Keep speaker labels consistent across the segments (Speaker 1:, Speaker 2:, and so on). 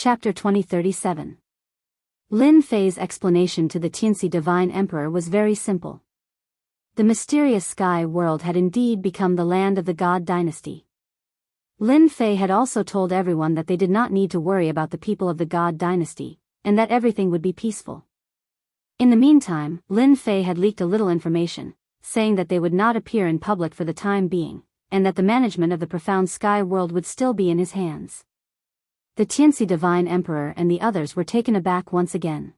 Speaker 1: Chapter 2037. Lin Fei's explanation to the Tianxi Divine Emperor was very simple. The mysterious sky world had indeed become the land of the God dynasty. Lin Fei had also told everyone that they did not need to worry about the people of the God dynasty, and that everything would be peaceful. In the meantime, Lin Fei had leaked a little information, saying that they would not appear in public for the time being, and that the management of the profound sky world would still be in his hands. The Tianxi Divine Emperor and the others were taken aback once again.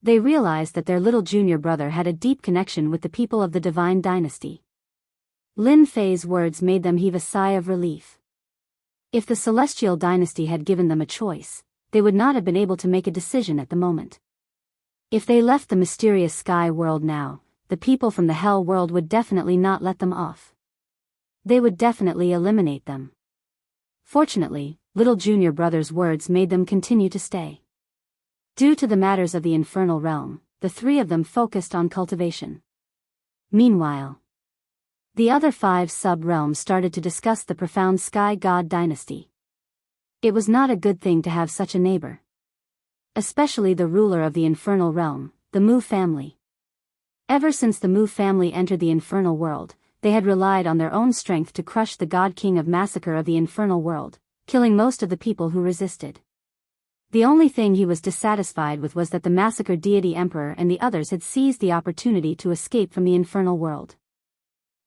Speaker 1: They realized that their little junior brother had a deep connection with the people of the Divine Dynasty. Lin Fei's words made them heave a sigh of relief. If the Celestial Dynasty had given them a choice, they would not have been able to make a decision at the moment. If they left the mysterious sky world now, the people from the Hell world would definitely not let them off. They would definitely eliminate them. Fortunately, little junior brother's words made them continue to stay. Due to the matters of the infernal realm, the three of them focused on cultivation. Meanwhile, the other 5 sub-realms started to discuss the profound sky god dynasty. It was not a good thing to have such a neighbor. Especially the ruler of the infernal realm, the Mu family. Ever since the Mu family entered the infernal world, they had relied on their own strength to crush the god king of massacre of the infernal world, killing most of the people who resisted. The only thing he was dissatisfied with was that the massacred deity emperor and the others had seized the opportunity to escape from the infernal world.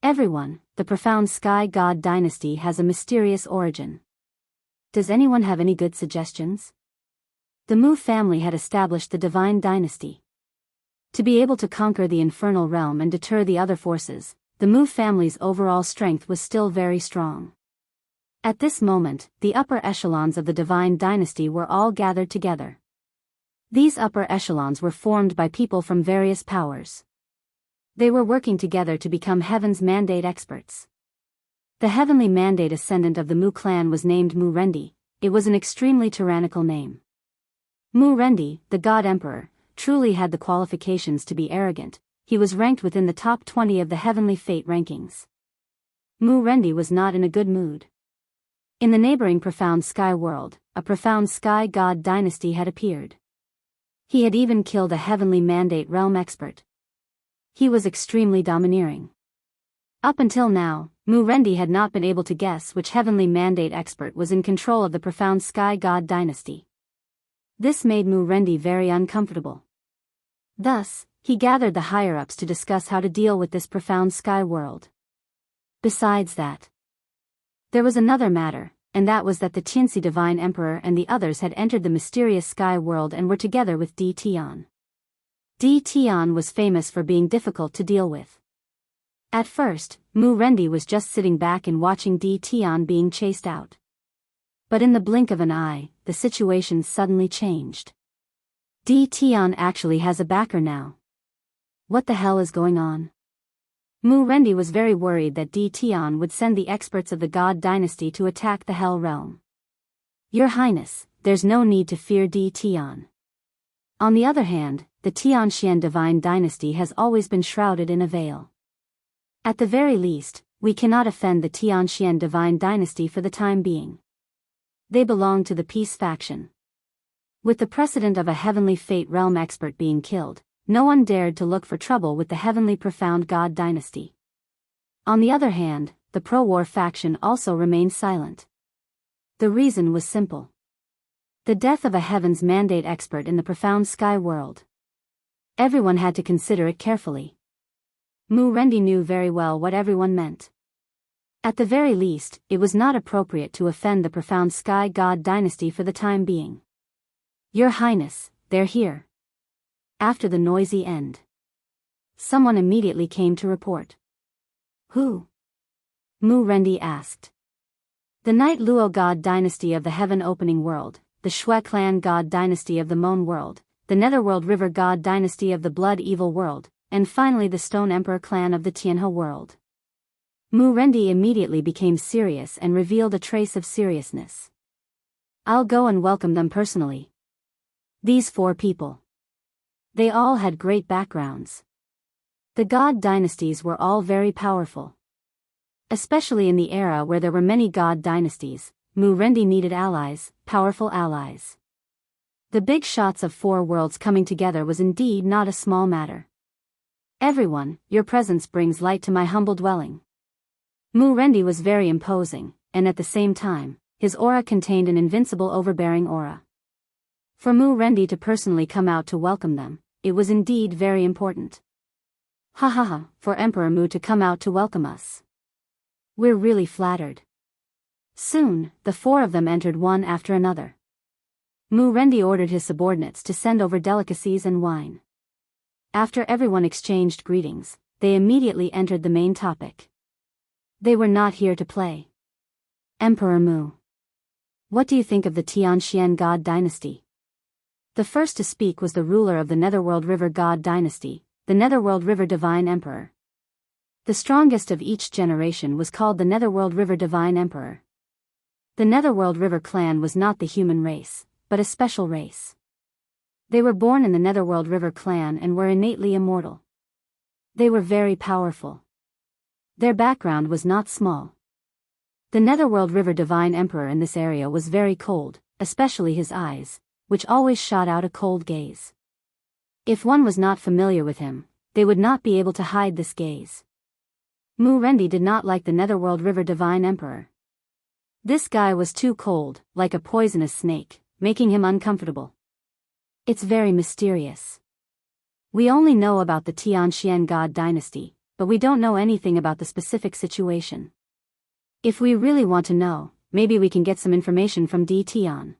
Speaker 1: Everyone, the profound sky god dynasty has a mysterious origin. Does anyone have any good suggestions? The Mu family had established the divine dynasty. To be able to conquer the infernal realm and deter the other forces, the Mu family's overall strength was still very strong. At this moment, the upper echelons of the divine dynasty were all gathered together. These upper echelons were formed by people from various powers. They were working together to become Heaven's Mandate experts. The Heavenly Mandate ascendant of the Mu clan was named Mu Rendi. It was an extremely tyrannical name. Mu Rendi, the God Emperor, truly had the qualifications to be arrogant. He was ranked within the top 20 of the Heavenly Fate rankings. Mu Rendi was not in a good mood. In the neighboring profound sky world, a profound sky god dynasty had appeared. He had even killed a Heavenly Mandate realm expert. He was extremely domineering. Up until now, Mu Rendi had not been able to guess which Heavenly Mandate expert was in control of the profound sky god dynasty. This made Mu Rendi very uncomfortable. Thus, he gathered the higher-ups to discuss how to deal with this profound sky world. Besides that, there was another matter, and that was that the Tianxi Divine Emperor and the others had entered the mysterious sky world and were together with Di Tian. Di Tian was famous for being difficult to deal with. At first, Mu Rendi was just sitting back and watching Di Tian being chased out. But in the blink of an eye, the situation suddenly changed. Di Tian actually has a backer now. What the hell is going on? Mu Rendi was very worried that Di Tian would send the experts of the God Dynasty to attack the Hell Realm. Your Highness, there's no need to fear Di Tian. On the other hand, the Tianxian Divine Dynasty has always been shrouded in a veil. At the very least, we cannot offend the Tianxian Divine Dynasty for the time being. They belong to the Peace faction. With the precedent of a Heavenly Fate realm expert being killed, no one dared to look for trouble with the Heavenly Profound God Dynasty. On the other hand, the pro-war faction also remained silent. The reason was simple. The death of a Heaven's Mandate expert in the profound sky world. Everyone had to consider it carefully. Mu Rendi knew very well what everyone meant. At the very least, it was not appropriate to offend the profound sky god dynasty for the time being. Your Highness, they're here. After the noisy end, someone immediately came to report. Who? Mu Rendi asked. The Night Luo God Dynasty of the Heaven Opening World, the Shui Clan God Dynasty of the Moan World, the Netherworld River God Dynasty of the Blood Evil World, and finally the Stone Emperor Clan of the Tianhe World. Mu Rendi immediately became serious and revealed a trace of seriousness. I'll go and welcome them personally. These 4 people. They all had great backgrounds. The god dynasties were all very powerful. Especially in the era where there were many god dynasties, Mu Rendi needed allies, powerful allies. The big shots of 4 worlds coming together was indeed not a small matter. Everyone, your presence brings light to my humble dwelling. Mu Rendi was very imposing, and at the same time, his aura contained an invincible overbearing aura. For Mu Rendi to personally come out to welcome them, it was indeed very important. Ha ha ha, for Emperor Mu to come out to welcome us. We're really flattered. Soon, the 4 of them entered one after another. Mu Rendi ordered his subordinates to send over delicacies and wine. After everyone exchanged greetings, they immediately entered the main topic. They were not here to play. Emperor Mu. What do you think of the Tianxian God dynasty? The first to speak was the ruler of the Netherworld River God dynasty, the Netherworld River Divine Emperor. The strongest of each generation was called the Netherworld River Divine Emperor. The Netherworld River clan was not the human race, but a special race. They were born in the Netherworld River clan and were innately immortal. They were very powerful. Their background was not small. The Netherworld River Divine Emperor in this area was very cold, especially his eyes, which always shot out a cold gaze. If one was not familiar with him, they would not be able to hide this gaze. Mu Rendi did not like the Netherworld River Divine Emperor. This guy was too cold, like a poisonous snake, making him uncomfortable. It's very mysterious. We only know about the Tianxian God dynasty, but we don't know anything about the specific situation. If we really want to know, maybe we can get some information from D. Tian.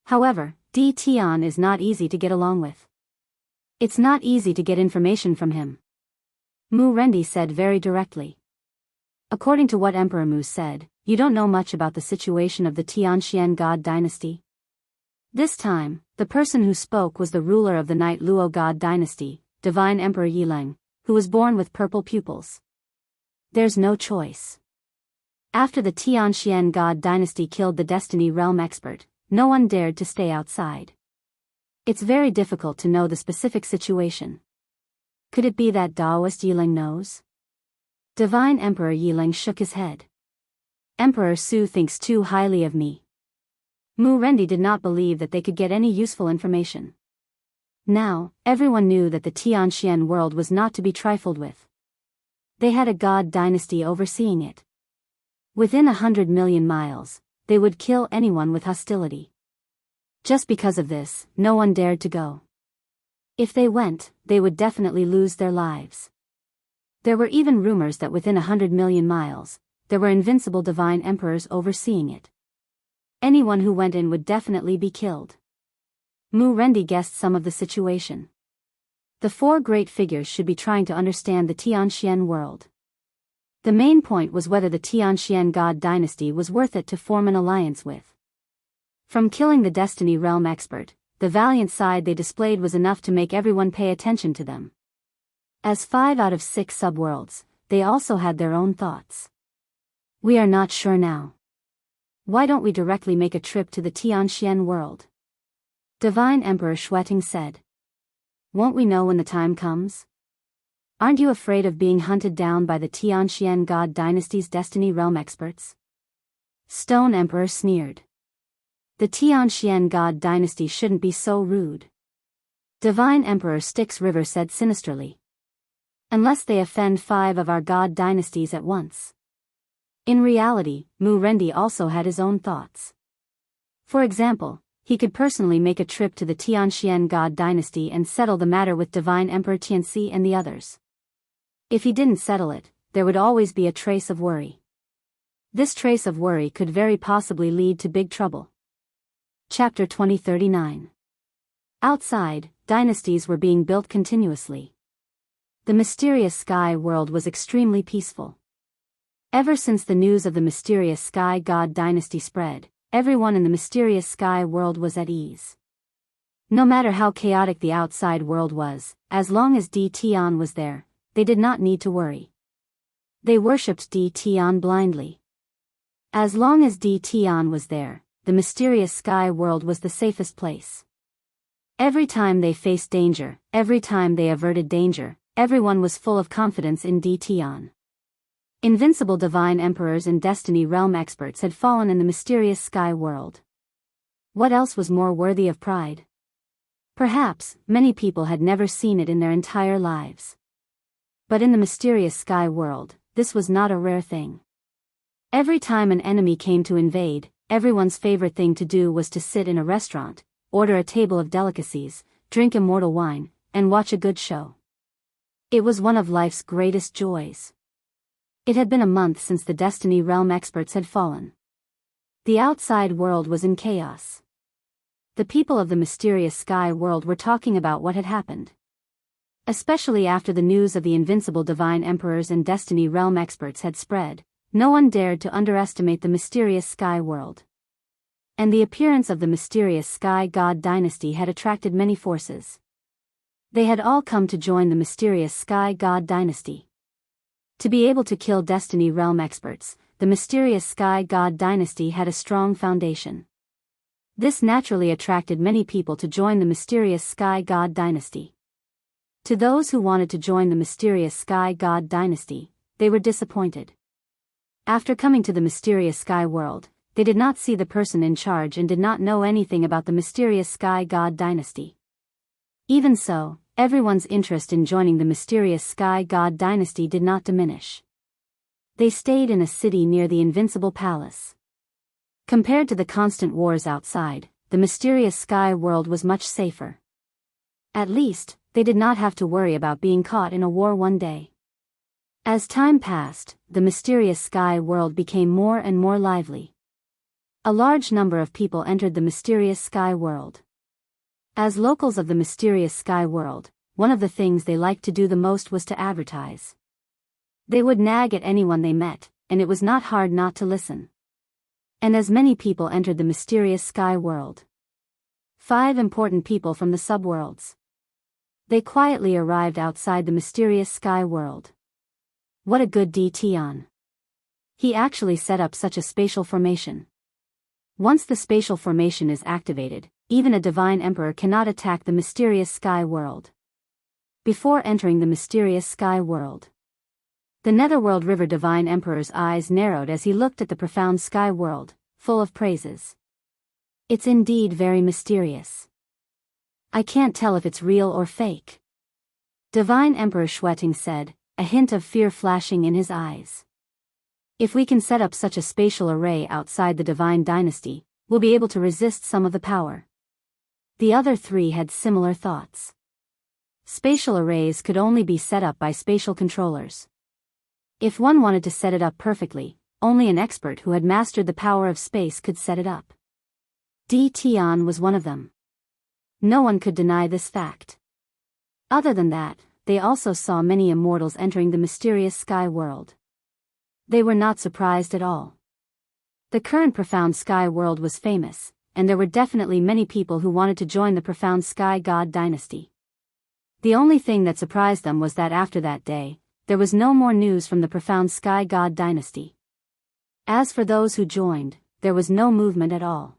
Speaker 1: However, D. Tian is not easy to get along with. It's not easy to get information from him. Mu Rendi said very directly. According to what Emperor Mu said, you don't know much about the situation of the Tianxian God dynasty? This time, the person who spoke was the ruler of the Night Luo God dynasty, Divine Emperor Yileng, who was born with purple pupils. There's no choice. After the Tianxian God dynasty killed the Destiny Realm expert, no one dared to stay outside. It's very difficult to know the specific situation. Could it be that Taoist Yileng knows? Divine Emperor Yileng shook his head. Emperor Su thinks too highly of me. Mu Rendi did not believe that they could get any useful information. Now, everyone knew that the Tianxian world was not to be trifled with. They had a god dynasty overseeing it. Within 100 million miles, they would kill anyone with hostility. Just because of this, no one dared to go. If they went, they would definitely lose their lives. There were even rumors that within 100 million miles, there were invincible divine emperors overseeing it. Anyone who went in would definitely be killed. Mu Rendi guessed some of the situation. The 4 great figures should be trying to understand the Tianxian world. The main point was whether the Tianxian God dynasty was worth it to form an alliance with. From killing the Destiny Realm expert, the valiant side they displayed was enough to make everyone pay attention to them. As 5 out of 6 subworlds, they also had their own thoughts. We are not sure now. Why don't we directly make a trip to the Tianxian world? Divine Emperor Xueting said. Won't we know when the time comes? Aren't you afraid of being hunted down by the Tianxian God dynasty's Destiny Realm experts? Stone Emperor sneered. The Tianxian God dynasty shouldn't be so rude. Divine Emperor Styx River said sinisterly. Unless they offend 5 of our God dynasties at once. In reality, Mu Rendi also had his own thoughts. For example, he could personally make a trip to the Tianxian God dynasty and settle the matter with Divine Emperor Tianxi and the others. If he didn't settle it, there would always be a trace of worry. This trace of worry could very possibly lead to big trouble. Chapter 2039. Outside, dynasties were being built continuously. The mysterious sky world was extremely peaceful. Ever since the news of the mysterious sky god dynasty spread, everyone in the mysterious sky world was at ease. No matter how chaotic the outside world was, as long as D. Tian was there, they did not need to worry. They worshipped D. Tian blindly. As long as D. Tian was there, the mysterious sky world was the safest place. Every time they faced danger, every time they averted danger, everyone was full of confidence in D. Tian. Invincible divine emperors and destiny realm experts had fallen in the mysterious sky world. What else was more worthy of pride? Perhaps, many people had never seen it in their entire lives. But in the mysterious sky world, this was not a rare thing. Every time an enemy came to invade, everyone's favorite thing to do was to sit in a restaurant, order a table of delicacies, drink immortal wine, and watch a good show. It was one of life's greatest joys. It had been a month since the Destiny Realm experts had fallen. The outside world was in chaos. The people of the mysterious sky world were talking about what had happened. Especially after the news of the invincible divine emperors and Destiny Realm experts had spread, no one dared to underestimate the mysterious sky world. And the appearance of the mysterious sky god dynasty had attracted many forces. They had all come to join the mysterious sky god dynasty. To be able to kill Destiny Realm experts, the mysterious sky god dynasty had a strong foundation. This naturally attracted many people to join the mysterious sky god dynasty. To those who wanted to join the mysterious sky god dynasty, they were disappointed. After coming to the mysterious sky world, they did not see the person in charge and did not know anything about the mysterious sky god dynasty. Even so, everyone's interest in joining the mysterious sky god dynasty did not diminish. They stayed in a city near the invincible palace. Compared to the constant wars outside, the mysterious sky world was much safer. At least, they did not have to worry about being caught in a war one day. As time passed, the mysterious sky world became more and more lively. A large number of people entered the mysterious sky world. As locals of the mysterious sky world, one of the things they liked to do the most was to advertise. They would nag at anyone they met, and it was not hard not to listen. And as many people entered the mysterious sky world. 5 important people from the subworlds. They quietly arrived outside the mysterious sky world. What a good DT. He actually set up such a spatial formation. Once the spatial formation is activated, even a divine emperor cannot attack the mysterious sky world. Before entering the mysterious sky world, the Netherworld River divine emperor's eyes narrowed as he looked at the profound sky world, full of praises. It's indeed very mysterious. I can't tell if it's real or fake. Divine Emperor Shueting said, a hint of fear flashing in his eyes. If we can set up such a spatial array outside the divine dynasty, we'll be able to resist some of the power. The other 3 had similar thoughts. Spatial arrays could only be set up by spatial controllers. If one wanted to set it up perfectly, only an expert who had mastered the power of space could set it up. DT was one of them. No one could deny this fact. Other than that, they also saw many immortals entering the mysterious sky world. They were not surprised at all. The current profound sky world was famous, and there were definitely many people who wanted to join the profound sky god dynasty. The only thing that surprised them was that after that day, there was no more news from the profound sky god dynasty. As for those who joined, there was no movement at all.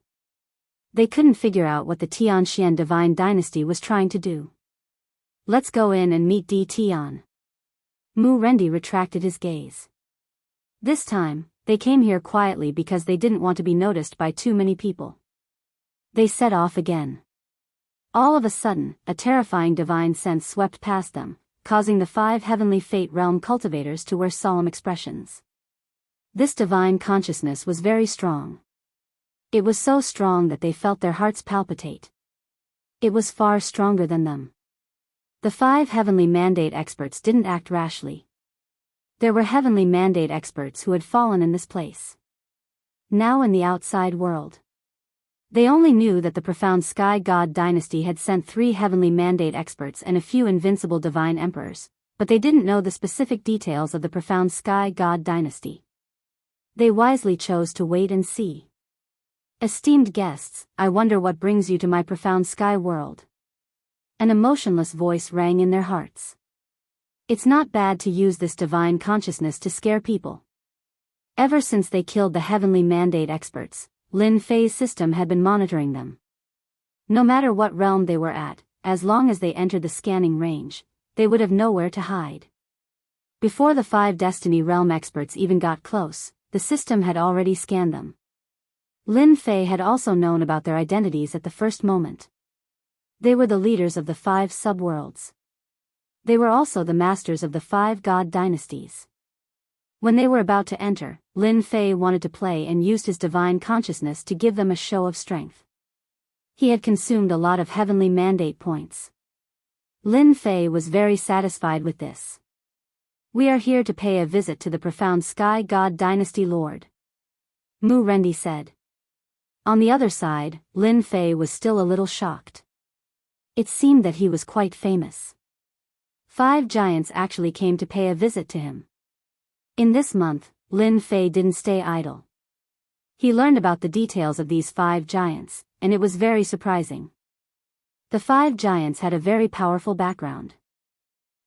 Speaker 1: They couldn't figure out what the Tianxian divine dynasty was trying to do. Let's go in and meet D Tian. Mu Rendi retracted his gaze. This time, they came here quietly because they didn't want to be noticed by too many people. They set off again. All of a sudden, a terrifying divine sense swept past them, causing the 5 heavenly fate realm cultivators to wear solemn expressions. This divine consciousness was very strong. It was so strong that they felt their hearts palpitate. It was far stronger than them. The 5 heavenly mandate experts didn't act rashly. There were heavenly mandate experts who had fallen in this place. Now in the outside world. They only knew that the profound sky god dynasty had sent 3 heavenly mandate experts and a few invincible divine emperors, but they didn't know the specific details of the profound sky god dynasty. They wisely chose to wait and see. Esteemed guests, I wonder what brings you to my profound sky world. An emotionless voice rang in their hearts. It's not bad to use this divine consciousness to scare people. Ever since they killed the heavenly mandate experts, Lin Fei's system had been monitoring them. No matter what realm they were at, as long as they entered the scanning range, they would have nowhere to hide. Before the 5 Destiny Realm experts even got close, the system had already scanned them. Lin Fei had also known about their identities at the first moment. They were the leaders of the 5 subworlds. They were also the masters of the 5 god dynasties. When they were about to enter, Lin Fei wanted to play and used his divine consciousness to give them a show of strength. He had consumed a lot of heavenly mandate points. Lin Fei was very satisfied with this. "We are here to pay a visit to the profound Sky God Dynasty Lord," Mu Rendi said. On the other side, Lin Fei was still a little shocked. It seemed that he was quite famous. 5 giants actually came to pay a visit to him. In this month, Lin Fei didn't stay idle. He learned about the details of these 5 giants, and it was very surprising. The 5 giants had a very powerful background.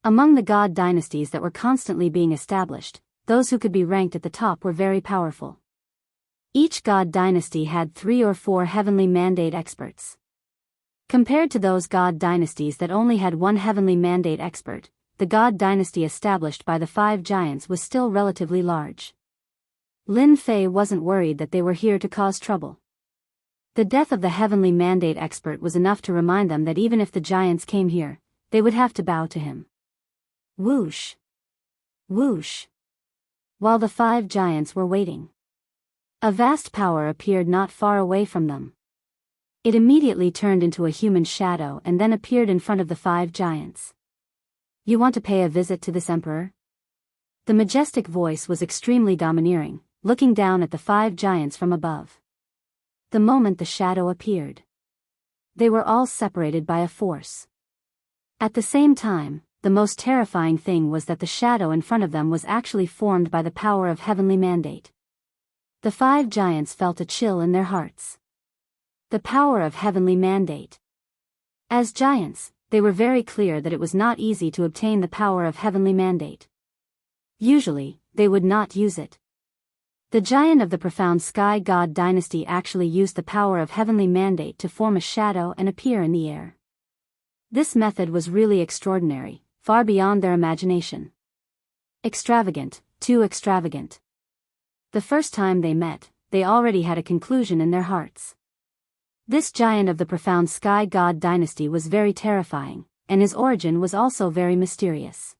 Speaker 1: Among the god dynasties that were constantly being established, those who could be ranked at the top were very powerful. Each god dynasty had 3 or 4 heavenly mandate experts. Compared to those god dynasties that only had 1 heavenly mandate expert, the god dynasty established by the 5 giants was still relatively large. Lin Fei wasn't worried that they were here to cause trouble. The death of the heavenly mandate expert was enough to remind them that even if the giants came here, they would have to bow to him. Whoosh! Whoosh! While the 5 giants were waiting, a vast power appeared not far away from them. It immediately turned into a human shadow and then appeared in front of the 5 giants. "You want to pay a visit to this emperor?" The majestic voice was extremely domineering, looking down at the 5 giants from above. The moment the shadow appeared, they were all separated by a force. At the same time, the most terrifying thing was that the shadow in front of them was actually formed by the power of heavenly mandate. The 5 giants felt a chill in their hearts. The power of heavenly mandate. As giants, they were very clear that it was not easy to obtain the power of heavenly mandate. Usually, they would not use it. The giant of the profound Sky God Dynasty actually used the power of heavenly mandate to form a shadow and appear in the air. This method was really extraordinary, far beyond their imagination. Extravagant, too extravagant. The first time they met, they already had a conclusion in their hearts. This giant of the profound Sky God Dynasty was very terrifying, and his origin was also very mysterious.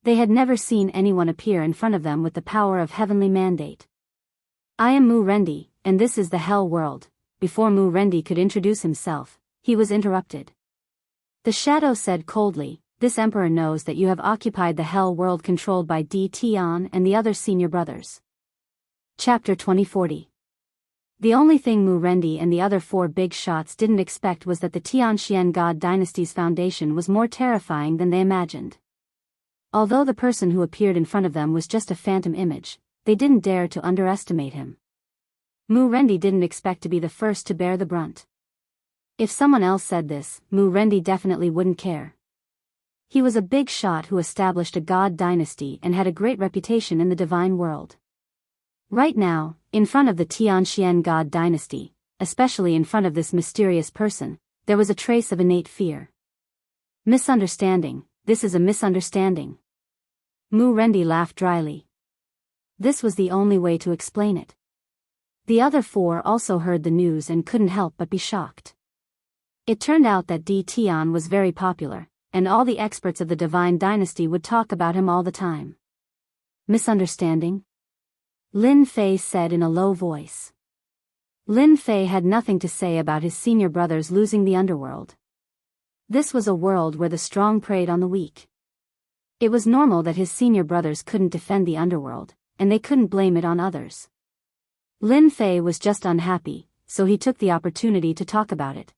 Speaker 1: They had never seen anyone appear in front of them with the power of heavenly mandate. "I am Mu Rendi, and this is the Hell World." Before Mu Rendi could introduce himself, he was interrupted. The shadow said coldly, "This emperor knows that you have occupied the Hell World controlled by D. Tian and the other senior brothers." Chapter 2040. The only thing Mu Rendi and the other 4 big shots didn't expect was that the Tianxian God Dynasty's foundation was more terrifying than they imagined. Although the person who appeared in front of them was just a phantom image, they didn't dare to underestimate him. Mu Rendi didn't expect to be the first to bear the brunt. If someone else said this, Mu Rendi definitely wouldn't care. He was a big shot who established a god dynasty and had a great reputation in the divine world. Right now, in front of the Tianxian God Dynasty, especially in front of this mysterious person, there was a trace of innate fear. "Misunderstanding, this is a misunderstanding." Mu Rendi laughed dryly. This was the only way to explain it. The other 4 also heard the news and couldn't help but be shocked. It turned out that Di Tian was very popular, and all the experts of the Divine Dynasty would talk about him all the time. "Misunderstanding?" Lin Fei said in a low voice. Lin Fei had nothing to say about his senior brothers losing the underworld. This was a world where the strong preyed on the weak. It was normal that his senior brothers couldn't defend the underworld, and they couldn't blame it on others. Lin Fei was just unhappy, so he took the opportunity to talk about it.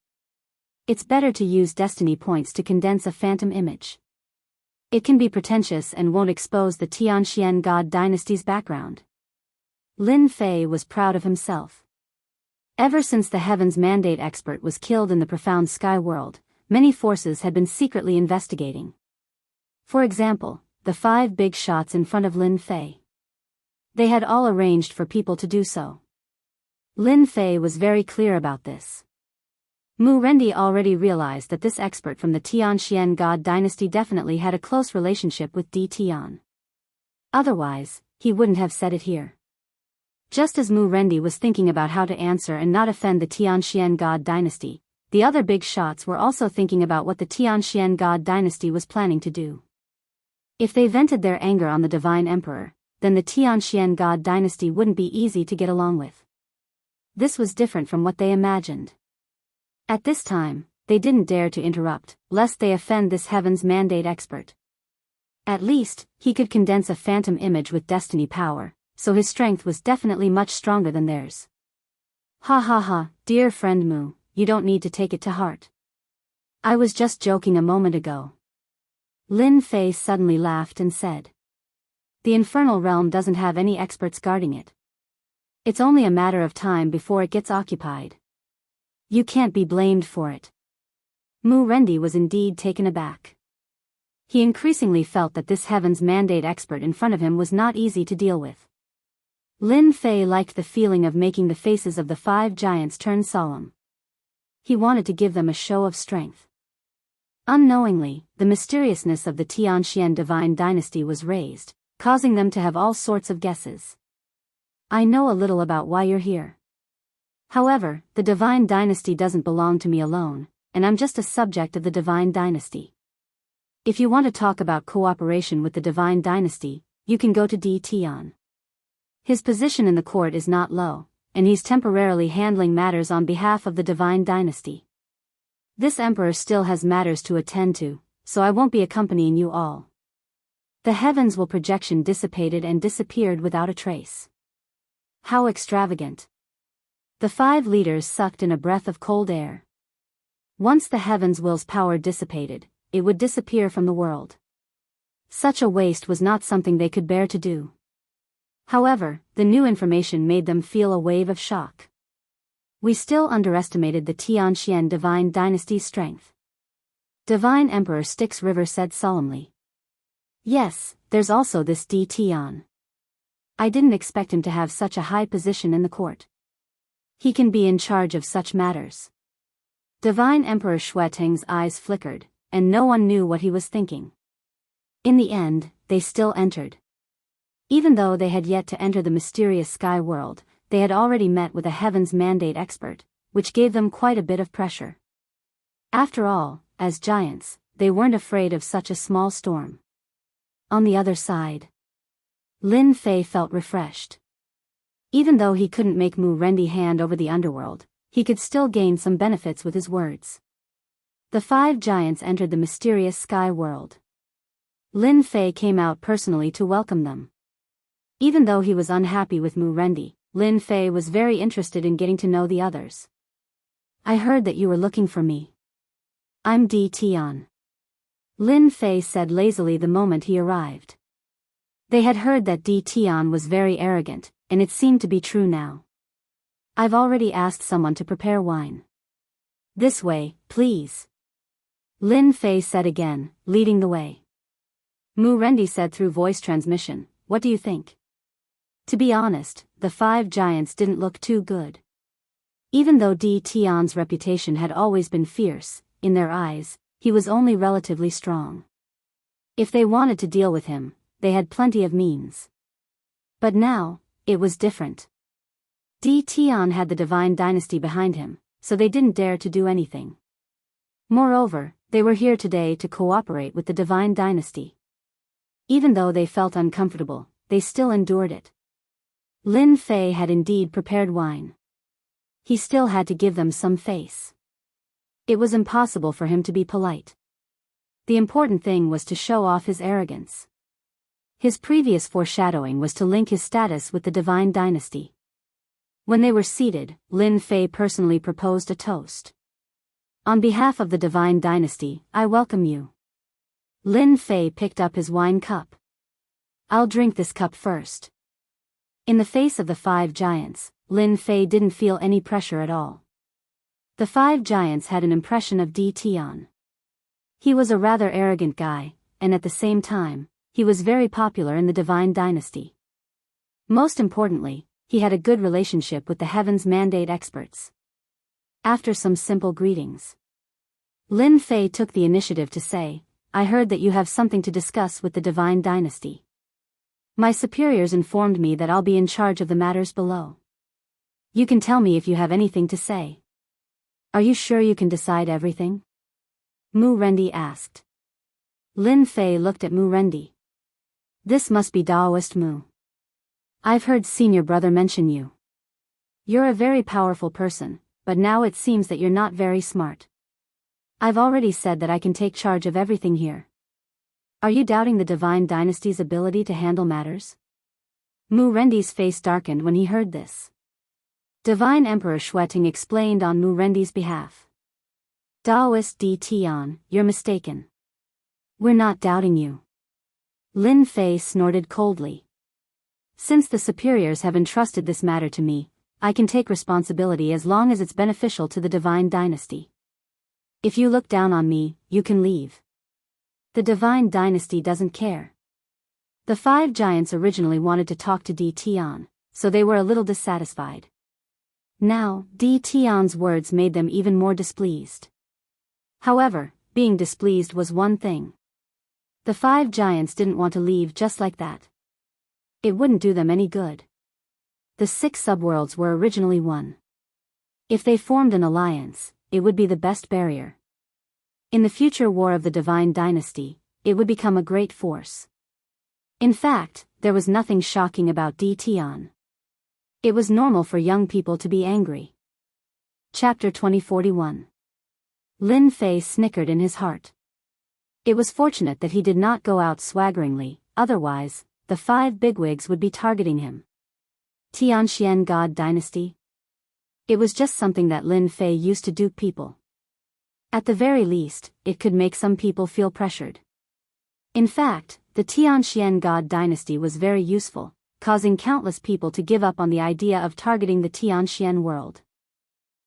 Speaker 1: It's better to use destiny points to condense a phantom image. It can be pretentious and won't expose the Tianxian God Dynasty's background. Lin Fei was proud of himself. Ever since the Heaven's Mandate expert was killed in the profound sky world, many forces had been secretly investigating. For example, the 5 big shots in front of Lin Fei. They had all arranged for people to do so. Lin Fei was very clear about this. Mu Rendi already realized that this expert from the Tianxian God Dynasty definitely had a close relationship with Di Tian. Otherwise, he wouldn't have said it here. Just as Mu Rendi was thinking about how to answer and not offend the Tianxian God dynasty, the other big shots were also thinking about what the Tianxian God dynasty was planning to do. If they vented their anger on the divine emperor, then the Tianxian God dynasty wouldn't be easy to get along with. This was different from what they imagined. At this time, they didn't dare to interrupt, lest they offend this heaven's mandate expert. At least, he could condense a phantom image with destiny power, so his strength was definitely much stronger than theirs. Ha ha ha, dear friend Mu, you don't need to take it to heart. I was just joking a moment ago. Lin Fei suddenly laughed and said. The infernal realm doesn't have any experts guarding it. It's only a matter of time before it gets occupied. You can't be blamed for it. Mu Rendi was indeed taken aback. He increasingly felt that this heaven's mandate expert in front of him was not easy to deal with. Lin Fei liked the feeling of making the faces of the 5 giants turn solemn. He wanted to give them a show of strength. Unknowingly, the mysteriousness of the Tianxian divine dynasty was raised, causing them to have all sorts of guesses. I know a little about why you're here. However, the divine dynasty doesn't belong to me alone, and I'm just a subject of the divine dynasty. If you want to talk about cooperation with the divine dynasty, you can go to Di Tian. His position in the court is not low, and he's temporarily handling matters on behalf of the divine dynasty. This emperor still has matters to attend to, so I won't be accompanying you all. The heavens will projection dissipated and disappeared without a trace. How extravagant. The 5 leaders sucked in a breath of cold air. Once the heavens' will's power dissipated, it would disappear from the world. Such a waste was not something they could bear to do. However, the new information made them feel a wave of shock. We still underestimated the Tianxian divine dynasty's strength. Divine Emperor Styx River said solemnly. Yes, there's also this Di Tian. I didn't expect him to have such a high position in the court. He can be in charge of such matters. Divine Emperor Shueteng's eyes flickered, and no one knew what he was thinking. In the end, they still entered. Even though they had yet to enter the mysterious sky world, they had already met with a heavens mandate expert, which gave them quite a bit of pressure. After all, as giants, they weren't afraid of such a small storm. On the other side, Lin Fei felt refreshed. Even though he couldn't make Mu Rendi hand over the underworld, he could still gain some benefits with his words. The 5 giants entered the mysterious sky world. Lin Fei came out personally to welcome them. Even though he was unhappy with Mu Rendi, Lin Fei was very interested in getting to know the others. I heard that you were looking for me. I'm Di Tian. Lin Fei said lazily the moment he arrived. They had heard that Di Tian was very arrogant, and it seemed to be true now. I've already asked someone to prepare wine. This way, please. Lin Fei said again, leading the way. Mu Rendi said through voice transmission, what do you think? To be honest, the 5 giants didn't look too good. Even though Di Tian's reputation had always been fierce, in their eyes, he was only relatively strong. If they wanted to deal with him, they had plenty of means. But now, it was different. Di Tian had the divine dynasty behind him, so they didn't dare to do anything. Moreover, they were here today to cooperate with the divine dynasty. Even though they felt uncomfortable, they still endured it. Lin Fei had indeed prepared wine. He still had to give them some face. It was impossible for him to be polite. The important thing was to show off his arrogance. His previous foreshadowing was to link his status with the divine dynasty. When they were seated, Lin Fei personally proposed a toast. On behalf of the divine dynasty, I welcome you. Lin Fei picked up his wine cup. I'll drink this cup first. In the face of the 5 giants, Lin Fei didn't feel any pressure at all. The 5 giants had an impression of Di Tian. He was a rather arrogant guy, and at the same time, he was very popular in the divine dynasty. Most importantly, he had a good relationship with the heavens mandate experts. After some simple greetings, Lin Fei took the initiative to say, I heard that you have something to discuss with the divine dynasty. My superiors informed me that I'll be in charge of the matters below. You can tell me if you have anything to say. Are you sure you can decide everything? Mu Rendi asked. Lin Fei looked at Mu Rendi. This must be Daoist Mu. I've heard senior brother mention you. You're a very powerful person, but now it seems that you're not very smart. I've already said that I can take charge of everything here. Are you doubting the Divine Dynasty's ability to handle matters? Mu Rendi's face darkened when he heard this. Divine Emperor Xueting explained on Mu Rendi's behalf. Daoist D. Tian, you're mistaken. We're not doubting you. Lin Fei snorted coldly. Since the superiors have entrusted this matter to me, I can take responsibility as long as it's beneficial to the Divine Dynasty. If you look down on me, you can leave. The Divine Dynasty doesn't care. The 5 giants originally wanted to talk to D. Tian, so they were a little dissatisfied. Now, D. Tian's words made them even more displeased. However, being displeased was one thing. The 5 giants didn't want to leave just like that. It wouldn't do them any good. The 6 subworlds were originally one. If they formed an alliance, it would be the best barrier. In the future war of the Divine Dynasty, it would become a great force. In fact, there was nothing shocking about D. Tian. It was normal for young people to be angry. Chapter 2041. Lin Fei snickered in his heart. It was fortunate that he did not go out swaggeringly, otherwise, the 5 bigwigs would be targeting him. Tianxian God Dynasty? It was just something that Lin Fei used to dupe people. At the very least, it could make some people feel pressured. In fact, the Tianxian God Dynasty was very useful, causing countless people to give up on the idea of targeting the Tianxian world.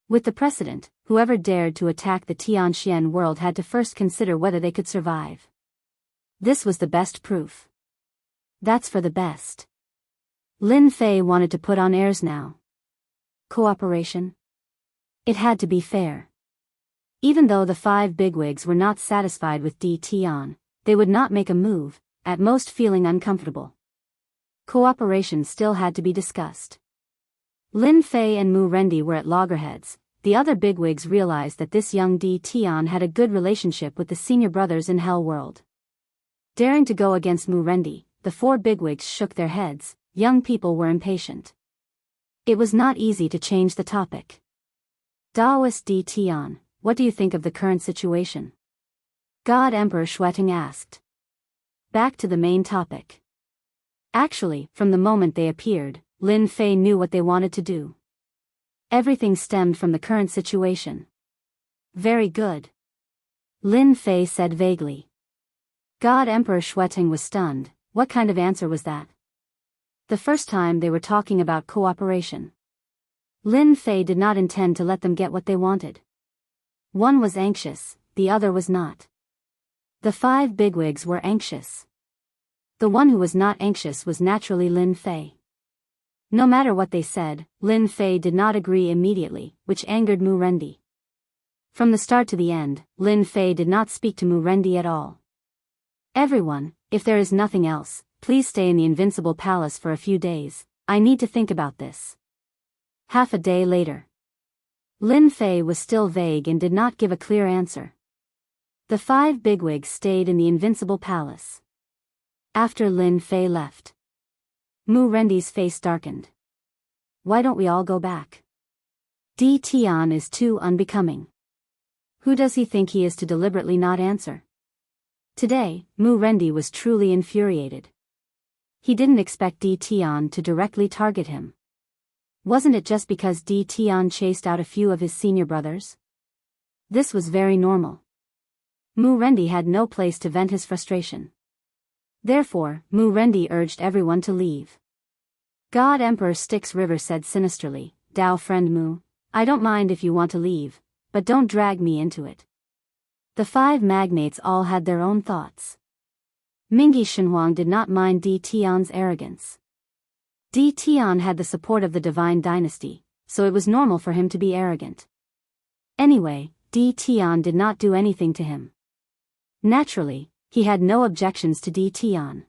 Speaker 1: With the precedent, whoever dared to attack the Tianxian world had to first consider whether they could survive. This was the best proof. That's for the best. Lin Fei wanted to put on airs now. Cooperation? It had to be fair. Even though the 5 bigwigs were not satisfied with D. Tian, they would not make a move, at most feeling uncomfortable. Cooperation still had to be discussed. Lin Fei and Mu Rendi were at loggerheads. The other bigwigs realized that this young D. Tian had a good relationship with the senior brothers in Hell World. Daring to go against Mu Rendi, the 4 bigwigs shook their heads. Young people were impatient. It was not easy to change the topic. Daoist D. Tian, what do you think of the current situation? God Emperor Xueting asked. Back to the main topic. Actually, from the moment they appeared, Lin Fei knew what they wanted to do. Everything stemmed from the current situation. Very good. Lin Fei said vaguely. God Emperor Xueting was stunned. What kind of answer was that? The first time they were talking about cooperation. Lin Fei did not intend to let them get what they wanted. One was anxious, the other was not. The 5 bigwigs were anxious. The one who was not anxious was naturally Lin Fei. No matter what they said, Lin Fei did not agree immediately, which angered Mu Rendi. From the start to the end, Lin Fei did not speak to Mu Rendi at all. Everyone, if there is nothing else, please stay in the Invincible Palace for a few days. I need to think about this. Half a day later. Lin Fei was still vague and did not give a clear answer. The 5 bigwigs stayed in the Invincible Palace. After Lin Fei left, Mu Rendi's face darkened. Why don't we all go back? D. Tian is too unbecoming. Who does he think he is to deliberately not answer? Today, Mu Rendi was truly infuriated. He didn't expect D. Tian to directly target him. Wasn't it just because D. Tian chased out a few of his senior brothers? This was very normal. Mu Rendi had no place to vent his frustration. Therefore, Mu Rendi urged everyone to leave. God Emperor Styx River said sinisterly, Dao friend Mu, I don't mind if you want to leave, but don't drag me into it. The 5 magnates all had their own thoughts. Mingyi Shenhuang did not mind D. Tian's arrogance. D. Tian had the support of the Divine Dynasty, so it was normal for him to be arrogant. Anyway, D. Tian did not do anything to him. Naturally, he had no objections to D. Tian.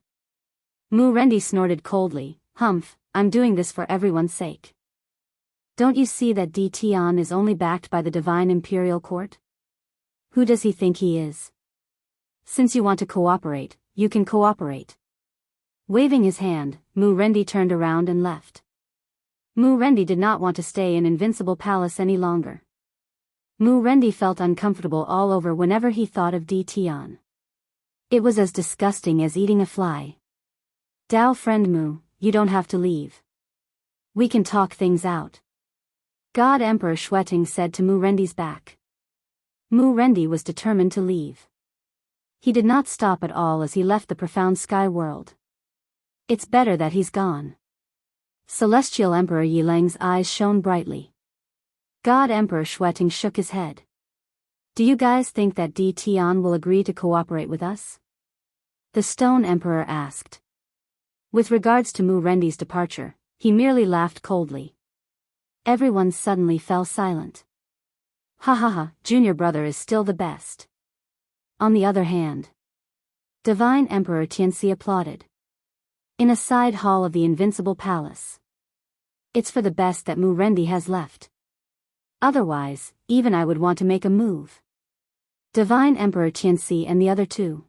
Speaker 1: Mu Rendi snorted coldly. Humph, I'm doing this for everyone's sake. Don't you see that Tian is only backed by the Divine Imperial Court? Who does he think he is? Since you want to cooperate, you can cooperate. Waving his hand, Mu Rendi turned around and left. Mu Rendi did not want to stay in Invincible Palace any longer. Mu Rendi felt uncomfortable all over whenever he thought of Tian. It was as disgusting as eating a fly. Dao friend Mu, you don't have to leave. We can talk things out. God Emperor Shueting said to Mu Rendi's back. Mu Rendi was determined to leave. He did not stop at all as he left the profound sky world. It's better that he's gone. Celestial Emperor Yilang's eyes shone brightly. God Emperor Shueting shook his head. Do you guys think that Tian will agree to cooperate with us? The Stone Emperor asked. With regards to Mu Rendi's departure, he merely laughed coldly. Everyone suddenly fell silent. Ha ha ha, junior brother is still the best. On the other hand, Divine Emperor Tianxi applauded. In a side hall of the Invincible Palace. It's for the best that Mu Rendi has left. Otherwise, even I would want to make a move. Divine Emperor Tianxi and the other two.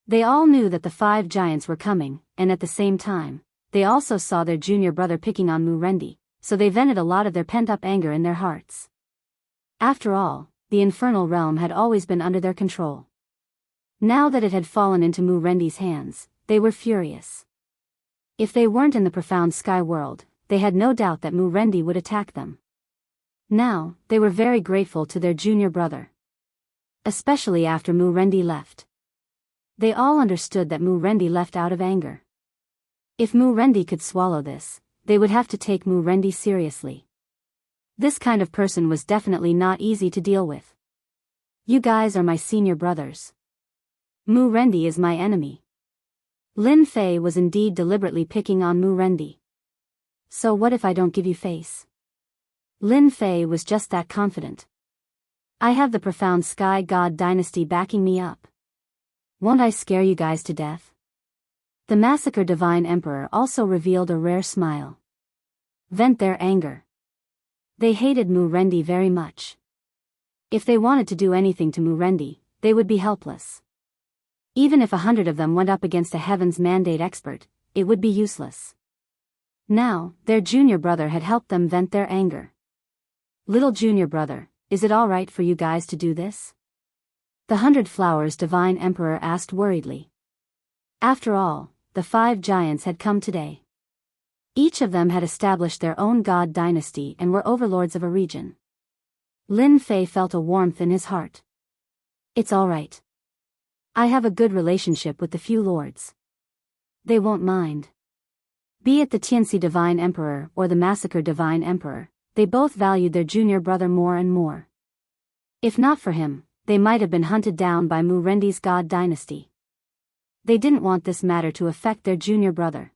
Speaker 1: They all knew that the 5 giants were coming, and at the same time, they also saw their junior brother picking on Mu Rendi, so they vented a lot of their pent-up anger in their hearts. After all, the infernal realm had always been under their control. Now that it had fallen into Mu Rendi's hands, they were furious. If they weren't in the profound sky world, they had no doubt that Mu Rendi would attack them. Now, they were very grateful to their junior brother. Especially after Mu Rendi left. They all understood that Mu Rendi left out of anger. If Mu Rendi could swallow this, they would have to take Mu Rendi seriously. This kind of person was definitely not easy to deal with. You guys are my senior brothers. Mu Rendi is my enemy. Lin Fei was indeed deliberately picking on Mu Rendi. So what if I don't give you face? Lin Fei was just that confident. I have the profound Sky God dynasty backing me up. Won't I scare you guys to death? The Massacre Divine Emperor also revealed a rare smile. Vent their anger. They hated Mu Rendi very much. If they wanted to do anything to Mu Rendi, they would be helpless. Even if 100 of them went up against a Heaven's Mandate expert, it would be useless. Now, their junior brother had helped them vent their anger. Little junior brother, is it all right for you guys to do this? The 100 Flowers Divine Emperor asked worriedly. After all, the 5 giants had come today. Each of them had established their own god dynasty and were overlords of a region. Lin Fei felt a warmth in his heart. It's all right. I have a good relationship with the few lords. They won't mind. Be it the Tianxi Divine Emperor or the Massacre Divine Emperor, they both valued their junior brother more and more. If not for him, they might have been hunted down by Mu Rendi's god dynasty. They didn't want this matter to affect their junior brother.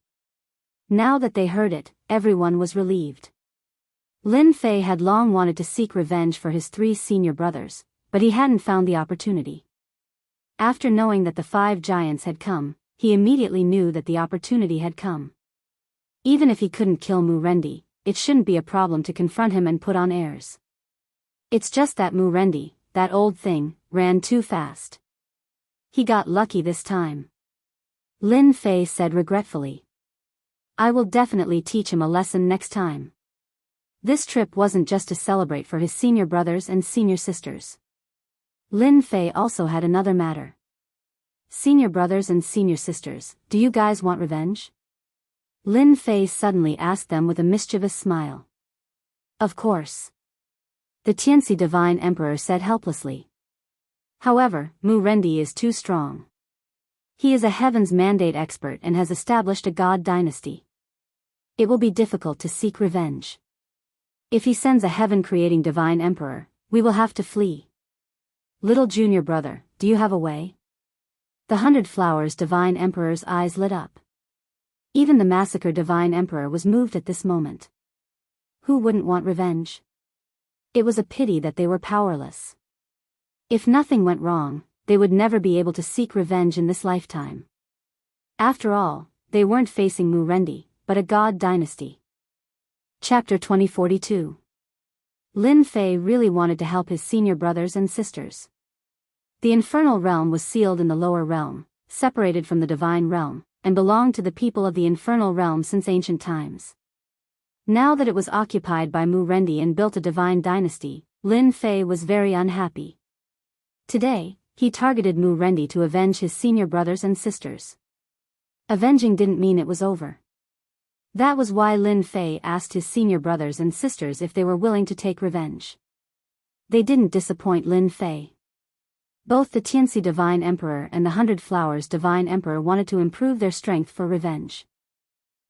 Speaker 1: Now that they heard it, everyone was relieved. Lin Fei had long wanted to seek revenge for his 3 senior brothers, but he hadn't found the opportunity. After knowing that the 5 giants had come, he immediately knew that the opportunity had come. Even if he couldn't kill Mu Rendi, it shouldn't be a problem to confront him and put on airs. It's just that Mu Rendi, that old thing, ran too fast. He got lucky this time. Lin Fei said regretfully. I will definitely teach him a lesson next time. This trip wasn't just to celebrate for his senior brothers and senior sisters. Lin Fei also had another matter. Senior brothers and senior sisters, do you guys want revenge? Lin Fei suddenly asked them with a mischievous smile. Of course. The Tianxi Divine Emperor said helplessly. However, Mu Rendi is too strong. He is a Heaven's Mandate expert and has established a god dynasty. It will be difficult to seek revenge. If he sends a heaven-creating Divine Emperor, we will have to flee. Little junior brother, do you have a way? The 100 Flowers Divine Emperor's eyes lit up. Even the Massacre Divine Emperor was moved at this moment. Who wouldn't want revenge? It was a pity that they were powerless. If nothing went wrong, they would never be able to seek revenge in this lifetime. After all, they weren't facing Mu Rendi, but a god dynasty. Chapter 2042. Lin Fei really wanted to help his senior brothers and sisters. The infernal realm was sealed in the lower realm, separated from the divine realm, and belonged to the people of the infernal realm since ancient times. Now that it was occupied by Mu Rendi and built a divine dynasty, Lin Fei was very unhappy. Today, he targeted Mu Rendi to avenge his senior brothers and sisters. Avenging didn't mean it was over. That was why Lin Fei asked his senior brothers and sisters if they were willing to take revenge. They didn't disappoint Lin Fei. Both the Tianxi Divine Emperor and the Hundred Flowers Divine Emperor wanted to improve their strength for revenge.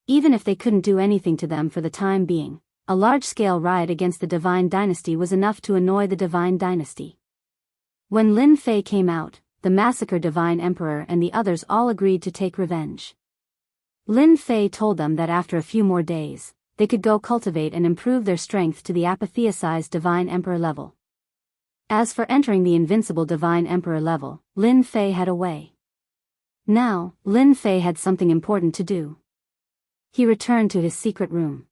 Speaker 1: Even if they couldn't do anything to them for the time being, a large-scale riot against the Divine Dynasty was enough to annoy the Divine Dynasty. When Lin Fei came out, the massacred Divine Emperor and the others all agreed to take revenge. Lin Fei told them that after a few more days, they could go cultivate and improve their strength to the apotheosized Divine Emperor level. As for entering the invincible Divine Emperor level, Lin Fei had a way. Now, Lin Fei had something important to do. He returned to his secret room.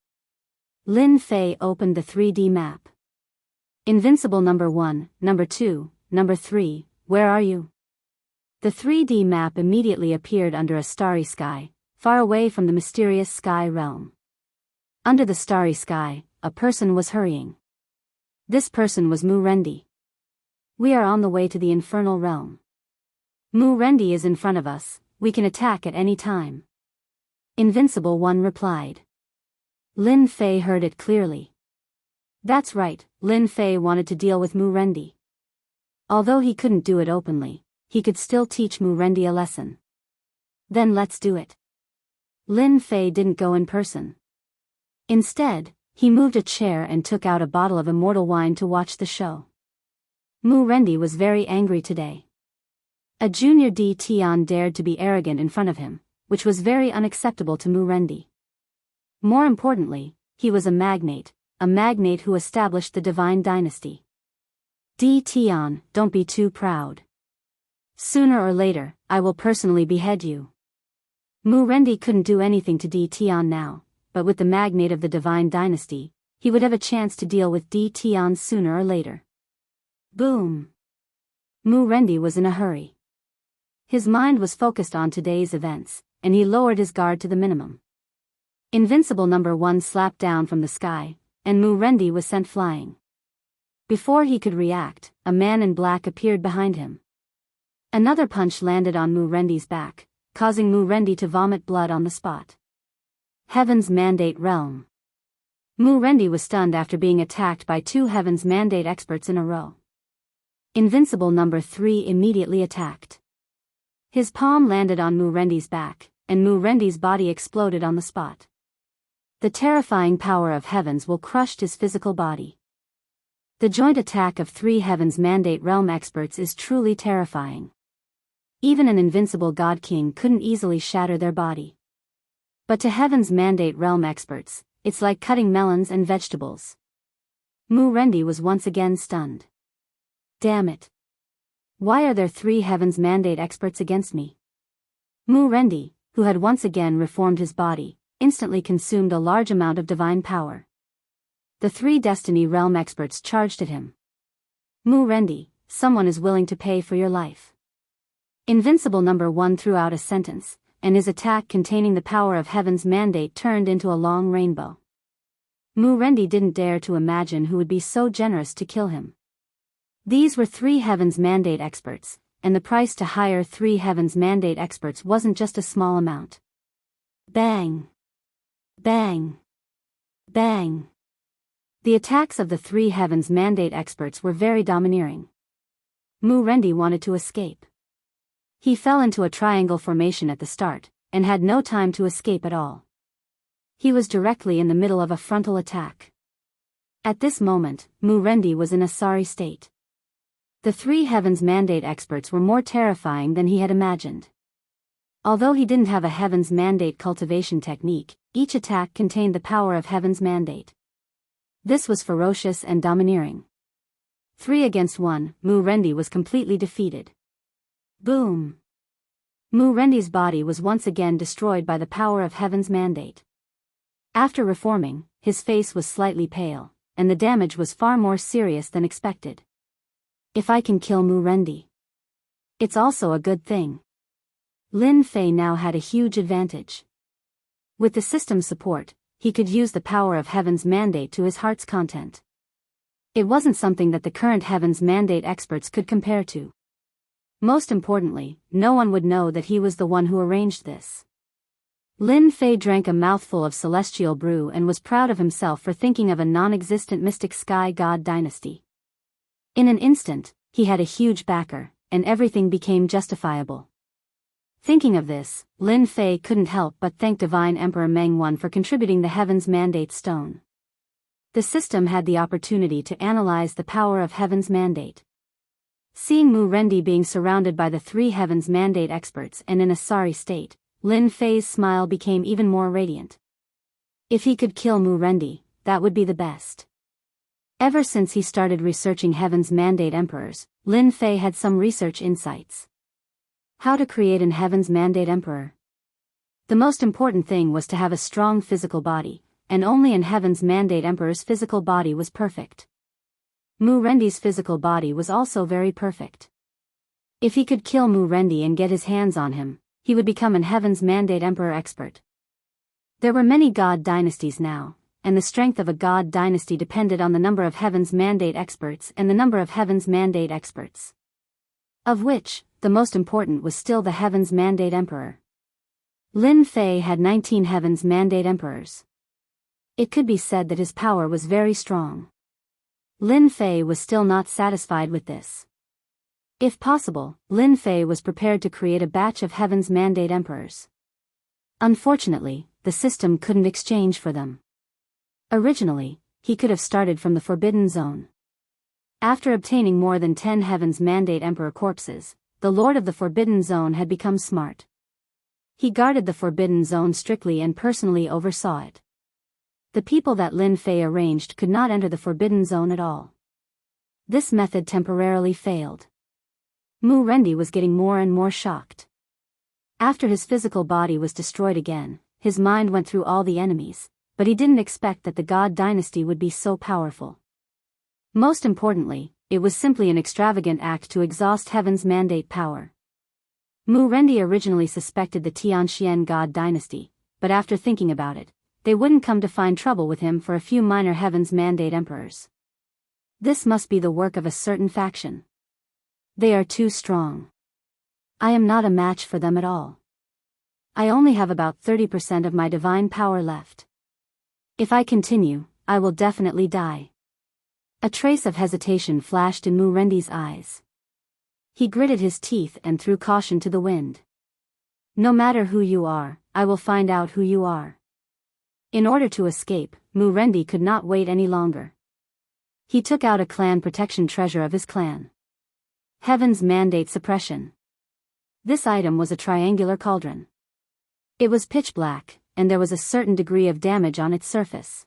Speaker 1: Lin Fei opened the 3D map. Invincible number 1, number 2, number 3, where are you? The 3D map immediately appeared under a starry sky, far away from the mysterious sky realm. Under the starry sky, a person was hurrying. This person was Mu Rendi. We are on the way to the infernal realm. Mu Rendi is in front of us, we can attack at any time. Invincible One replied. Lin Fei heard it clearly. That's right, Lin Fei wanted to deal with Mu Rendi. Although he couldn't do it openly, he could still teach Mu Rendi a lesson. Then let's do it. Lin Fei didn't go in person. Instead, he moved a chair and took out a bottle of immortal wine to watch the show. Mu Rendi was very angry today. A junior D Tian dared to be arrogant in front of him, which was very unacceptable to Mu Rendi. More importantly, he was a magnate who established the divine dynasty. D Tian, don't be too proud. Sooner or later, I will personally behead you. Mu Rendi couldn't do anything to D Tian now, but with the magnate of the divine dynasty, he would have a chance to deal with D Tian sooner or later. Boom! Mu Rendi was in a hurry. His mind was focused on today's events, and he lowered his guard to the minimum. Invincible number 1 slapped down from the sky, and Mu Rendi was sent flying. Before he could react, a man in black appeared behind him. Another punch landed on Mu Rendi's back, causing Mu Rendi to vomit blood on the spot. Heaven's Mandate Realm. Mu Rendi was stunned after being attacked by 2 Heaven's Mandate experts in a row. Invincible number 3 immediately attacked. His palm landed on Mu Rendi's back, and Mu Rendi's body exploded on the spot. The terrifying power of heavens will crush his physical body. The joint attack of 3 Heaven's Mandate Realm experts is truly terrifying. Even an invincible God King couldn't easily shatter their body. But to Heaven's Mandate Realm experts, it's like cutting melons and vegetables. Mu Rendi was once again stunned. Damn it. Why are there 3 Heaven's Mandate experts against me? Mu Rendi, who had once again reformed his body, instantly consumed a large amount of divine power. The 3 Destiny Realm experts charged at him. Mu Rendi, someone is willing to pay for your life. Invincible number 1 threw out a sentence, and his attack containing the power of Heaven's Mandate turned into a long rainbow. Mu Rendi didn't dare to imagine who would be so generous to kill him. These were 3 Heaven's Mandate experts, and the price to hire 3 Heaven's Mandate experts wasn't just a small amount. Bang! Bang! Bang! The attacks of the 3 Heaven's Mandate experts were very domineering. Mu Rendi wanted to escape. He fell into a triangle formation at the start, and had no time to escape at all. He was directly in the middle of a frontal attack. At this moment, Mu Rendi was in a sorry state. The 3 Heaven's Mandate experts were more terrifying than he had imagined. Although he didn't have a Heaven's Mandate cultivation technique, each attack contained the power of Heaven's Mandate. This was ferocious and domineering. 3 against 1, Mu Rendi was completely defeated. Boom! Mu Rendi's body was once again destroyed by the power of heaven's mandate. After reforming, his face was slightly pale, and the damage was far more serious than expected. If I can kill Mu Rendi, it's also a good thing. Lin Fei now had a huge advantage. With the system's support, he could use the power of heaven's mandate to his heart's content. It wasn't something that the current heaven's mandate experts could compare to. Most importantly, no one would know that he was the one who arranged this. Lin Fei drank a mouthful of celestial brew and was proud of himself for thinking of a non-existent mystic sky god dynasty. In an instant, he had a huge backer, and everything became justifiable. Thinking of this, Lin Fei couldn't help but thank Divine Emperor Meng Wan for contributing the Heaven's Mandate Stone. The system had the opportunity to analyze the power of Heaven's Mandate. Seeing Mu Rendi being surrounded by the three Heaven's Mandate experts and in a sorry state, Lin Fei's smile became even more radiant. If he could kill Mu Rendi, that would be the best. Ever since he started researching Heaven's Mandate Emperors, Lin Fei had some research insights. How to create an Heaven's Mandate Emperor. The most important thing was to have a strong physical body, and only an Heaven's Mandate Emperor's physical body was perfect. Mu Rendi's physical body was also very perfect. If he could kill Mu Rendi and get his hands on him, he would become an Heaven's Mandate Emperor expert. There were many god dynasties now, and the strength of a god dynasty depended on the number of Heaven's Mandate experts and the number of Heaven's Mandate experts. Of which, the most important was still the Heaven's Mandate Emperor. Lin Fei had 19 Heaven's Mandate Emperors. It could be said that his power was very strong. Lin Fei was still not satisfied with this. If possible, Lin Fei was prepared to create a batch of Heaven's Mandate Emperors. Unfortunately, the system couldn't exchange for them. Originally, he could have started from the Forbidden Zone. After obtaining more than 10 Heaven's Mandate Emperor corpses, the Lord of the Forbidden Zone had become smart. He guarded the Forbidden Zone strictly and personally oversaw it. The people that Lin Fei arranged could not enter the Forbidden Zone at all. This method temporarily failed. Mu Rendi was getting more and more shocked. After his physical body was destroyed again, his mind went through all the enemies, but he didn't expect that the God Dynasty would be so powerful. Most importantly, it was simply an extravagant act to exhaust Heaven's Mandate power. Mu Rendi originally suspected the Tianxian God Dynasty, but after thinking about it, they wouldn't come to find trouble with him for a few minor Heaven's Mandate Emperors. This must be the work of a certain faction. They are too strong. I am not a match for them at all. I only have about 30% of my divine power left. If I continue, I will definitely die. A trace of hesitation flashed in Mu Rendi's eyes. He gritted his teeth and threw caution to the wind. No matter who you are, I will find out who you are. In order to escape, Mu Rendi could not wait any longer. He took out a clan protection treasure of his clan. Heaven's Mandate Suppression. This item was a triangular cauldron. It was pitch black, and there was a certain degree of damage on its surface.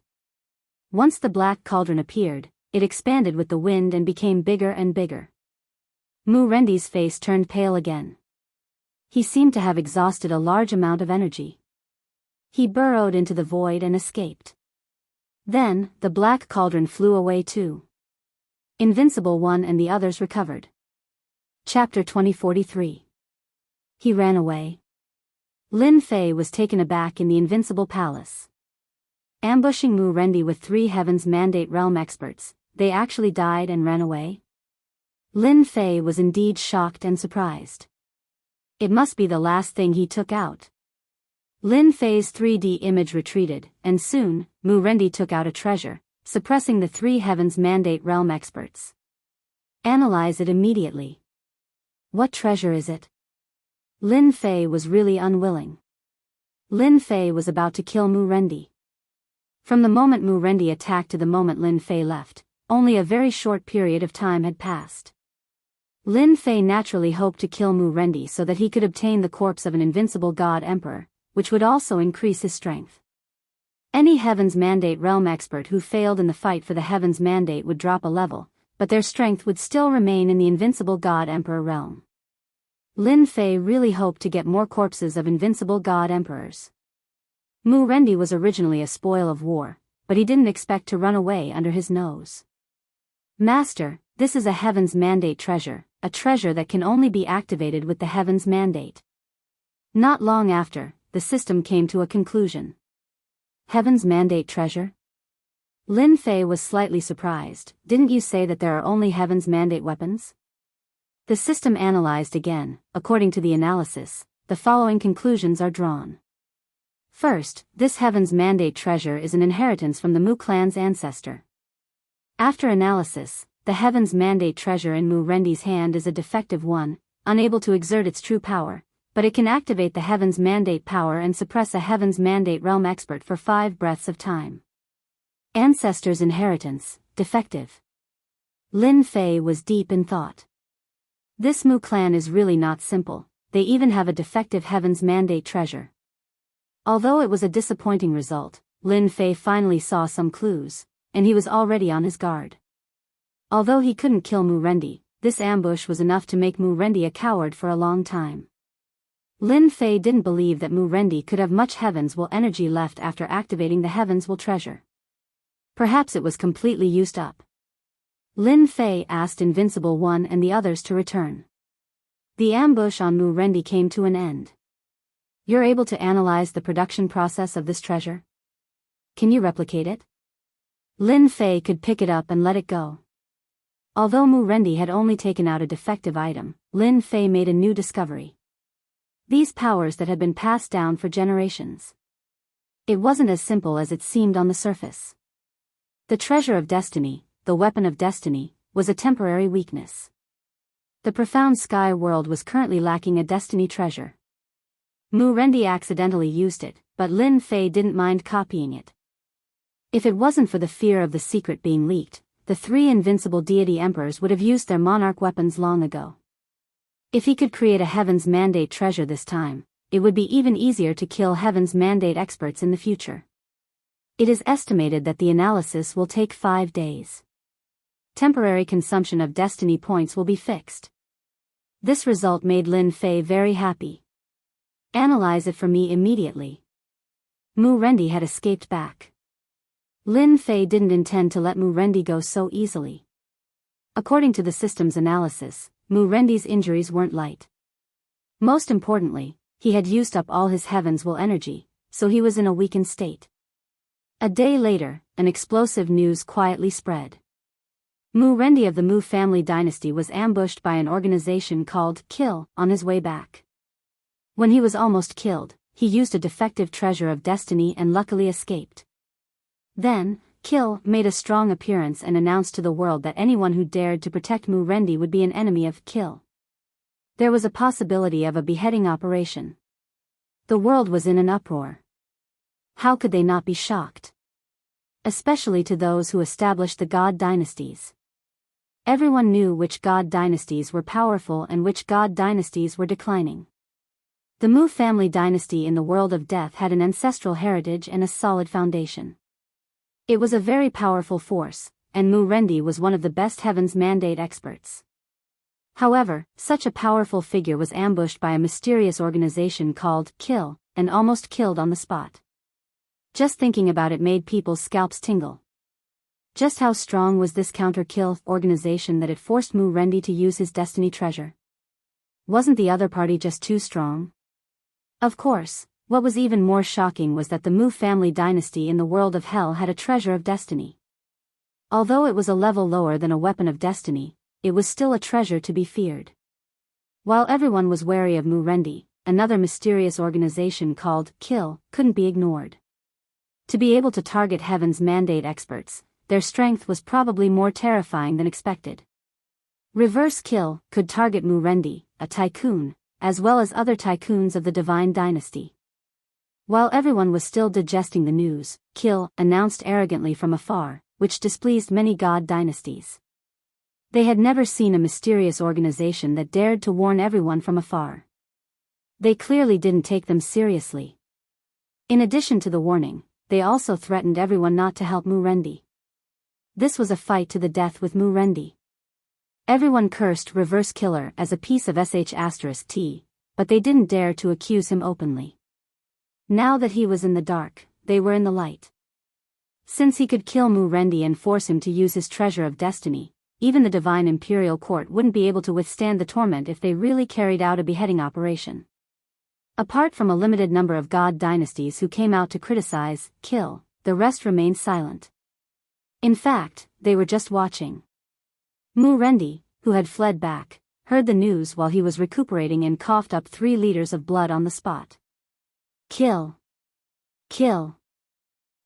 Speaker 1: Once the black cauldron appeared, it expanded with the wind and became bigger and bigger. Mu Rendi's face turned pale again. He seemed to have exhausted a large amount of energy. He burrowed into the void and escaped. Then, the black cauldron flew away too. Invincible One and the others recovered. Chapter 2043. He ran away. Lin Fei was taken aback in the Invincible Palace. Ambushing Mu Rendi with 3 Heaven's Mandate Realm experts, they actually died and ran away? Lin Fei was indeed shocked and surprised. It must be the last thing he took out. Lin Fei's 3D image retreated, and soon, Mu Rendi took out a treasure, suppressing the 3 Heaven's Mandate Realm experts. Analyze it immediately. What treasure is it? Lin Fei was really unwilling. Lin Fei was about to kill Mu Rendi. From the moment Mu Rendi attacked to the moment Lin Fei left, only a very short period of time had passed. Lin Fei naturally hoped to kill Mu Rendi so that he could obtain the corpse of an invincible God Emperor, which would also increase his strength. Any Heaven's Mandate Realm expert who failed in the fight for the Heaven's Mandate would drop a level, but their strength would still remain in the invincible God Emperor realm. Lin Fei really hoped to get more corpses of invincible god emperors. Mu Rendi was originally a spoil of war, but he didn't expect to run away under his nose. Master, this is a Heaven's Mandate treasure, a treasure that can only be activated with the Heaven's Mandate. Not long after, the system came to a conclusion. Heaven's Mandate treasure? Lin Fei was slightly surprised. Didn't you say that there are only Heaven's Mandate weapons? The system analyzed again. According to the analysis, the following conclusions are drawn. First, this Heaven's Mandate treasure is an inheritance from the Mu clan's ancestor. After analysis, the Heaven's Mandate treasure in Mu Rendi's hand is a defective one, unable to exert its true power, but it can activate the Heaven's Mandate power and suppress a Heaven's Mandate realm expert for 5 breaths of time. Ancestor's inheritance, defective. Lin Fei was deep in thought. This Mu clan is really not simple, they even have a defective Heaven's Mandate treasure. Although it was a disappointing result, Lin Fei finally saw some clues, and he was already on his guard. Although he couldn't kill Mu Rendi, this ambush was enough to make Mu Rendi a coward for a long time. Lin Fei didn't believe that Mu Rendi could have much Heaven's Will energy left after activating the Heaven's Will treasure. Perhaps it was completely used up. Lin Fei asked Invincible One and the others to return. The ambush on Mu Rendi came to an end. You're able to analyze the production process of this treasure? Can you replicate it? Lin Fei could pick it up and let it go. Although Mu Rendi had only taken out a defective item, Lin Fei made a new discovery. These powers that had been passed down for generations. It wasn't as simple as it seemed on the surface. The treasure of destiny, the weapon of destiny, was a temporary weakness. The profound sky world was currently lacking a destiny treasure. Mu Rendi accidentally used it, but Lin Fei didn't mind copying it. If it wasn't for the fear of the secret being leaked, the 3 invincible deity emperors would have used their monarch weapons long ago. If he could create a Heaven's Mandate treasure this time, it would be even easier to kill Heaven's Mandate experts in the future. It is estimated that the analysis will take 5 days. Temporary consumption of destiny points will be fixed. This result made Lin Fei very happy. Analyze it for me immediately. Mu Rendi had escaped back. Lin Fei didn't intend to let Mu Rendi go so easily. According to the system's analysis, Mu Rendi's injuries weren't light. Most importantly, he had used up all his Heaven's Will energy, so he was in a weakened state. A day later, an explosive news quietly spread. Mu Rendi of the Mu family dynasty was ambushed by an organization called Kill on his way back. When he was almost killed, he used a defective treasure of destiny and luckily escaped. Then, Kill made a strong appearance and announced to the world that anyone who dared to protect Mu Rendi would be an enemy of Kill. There was a possibility of a beheading operation. The world was in an uproar. How could they not be shocked? Especially to those who established the god dynasties. Everyone knew which god dynasties were powerful and which god dynasties were declining. The Mu family dynasty in the world of death had an ancestral heritage and a solid foundation. It was a very powerful force, and Mu Rendi was one of the best Heaven's Mandate experts. However, such a powerful figure was ambushed by a mysterious organization called Kill, and almost killed on the spot. Just thinking about it made people's scalps tingle. Just how strong was this counter-Kill organization that it forced Mu Rendi to use his destiny treasure? Wasn't the other party just too strong? Of course. What was even more shocking was that the Mu family dynasty in the world of hell had a treasure of destiny. Although it was a level lower than a weapon of destiny, it was still a treasure to be feared. While everyone was wary of Mu Rendi, another mysterious organization called Kill couldn't be ignored. To be able to target Heaven's Mandate experts, their strength was probably more terrifying than expected. Reverse Kill could target Mu Rendi, a tycoon, as well as other tycoons of the Divine Dynasty. While everyone was still digesting the news, Kill announced arrogantly from afar, which displeased many god dynasties. They had never seen a mysterious organization that dared to warn everyone from afar. They clearly didn't take them seriously. In addition to the warning, they also threatened everyone not to help Mu Rendi. This was a fight to the death with Mu Rendi. Everyone cursed Reverse Killer as a piece of sh*t, but they didn't dare to accuse him openly. Now that he was in the dark, they were in the light. Since he could kill Mu-Rendi and force him to use his treasure of destiny, even the Divine Imperial Court wouldn't be able to withstand the torment if they really carried out a beheading operation. Apart from a limited number of god dynasties who came out to criticize, kill, the rest remained silent. In fact, they were just watching. Mu-Rendi, who had fled back, heard the news while he was recuperating and coughed up 3 liters of blood on the spot. Kill. Kill.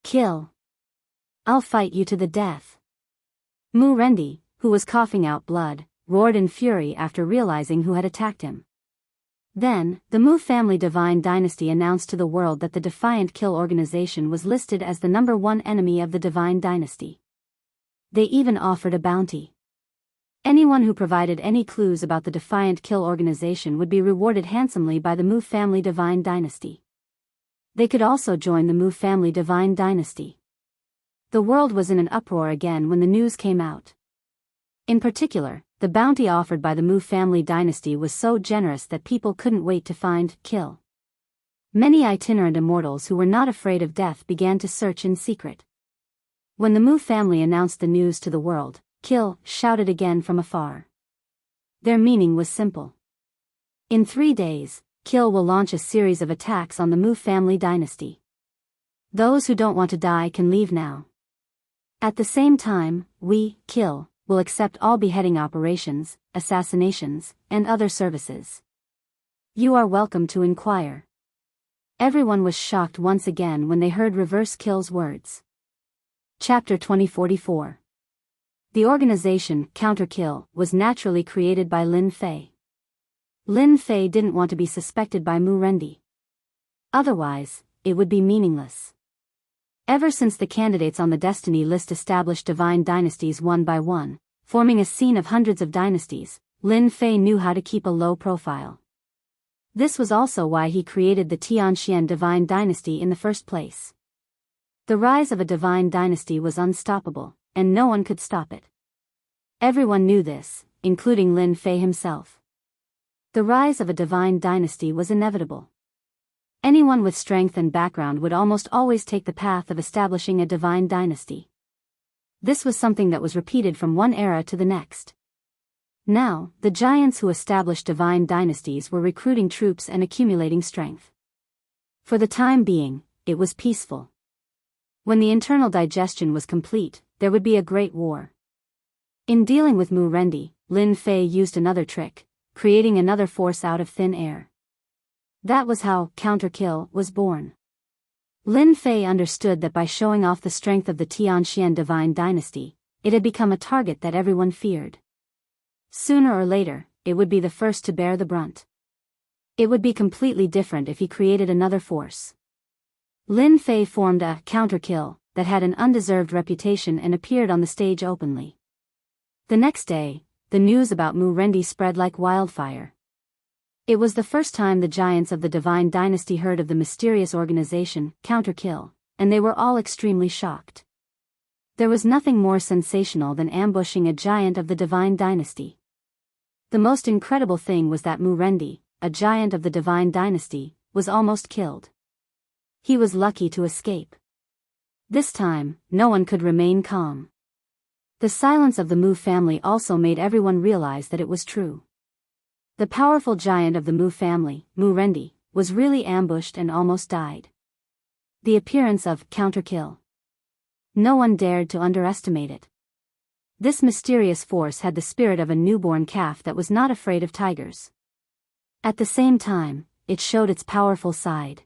Speaker 1: Kill. I'll fight you to the death. Mu-Rendi, who was coughing out blood, roared in fury after realizing who had attacked him. Then, the Mu family Divine Dynasty announced to the world that the Defiant Kill organization was listed as the #1 enemy of the Divine Dynasty. They even offered a bounty. Anyone who provided any clues about the Defiant Kill organization would be rewarded handsomely by the Mu family Divine Dynasty. They could also join the Mu family Divine Dynasty. The world was in an uproar again when the news came out. In particular, the bounty offered by the Mu family dynasty was so generous that people couldn't wait to find, kill. Many itinerant immortals who were not afraid of death began to search in secret. When the Mu family announced the news to the world, kill shouted again from afar. Their meaning was simple. In 3 days, Kill will launch a series of attacks on the Mu family dynasty. Those who don't want to die can leave now. At the same time, we, Kill, will accept all beheading operations, assassinations, and other services. You are welcome to inquire. Everyone was shocked once again when they heard Reverse Kill's words. Chapter 2044. The organization, Counterkill, was naturally created by Lin Fei. Lin Fei didn't want to be suspected by Mu-Rendi. Otherwise, it would be meaningless. Ever since the candidates on the Destiny list established divine dynasties one by one, forming a scene of hundreds of dynasties, Lin Fei knew how to keep a low profile. This was also why he created the Tianxian divine dynasty in the first place. The rise of a divine dynasty was unstoppable, and no one could stop it. Everyone knew this, including Lin Fei himself. The rise of a divine dynasty was inevitable. Anyone with strength and background would almost always take the path of establishing a divine dynasty. This was something that was repeated from one era to the next. Now, the giants who established divine dynasties were recruiting troops and accumulating strength. For the time being, it was peaceful. When the internal digestion was complete, there would be a great war. In dealing with Mu-Rendi, Lin Fei used another trick, creating another force out of thin air. That was how Counterkill was born. Lin Fei understood that by showing off the strength of the Tianxian divine dynasty, it had become a target that everyone feared. Sooner or later, it would be the first to bear the brunt. It would be completely different if he created another force. Lin Fei formed a Counterkill that had an undeserved reputation and appeared on the stage openly. The next day, the news about Mu-Rendi spread like wildfire. It was the first time the giants of the Divine Dynasty heard of the mysterious organization, Counterkill, and they were all extremely shocked. There was nothing more sensational than ambushing a giant of the Divine Dynasty. The most incredible thing was that Mu-Rendi, a giant of the Divine Dynasty, was almost killed. He was lucky to escape. This time, no one could remain calm. The silence of the Mu family also made everyone realize that it was true. The powerful giant of the Mu family, Mu-Rendi, was really ambushed and almost died. The appearance of Counterkill. No one dared to underestimate it. This mysterious force had the spirit of a newborn calf that was not afraid of tigers. At the same time, it showed its powerful side.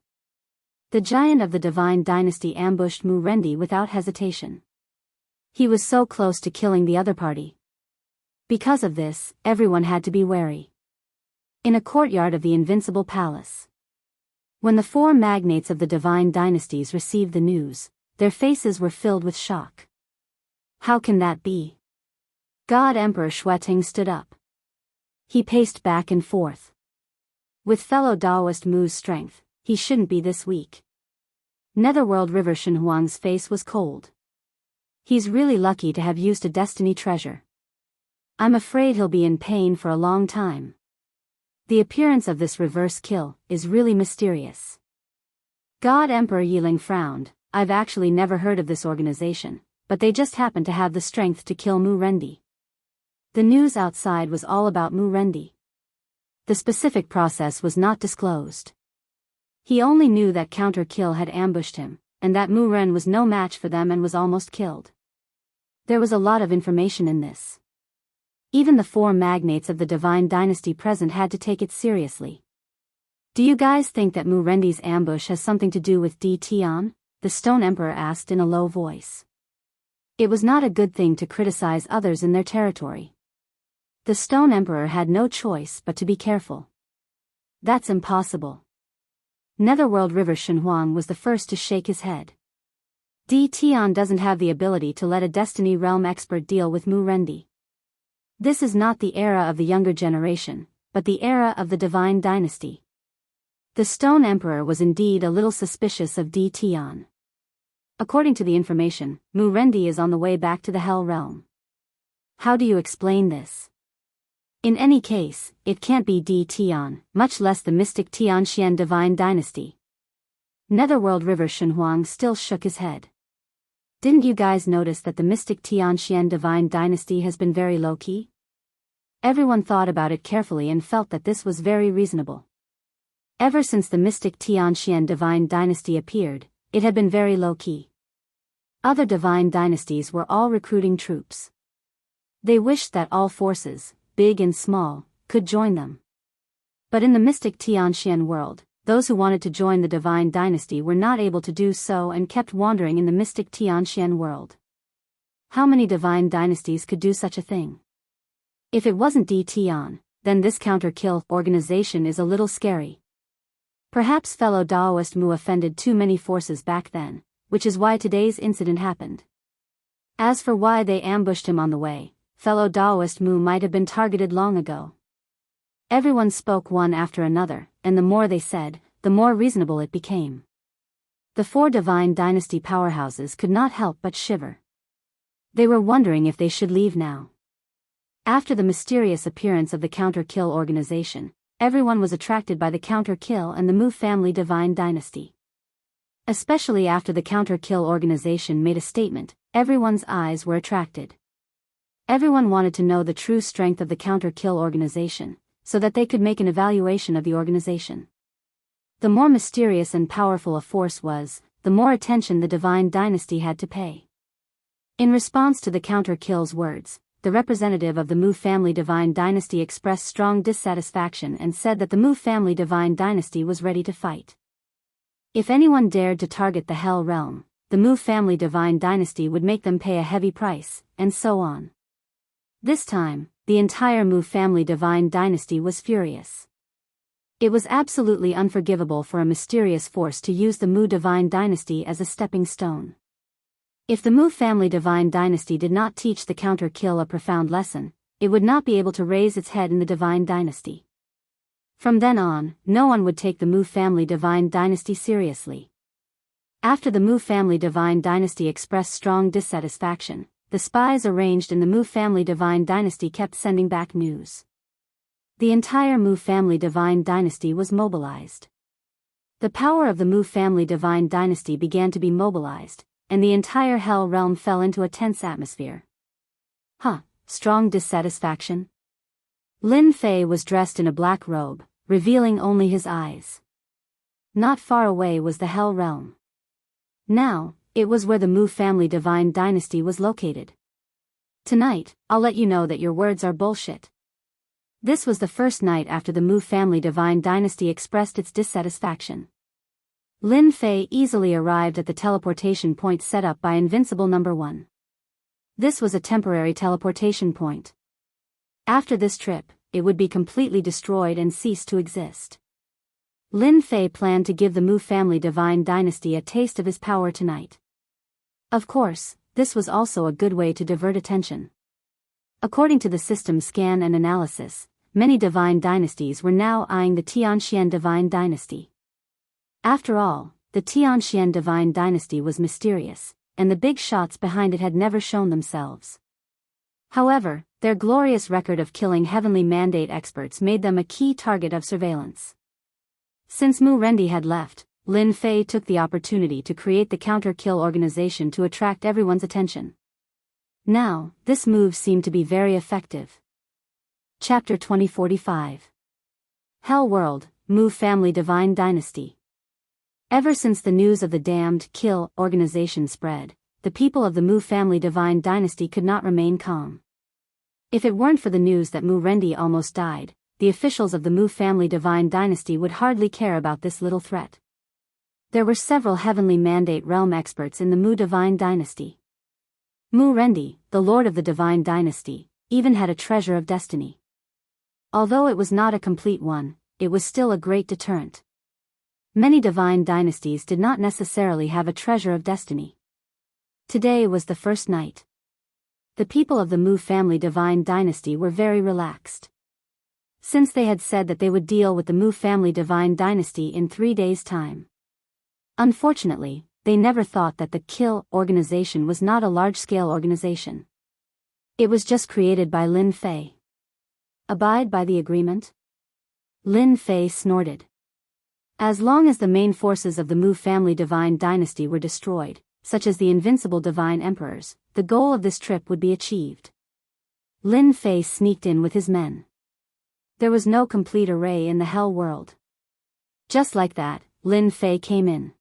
Speaker 1: The giant of the Divine Dynasty ambushed Mu-Rendi without hesitation. He was so close to killing the other party. Because of this, everyone had to be wary. In a courtyard of the Invincible Palace. When the 4 magnates of the Divine Dynasties received the news, their faces were filled with shock. How can that be? God Emperor Xueting stood up. He paced back and forth. With fellow Daoist Mu's strength, he shouldn't be this weak. Netherworld River Shenhuang's face was cold. He's really lucky to have used a destiny treasure. I'm afraid he'll be in pain for a long time. The appearance of this reverse kill is really mysterious. God Emperor Yiling frowned. I've actually never heard of this organization, but they just happen to have the strength to kill Mu Rendi. The news outside was all about Mu Rendi. The specific process was not disclosed. He only knew that Counter Kill had ambushed him, and that Mu Ren was no match for them and was almost killed. There was a lot of information in this. Even the 4 magnates of the Divine Dynasty present had to take it seriously. Do you guys think that Mu Rendi's ambush has something to do with D. Tian? The Stone Emperor asked in a low voice. It was not a good thing to criticize others in their territory. The Stone Emperor had no choice but to be careful. That's impossible. Netherworld River Shenhuang was the first to shake his head. D. Tian doesn't have the ability to let a Destiny Realm expert deal with Mu Rendi. This is not the era of the younger generation, but the era of the Divine Dynasty. The Stone Emperor was indeed a little suspicious of D. Tian. According to the information, Mu Rendi is on the way back to the Hell Realm. How do you explain this? In any case, it can't be D. Tian, much less the mystic Tianxian Divine Dynasty. Netherworld River Shenhuang still shook his head. Didn't you guys notice that the mystic Tianxian Divine Dynasty has been very low-key? Everyone thought about it carefully and felt that this was very reasonable. Ever since the mystic Tianxian Divine Dynasty appeared, it had been very low-key. Other divine dynasties were all recruiting troops. They wished that all forces, big and small, could join them. But in the mystic Tianxian world, those who wanted to join the Divine Dynasty were not able to do so and kept wandering in the mystic Tianxian world. How many divine dynasties could do such a thing? If it wasn't D. Tian, then this counter-kill organization is a little scary. Perhaps fellow Daoist Mu offended too many forces back then, which is why today's incident happened. As for why they ambushed him on the way, fellow Daoist Mu might have been targeted long ago. Everyone spoke one after another, and the more they said, the more reasonable it became. The 4 Divine Dynasty powerhouses could not help but shiver. They were wondering if they should leave now. After the mysterious appearance of the counter-kill organization, everyone was attracted by the counter-kill and the Mu family Divine Dynasty. Especially after the counter-kill organization made a statement, everyone's eyes were attracted. Everyone wanted to know the true strength of the counter-kill organization, so that they could make an evaluation of the organization. The more mysterious and powerful a force was, the more attention the Divine Dynasty had to pay. In response to the counter-kill's words, the representative of the Mu family Divine Dynasty expressed strong dissatisfaction and said that the Mu family Divine Dynasty was ready to fight. If anyone dared to target the Hell Realm, the Mu family Divine Dynasty would make them pay a heavy price, and so on. This time, the entire Mu family Divine Dynasty was furious. It was absolutely unforgivable for a mysterious force to use the Mu Divine Dynasty as a stepping stone. If the Mu family Divine Dynasty did not teach the counter-kill a profound lesson, it would not be able to raise its head in the Divine Dynasty. From then on, no one would take the Mu family Divine Dynasty seriously. After the Mu family Divine Dynasty expressed strong dissatisfaction, the spies arranged in the Mu family Divine Dynasty kept sending back news. The entire Mu family Divine Dynasty was mobilized. The power of the Mu family Divine Dynasty began to be mobilized, and the entire Hell Realm fell into a tense atmosphere. Strong dissatisfaction? Lin Fei was dressed in a black robe, revealing only his eyes. Not far away was the Hell Realm. Now, it was where the Mu family Divine Dynasty was located. Tonight, I'll let you know that your words are bullshit. This was the first night after the Mu family Divine Dynasty expressed its dissatisfaction. Lin Fei easily arrived at the teleportation point set up by Invincible No. 1. This was a temporary teleportation point. After this trip, it would be completely destroyed and cease to exist. Lin Fei planned to give the Mu family Divine Dynasty a taste of his power tonight. Of course, this was also a good way to divert attention. According to the system scan and analysis, many divine dynasties were now eyeing the Tianxian Divine Dynasty. After all, the Tianxian Divine Dynasty was mysterious, and the big shots behind it had never shown themselves. However, their glorious record of killing heavenly mandate experts made them a key target of surveillance. Since Mu Rendi had left, Lin Fei took the opportunity to create the counter-kill organization to attract everyone's attention. Now, this move seemed to be very effective. Chapter 2045. Hell World, Mu Family Divine Dynasty. Ever since the news of the damned kill organization spread, the people of the Mu Family Divine Dynasty could not remain calm. If it weren't for the news that Mu Rendi almost died, the officials of the Mu Family Divine Dynasty would hardly care about this little threat. There were several heavenly mandate realm experts in the Mu Divine Dynasty. Mu Rendi, the Lord of the Divine Dynasty, even had a treasure of destiny. Although it was not a complete one, it was still a great deterrent. Many divine dynasties did not necessarily have a treasure of destiny. Today was the first night. The people of the Mu Family Divine Dynasty were very relaxed. Since they had said that they would deal with the Mu Family Divine Dynasty in 3 days' time. Unfortunately, they never thought that the kill organization was not a large-scale organization. It was just created by Lin Fei. Abide by the agreement? Lin Fei snorted. As long as the main forces of the Mu Family Divine Dynasty were destroyed, such as the invincible divine emperors, the goal of this trip would be achieved. Lin Fei sneaked in with his men. There was no complete array in the Hell World. Just like that, Lin Fei came in.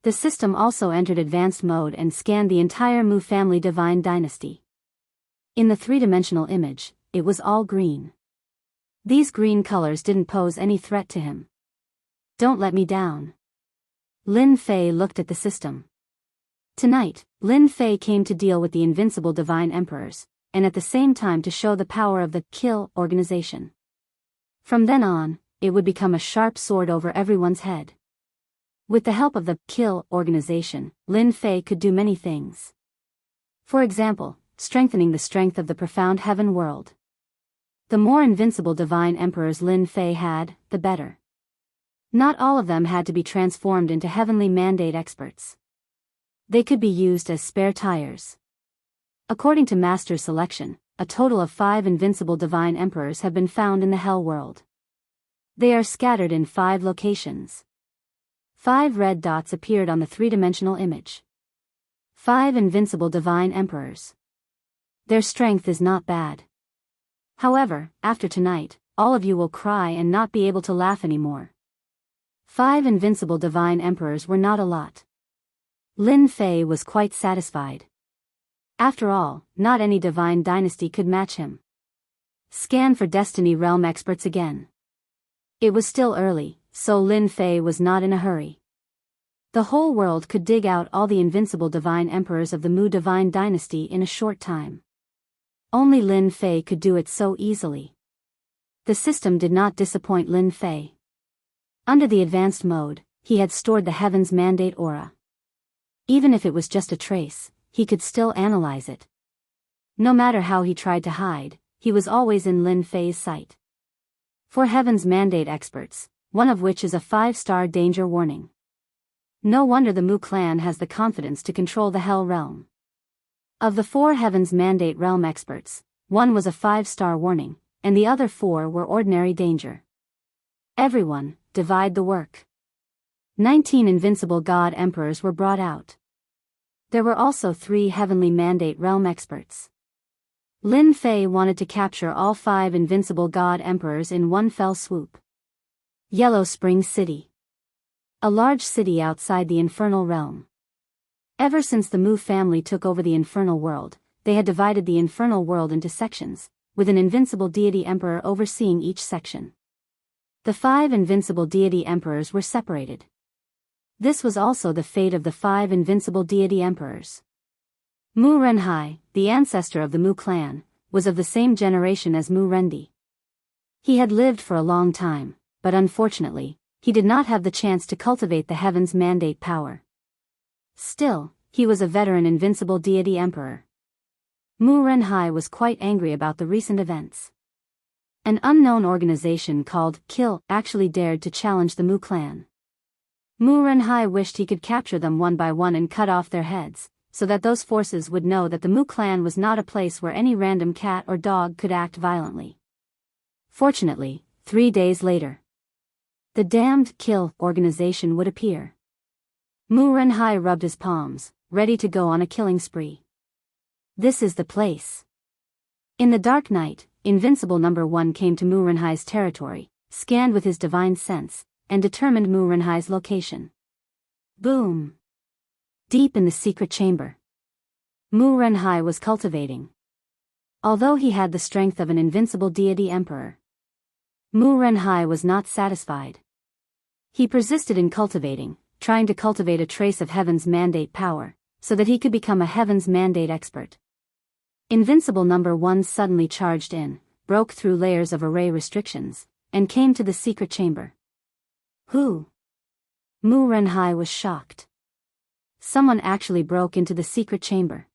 Speaker 1: The system also entered advanced mode and scanned the entire Mu Family Divine Dynasty. In the three-dimensional image, it was all green. These green colors didn't pose any threat to him. Don't let me down. Lin Fei looked at the system. Tonight, Lin Fei came to deal with the invincible divine emperors, and at the same time to show the power of the kill organization. From then on, it would become a sharp sword over everyone's head. With the help of the kill organization, Lin Fei could do many things. For example, strengthening the strength of the profound heaven world. The more invincible divine emperors Lin Fei had, the better. Not all of them had to be transformed into heavenly mandate experts. They could be used as spare tires. According to Master's selection, a total of 5 invincible divine emperors have been found in the Hell World. They are scattered in 5 locations. 5 red dots appeared on the three-dimensional image. 5 invincible divine emperors. Their strength is not bad. However, after tonight, all of you will cry and not be able to laugh anymore. 5 invincible divine emperors were not a lot. Lin Fei was quite satisfied. After all, not any divine dynasty could match him. Scan for Destiny Realm experts again. It was still early, so Lin Fei was not in a hurry. The whole world could dig out all the invincible divine emperors of the Mu Divine Dynasty in a short time. Only Lin Fei could do it so easily. The system did not disappoint Lin Fei. Under the advanced mode, he had stored the Heaven's Mandate aura. Even if it was just a trace, he could still analyze it. No matter how he tried to hide, he was always in Lin Fei's sight. 4 Heaven's Mandate experts, one of which is a 5-star danger warning. No wonder the Mu clan has the confidence to control the Hell Realm. Of the 4 Heaven's Mandate realm experts, one was a 5-star warning, and the other 4 were ordinary danger. Everyone, divide the work. 19 invincible god emperors were brought out. There were also 3 heavenly mandate realm experts. Lin Fei wanted to capture all 5 invincible god emperors in one fell swoop. Yellow Spring City. A large city outside the infernal realm. Ever since the Mu family took over the infernal world, they had divided the infernal world into sections, with an invincible deity emperor overseeing each section. The 5 invincible deity emperors were separated. This was also the fate of the 5 invincible deity emperors. Mu Renhai, the ancestor of the Mu clan, was of the same generation as Mu Rendi. He had lived for a long time, but unfortunately, he did not have the chance to cultivate the heaven's mandate power. Still, he was a veteran invincible deity emperor. Mu Renhai was quite angry about the recent events. An unknown organization called Kill actually dared to challenge the Mu clan. Mu Renhai wished he could capture them one by one and cut off their heads, so that those forces would know that the Mu clan was not a place where any random cat or dog could act violently. Fortunately, 3 days later, the damned kill organization would appear. Mu Renhai rubbed his palms, ready to go on a killing spree. This is the place. In the dark night, Invincible Number 1 came to Mu Renhai's territory, scanned with his divine sense, and determined Mu Renhai's location. Boom! Deep in the secret chamber, Mu Renhai was cultivating. Although he had the strength of an invincible deity emperor, Mu Renhai was not satisfied. He persisted in cultivating, trying to cultivate a trace of Heaven's mandate power, so that he could become a Heaven's mandate expert. Invincible Number 1 suddenly charged in, broke through layers of array restrictions, and came to the secret chamber. Who? Mu Renhai was shocked. Someone actually broke into the secret chamber.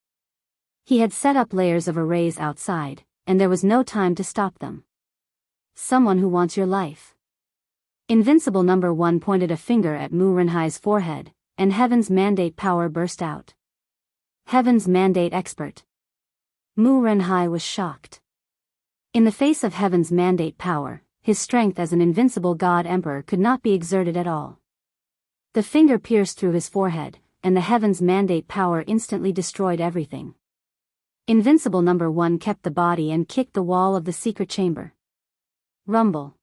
Speaker 1: He had set up layers of arrays outside, and there was no time to stop them. Someone who wants your life. Invincible Number 1 pointed a finger at Mu Renhai's forehead, and Heaven's mandate power burst out. Heaven's mandate expert. Mu Renhai was shocked. In the face of Heaven's mandate power, his strength as an invincible god emperor could not be exerted at all. The finger pierced through his forehead, and the Heaven's mandate power instantly destroyed everything. Invincible Number 1 kept the body and kicked the wall of the secret chamber. Rumble.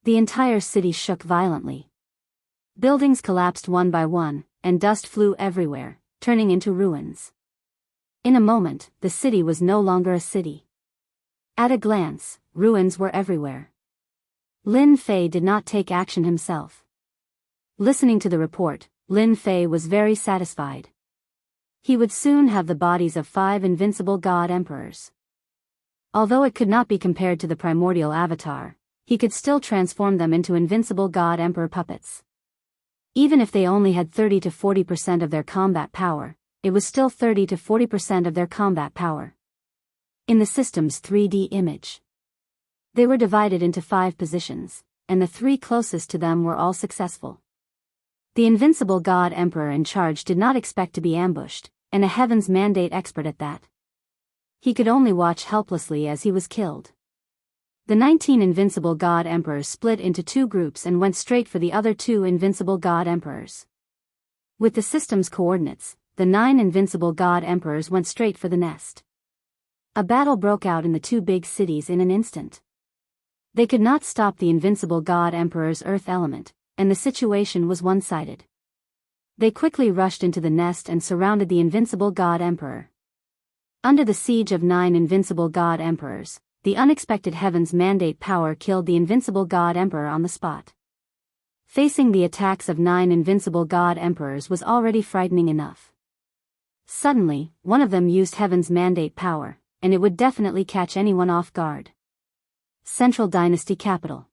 Speaker 1: The entire city shook violently. Buildings collapsed one by one, and dust flew everywhere, turning into ruins. In a moment, the city was no longer a city. At a glance, ruins were everywhere. Lin Fei did not take action himself. Listening to the report, Lin Fei was very satisfied. He would soon have the bodies of 5 invincible god emperors. Although it could not be compared to the primordial avatar, he could still transform them into invincible god emperor puppets. Even if they only had 30 to 40% of their combat power, it was still 30 to 40% of their combat power. In the system's 3D image, they were divided into 5 positions, and the 3 closest to them were all successful. The invincible god emperor in charge did not expect to be ambushed, and a Heaven's mandate expert at that. He could only watch helplessly as he was killed. The 19 invincible god emperors split into 2 groups and went straight for the other 2 invincible god emperors. With the system's coordinates, the 9 invincible god emperors went straight for the nest. A battle broke out in the 2 big cities in an instant. They could not stop the invincible god emperor's earth element, and the situation was one-sided. They quickly rushed into the nest and surrounded the invincible god emperor. Under the siege of 9 invincible god emperors, the unexpected Heaven's mandate power killed the invincible god emperor on the spot. Facing the attacks of 9 invincible god emperors was already frightening enough. Suddenly, one of them used Heaven's mandate power, and it would definitely catch anyone off guard. Central Dynasty Capital.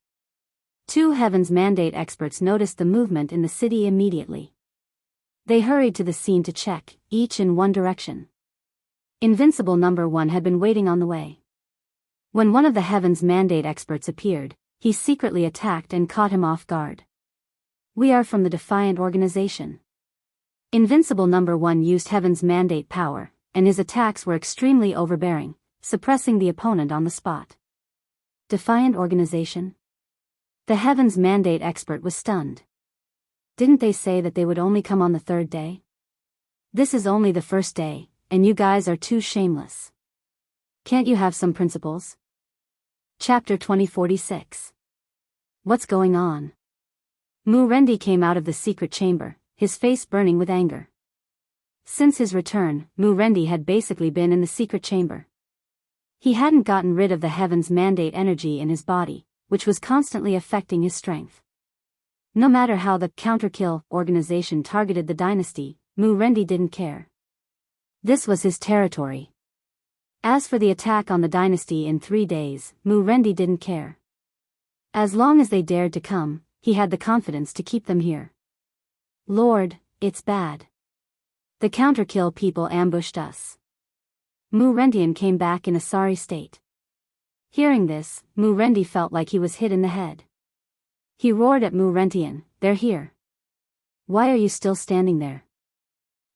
Speaker 1: 2 Heaven's mandate experts noticed the movement in the city immediately. They hurried to the scene to check, each in one direction. Invincible Number 1 had been waiting on the way. When one of the Heaven's mandate experts appeared, he secretly attacked and caught him off guard. We are from the Defiant Organization. Invincible Number 1 used Heaven's mandate power, and his attacks were extremely overbearing, suppressing the opponent on the spot. Defiant Organization? The Heaven's mandate expert was stunned. Didn't they say that they would only come on the 3rd day? This is only the 1st day, and you guys are too shameless. Can't you have some principles? Chapter 2046. What's going on? Mu Rendi came out of the secret chamber, his face burning with anger. Since his return, Mu Rendi had basically been in the secret chamber. He hadn't gotten rid of the Heaven's mandate energy in his body, which was constantly affecting his strength. No matter how the counterkill organization targeted the dynasty, Mu Rendi didn't care. This was his territory. As for the attack on the dynasty in 3 days, Mu Rendi didn't care. As long as they dared to come, he had the confidence to keep them here. Lord, it's bad. The counterkill people ambushed us. Mu Rendian came back in a sorry state. Hearing this, Mu Rendi felt like he was hit in the head. He roared at Mu Rendian, "They're here. Why are you still standing there?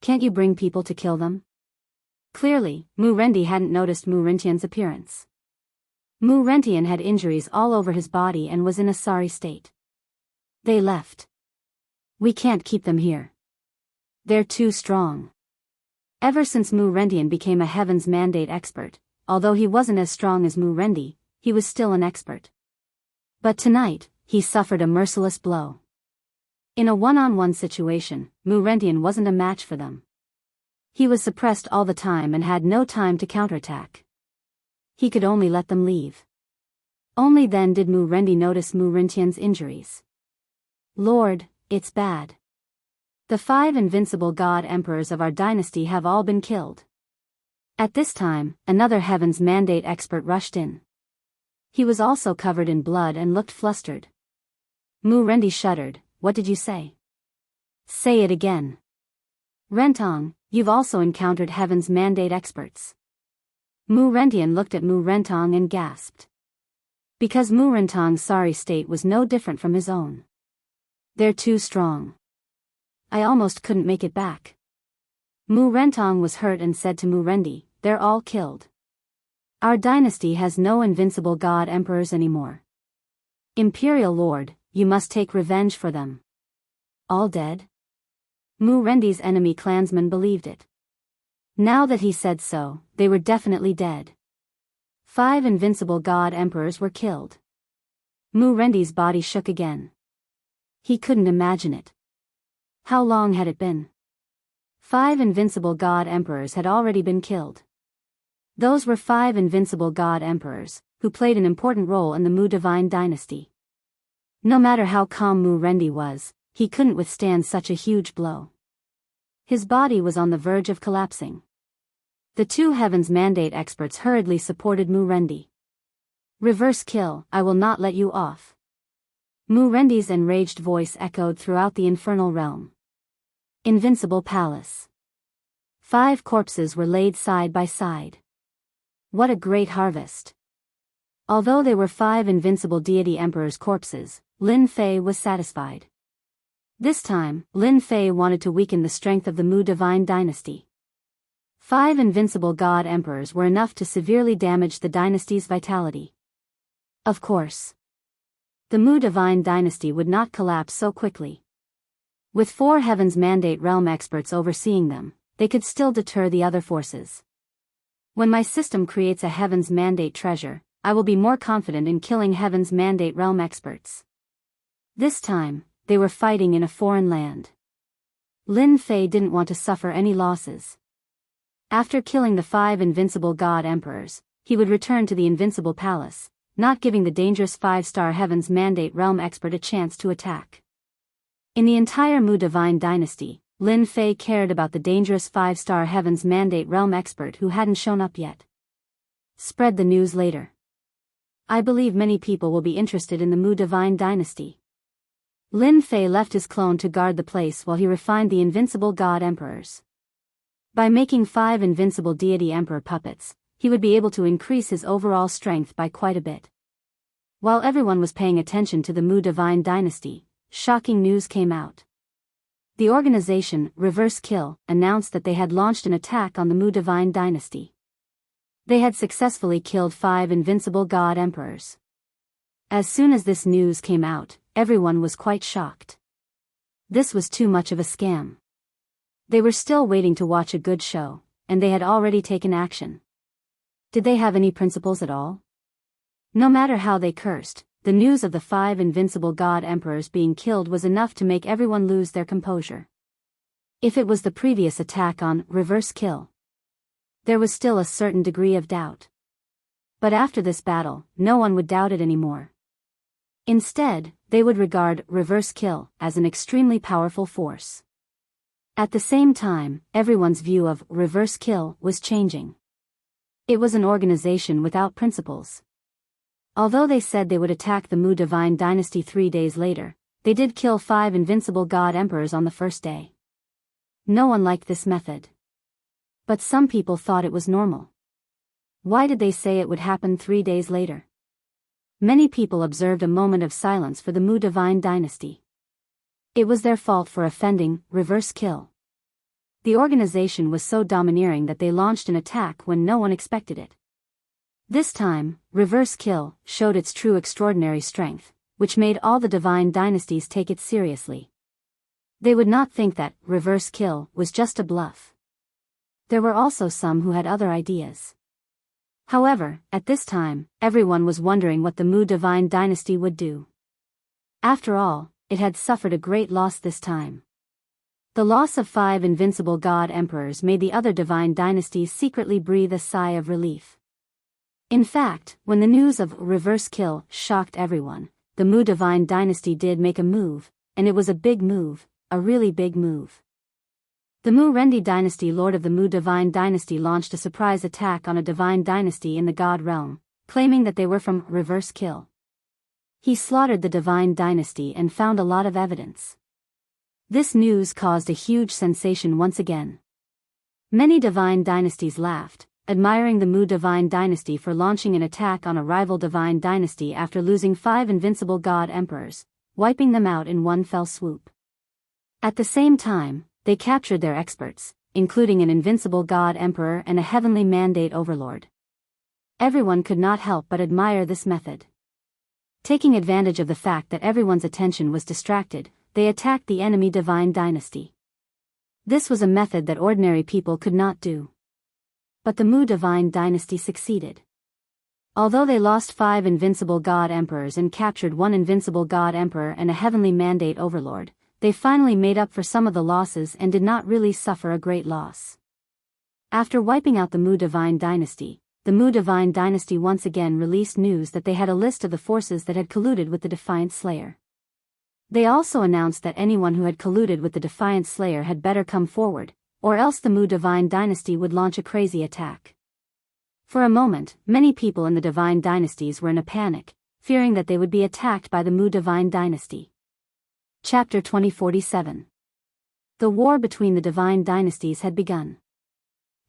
Speaker 1: Can't you bring people to kill them? Clearly, Mu Rendi hadn't noticed Mu Rentian's appearance. Mu Rentian had injuries all over his body and was in a sorry state. They left. We can't keep them here. They're too strong. Ever since Mu Rentian became a Heaven's Mandate expert, although he wasn't as strong as Mu Rendi, he was still an expert. But tonight, he suffered a merciless blow. In a one-on-one situation, Mu Rentian wasn't a match for them. He was suppressed all the time and had no time to counterattack. He could only let them leave. Only then did Mu Rendi notice Mu Rentian's injuries. Lord, it's bad. The 5 invincible god emperors of our dynasty have all been killed. At this time, another Heaven's Mandate expert rushed in. He was also covered in blood and looked flustered. Mu Rendi shuddered. What did you say? Say it again. Rentong, you've also encountered Heaven's Mandate experts. Mu Rentian looked at Mu Rentong and gasped. Because Mu Rentong's sorry state was no different from his own. They're too strong. I almost couldn't make it back. Mu Rentong was hurt and said to Mu Rendi, they're all killed. Our dynasty has no invincible god emperors anymore. Imperial Lord, you must take revenge for them. All dead? Mu Rendi's enemy clansmen believed it. Now that he said so, they were definitely dead. 5 invincible god emperors were killed. Mu Rendi's body shook again. He couldn't imagine it. How long had it been? 5 invincible god emperors had already been killed. Those were 5 invincible god emperors, who played an important role in the Mu divine dynasty. No matter how calm Mu Rendi was, he couldn't withstand such a huge blow. His body was on the verge of collapsing. The 2 Heaven's Mandate experts hurriedly supported Mu Rendi. Reverse kill, I will not let you off. Mu Rendi's enraged voice echoed throughout the infernal realm. Invincible Palace. 5 corpses were laid side by side. What a great harvest. Although they were 5 invincible deity emperors' corpses, Lin Fei was satisfied. This time, Lin Fei wanted to weaken the strength of the Mu divine dynasty. 5 invincible god emperors were enough to severely damage the dynasty's vitality. Of course. The Mu divine dynasty would not collapse so quickly. With 4 Heaven's Mandate realm experts overseeing them, they could still deter the other forces. When my system creates a Heaven's Mandate treasure, I will be more confident in killing Heaven's Mandate realm experts. This time, they were fighting in a foreign land. Lin Fei didn't want to suffer any losses. After killing the 5 invincible god emperors, he would return to the invincible palace, not giving the dangerous 5-star Heaven's Mandate realm expert a chance to attack. In the entire Mu divine dynasty, Lin Fei cared about the dangerous 5-star Heaven's Mandate realm expert who hadn't shown up yet. Spread the news later. I believe many people will be interested in the Mu divine dynasty. Lin Fei left his clone to guard the place while he refined the invincible god emperors. By making 5 invincible deity emperor puppets, he would be able to increase his overall strength by quite a bit. While everyone was paying attention to the Mu divine dynasty, shocking news came out. The organization, Reverse Kill, announced that they had launched an attack on the Mu divine dynasty. They had successfully killed 5 invincible god emperors. As soon as this news came out, everyone was quite shocked. This was too much of a scam. They were still waiting to watch a good show, and they had already taken action. Did they have any principles at all? No matter how they cursed, the news of the 5 invincible god emperors being killed was enough to make everyone lose their composure. If it was the previous attack on Reverse Kill, there was still a certain degree of doubt. But after this battle, no one would doubt it anymore. Instead, they would regard Reverse Kill as an extremely powerful force. At the same time, everyone's view of Reverse Kill was changing. It was an organization without principles. Although they said they would attack the Mu divine dynasty 3 days later, they did kill 5 invincible god emperors on the first day. No one liked this method. But some people thought it was normal. Why did they say it would happen 3 days later? Many people observed a moment of silence for the Mu divine dynasty. It was their fault for offending Reverse Kill. The organization was so domineering that they launched an attack when no one expected it. This time, Reverse Kill showed its true extraordinary strength, which made all the divine dynasties take it seriously. They would not think that Reverse Kill was just a bluff. There were also some who had other ideas. However, at this time, everyone was wondering what the Mu divine dynasty would do. After all, it had suffered a great loss this time. The loss of 5 invincible god emperors made the other divine dynasties secretly breathe a sigh of relief. In fact, when the news of Reverse Kill shocked everyone, the Mu divine dynasty did make a move, and it was a big move, a really big move. The Mu Rendi dynasty, lord of the Mu divine dynasty, launched a surprise attack on a divine dynasty in the god realm, claiming that they were from Reverse Kill. He slaughtered the divine dynasty and found a lot of evidence. This news caused a huge sensation once again. Many divine dynasties laughed, admiring the Mu divine dynasty for launching an attack on a rival divine dynasty after losing 5 invincible god emperors, wiping them out in one fell swoop. At the same time, they captured their experts, including an invincible god emperor and a heavenly mandate overlord. Everyone could not help but admire this method. Taking advantage of the fact that everyone's attention was distracted, they attacked the enemy divine dynasty. This was a method that ordinary people could not do. But the Mu divine dynasty succeeded. Although they lost 5 invincible god emperors and captured 1 invincible god emperor and a heavenly mandate overlord, they finally made up for some of the losses and did not really suffer a great loss. After wiping out the Mu divine dynasty, the Mu divine dynasty once again released news that they had a list of the forces that had colluded with the Defiant Slayer. They also announced that anyone who had colluded with the Defiant Slayer had better come forward, or else the Mu divine dynasty would launch a crazy attack. For a moment, many people in the divine dynasties were in a panic, fearing that they would be attacked by the Mu divine dynasty. Chapter 2047. The war between the divine dynasties had begun.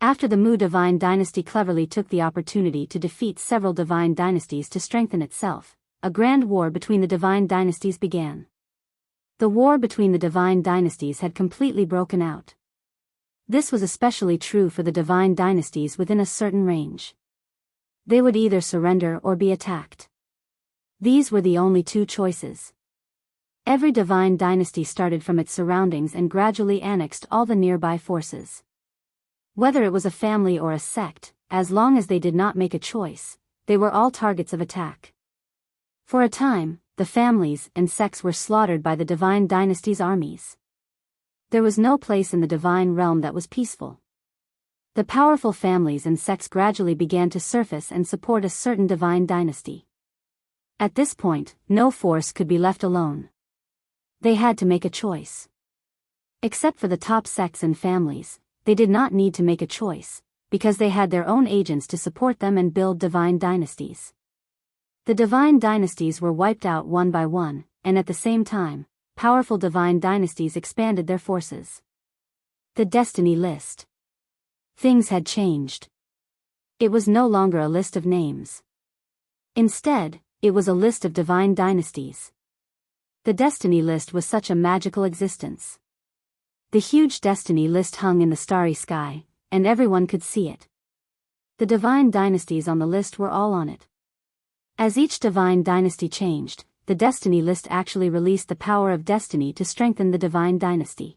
Speaker 1: After the Mu divine dynasty cleverly took the opportunity to defeat several divine dynasties to strengthen itself, a grand war between the divine dynasties began. The war between the divine dynasties had completely broken out. This was especially true for the divine dynasties within a certain range. They would either surrender or be attacked. These were the only 2 choices. Every divine dynasty started from its surroundings and gradually annexed all the nearby forces. Whether it was a family or a sect, as long as they did not make a choice, they were all targets of attack. For a time, the families and sects were slaughtered by the divine dynasty's armies. There was no place in the divine realm that was peaceful. The powerful families and sects gradually began to surface and support a certain divine dynasty. At this point, no force could be left alone. They had to make a choice. Except for the top sects and families, they did not need to make a choice, because they had their own agents to support them and build divine dynasties. The divine dynasties were wiped out one by one, and at the same time, powerful divine dynasties expanded their forces. The Destiny List. Things had changed. It was no longer a list of names. Instead, it was a list of divine dynasties. The Destiny List was such a magical existence. The huge Destiny List hung in the starry sky, and everyone could see it. The divine dynasties on the list were all on it. As each divine dynasty changed, the Destiny List actually released the power of destiny to strengthen the divine dynasty.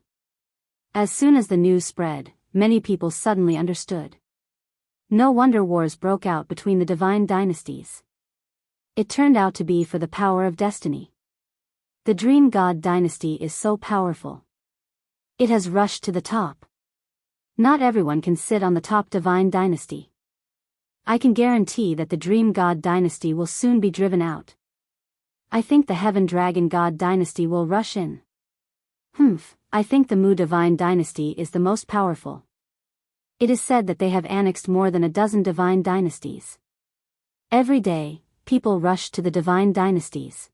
Speaker 1: As soon as the news spread, many people suddenly understood. No wonder wars broke out between the divine dynasties. It turned out to be for the power of destiny. The Dream God dynasty is so powerful. It has rushed to the top. Not everyone can sit on the top divine dynasty. I can guarantee that the Dream God dynasty will soon be driven out. I think the Heaven Dragon God dynasty will rush in. I think the Mu divine dynasty is the most powerful. It is said that they have annexed more than a dozen divine dynasties. Every day, people rush to the divine dynasties.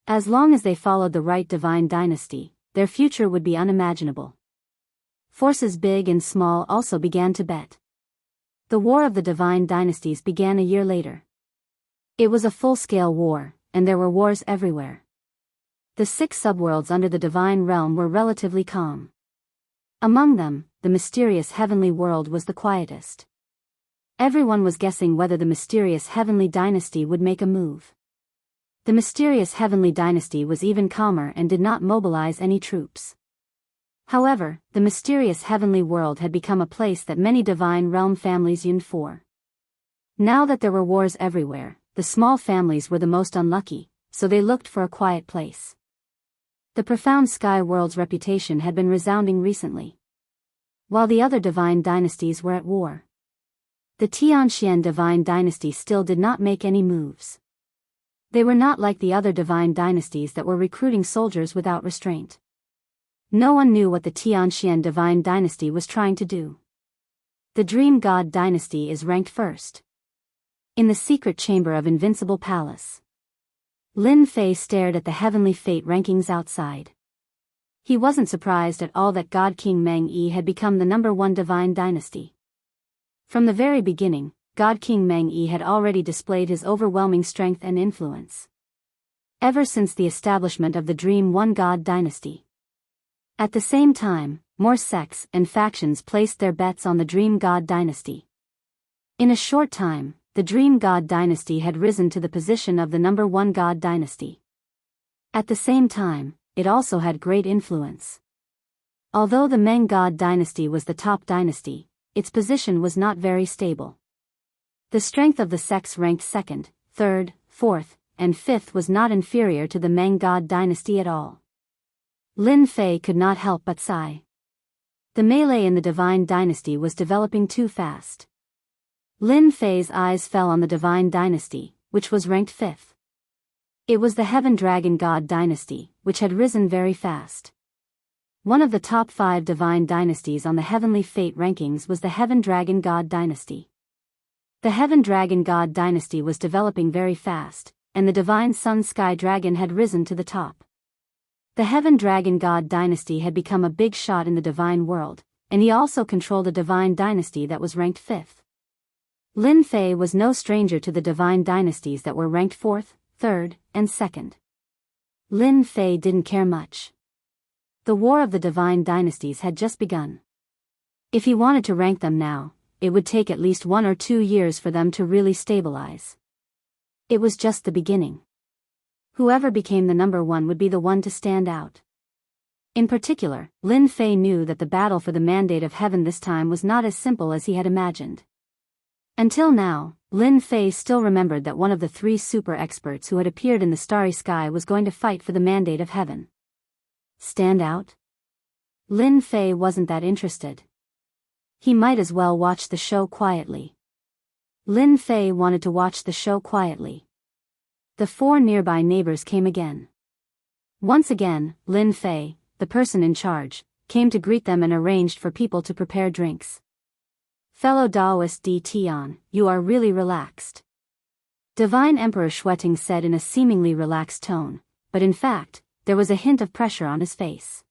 Speaker 1: As long as they followed the right divine dynasty, their future would be unimaginable. Forces big and small also began to bet. The War of the Divine Dynasties began a year later. It was a full-scale war, and there were wars everywhere. The 6 subworlds under the Divine Realm were relatively calm. Among them, the mysterious heavenly world was the quietest. Everyone was guessing whether the mysterious heavenly dynasty would make a move. The mysterious heavenly dynasty was even calmer and did not mobilize any troops. However, the mysterious heavenly world had become a place that many divine realm families yearned for. Now that there were wars everywhere, the small families were the most unlucky, so they looked for a quiet place. The profound sky world's reputation had been resounding recently, while the other divine dynasties were at war. The Tianxian divine dynasty still did not make any moves. They were not like the other divine dynasties that were recruiting soldiers without restraint. No one knew what the Tianxian divine dynasty was trying to do. The Dream God dynasty is ranked first. In the secret chamber of Invincible Palace, Lin Fei stared at the heavenly fate rankings outside. He wasn't surprised at all that God King Meng Yi had become the #1 divine dynasty. From the very beginning, God King Meng Yi had already displayed his overwhelming strength and influence. Ever since the establishment of the Dream One God dynasty. At the same time, more sects and factions placed their bets on the Dream God dynasty. In a short time, the Dream God dynasty had risen to the position of the #1 God dynasty. At the same time, it also had great influence. Although the Meng God dynasty was the top dynasty, its position was not very stable. The strength of the sects ranked 2nd, 3rd, 4th, and 5th was not inferior to the Meng God dynasty at all. Lin Fei could not help but sigh. The melee in the divine dynasty was developing too fast. Lin Fei's eyes fell on the divine dynasty, which was ranked 5th. It was the Heaven Dragon God dynasty, which had risen very fast. One of the top 5 divine dynasties on the Heavenly Fate rankings was the Heaven Dragon God dynasty. The Heaven Dragon God dynasty was developing very fast, and the Divine Sun Sky Dragon had risen to the top. The Heaven Dragon God dynasty had become a big shot in the divine world, and he also controlled a divine dynasty that was ranked 5th. Lin Fei was no stranger to the divine dynasties that were ranked 4th, 3rd, and 2nd. Lin Fei didn't care much. The war of the divine dynasties had just begun. If he wanted to rank them now, it would take at least 1 or 2 years for them to really stabilize. It was just the beginning. Whoever became the #1 would be the one to stand out. In particular, Lin Fei knew that the battle for the mandate of heaven this time was not as simple as he had imagined. Until now, Lin Fei still remembered that one of the 3 super experts who had appeared in the starry sky was going to fight for the mandate of heaven. Stand out? Lin Fei wasn't that interested. He might as well watch the show quietly. Lin Fei wanted to watch the show quietly. The 4 nearby neighbors came again. Once again, Lin Fei, the person in charge, came to greet them and arranged for people to prepare drinks. Fellow Daoist D. Tian, you are really relaxed. Divine Emperor Shueting said in a seemingly relaxed tone, but in fact, there was a hint of pressure on his face.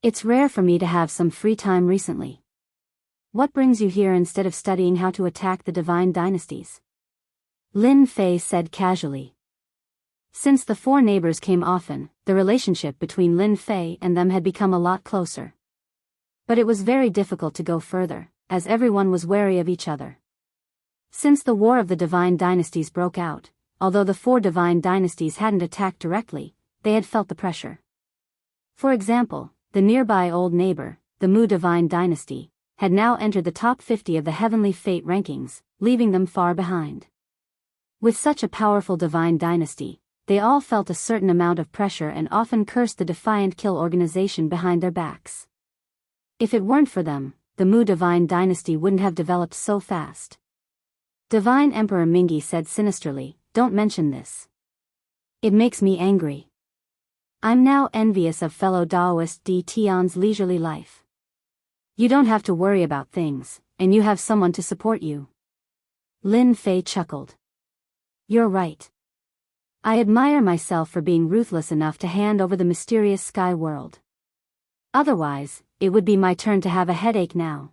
Speaker 1: It's rare for me to have some free time recently. What brings you here instead of studying how to attack the divine dynasties? Lin Fei said casually. Since the 4 neighbors came often, the relationship between Lin Fei and them had become a lot closer. But it was very difficult to go further, as everyone was wary of each other. Since the War of the Divine Dynasties broke out, although the 4 divine dynasties hadn't attacked directly, they had felt the pressure. For example, the nearby old neighbor, the Mu Divine Dynasty, had now entered the top 50 of the Heavenly Fate rankings, leaving them far behind. With such a powerful divine dynasty, they all felt a certain amount of pressure and often cursed the Defiant Kill organization behind their backs. If it weren't for them, the Mu Divine Dynasty wouldn't have developed so fast. Divine Emperor Mingyi said sinisterly, "Don't mention this. It makes me angry. I'm now envious of fellow Daoist D. Tian's leisurely life. You don't have to worry about things, and you have someone to support you." Lin Fei chuckled. You're right. I admire myself for being ruthless enough to hand over the mysterious sky world. Otherwise, it would be my turn to have a headache now.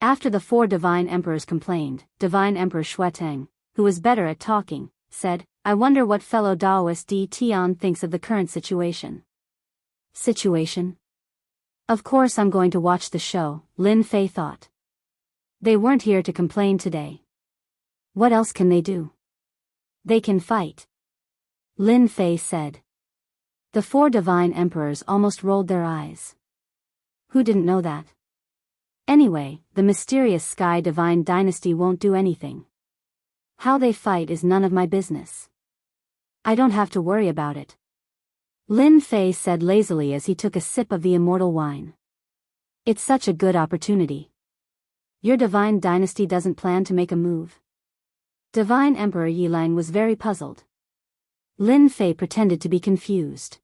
Speaker 1: After the 4 divine emperors complained, Divine Emperor Shueteng, who was better at talking, said, "I wonder what fellow Daoist D. Tian thinks of the current situation." Situation? Of course I'm going to watch the show, Lin Fei thought. They weren't here to complain today. What else can they do? They can fight. Lin Fei said. The 4 divine emperors almost rolled their eyes. Who didn't know that? Anyway, the mysterious Sky Divine Dynasty won't do anything. How they fight is none of my business. I don't have to worry about it. Lin Fei said lazily as he took a sip of the immortal wine. It's such a good opportunity. Your divine dynasty doesn't plan to make a move? Divine Emperor Yilang was very puzzled. Lin Fei pretended to be confused.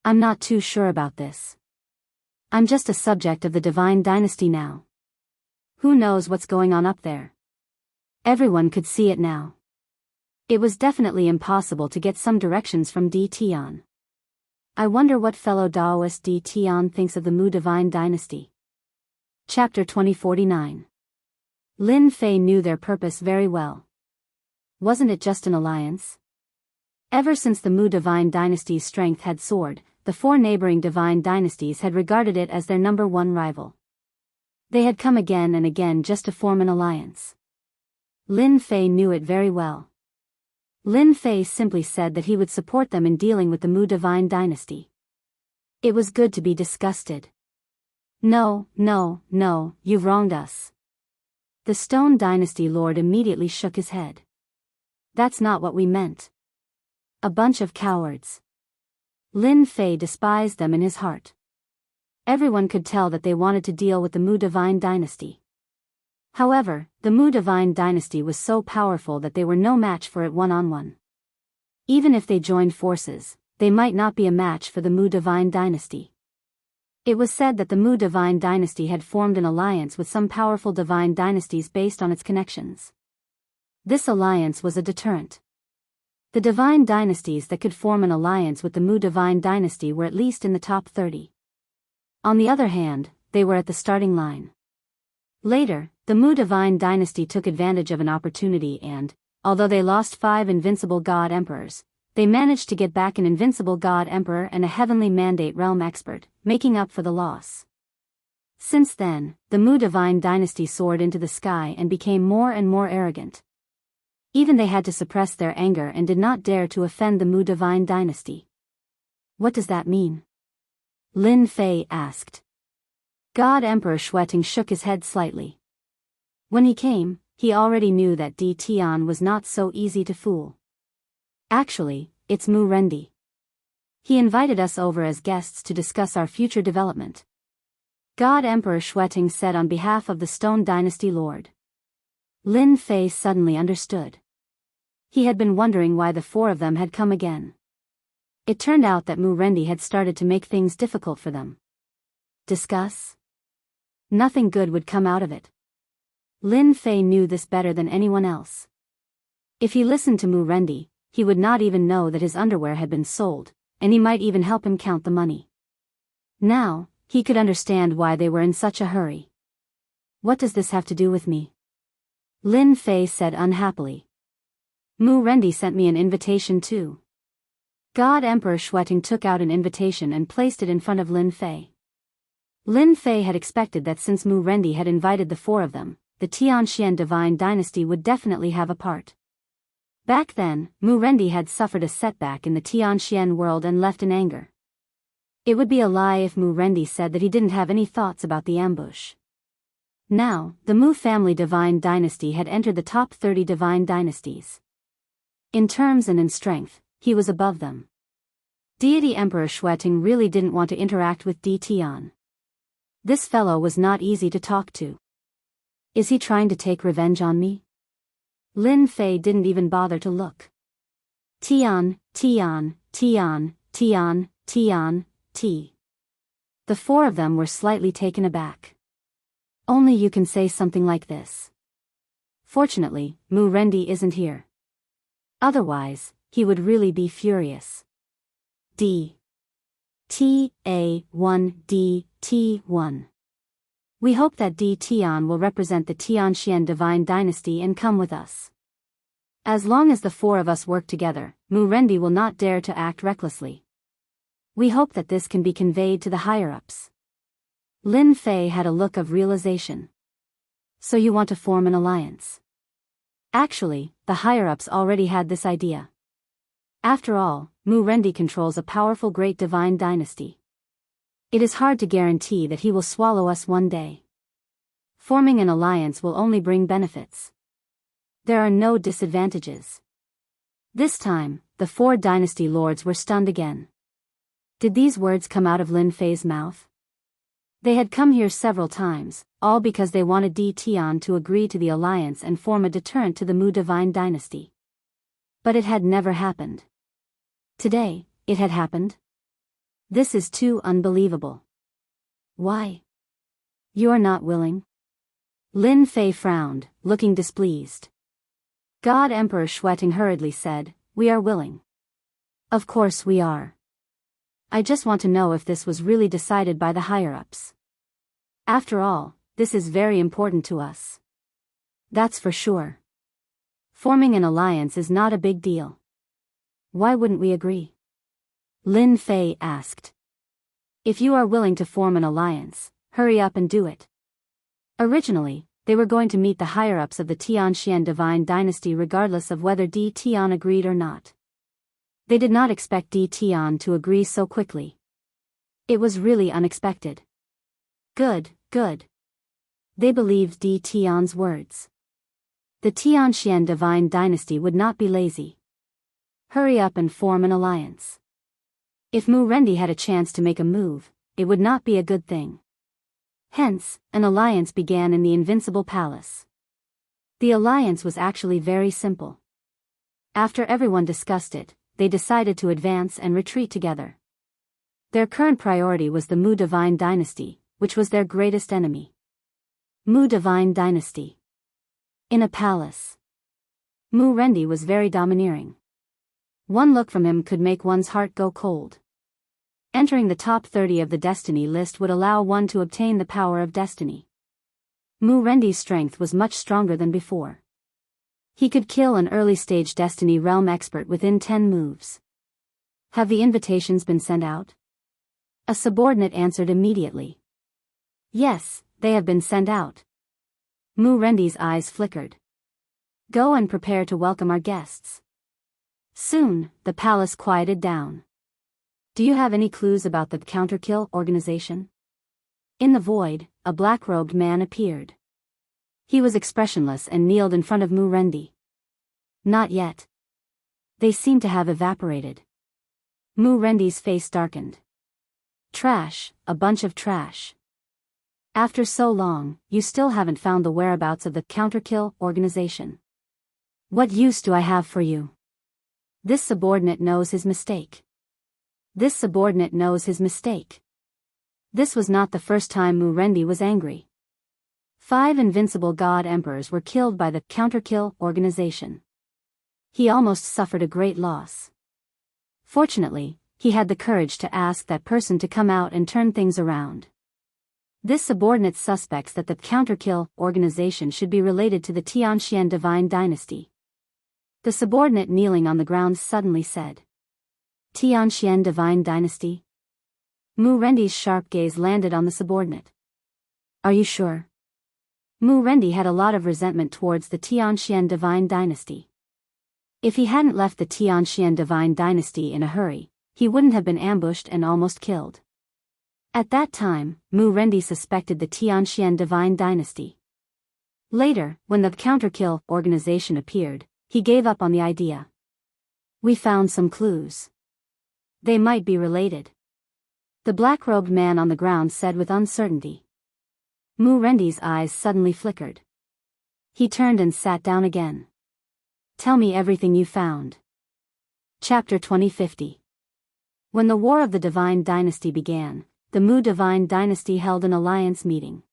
Speaker 1: I'm not too sure about this. I'm just a subject of the divine dynasty now. Who knows what's going on up there? Everyone could see it now. It was definitely impossible to get some directions from Di Tian. I wonder what fellow Daoist Di Tian thinks of the Mu Divine Dynasty. Chapter 2049. Lin Fei knew their purpose very well. Wasn't it just an alliance? Ever since the Mu Divine Dynasty's strength had soared, the 4 neighboring divine dynasties had regarded it as their #1 rival. They had come again and again just to form an alliance. Lin Fei knew it very well. Lin Fei simply said that he would support them in dealing with the Mu Divine Dynasty. It was good to be disgusted. No, you've wronged us. The Stone Dynasty Lord immediately shook his head. That's not what we meant. A bunch of cowards. Lin Fei despised them in his heart. Everyone could tell that they wanted to deal with the Mu Divine Dynasty. However, the Mu Divine Dynasty was so powerful that they were no match for it one-on-one. Even if they joined forces, they might not be a match for the Mu Divine Dynasty. It was said that the Mu Divine Dynasty had formed an alliance with some powerful divine dynasties based on its connections. This alliance was a deterrent. The divine dynasties that could form an alliance with the Mu Divine Dynasty were at least in the top 30. On the other hand, they were at the starting line. Later, the Mu Divine Dynasty took advantage of an opportunity and, although they lost 5 invincible god emperors, they managed to get back an invincible god emperor and a heavenly mandate realm expert, making up for the loss. Since then, the Mu Divine Dynasty soared into the sky and became more and more arrogant. Even they had to suppress their anger and did not dare to offend the Mu Divine Dynasty. What does that mean? Lin Fei asked. God Emperor Xueting shook his head slightly. When he came, he already knew that Di Tian was not so easy to fool. Actually, it's Mu Rendi. He invited us over as guests to discuss our future development. God Emperor Xueting said on behalf of the Stone Dynasty Lord. Lin Fei suddenly understood. He had been wondering why the 4 of them had come again. It turned out that Mu Rendi had started to make things difficult for them. Discuss? Nothing good would come out of it. Lin Fei knew this better than anyone else. If he listened to Mu Rendi, he would not even know that his underwear had been sold, and he might even help him count the money. Now, he could understand why they were in such a hurry. What does this have to do with me? Lin Fei said unhappily. Mu Rendi sent me an invitation too. God Emperor Xueting took out an invitation and placed it in front of Lin Fei. Lin Fei had expected that since Mu Rendi had invited the 4 of them, the Tianxian Divine Dynasty would definitely have a part. Back then, Mu Rendi had suffered a setback in the Tianxian world and left in anger. It would be a lie if Mu Rendi said that he didn't have any thoughts about the ambush. Now, the Mu family Divine Dynasty had entered the top 30 divine dynasties. In terms and in strength, he was above them. Deity Emperor Xueting really didn't want to interact with Di Tian. This fellow was not easy to talk to. Is he trying to take revenge on me? Lin Fei didn't even bother to look. Tian. The 4 of them were slightly taken aback. Only you can say something like this. Fortunately, Mu Rendi isn't here. Otherwise, he would really be furious. Ta1DT1. We hope that Di Tian will represent the Tianxian Divine Dynasty and come with us. As long as the 4 of us work together, Mu Rendi will not dare to act recklessly. We hope that this can be conveyed to the higher-ups. Lin Fei had a look of realization. So you want to form an alliance? Actually, the higher-ups already had this idea. After all, Mu Rendi controls a powerful great divine dynasty. It is hard to guarantee that he will swallow us one day. Forming an alliance will only bring benefits. There are no disadvantages. This time, the 4 dynasty lords were stunned again. Did these words come out of Lin Fei's mouth? They had come here several times, all because they wanted Di Tian to agree to the alliance and form a deterrent to the Mu divine dynasty. But it had never happened. Today, it had happened. This is too unbelievable. Why? You're not willing? Lin Fei frowned, looking displeased. God Emperor Shueting hurriedly said, "We are willing. Of course we are. I just want to know if this was really decided by the higher-ups. After all, this is very important to us. That's for sure. Forming an alliance is not a big deal. Why wouldn't we agree?" Lin Fei asked. "If you are willing to form an alliance, hurry up and do it." Originally, they were going to meet the higher-ups of the Tianxian divine dynasty regardless of whether Di Tian agreed or not. They did not expect Di Tian to agree so quickly. It was really unexpected. Good, good. They believed Di Tian's words. The Tianxian divine dynasty would not be lazy. Hurry up and form an alliance. If Mu Rendi had a chance to make a move, it would not be a good thing. Hence, an alliance began in the Invincible Palace. The alliance was actually very simple. After everyone discussed it, they decided to advance and retreat together. Their current priority was the Mu divine dynasty, which was their greatest enemy. Mu divine dynasty. In a palace. Mu Rendi was very domineering. One look from him could make one's heart go cold. Entering the top 30 of the destiny list would allow one to obtain the power of destiny. Mu Rendi's strength was much stronger than before. He could kill an early-stage Destiny Realm expert within 10 moves. Have the invitations been sent out? A subordinate answered immediately. Yes, they have been sent out. Mu Rendi's eyes flickered. Go and prepare to welcome our guests. Soon, the palace quieted down. Do you have any clues about the Counterkill organization? In the void, a black-robed man appeared. He was expressionless and kneeled in front of Mu Rendi. Not yet. They seem to have evaporated. Mu Rendi's face darkened. Trash, a bunch of trash. After so long, you still haven't found the whereabouts of the Counterkill organization. What use do I have for you? This subordinate knows his mistake. This subordinate knows his mistake. This was not the first time Mu Rendi was angry. 5 invincible god emperors were killed by the Counterkill organization. He almost suffered a great loss. Fortunately, he had the courage to ask that person to come out and turn things around. This subordinate suspects that the Counterkill organization should be related to the Tianxian divine dynasty. The subordinate kneeling on the ground suddenly said, Tianxian divine dynasty? Mu Rendi's sharp gaze landed on the subordinate. Are you sure? Mu Rendi had a lot of resentment towards the Tianxian divine dynasty. If he hadn't left the Tianxian divine dynasty in a hurry, he wouldn't have been ambushed and almost killed. At that time, Mu Rendi suspected the Tianxian divine dynasty. Later, when the Counterkill organization appeared, he gave up on the idea. We found some clues. They might be related. The black-robed man on the ground said with uncertainty. Mu Rendi's eyes suddenly flickered. He turned and sat down again. Tell me everything you found. Chapter 2050. When the War of the Divine Dynasty began, the Mu Divine Dynasty held an alliance meeting.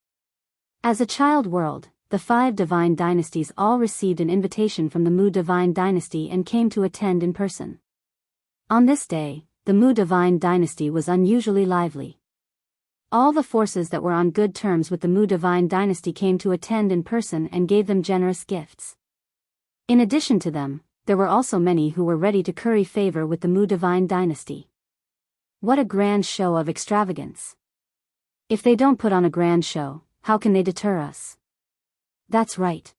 Speaker 1: As a child world, the 5 divine dynasties all received an invitation from the Mu Divine Dynasty and came to attend in person. On this day, the Mu Divine Dynasty was unusually lively. All the forces that were on good terms with the Mu Divine Dynasty came to attend in person and gave them generous gifts. In addition to them, there were also many who were ready to curry favor with the Mu Divine Dynasty. What a grand show of extravagance! If they don't put on a grand show, how can they deter us? That's right.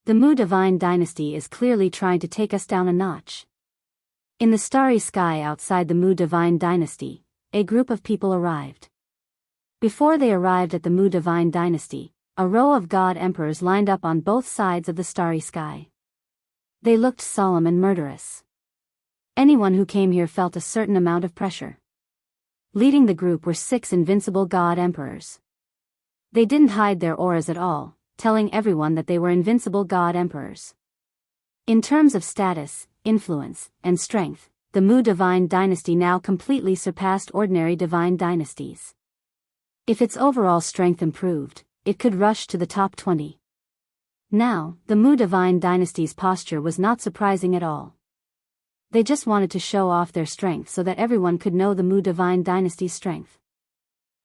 Speaker 1: The Mu Divine Dynasty is clearly trying to take us down a notch. In the starry sky outside the Mu Divine Dynasty, a group of people arrived. Before they arrived at the Mu Divine Dynasty, a row of god emperors lined up on both sides of the starry sky. They looked solemn and murderous. Anyone who came here felt a certain amount of pressure. Leading the group were 6 invincible god emperors. They didn't hide their auras at all, telling everyone that they were invincible god emperors. In terms of status, influence, and strength, the Mu Divine Dynasty now completely surpassed ordinary divine dynasties. If its overall strength improved, it could rush to the top 20. Now, the Mu Divine Dynasty's posture was not surprising at all. They just wanted to show off their strength so that everyone could know the Mu Divine Dynasty's strength.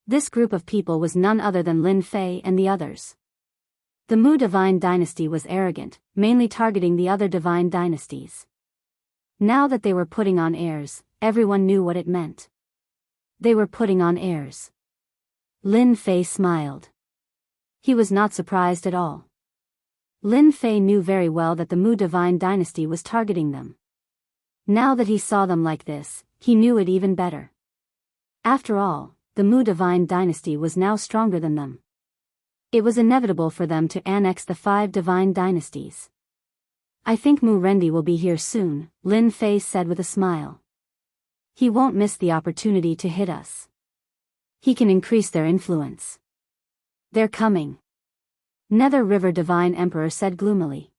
Speaker 1: This group of people was none other than Lin Fei and the others. The Mu Divine Dynasty was arrogant, mainly targeting the other divine dynasties. Now that they were putting on airs, everyone knew what it meant. They were putting on airs. Lin Fei smiled. He was not surprised at all. Lin Fei knew very well that the Mu Divine Dynasty was targeting them. Now that he saw them like this, he knew it even better. After all, the Mu Divine Dynasty was now stronger than them. It was inevitable for them to annex the 5 divine dynasties. I think Mu Rendi will be here soon, Lin Fei said with a smile. He won't miss the opportunity to hit us. He can increase their influence. They're coming. Nether River Divine Emperor said gloomily.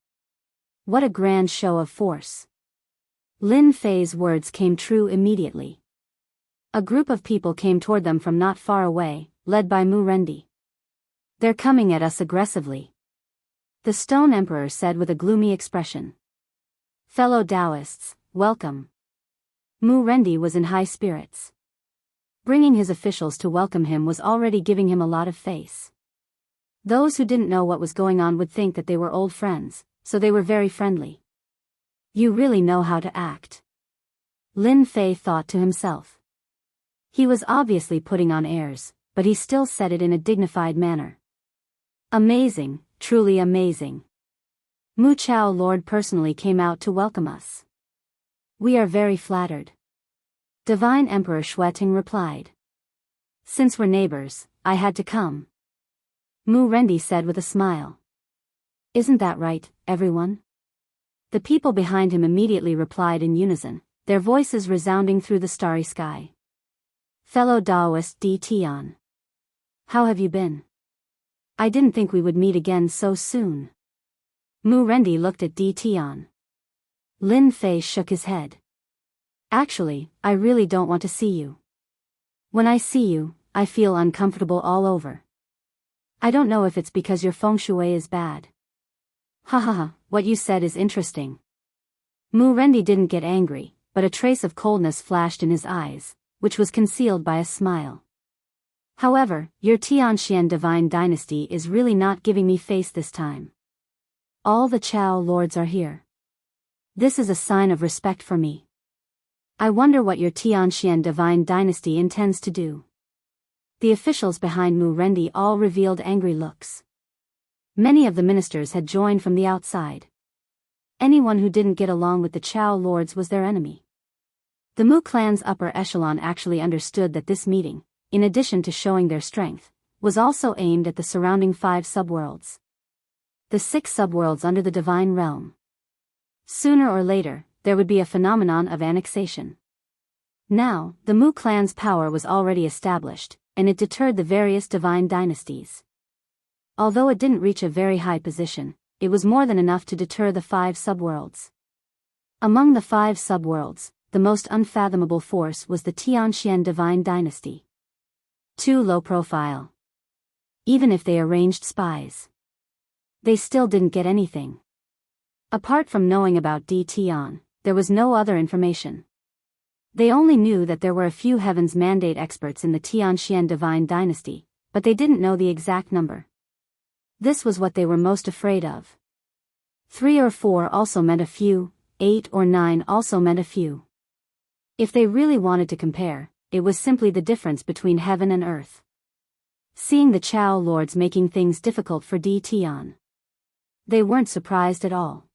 Speaker 1: What a grand show of force. Lin Fei's words came true immediately. A group of people came toward them from not far away, led by Mu Rendi. They're coming at us aggressively. The Stone Emperor said with a gloomy expression. Fellow Taoists, welcome. Mu Rendi was in high spirits. Bringing his officials to welcome him was already giving him a lot of face. Those who didn't know what was going on would think that they were old friends, so they were very friendly. You really know how to act. Lin Fei thought to himself. He was obviously putting on airs, but he still said it in a dignified manner. Amazing, truly amazing. Mu Chao Lord personally came out to welcome us. We are very flattered. Divine Emperor Xueting replied. Since we're neighbors, I had to come. Mu Rendi said with a smile. Isn't that right, everyone? The people behind him immediately replied in unison, their voices resounding through the starry sky. Fellow Taoist Di Tian. How have you been? I didn't think we would meet again so soon. Mu Rendi looked at Di Tian. Lin Fei shook his head. Actually, I really don't want to see you. When I see you, I feel uncomfortable all over. I don't know if it's because your feng shui is bad. Ha ha ha, what you said is interesting. Mu Rendi didn't get angry, but a trace of coldness flashed in his eyes, which was concealed by a smile. However, your Tianxian divine dynasty is really not giving me face this time. All the Chao lords are here. This is a sign of respect for me. I wonder what your Tianxian divine dynasty intends to do. The officials behind Mu Rendi all revealed angry looks. Many of the ministers had joined from the outside. Anyone who didn't get along with the Chao lords was their enemy. The Mu clan's upper echelon actually understood that this meeting, in addition to showing their strength, was also aimed at the surrounding 5 subworlds. The 6 subworlds under the divine realm. Sooner or later, there would be a phenomenon of annexation. Now, the Mu clan's power was already established, and it deterred the various divine dynasties. Although it didn't reach a very high position, it was more than enough to deter the 5 subworlds. Among the 5 subworlds, the most unfathomable force was the Tianxian divine dynasty. Too low profile. Even if they arranged spies, they still didn't get anything. Apart from knowing about Di Tian, there was no other information. They only knew that there were a few Heaven's Mandate experts in the Tianxian divine dynasty, but they didn't know the exact number. This was what they were most afraid of. 3 or 4 also meant a few, 8 or 9 also meant a few. If they really wanted to compare, it was simply the difference between heaven and earth. seeing the Chow lords making things difficult for Di Tian. They weren't surprised at all.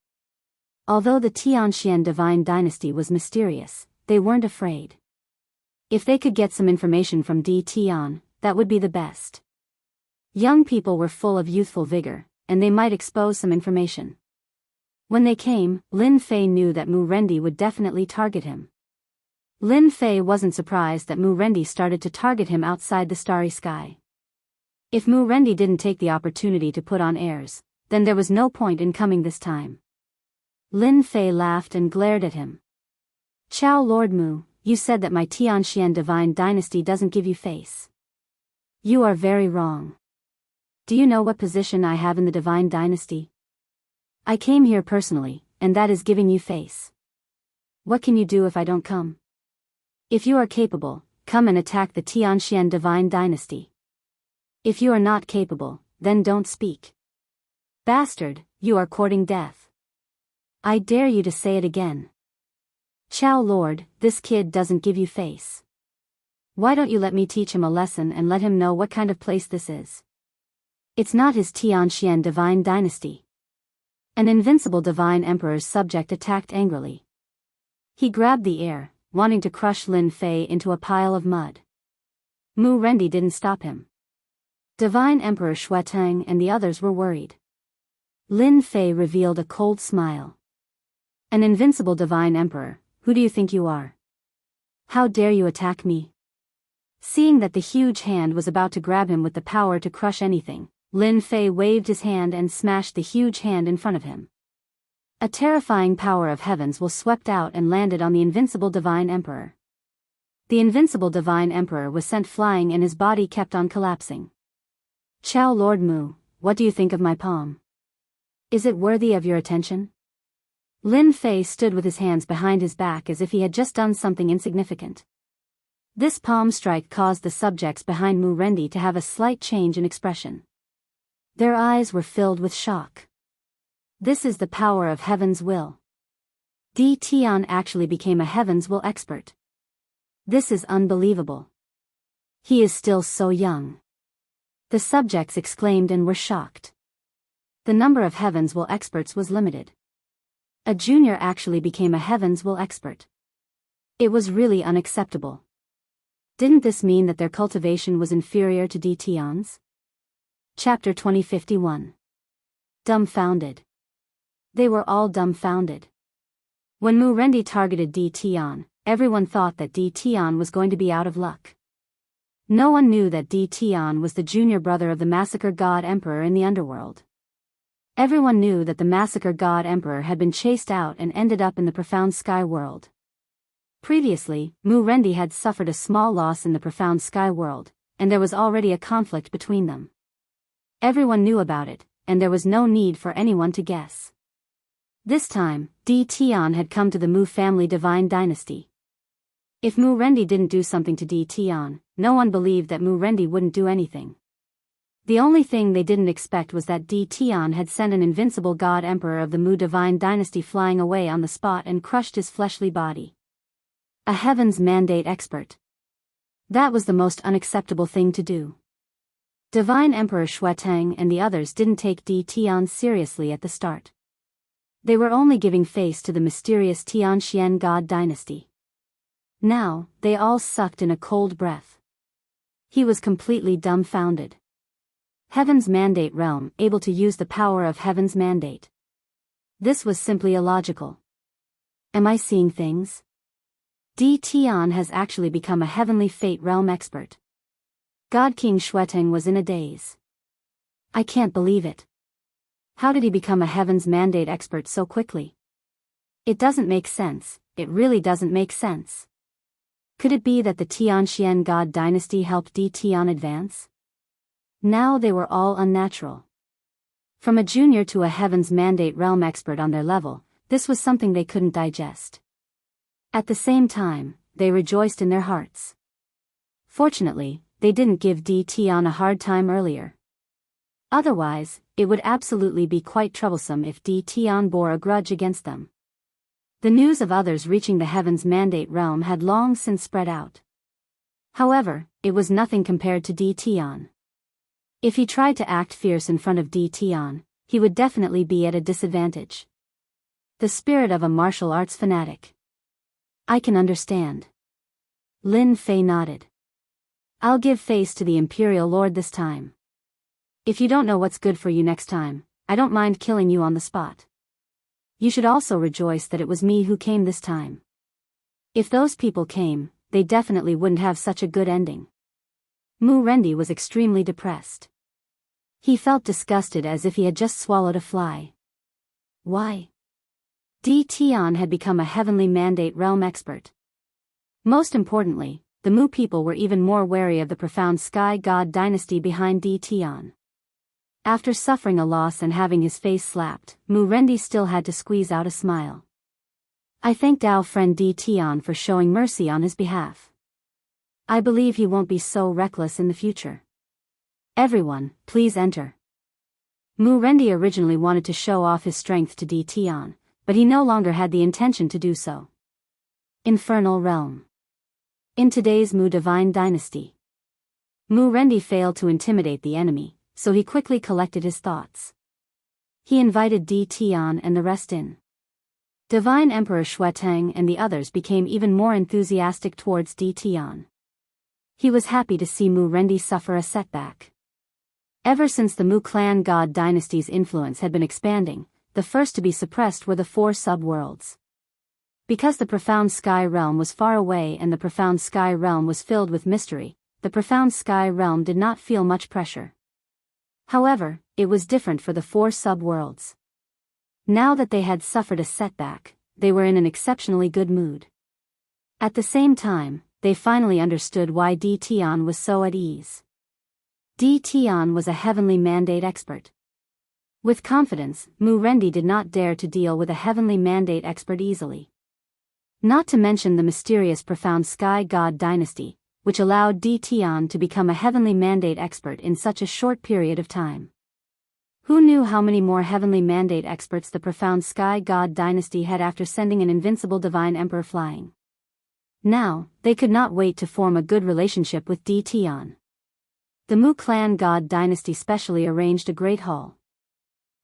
Speaker 1: Although the Tianxian divine dynasty was mysterious, they weren't afraid. If they could get some information from Di Tian, that would be the best. Young people were full of youthful vigor, and they might expose some information. When they came, Lin Fei knew that Mu Rendi would definitely target him. Lin Fei wasn't surprised that Mu Rendi started to target him outside the starry sky. If Mu Rendi didn't take the opportunity to put on airs, then there was no point in coming this time. Lin Fei laughed and glared at him. Chow Lord Mu, you said that my Tianxian divine dynasty doesn't give you face. You are very wrong. Do you know what position I have in the divine dynasty? I came here personally, and that is giving you face. What can you do if I don't come? If you are capable, come and attack the Tianxian divine dynasty. If you are not capable, then don't speak. Bastard, you are courting death. I dare you to say it again. Chow Lord, this kid doesn't give you face. Why don't you let me teach him a lesson and let him know what kind of place this is? It's not his Tianxian divine dynasty. An invincible divine emperor's subject attacked angrily. He grabbed the air, wanting to crush Lin Fei into a pile of mud. Mu Rendi didn't stop him. Divine Emperor Xueteng and the others were worried. Lin Fei revealed a cold smile. An invincible divine emperor, who do you think you are? How dare you attack me? Seeing that the huge hand was about to grab him with the power to crush anything, Lin Fei waved his hand and smashed the huge hand in front of him. A terrifying power of heavens will swept out and landed on the invincible divine emperor. The invincible divine emperor was sent flying and his body kept on collapsing. Chow Lord Mu, what do you think of my palm? Is it worthy of your attention? Lin Fei stood with his hands behind his back as if he had just done something insignificant. This palm strike caused the subjects behind Mu Rendi to have a slight change in expression. Their eyes were filled with shock. This is the power of heaven's will. Di Tian actually became a heaven's will expert. This is unbelievable. He is still so young. The subjects exclaimed and were shocked. The number of heaven's will experts was limited. A junior actually became a heaven's will expert. It was really unacceptable. Didn't this mean that their cultivation was inferior to Di Tian's? Chapter 2051. Dumbfounded. They were all dumbfounded. When Mu Rendi targeted Di Tian, everyone thought that Di Tian was going to be out of luck. No one knew that Di Tian was the junior brother of the Massacre God Emperor in the underworld. Everyone knew that the Massacre God Emperor had been chased out and ended up in the Profound Sky World. Previously, Mu Rendi had suffered a small loss in the Profound Sky World, and there was already a conflict between them. Everyone knew about it, and there was no need for anyone to guess. This time, Di Tian had come to the Mu family divine dynasty. If Mu Rendi didn't do something to Di Tian, no one believed that Mu Rendi wouldn't do anything. The only thing they didn't expect was that Di Tian had sent an invincible god emperor of the Mu divine dynasty flying away on the spot and crushed his fleshly body. A heaven's mandate expert. That was the most unacceptable thing to do. Divine Emperor Xueteng and the others didn't take Di Tian seriously at the start. They were only giving face to the mysterious Tianxian god dynasty. Now, they all sucked in a cold breath. He was completely dumbfounded. Heaven's mandate realm, able to use the power of heaven's mandate. This was simply illogical. Am I seeing things? Di Tian has actually become a heavenly fate realm expert. God King Xueteng was in a daze. I can't believe it. How did he become a heaven's mandate expert so quickly? It doesn't make sense, it really doesn't make sense. Could it be that the Tianxian god dynasty helped Di Tian advance? Now they were all unnatural. From a junior to a heaven's mandate realm expert on their level, this was something they couldn't digest. At the same time, they rejoiced in their hearts. Fortunately, they didn't give Di Tian a hard time earlier. Otherwise, it would absolutely be quite troublesome if Di Tian bore a grudge against them. The news of others reaching the heaven's mandate realm had long since spread out. However, it was nothing compared to Di Tian. If he tried to act fierce in front of Di Tian, he would definitely be at a disadvantage. The spirit of a martial arts fanatic. I can understand. Lin Fei nodded. I'll give face to the Imperial Lord this time. If you don't know what's good for you next time, I don't mind killing you on the spot. You should also rejoice that it was me who came this time. If those people came, they definitely wouldn't have such a good ending. Mu Rendi was extremely depressed. He felt disgusted as if he had just swallowed a fly. Why? Di Tian had become a heavenly mandate realm expert. Most importantly, the Mu people were even more wary of the profound sky god dynasty behind Di Tian. After suffering a loss and having his face slapped, Mu Rendi still had to squeeze out a smile. I thanked our friend Di Tian for showing mercy on his behalf. I believe he won't be so reckless in the future. Everyone, please enter. Mu Rendi originally wanted to show off his strength to Di Tian, but he no longer had the intention to do so. Infernal Realm. In today's Mu Divine Dynasty, Mu Rendi failed to intimidate the enemy, so he quickly collected his thoughts. He invited Di Tian and the rest in. Divine Emperor Xueteng and the others became even more enthusiastic towards Di Tian. He was happy to see Mu Rendi suffer a setback. Ever since the Mu clan god dynasty's influence had been expanding, the first to be suppressed were the 4 sub-worlds. Because the profound sky realm was far away and the profound sky realm was filled with mystery, the profound sky realm did not feel much pressure. However, it was different for the 4 sub-worlds. Now that they had suffered a setback, they were in an exceptionally good mood. At the same time, they finally understood why Di Tian was so at ease. Di Tian was a heavenly mandate expert. With confidence, Mu Rendi did not dare to deal with a heavenly mandate expert easily. Not to mention the mysterious profound sky god dynasty, which allowed Di Tian to become a heavenly mandate expert in such a short period of time. Who knew how many more heavenly mandate experts the profound sky god dynasty had after sending an invincible divine emperor flying? Now, they could not wait to form a good relationship with Di Tian. The Mu clan god dynasty specially arranged a great hall.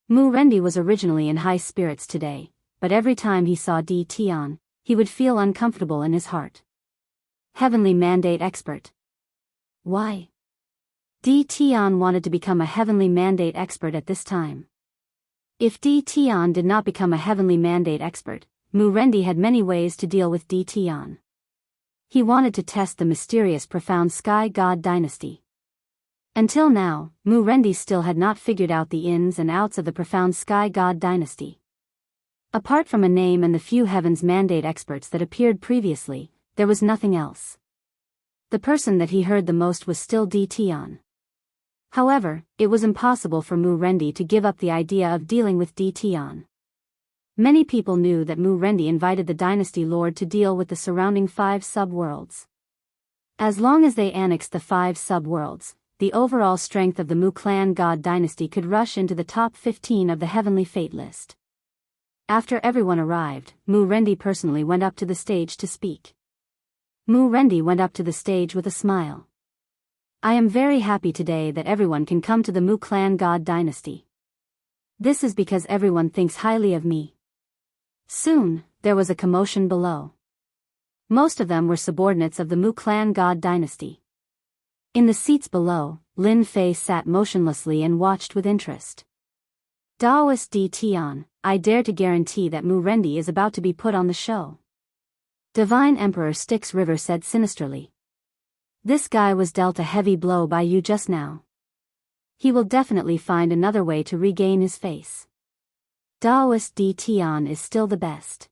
Speaker 1: Mu Rendi was originally in high spirits today, but every time he saw Di Tian, he would feel uncomfortable in his heart. Heavenly mandate expert. Why? Di Tian wanted to become a heavenly mandate expert at this time. If Di Tian did not become a heavenly mandate expert, Mu Rendi had many ways to deal with Di Tian. He wanted to test the mysterious profound sky god dynasty. Until now, Mu Rendi still had not figured out the ins and outs of the profound sky god dynasty. Apart from a name and the few heavens mandate experts that appeared previously, there was nothing else. The person that he heard the most was still Di Tian. However, it was impossible for Mu Rendi to give up the idea of dealing with Di Tian. Many people knew that Mu Rendi invited the dynasty lord to deal with the surrounding 5 sub-worlds. As long as they annexed the 5 sub-worlds, the overall strength of the Mu clan god dynasty could rush into the top 15 of the heavenly fate list. After everyone arrived, Mu Rendi personally went up to the stage to speak. Mu Rendi went up to the stage with a smile. I am very happy today that everyone can come to the Mu clan god dynasty. This is because everyone thinks highly of me. Soon, there was a commotion below. Most of them were subordinates of the Mu clan god dynasty. In the seats below, Lin Fei sat motionlessly and watched with interest. Daoist Di Tian, I dare to guarantee that Mu Rendi is about to be put on the show. Divine Emperor Styx River said sinisterly. This guy was dealt a heavy blow by you just now. He will definitely find another way to regain his face. Daoist Di Tian is still the best.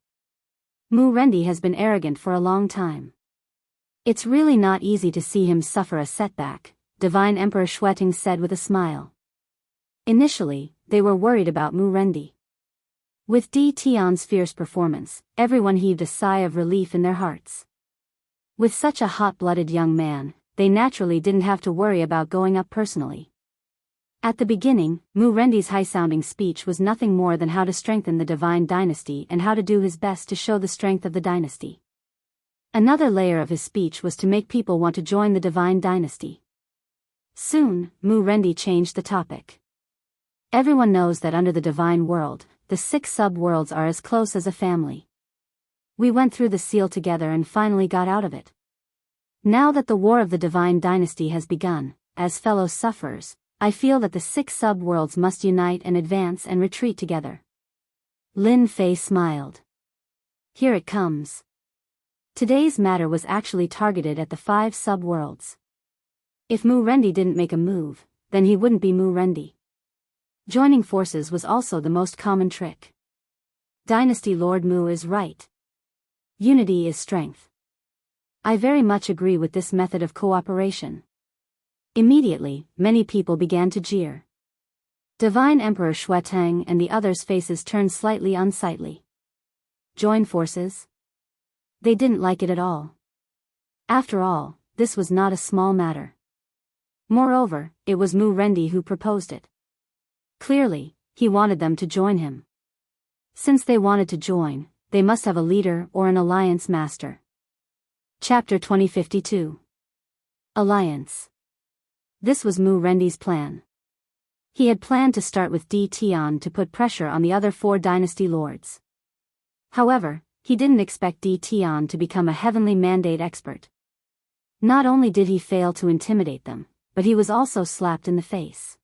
Speaker 1: Mu Rendi has been arrogant for a long time. It's really not easy to see him suffer a setback, Divine Emperor Xueteng said with a smile. Initially, they were worried about Mu Rendi. With Di Tian's fierce performance, everyone heaved a sigh of relief in their hearts. With such a hot-blooded young man, they naturally didn't have to worry about going up personally. At the beginning, Mu Rendi's high-sounding speech was nothing more than how to strengthen the divine dynasty and how to do his best to show the strength of the dynasty. Another layer of his speech was to make people want to join the divine dynasty. Soon, Mu Rendi changed the topic. Everyone knows that under the divine world, the 6 sub-worlds are as close as a family. We went through the seal together and finally got out of it. Now that the war of the divine dynasty has begun, as fellow sufferers, I feel that the 6 sub-worlds must unite and advance and retreat together. Lin Fei smiled. Here it comes. Today's matter was actually targeted at the 5 sub-worlds. If Mu Rendi didn't make a move, then he wouldn't be Mu Rendi. Joining forces was also the most common trick. Dynasty Lord Mu is right. Unity is strength. I very much agree with this method of cooperation. Immediately, many people began to jeer. Divine Emperor Xuetang and the others' faces turned slightly unsightly. Join forces? They didn't like it at all. After all, this was not a small matter. Moreover, it was Mu Rendi who proposed it. Clearly, he wanted them to join him. Since they wanted to join, they must have a leader or an alliance master. Chapter 2052. Alliance. This was Mu Rendi's plan. He had planned to start with Di Tian to put pressure on the other 4 dynasty lords. However, he didn't expect Di Tian to become a heavenly mandate expert. Not only did he fail to intimidate them, but he was also slapped in the face.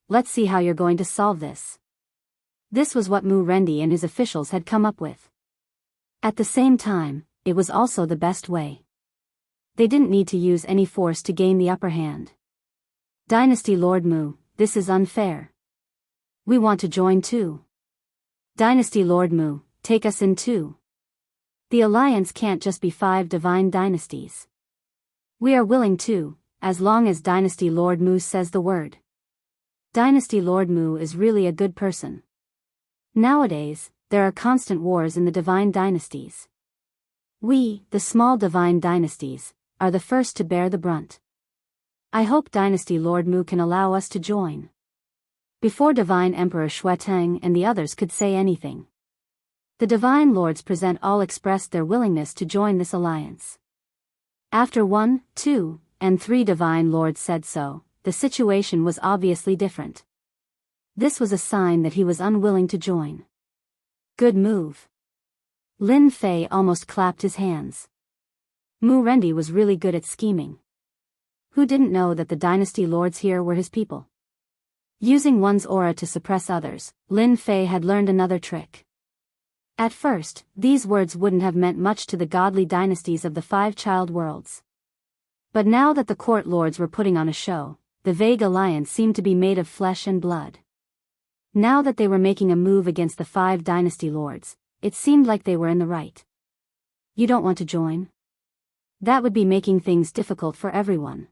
Speaker 1: Let's see how you're going to solve this. This was what Mu Rendi and his officials had come up with. At the same time, it was also the best way. They didn't need to use any force to gain the upper hand. Dynasty Lord Mu, this is unfair. We want to join too. Dynasty Lord Mu, take us in too. The alliance can't just be 5 divine dynasties. We are willing to, as long as Dynasty Lord Mu says the word. Dynasty Lord Mu is really a good person. Nowadays, there are constant wars in the divine dynasties. We, the small divine dynasties, are the first to bear the brunt. I hope Dynasty Lord Mu can allow us to join. Before Divine Emperor Xuetang and the others could say anything, the divine lords present all expressed their willingness to join this alliance. After 1, 2, and 3 divine lords said so, the situation was obviously different. This was a sign that he was unwilling to join. Good move. Lin Fei almost clapped his hands. Mu Rendi was really good at scheming. Who didn't know that the dynasty lords here were his people? Using one's aura to suppress others, Lin Fei had learned another trick. At first, these words wouldn't have meant much to the godly dynasties of the 5 child worlds. But now that the court lords were putting on a show, the vague alliance seemed to be made of flesh and blood. Now that they were making a move against the 5 dynasty lords, it seemed like they were in the right. You don't want to join? That would be making things difficult for everyone.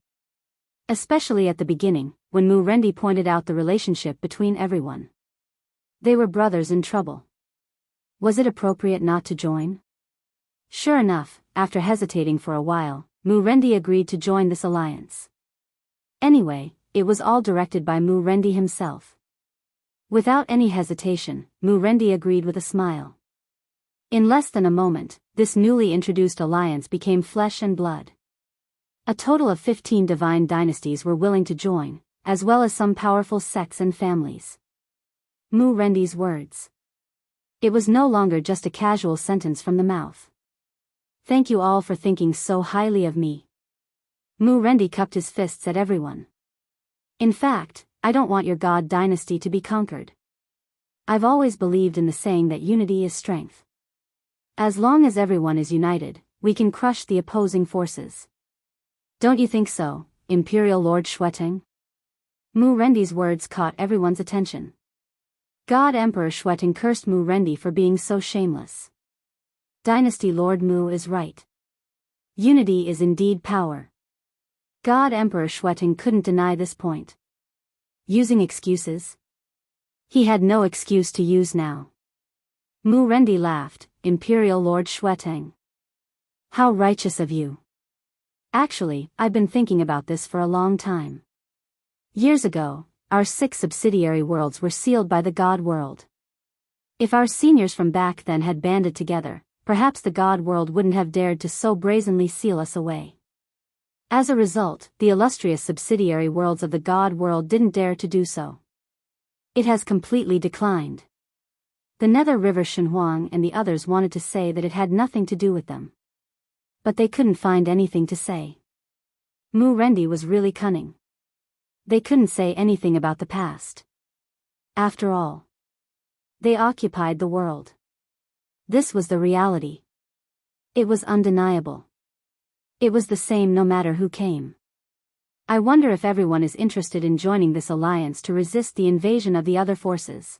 Speaker 1: Especially at the beginning, when Mu Rendi pointed out the relationship between everyone. They were brothers in trouble. Was it appropriate not to join? Sure enough, after hesitating for a while, Mu Rendi agreed to join this alliance. Anyway, it was all directed by Mu Rendi himself. Without any hesitation, Mu Rendi agreed with a smile. In less than a moment, this newly introduced alliance became flesh and blood. A total of 15 divine dynasties were willing to join, as well as some powerful sects and families. Mu Rendi's words. It was no longer just a casual sentence from the mouth. Thank you all for thinking so highly of me. Mu Rendi cupped his fists at everyone. In fact, I don't want your god dynasty to be conquered. I've always believed in the saying that unity is strength. As long as everyone is united, we can crush the opposing forces. Don't you think so, Imperial Lord Xuetang? Mu Rendi's words caught everyone's attention. God Emperor Xuetang cursed Mu Rendi for being so shameless. Dynasty Lord Mu is right. Unity is indeed power. God Emperor Xuetang couldn't deny this point. Using excuses? He had no excuse to use now. Mu Rendi laughed. Imperial Lord Xuetang. How righteous of you. Actually, I've been thinking about this for a long time. Years ago, our 6 subsidiary worlds were sealed by the God world. If our seniors from back then had banded together, perhaps the God world wouldn't have dared to so brazenly seal us away. As a result, the illustrious subsidiary worlds of the God world didn't dare to do so. It has completely declined. The Nether River Shenhuang and the others wanted to say that it had nothing to do with them. But they couldn't find anything to say. Mu Rendi was really cunning. They couldn't say anything about the past. After all, they occupied the world. This was the reality. It was undeniable. It was the same no matter who came. I wonder if everyone is interested in joining this alliance to resist the invasion of the other forces.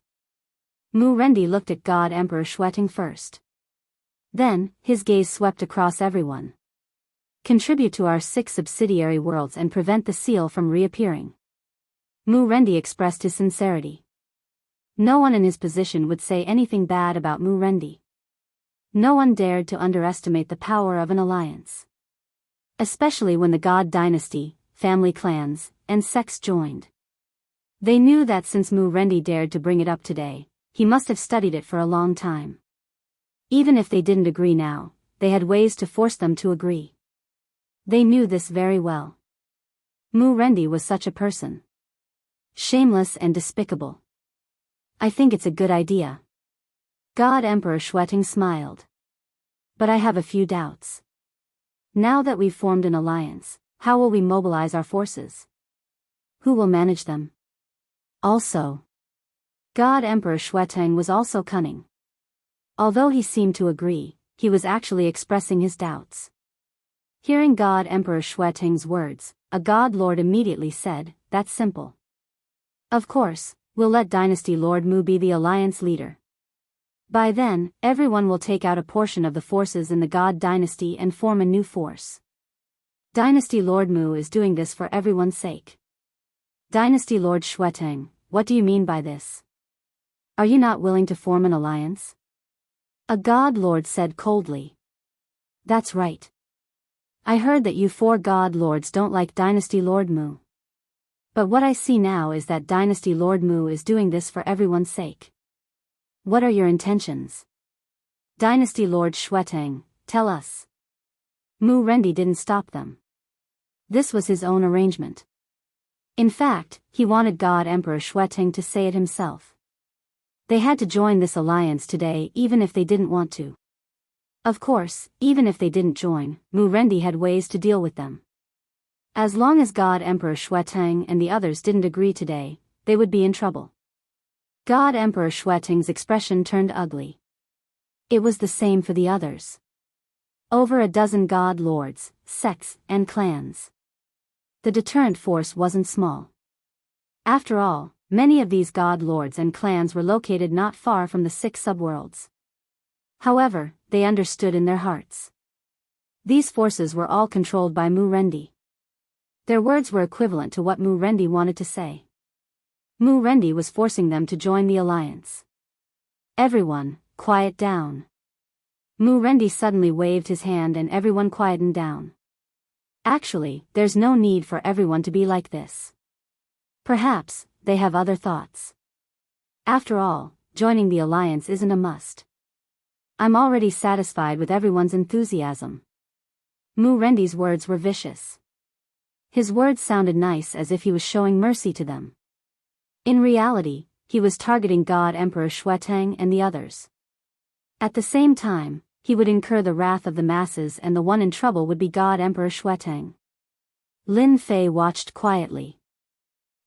Speaker 1: Mu Rendi looked at God Emperor Xueting first. Then, his gaze swept across everyone. Contribute to our 6 subsidiary worlds and prevent the seal from reappearing. Mu Rendi expressed his sincerity. No one in his position would say anything bad about Mu Rendi. No one dared to underestimate the power of an alliance. Especially when the God dynasty, family clans, and sects joined. They knew that since Mu Rendi dared to bring it up today, he must have studied it for a long time. Even if they didn't agree now, they had ways to force them to agree. They knew this very well. Mu Rendi was such a person. Shameless and despicable. I think it's a good idea. God Emperor Xueting smiled. But I have a few doubts. Now that we've formed an alliance, how will we mobilize our forces? Who will manage them? Also, God Emperor Xueting was also cunning. Although he seemed to agree, he was actually expressing his doubts. Hearing God Emperor Xueting's words, a God Lord immediately said, "That's simple. Of course, we'll let Dynasty Lord Mu be the alliance leader. By then, everyone will take out a portion of the forces in the God Dynasty and form a new force. Dynasty Lord Mu is doing this for everyone's sake." Dynasty Lord Xueting, what do you mean by this? Are you not willing to form an alliance? A God Lord said coldly. That's right. I heard that you 4 God Lords don't like Dynasty Lord Mu. But what I see now is that Dynasty Lord Mu is doing this for everyone's sake. What are your intentions? Dynasty Lord Xueting, tell us. Mu Rendi didn't stop them. This was his own arrangement. In fact, he wanted God Emperor Xueting to say it himself. They had to join this alliance today even if they didn't want to. Of course, even if they didn't join, Mu Rendi had ways to deal with them. As long as God Emperor Xueting and the others didn't agree today, they would be in trouble. God Emperor Xueting's expression turned ugly. It was the same for the others. Over a dozen God Lords, sects, and clans. The deterrent force wasn't small. After all, many of these God Lords and clans were located not far from the 6 subworlds. However, they understood in their hearts. These forces were all controlled by Mu Rendi. Their words were equivalent to what Mu Rendi wanted to say. Mu Rendi was forcing them to join the alliance. Everyone, quiet down. Mu Rendi suddenly waved his hand and everyone quietened down. Actually, there's no need for everyone to be like this. Perhaps, they have other thoughts. After all, joining the alliance isn't a must. I'm already satisfied with everyone's enthusiasm. Mu Rendi's words were vicious. His words sounded nice as if he was showing mercy to them. In reality, he was targeting God Emperor Xueting and the others. At the same time, he would incur the wrath of the masses and the one in trouble would be God Emperor Xueting. Lin Fei watched quietly.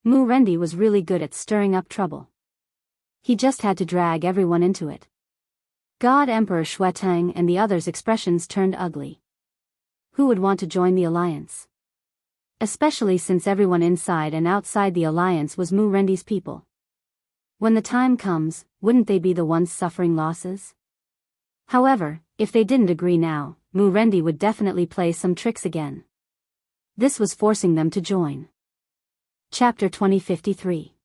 Speaker 1: Mu Rendi was really good at stirring up trouble. He just had to drag everyone into it. God Emperor Xueting and the others' expressions turned ugly. Who would want to join the alliance? Especially since everyone inside and outside the alliance was Mu Rendi's people. When the time comes, wouldn't they be the ones suffering losses? However, if they didn't agree now, Mu Rendi would definitely play some tricks again. This was forcing them to join. Chapter 2053.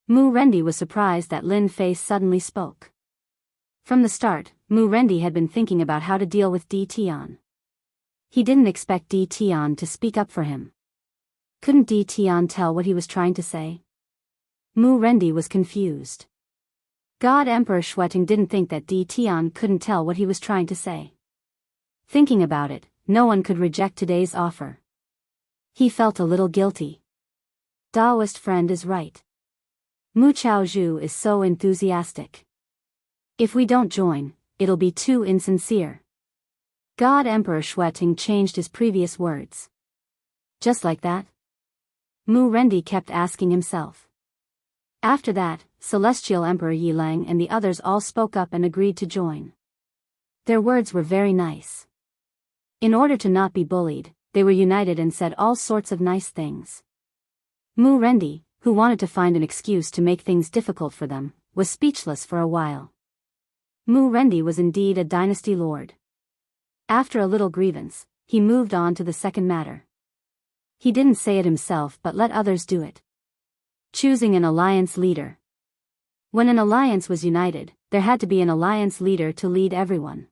Speaker 1: Mu Rendi was surprised that Lin Fei suddenly spoke. From the start, Mu Rendi had been thinking about how to deal with Di Tian. He didn't expect Di Tian to speak up for him. Couldn't Di Tian tell what he was trying to say? Mu Rendi was confused. God Emperor Xueting didn't think that Di Tian couldn't tell what he was trying to say. Thinking about it, no one could reject today's offer. He felt a little guilty. Taoist friend is right. Mu Chaozhu is so enthusiastic. If we don't join, it'll be too insincere. God Emperor Xueting changed his previous words. Just like that? Mu Rendi kept asking himself. After that, Celestial Emperor Yilang and the others all spoke up and agreed to join. Their words were very nice. In order to not be bullied, they were united and said all sorts of nice things. Mu Rendi, who wanted to find an excuse to make things difficult for them, was speechless for a while. Mu Rendi was indeed a dynasty lord. After a little grievance, he moved on to the second matter. He didn't say it himself but let others do it. Choosing an alliance leader. When an alliance was united, there had to be an alliance leader to lead everyone.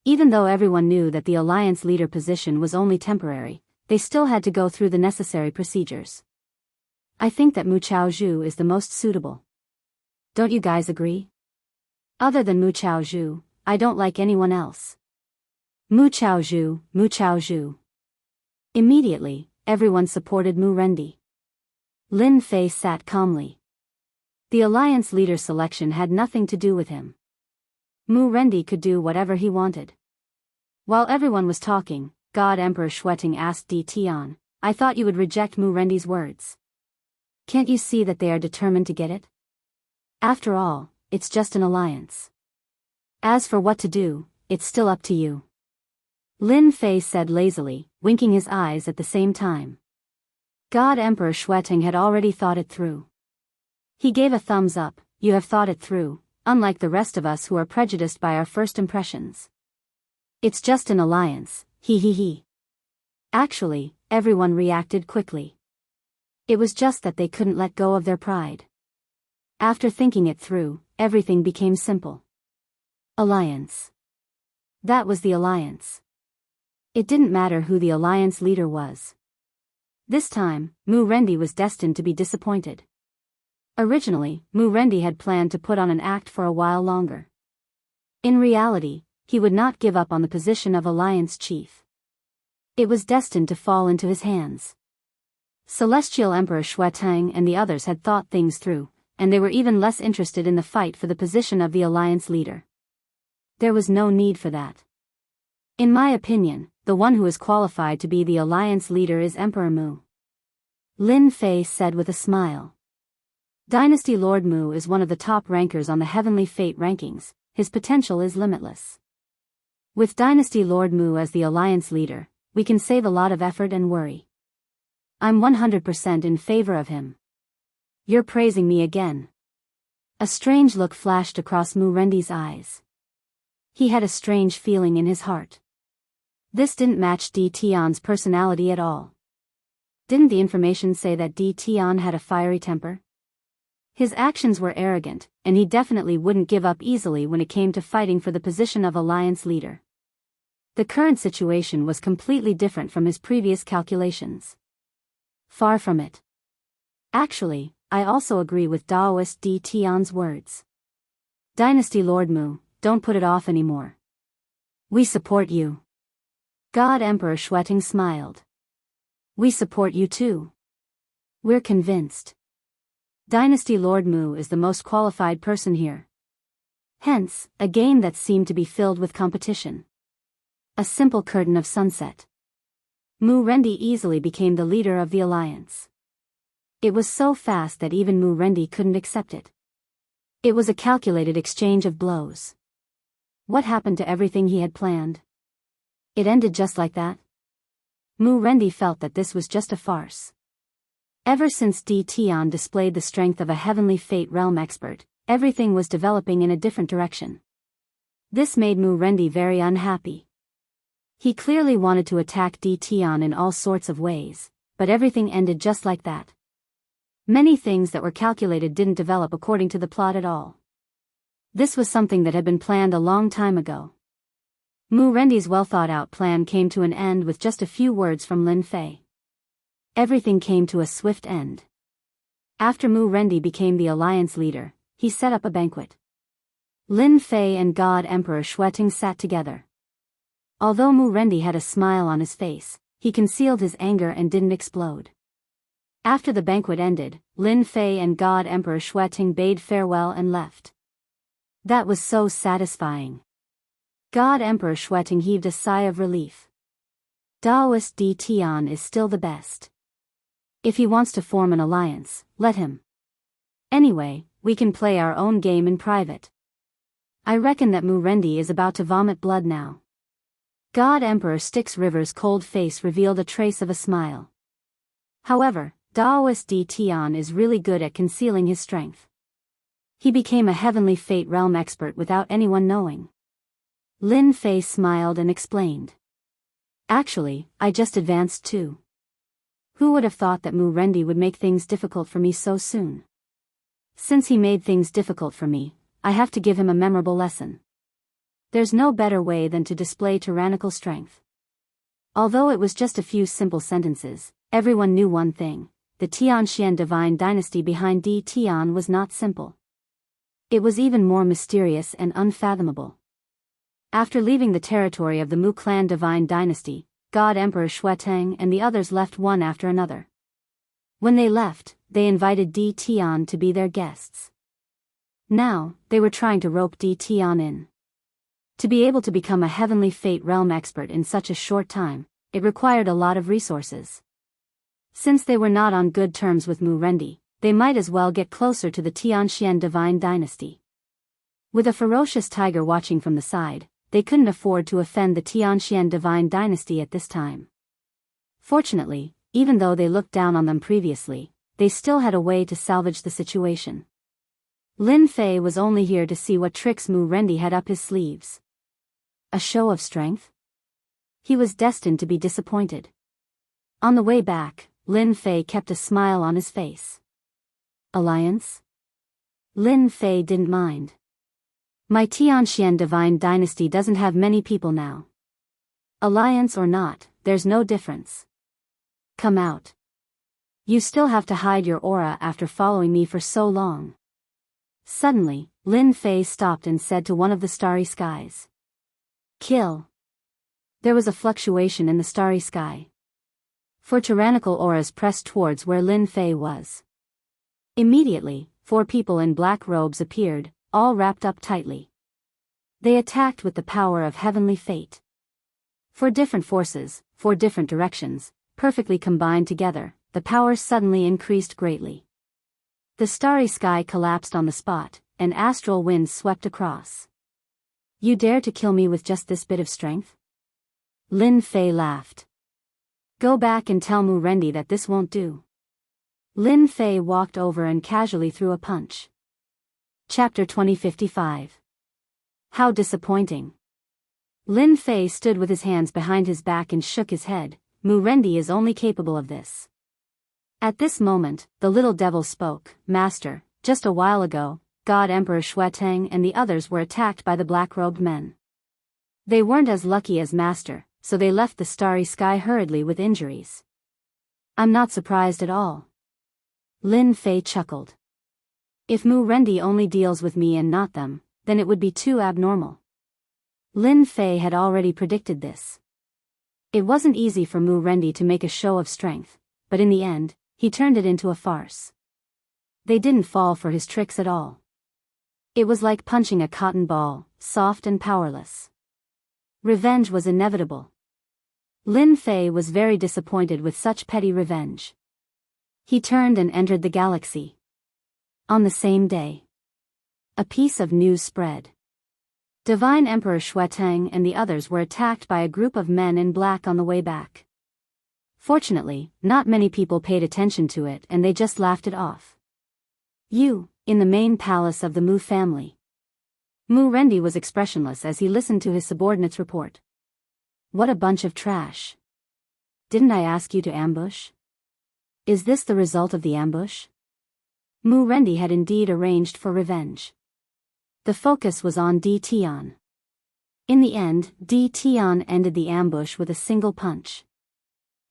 Speaker 1: Even though everyone knew that the alliance leader position was only temporary, they still had to go through the necessary procedures. I think that Mu Chaozhu is the most suitable. Don't you guys agree? Other than Mu Chaozhu, I don't like anyone else. Mu Chaozhu, Mu Chaozhu. Immediately, everyone supported Mu Rendi. Lin Fei sat calmly. The alliance leader selection had nothing to do with him. Mu Rendi could do whatever he wanted. While everyone was talking, God Emperor Xueting asked Di Tian, I thought you would reject Mu Rendi's words. Can't you see that they are determined to get it? After all, it's just an alliance. As for what to do, it's still up to you. Lin Fei said lazily, winking his eyes at the same time. God Emperor Xueting had already thought it through. He gave a thumbs up, you have thought it through, unlike the rest of us who are prejudiced by our first impressions. It's just an alliance, he. Actually, everyone reacted quickly. It was just that they couldn't let go of their pride. After thinking it through, everything became simple. Alliance. That was the alliance. It didn't matter who the alliance leader was. This time, Mu Rendi was destined to be disappointed. Originally, Mu Rendi had planned to put on an act for a while longer. In reality, he would not give up on the position of alliance chief. It was destined to fall into his hands. Celestial Emperor Xueting and the others had thought things through, and they were even less interested in the fight for the position of the alliance leader. There was no need for that. In my opinion, the one who is qualified to be the alliance leader is Emperor Mu. Lin Fei said with a smile. Dynasty Lord Mu is one of the top rankers on the Heavenly Fate rankings, his potential is limitless. With Dynasty Lord Mu as the alliance leader, we can save a lot of effort and worry. I'm 100% in favor of him. You're praising me again. A strange look flashed across Mu Rendi's eyes. He had a strange feeling in his heart. This didn't match Di Tian's personality at all. Didn't the information say that Di Tian had a fiery temper? His actions were arrogant, and he definitely wouldn't give up easily when it came to fighting for the position of alliance leader. The current situation was completely different from his previous calculations. Far from it. Actually, I also agree with Taoist Di Tian's words. Dynasty Lord Mu, don't put it off anymore. We support you. God Emperor Xueting smiled. We support you too. We're convinced. Dynasty Lord Mu is the most qualified person here. Hence, a game that seemed to be filled with competition. A simple curtain of sunset. Mu Rendi easily became the leader of the alliance. It was so fast that even Mu Rendi couldn't accept it. It was a calculated exchange of blows. What happened to everything he had planned? It ended just like that? Mu Rendi felt that this was just a farce. Ever since Di Tian displayed the strength of a Heavenly Fate realm expert, everything was developing in a different direction. This made Mu Rendi very unhappy. He clearly wanted to attack Di Tian in all sorts of ways, but everything ended just like that. Many things that were calculated didn't develop according to the plot at all. This was something that had been planned a long time ago. Mu Rendi's well-thought-out plan came to an end with just a few words from Lin Fei. Everything came to a swift end. After Mu Rendi became the alliance leader, he set up a banquet. Lin Fei and God Emperor Xueting sat together. Although Mu Rendi had a smile on his face, he concealed his anger and didn't explode. After the banquet ended, Lin Fei and God Emperor Xueting bade farewell and left. That was so satisfying. God Emperor Xueting heaved a sigh of relief. Daoist Di Tian is still the best. If he wants to form an alliance, let him. Anyway, we can play our own game in private. I reckon that Mu Rendi is about to vomit blood now. God Emperor Styx River's cold face revealed a trace of a smile. However, Daoist Di Tian is really good at concealing his strength. He became a heavenly fate realm expert without anyone knowing. Lin Fei smiled and explained. Actually, I just advanced too. Who would have thought that Mu Rendi would make things difficult for me so soon? Since he made things difficult for me, I have to give him a memorable lesson. There's no better way than to display tyrannical strength. Although it was just a few simple sentences, everyone knew one thing: the Tianxian divine dynasty behind Di Tian was not simple. It was even more mysterious and unfathomable. After leaving the territory of the Mu clan divine dynasty, God Emperor Xueting and the others left one after another. When they left, they invited Di Tian to be their guests. Now, they were trying to rope Di Tian in. To be able to become a heavenly fate realm expert in such a short time, it required a lot of resources. Since they were not on good terms with Mu Rendi, they might as well get closer to the Tianxian divine dynasty. With a ferocious tiger watching from the side, they couldn't afford to offend the Tianxian divine dynasty at this time. Fortunately, even though they looked down on them previously, they still had a way to salvage the situation. Lin Fei was only here to see what tricks Mu Rendi had up his sleeves. A show of strength? He was destined to be disappointed. On the way back, Lin Fei kept a smile on his face. Alliance? Lin Fei didn't mind. My Tianxian divine dynasty doesn't have many people now. Alliance or not, there's no difference. Come out. You still have to hide your aura after following me for so long. Suddenly, Lin Fei stopped and said to one of the starry skies. Kill. There was a fluctuation in the starry sky. 4 tyrannical auras pressed towards where Lin Fei was. Immediately, 4 people in black robes appeared, all wrapped up tightly. They attacked with the power of heavenly fate. 4 different forces, 4 different directions, perfectly combined together, the power suddenly increased greatly. The starry sky collapsed on the spot, and astral winds swept across. You dare to kill me with just this bit of strength? Lin Fei laughed. Go back and tell Mu Rendi that this won't do. Lin Fei walked over and casually threw a punch. Chapter 2055. How disappointing. Lin Fei stood with his hands behind his back and shook his head. Mu Rendi is only capable of this. At this moment, the little devil spoke. Master, just a while ago, God Emperor Xueting and the others were attacked by the black-robed men. They weren't as lucky as Master, so they left the starry sky hurriedly with injuries. I'm not surprised at all. Lin Fei chuckled. If Mu Rendi only deals with me and not them, then it would be too abnormal. Lin Fei had already predicted this. It wasn't easy for Mu Rendi to make a show of strength, but in the end, he turned it into a farce. They didn't fall for his tricks at all. It was like punching a cotton ball, soft and powerless. Revenge was inevitable. Lin Fei was very disappointed with such petty revenge. He turned and entered the galaxy. On the same day, a piece of news spread. Divine Emperor Xueting and the others were attacked by a group of men in black on the way back. Fortunately, not many people paid attention to it and they just laughed it off. In the main palace of the Mu family. Mu Rendi was expressionless as he listened to his subordinate's report. What a bunch of trash. Didn't I ask you to ambush? Is this the result of the ambush? Mu Rendi had indeed arranged for revenge. The focus was on Di Tian. In the end, Di Tian ended the ambush with a single punch.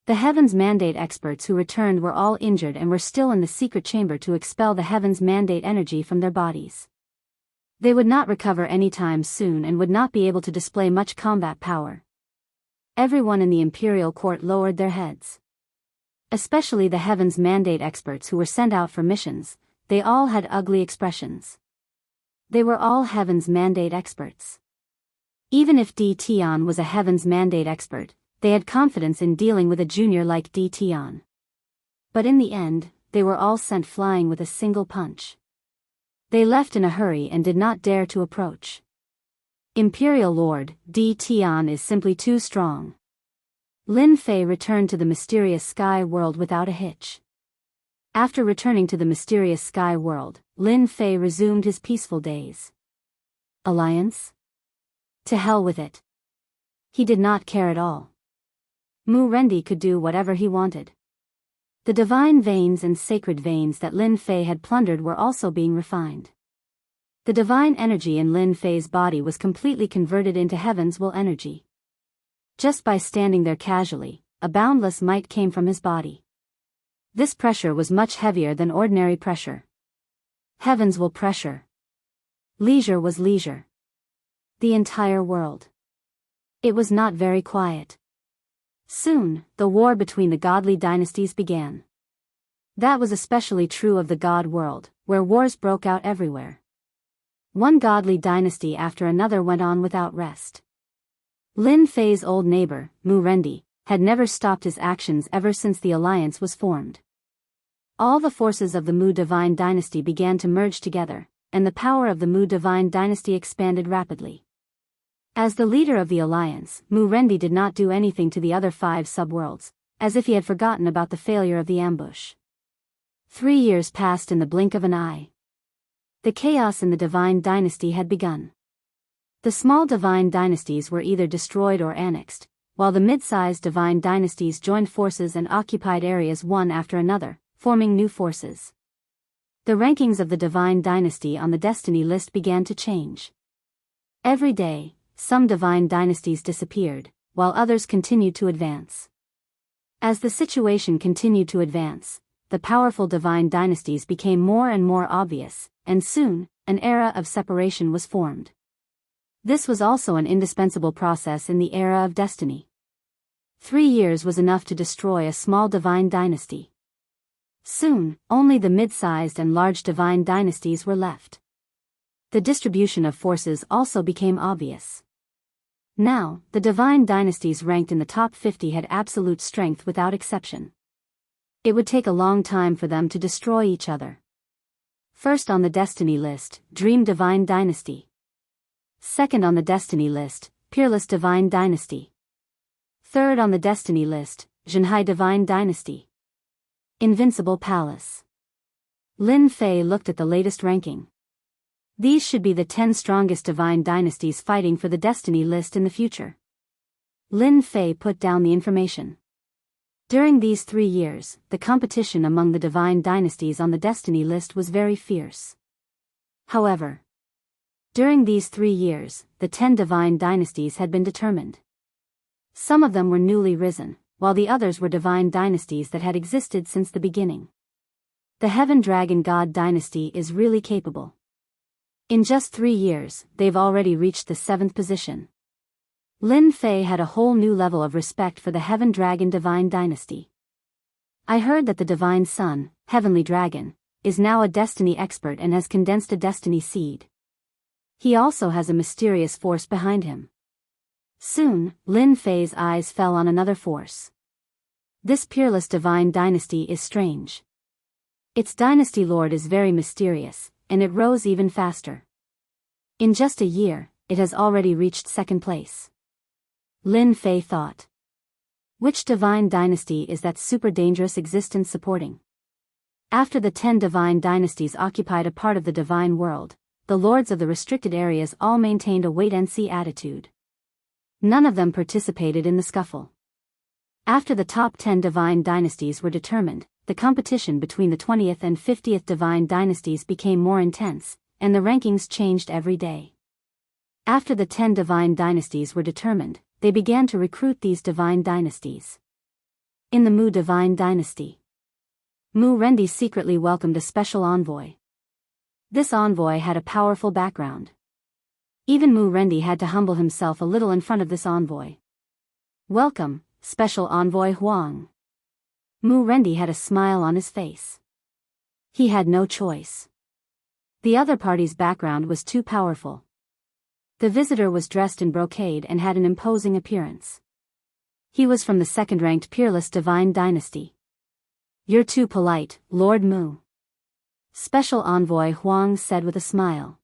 Speaker 1: The Heaven's Mandate experts who returned were all injured and were still in the secret chamber to expel the Heaven's Mandate energy from their bodies. They would not recover anytime soon and would not be able to display much combat power. Everyone in the imperial court lowered their heads. Especially the Heaven's Mandate experts who were sent out for missions, they all had ugly expressions. They were all Heaven's Mandate experts. Even if D. Tion was a Heaven's Mandate expert, they had confidence in dealing with a junior like D. Tion. But in the end, they were all sent flying with a single punch. They left in a hurry and did not dare to approach. Imperial Lord, D. Tion is simply too strong. Lin Fei returned to the mysterious sky world without a hitch. After returning to the mysterious sky world, Lin Fei resumed his peaceful days. Alliance? To hell with it. He did not care at all. Mu Rendi could do whatever he wanted. The divine veins and sacred veins that Lin Fei had plundered were also being refined. The divine energy in Lin Fei's body was completely converted into Heaven's will energy. Just by standing there casually, a boundless might came from his body. This pressure was much heavier than ordinary pressure. Heaven's will pressure. Leisure was leisure. The entire world. It was not very quiet. Soon, the war between the godly dynasties began. That was especially true of the God world, where wars broke out everywhere. One godly dynasty after another went on without rest. Lin Fei's old neighbor, Mu Rendi, had never stopped his actions ever since the alliance was formed. All the forces of the Mu divine dynasty began to merge together, and the power of the Mu divine dynasty expanded rapidly. As the leader of the alliance, Mu Rendi did not do anything to the other 5 subworlds, as if he had forgotten about the failure of the ambush. 3 years passed in the blink of an eye. The chaos in the divine dynasty had begun. The small divine dynasties were either destroyed or annexed, while the mid-sized divine dynasties joined forces and occupied areas one after another, forming new forces. The rankings of the divine dynasty on the destiny list began to change. Every day, some divine dynasties disappeared, while others continued to advance. As the situation continued to advance, the powerful divine dynasties became more and more obvious, and soon, an era of separation was formed. This was also an indispensable process in the era of destiny. 3 years was enough to destroy a small divine dynasty. Soon, only the mid-sized and large divine dynasties were left. The distribution of forces also became obvious. Now, the divine dynasties ranked in the top 50 had absolute strength without exception. It would take a long time for them to destroy each other. First on the destiny list, Dream Divine Dynasty. Second on the destiny list, Peerless Divine Dynasty. Third on the destiny list, Zhenhai Divine Dynasty. Invincible Palace. Lin Fei looked at the latest ranking. These should be the 10 strongest divine dynasties fighting for the destiny list in the future. Lin Fei put down the information. During these 3 years, the competition among the divine dynasties on the destiny list was very fierce. However, during these 3 years, the 10 divine dynasties had been determined. Some of them were newly risen, while the others were divine dynasties that had existed since the beginning. The Heaven Dragon God dynasty is really capable. In just 3 years, they've already reached the 7th position. Lin Fei had a whole new level of respect for the Heaven Dragon Divine Dynasty. I heard that the Divine Son, Heavenly Dragon, is now a destiny expert and has condensed a destiny seed. He also has a mysterious force behind him. Soon, Lin Fei's eyes fell on another force. This peerless divine dynasty is strange. Its dynasty lord is very mysterious, and it rose even faster. In just a year, it has already reached 2nd place. Lin Fei thought. Which divine dynasty is that super dangerous existence supporting? After the 10 divine dynasties occupied a part of the divine world, the lords of the restricted areas all maintained a wait-and-see attitude. None of them participated in the scuffle. After the top 10 divine dynasties were determined, the competition between the 20th and 50th divine dynasties became more intense, and the rankings changed every day. After the 10 divine dynasties were determined, they began to recruit these divine dynasties. In the Mu divine dynasty, Mu Rendi secretly welcomed a special envoy. This envoy had a powerful background. Even Mu Rendi had to humble himself a little in front of this envoy. Welcome, Special Envoy Huang. Mu Rendi had a smile on his face. He had no choice. The other party's background was too powerful. The visitor was dressed in brocade and had an imposing appearance. He was from the second-ranked peerless divine dynasty. "You're too polite, Lord Mu," Special Envoy Huang said with a smile.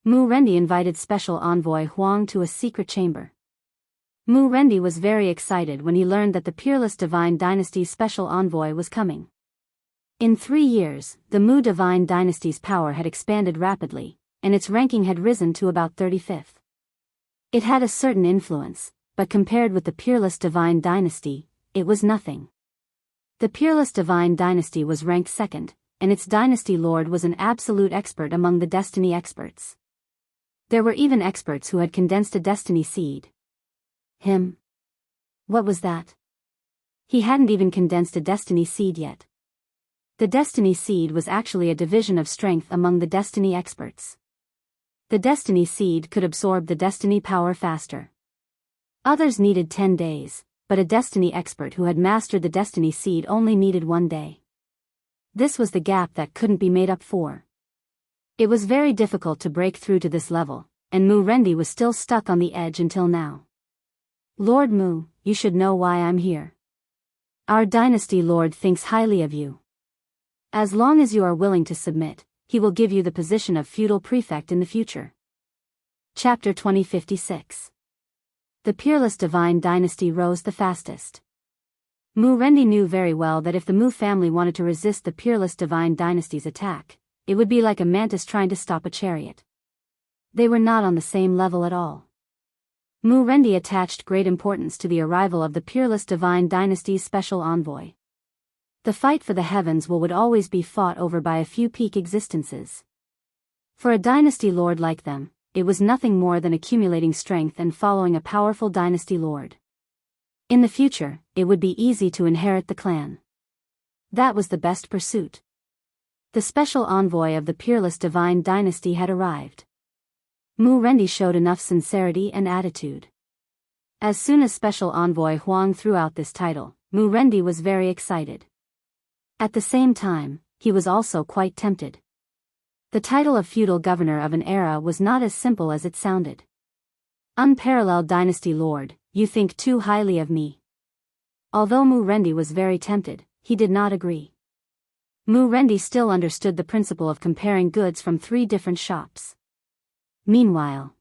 Speaker 1: Mu Rendi invited Special Envoy Huang to a secret chamber. Mu Rendi was very excited when he learned that the peerless divine dynasty's special envoy was coming. In 3 years, the Mu divine dynasty's power had expanded rapidly, and its ranking had risen to about 35th. It had a certain influence, but compared with the peerless divine dynasty, it was nothing. The peerless divine dynasty was ranked second, and its dynasty lord was an absolute expert among the destiny experts. There were even experts who had condensed a destiny seed. Him? What was that? He hadn't even condensed a destiny seed yet. The destiny seed was actually a division of strength among the destiny experts. The destiny seed could absorb the destiny power faster. Others needed 10 days, but a destiny expert who had mastered the destiny seed only needed 1 day. This was the gap that couldn't be made up for. It was very difficult to break through to this level, and Mu Rendi was still stuck on the edge until now. "Lord Mu, you should know why I'm here. Our dynasty lord thinks highly of you. As long as you are willing to submit, he will give you the position of feudal prefect in the future." Chapter 2056. The peerless divine dynasty rose the fastest. Mu Rendi knew very well that if the Mu family wanted to resist the peerless divine dynasty's attack, it would be like a mantis trying to stop a chariot. They were not on the same level at all. Mu Rendi attached great importance to the arrival of the peerless divine dynasty's special envoy. The fight for the heavens would always be fought over by a few peak existences. For a dynasty lord like them, it was nothing more than accumulating strength and following a powerful dynasty lord. In the future, it would be easy to inherit the clan. That was the best pursuit. The special envoy of the peerless divine dynasty had arrived. Mu Rendi showed enough sincerity and attitude. As soon as Special Envoy Huang threw out this title, Mu Rendi was very excited. At the same time, he was also quite tempted. The title of feudal governor of an era was not as simple as it sounded. "Unparalleled dynasty lord, you think too highly of me." Although Mu Rendi was very tempted, he did not agree. Mu Rendi still understood the principle of comparing goods from 3 different shops. Meanwhile,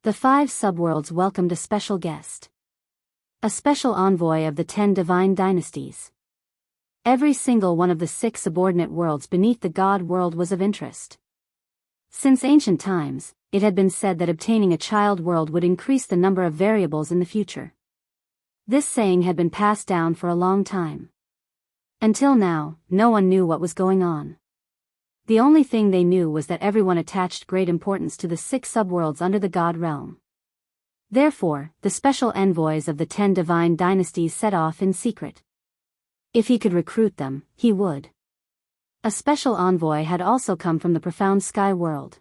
Speaker 1: the 5 subworlds welcomed a special guest. A special envoy of the 10 divine dynasties. Every single one of the 6 subordinate worlds beneath the God world was of interest. Since ancient times, it had been said that obtaining a child world would increase the number of variables in the future. This saying had been passed down for a long time. Until now, no one knew what was going on. The only thing they knew was that everyone attached great importance to the 6 subworlds under the God realm. Therefore, the special envoys of the 10 divine dynasties set off in secret. If he could recruit them, he would. A special envoy had also come from the profound sky world.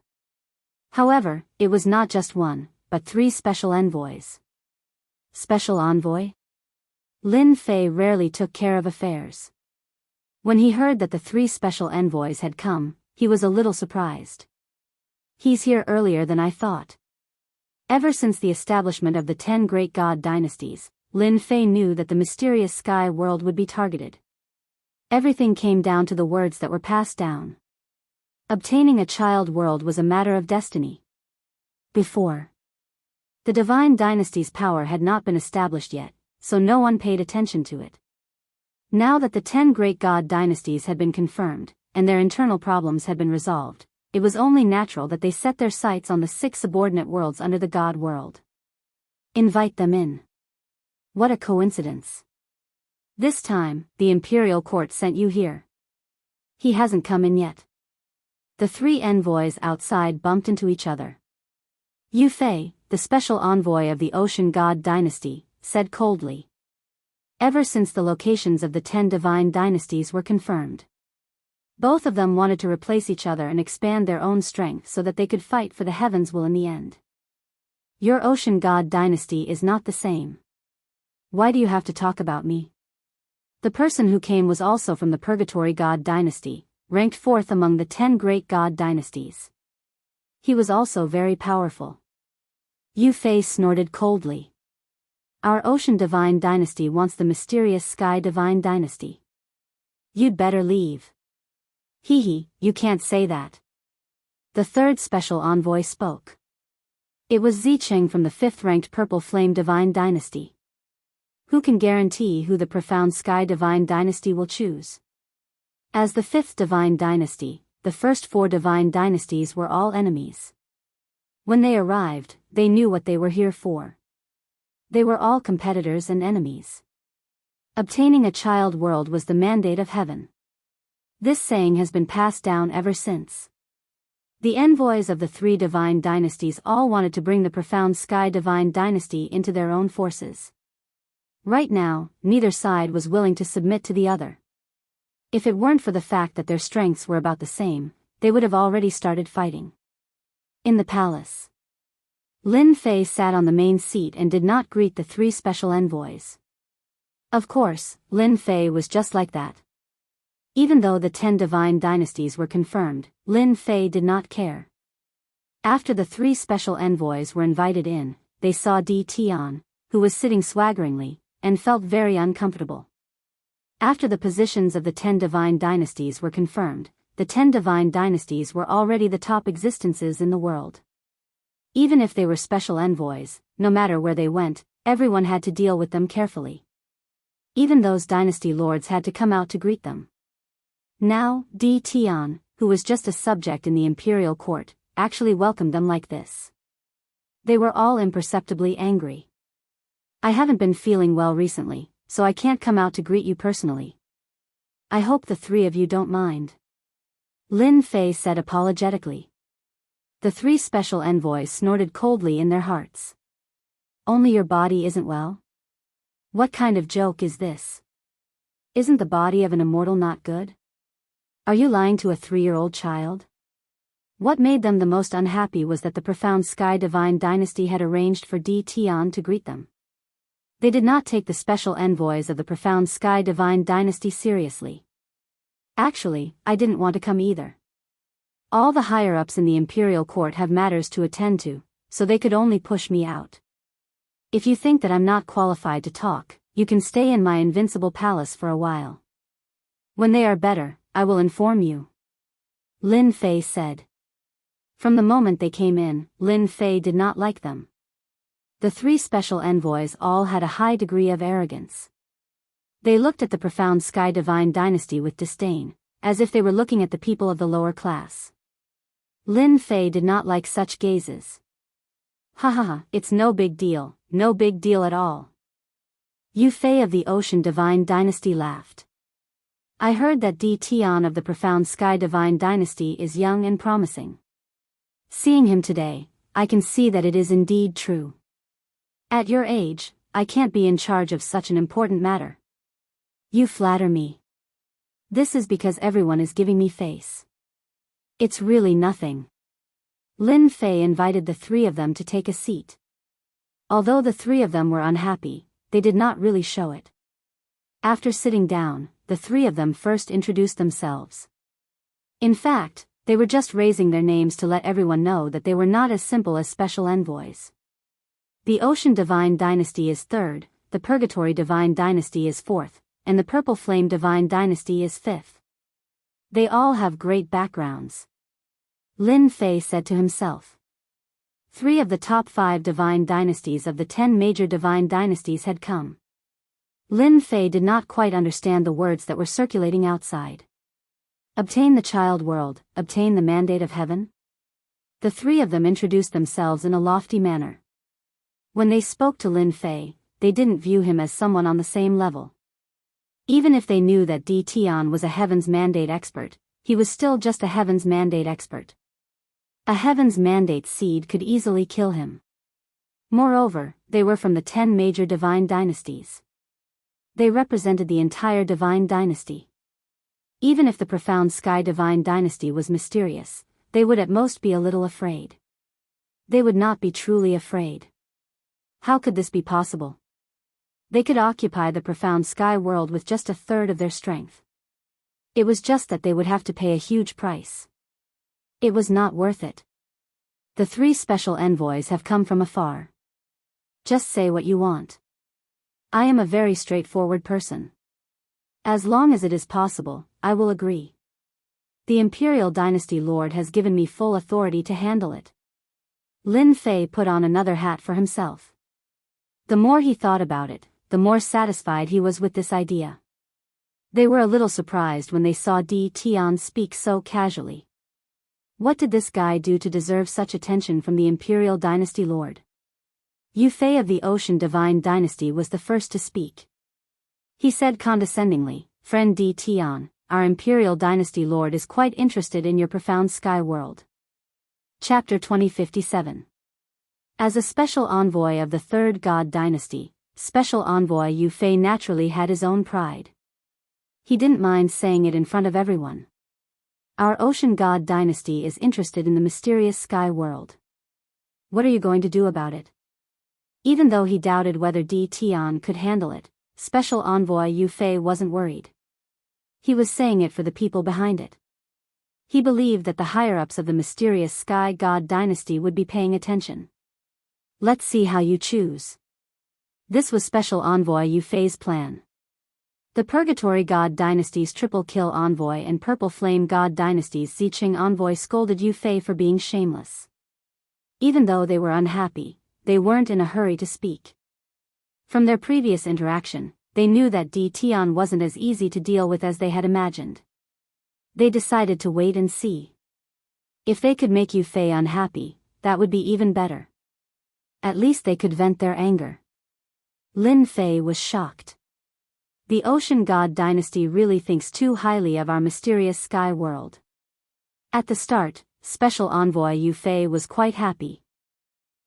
Speaker 1: However, it was not just one, but 3 special envoys. Special envoy? Lin Fei rarely took care of affairs. When he heard that the 3 special envoys had come, he was a little surprised. "He's here earlier than I thought." Ever since the establishment of the 10 great god dynasties, Lin Fei knew that the mysterious sky world would be targeted. Everything came down to the words that were passed down. Obtaining a child world was a matter of destiny. Before, the divine dynasty's power had not been established yet, so no one paid attention to it. Now that the 10 great god dynasties had been confirmed, and their internal problems had been resolved, it was only natural that they set their sights on the 6 subordinate worlds under the god world. Invite them in. What a coincidence. This time, the imperial court sent you here. He hasn't come in yet. The 3 envoys outside bumped into each other. Yu Fei, the special envoy of the Ocean God dynasty, said coldly. Ever since the locations of the 10 divine dynasties were confirmed, both of them wanted to replace each other and expand their own strength so that they could fight for the heavens will in the end. Your Ocean God dynasty is not the same. why do you have to talk about me? The person who came was also from the Purgatory God dynasty, ranked fourth among the 10 great god dynasties. He was also very powerful. Yu Fei snorted coldly. Our Ocean Divine Dynasty wants the mysterious Sky Divine Dynasty. You'd better leave. Hee hee, you can't say that. The third special envoy spoke. It was Zicheng from the 5th-ranked Purple Flame Divine Dynasty. Who can guarantee who the profound Sky Divine Dynasty will choose? As the 5th Divine Dynasty, the first 4 Divine Dynasties were all enemies. When they arrived, they knew what they were here for. They were all competitors and enemies. Obtaining a child world was the mandate of heaven. This saying has been passed down ever since. The envoys of the 3 divine dynasties all wanted to bring the profound Sky Divine Dynasty into their own forces. Right now, neither side was willing to submit to the other. If it weren't for the fact that their strengths were about the same, they would have already started fighting. In the palace, Lin Fei sat on the main seat and did not greet the 3 special envoys. Of course, Lin Fei was just like that. Even though the 10 divine dynasties were confirmed, Lin Fei did not care. After the 3 special envoys were invited in, they saw Di Tian, who was sitting swaggeringly, and felt very uncomfortable. After the positions of the 10 divine dynasties were confirmed, the 10 divine dynasties were already the top existences in the world. Even if they were special envoys, no matter where they went, everyone had to deal with them carefully. Even those dynasty lords had to come out to greet them. Now, Di Tian, who was just a subject in the imperial court, actually welcomed them like this. They were all imperceptibly angry. I haven't been feeling well recently, so I can't come out to greet you personally. I hope the 3 of you don't mind. Lin Fei said apologetically. The 3 special envoys snorted coldly in their hearts. Only your body isn't well? What kind of joke is this? Isn't the body of an immortal not good? Are you lying to a 3-year-old child? What made them the most unhappy was that the profound Sky Divine Dynasty had arranged for Di Tian to greet them. They did not take the special envoys of the profound Sky Divine Dynasty seriously. Actually, I didn't want to come either. All the higher-ups in the imperial court have matters to attend to, so they could only push me out. If you think that I'm not qualified to talk, you can stay in my invincible palace for a while. When they are better, I will inform you. Lin Fei said. From the moment they came in, Lin Fei did not like them. The 3 special envoys all had a high degree of arrogance. They looked at the profound Sky Divine Dynasty with disdain, as if they were looking at the people of the lower class. Lin Fei did not like such gazes. Ha ha ha, it's no big deal at all. Yu Fei of the Ocean Divine Dynasty laughed. I heard that Di Tian of the profound Sky Divine Dynasty is young and promising. Seeing him today, I can see that it is indeed true. At your age, I can't be in charge of such an important matter. You flatter me. This is because everyone is giving me face. It's really nothing. Lin Fei invited the 3 of them to take a seat. Although the 3 of them were unhappy, they did not really show it. After sitting down, the 3 of them first introduced themselves. In fact, they were just raising their names to let everyone know that they were not as simple as special envoys. The Ocean Divine Dynasty is 3rd, the Purgatory Divine Dynasty is 4th, and the Purple Flame Divine Dynasty is 5th. They all have great backgrounds. Lin Fei said to himself. 3 of the top 5 divine dynasties of the 10 major divine dynasties had come. Lin Fei did not quite understand the words that were circulating outside. Obtain the child world, obtain the mandate of heaven? The 3 of them introduced themselves in a lofty manner. When they spoke to Lin Fei, they didn't view him as someone on the same level. Even if they knew that Di Tian was a Heaven's Mandate expert, he was still just a Heaven's Mandate expert. A Heaven's Mandate seed could easily kill him. Moreover, they were from the 10 major divine dynasties. They represented the entire divine dynasty. Even if the profound Sky Divine Dynasty was mysterious, they would at most be a little afraid. They would not be truly afraid. How could this be possible? They could occupy the profound sky world with just a third of their strength. It was just that they would have to pay a huge price. It was not worth it. The 3 special envoys have come from afar. Just say what you want. I am a very straightforward person. As long as it is possible, I will agree. The Imperial Dynasty Lord has given me full authority to handle it. Lin Fei put on another hat for himself. The more he thought about it, the more satisfied he was with this idea. They were a little surprised when they saw Di Tian speak so casually. What did this guy do to deserve such attention from the Imperial Dynasty Lord? Yu Fei of the Ocean Divine Dynasty was the first to speak. He said condescendingly, "Friend Di Tian, our Imperial Dynasty Lord is quite interested in your profound sky world." Chapter 2057. As a special envoy of the Third God Dynasty, Special Envoy Yu Fei naturally had his own pride. He didn't mind saying it in front of everyone. Our Ocean God Dynasty is interested in the mysterious sky world. What are you going to do about it? Even though he doubted whether Di Tian could handle it, Special Envoy Yu Fei wasn't worried. He was saying it for the people behind it. He believed that the higher-ups of the mysterious Sky God Dynasty would be paying attention. Let's see how you choose. This was Special Envoy Yu Fei's plan. The Purgatory God Dynasty's Triple Kill Envoy and Purple Flame God Dynasty's Ziqing Envoy scolded Yu Fei for being shameless. Even though they were unhappy, they weren't in a hurry to speak. From their previous interaction, they knew that Di Tian wasn't as easy to deal with as they had imagined. They decided to wait and see. If they could make Yu Fei unhappy, that would be even better. At least they could vent their anger. Lin Fei was shocked. The Ocean God Dynasty really thinks too highly of our mysterious sky world. At the start, Special Envoy Yu Fei was quite happy.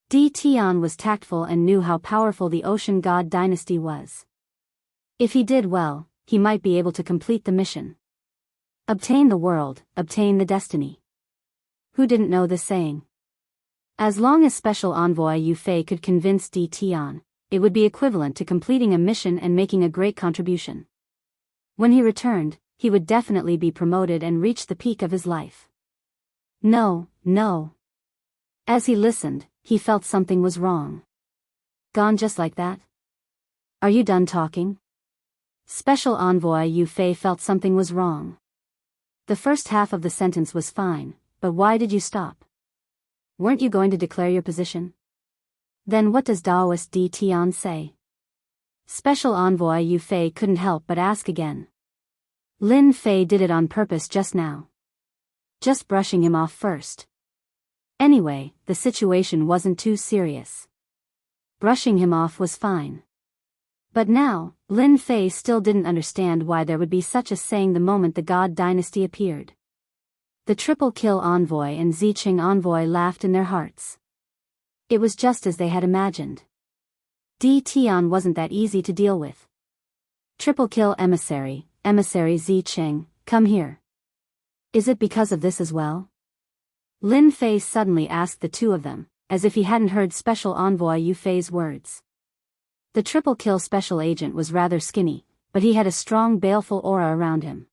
Speaker 1: Di Tian was tactful and knew how powerful the Ocean God Dynasty was. If he did well, he might be able to complete the mission. Obtain the world, obtain the destiny. Who didn't know this saying? As long as Special Envoy Yu Fei could convince Di Tian, it would be equivalent to completing a mission and making a great contribution. When he returned, he would definitely be promoted and reach the peak of his life. No, no. As he listened, he felt something was wrong. Gone just like that? Are you done talking? Special Envoy Yu Fei felt something was wrong. The first half of the sentence was fine, but why did you stop? Weren't you going to declare your position? Then what does Taoist Di Tian say? Special Envoy Yu Fei couldn't help but ask again. Lin Fei did it on purpose just now. Just brushing him off first. Anyway, the situation wasn't too serious. Brushing him off was fine. But now, Lin Fei still didn't understand why there would be such a saying the moment the God Dynasty appeared. The Triple Kill Envoy and Ziqing Envoy laughed in their hearts. It was just as they had imagined. Di Tian wasn't that easy to deal with. Triple Kill Emissary, Emissary Ziqing, come here. Is it because of this as well? Lin Fei suddenly asked the two of them, as if he hadn't heard Special Envoy Yu Fei's words. The Triple Kill Special Agent was rather skinny, but he had a strong baleful aura around him.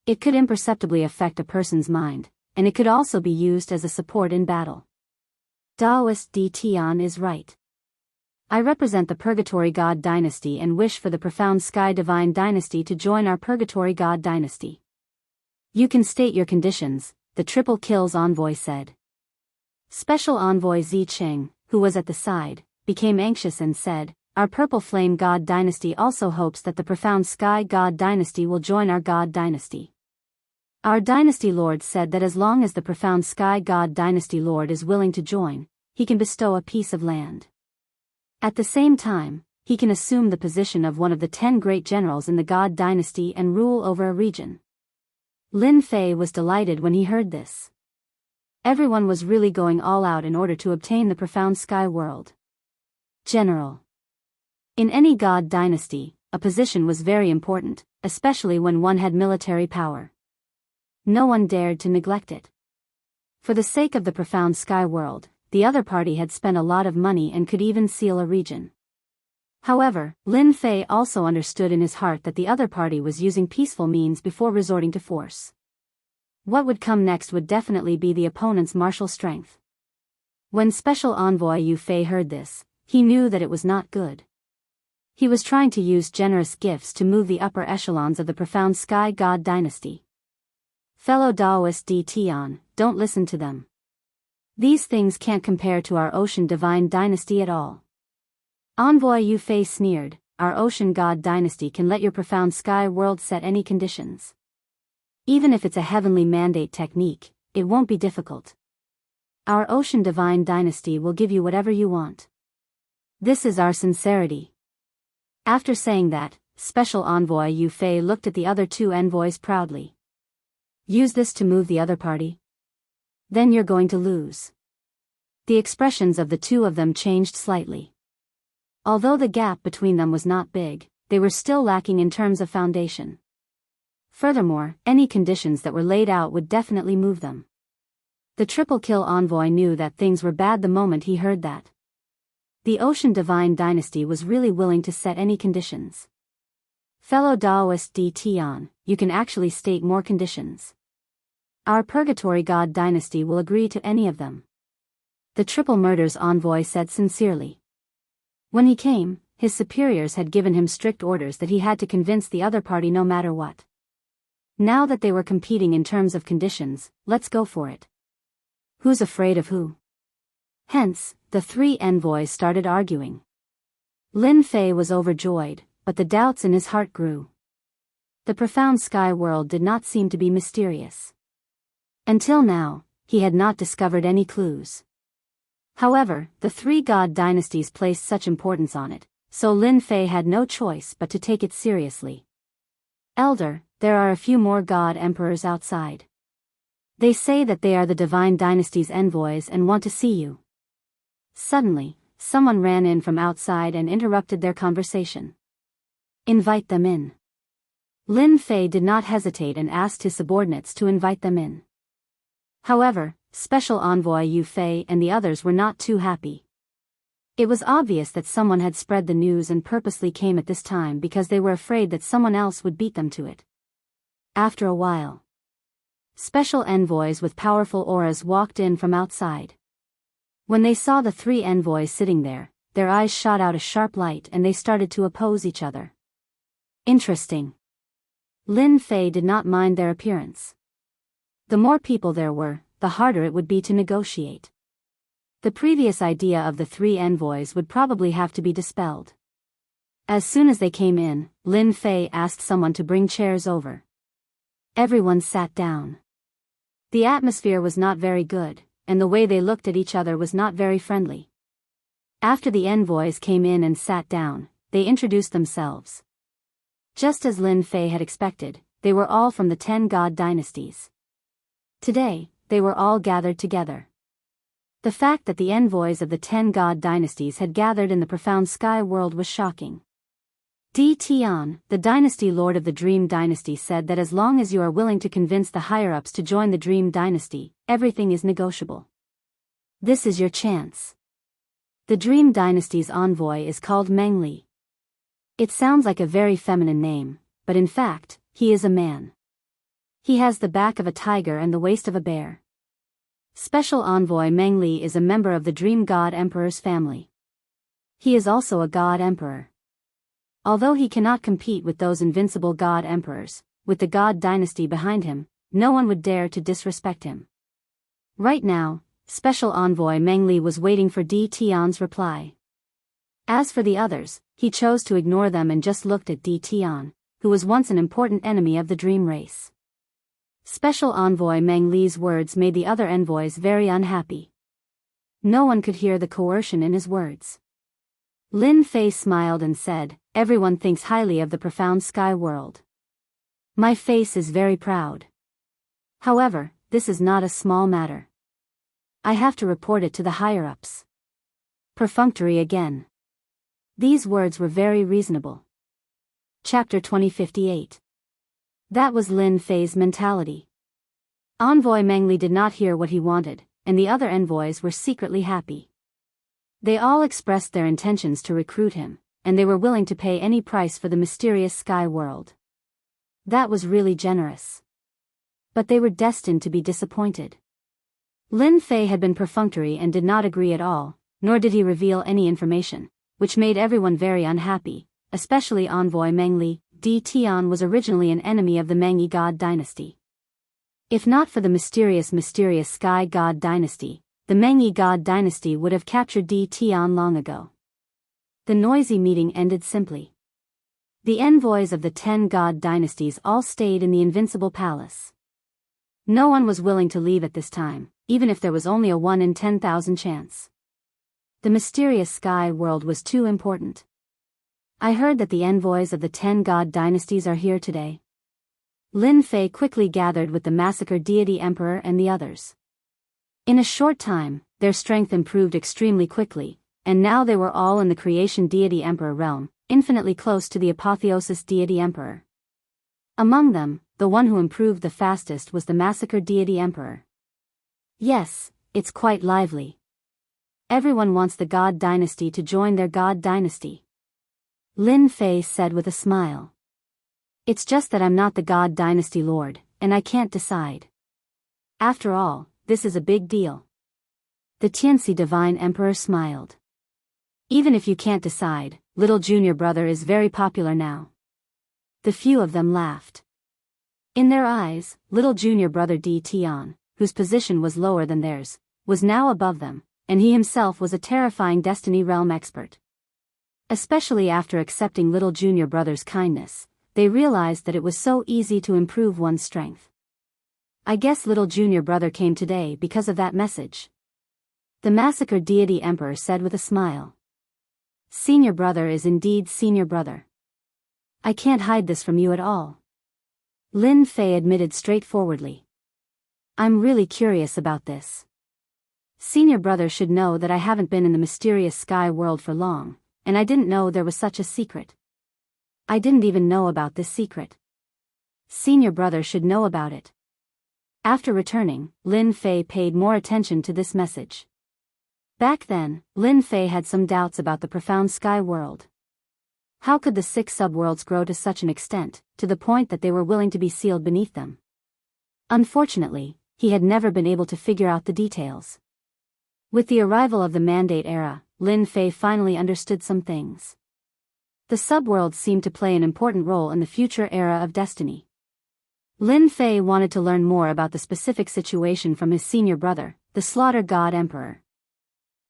Speaker 1: It could imperceptibly affect a person's mind, and it could also be used as a support in battle. Taoist Di Tian is right. I represent the Purgatory God Dynasty and wish for the Profound Sky Divine Dynasty to join our Purgatory God Dynasty. You can state your conditions, the Triple Kills Envoy said. Special Envoy Ziqing, who was at the side, became anxious and said, our Purple Flame God Dynasty also hopes that the Profound Sky God Dynasty will join our God Dynasty. Our Dynasty Lord said that as long as the Profound Sky God Dynasty Lord is willing to join, he can bestow a piece of land. At the same time, he can assume the position of one of the 10 great generals in the God Dynasty and rule over a region. Lin Fei was delighted when he heard this. Everyone was really going all out in order to obtain the Profound Sky World. General. In any God Dynasty, a position was very important, especially when one had military power. No one dared to neglect it. For the sake of the Profound Sky World, the other party had spent a lot of money and could even seal a region. However, Lin Fei also understood in his heart that the other party was using peaceful means before resorting to force. What would come next would definitely be the opponent's martial strength. When Special Envoy Yu Fei heard this, he knew that it was not good. He was trying to use generous gifts to move the upper echelons of the profound Sky God dynasty. Fellow Taoist D. Tian, don't listen to them. These things can't compare to our Ocean Divine dynasty at all. Envoy Yu Fei sneered, our Ocean God dynasty can let your profound sky world set any conditions. Even if it's a heavenly mandate technique, it won't be difficult. Our Ocean Divine dynasty will give you whatever you want. This is our sincerity. After saying that, Special Envoy Yu Fei looked at the other two envoys proudly. Use this to move the other party? Then you're going to lose. The expressions of the two of them changed slightly. Although the gap between them was not big, they were still lacking in terms of foundation. Furthermore, any conditions that were laid out would definitely move them. The triple kill envoy knew that things were bad the moment he heard that. The Ocean Divine dynasty was really willing to set any conditions. Fellow Taoist D. Tian, you can actually state more conditions. Our Purgatory God dynasty will agree to any of them. The Triple Murders envoy said sincerely. When he came, his superiors had given him strict orders that he had to convince the other party no matter what. Now that they were competing in terms of conditions, let's go for it. Who's afraid of who? Hence, the three envoys started arguing. Lin Fei was overjoyed, but the doubts in his heart grew. The profound sky world did not seem to be mysterious. Until now, he had not discovered any clues. However, the three god dynasties placed such importance on it, so Lin Fei had no choice but to take it seriously. Elder, there are a few more god emperors outside. They say that they are the divine dynasty's envoys and want to see you. Suddenly, someone ran in from outside and interrupted their conversation. Invite them in. Lin Fei did not hesitate and asked his subordinates to invite them in. However, Special Envoy Yu Fei and the others were not too happy. It was obvious that someone had spread the news and purposely came at this time because they were afraid that someone else would beat them to it. After a while, special envoys with powerful auras walked in from outside. When they saw the three envoys sitting there, their eyes shot out a sharp light and they started to oppose each other. Interesting. Lin Fei did not mind their appearance. The more people there were, the harder it would be to negotiate. The previous idea of the three envoys would probably have to be dispelled. As soon as they came in, Lin Fei asked someone to bring chairs over. Everyone sat down. The atmosphere was not very good, and the way they looked at each other was not very friendly. After the envoys came in and sat down, they introduced themselves. Just as Lin Fei had expected, they were all from the 10 god dynasties. Today, they were all gathered together. The fact that the envoys of the 10 god dynasties had gathered in the profound sky world was shocking. Di Tian, the dynasty lord of the Dream Dynasty, said that as long as you are willing to convince the higher-ups to join the Dream Dynasty, everything is negotiable. This is your chance. The Dream Dynasty's envoy is called Meng Li. It sounds like a very feminine name, but in fact, he is a man. He has the back of a tiger and the waist of a bear. Special Envoy Meng Li is a member of the Dream God Emperor's family. He is also a God Emperor. Although he cannot compete with those invincible God Emperors, with the God Dynasty behind him, no one would dare to disrespect him. Right now, Special Envoy Meng Li was waiting for Di Tian's reply. As for the others, he chose to ignore them and just looked at Di Tian, who was once an important enemy of the Dream Race. Special Envoy Meng Li's words made the other envoys very unhappy. No one could hear the coercion in his words. Lin Fei smiled and said, "Everyone thinks highly of the profound sky world. My face is very proud. However, this is not a small matter. I have to report it to the higher-ups." Perfunctory again. These words were very reasonable. Chapter 2058. That was Lin Fei's mentality. Envoy Meng Li did not hear what he wanted, and the other envoys were secretly happy. They all expressed their intentions to recruit him, and they were willing to pay any price for the mysterious sky world. That was really generous. But they were destined to be disappointed. Lin Fei had been perfunctory and did not agree at all, nor did he reveal any information, which made everyone very unhappy, especially envoy Meng Li. Di Tian was originally an enemy of the Meng Yi God dynasty. If not for the mysterious Sky God dynasty, the Meng Yi God dynasty would have captured Di Tian long ago. The noisy meeting ended simply. The envoys of the 10 God dynasties all stayed in the Invincible Palace. No one was willing to leave at this time, even if there was only a 1 in 10,000 chance. The mysterious sky world was too important. I heard that the envoys of the 10 God dynasties are here today. Lin Fei quickly gathered with the massacred deity emperor and the others. In a short time, their strength improved extremely quickly, and now they were all in the creation deity emperor realm, infinitely close to the apotheosis deity emperor. Among them, the one who improved the fastest was the massacred deity emperor. Yes, it's quite lively. Everyone wants the God dynasty to join their God dynasty. Lin Fei said with a smile. It's just that I'm not the God dynasty lord, and I can't decide. After all, this is a big deal. The Tianxi divine emperor smiled. Even if you can't decide, little junior brother is very popular now. The few of them laughed. In their eyes, little junior brother Di Tian, whose position was lower than theirs, was now above them, and he himself was a terrifying destiny realm expert. Especially after accepting little junior brother's kindness, they realized that it was so easy to improve one's strength. I guess little junior brother came today because of that message. The massacred deity emperor said with a smile. Senior brother is indeed senior brother. I can't hide this from you at all. Lin Fei admitted straightforwardly. I'm really curious about this. Senior brother should know that I haven't been in the mysterious sky world for long, and I didn't know there was such a secret. I didn't even know about this secret. Senior brother should know about it. After returning, Lin Fei paid more attention to this message. Back then, Lin Fei had some doubts about the profound sky world. How could the 6 subworlds grow to such an extent, to the point that they were willing to be sealed beneath them? Unfortunately, he had never been able to figure out the details. With the arrival of the Mandate era, Lin Fei finally understood some things. The subworlds seemed to play an important role in the future era of destiny. Lin Fei wanted to learn more about the specific situation from his senior brother, the Slaughter God Emperor.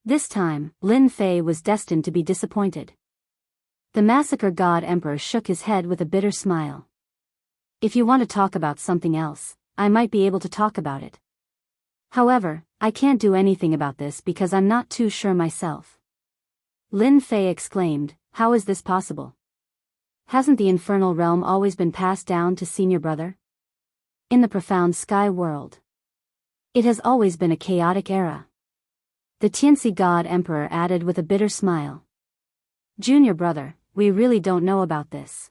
Speaker 1: This time, Lin Fei was destined to be disappointed. The Massacre God Emperor shook his head with a bitter smile. If you want to talk about something else, I might be able to talk about it. However, I can't do anything about this because I'm not too sure myself. Lin Fei exclaimed, how is this possible? Hasn't the infernal realm always been passed down to senior brother? In the profound sky world, it has always been a chaotic era. The Tianxi God Emperor added with a bitter smile. Junior brother, we really don't know about this.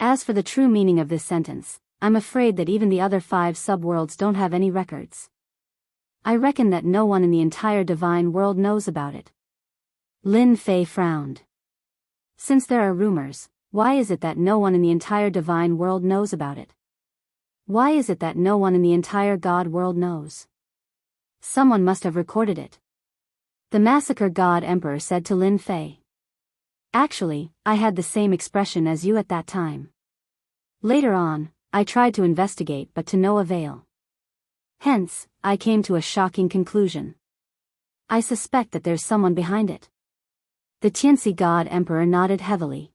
Speaker 1: As for the true meaning of this sentence, I'm afraid that even the other 5 subworlds don't have any records. I reckon that no one in the entire divine world knows about it. Lin Fei frowned. Since there are rumors, why is it that no one in the entire divine world knows about it? Why is it that no one in the entire God world knows? Someone must have recorded it. The Massacre God Emperor said to Lin Fei. Actually, I had the same expression as you at that time. Later on, I tried to investigate but to no avail. Hence, I came to a shocking conclusion. I suspect that there's someone behind it. The Tianxi God Emperor nodded heavily.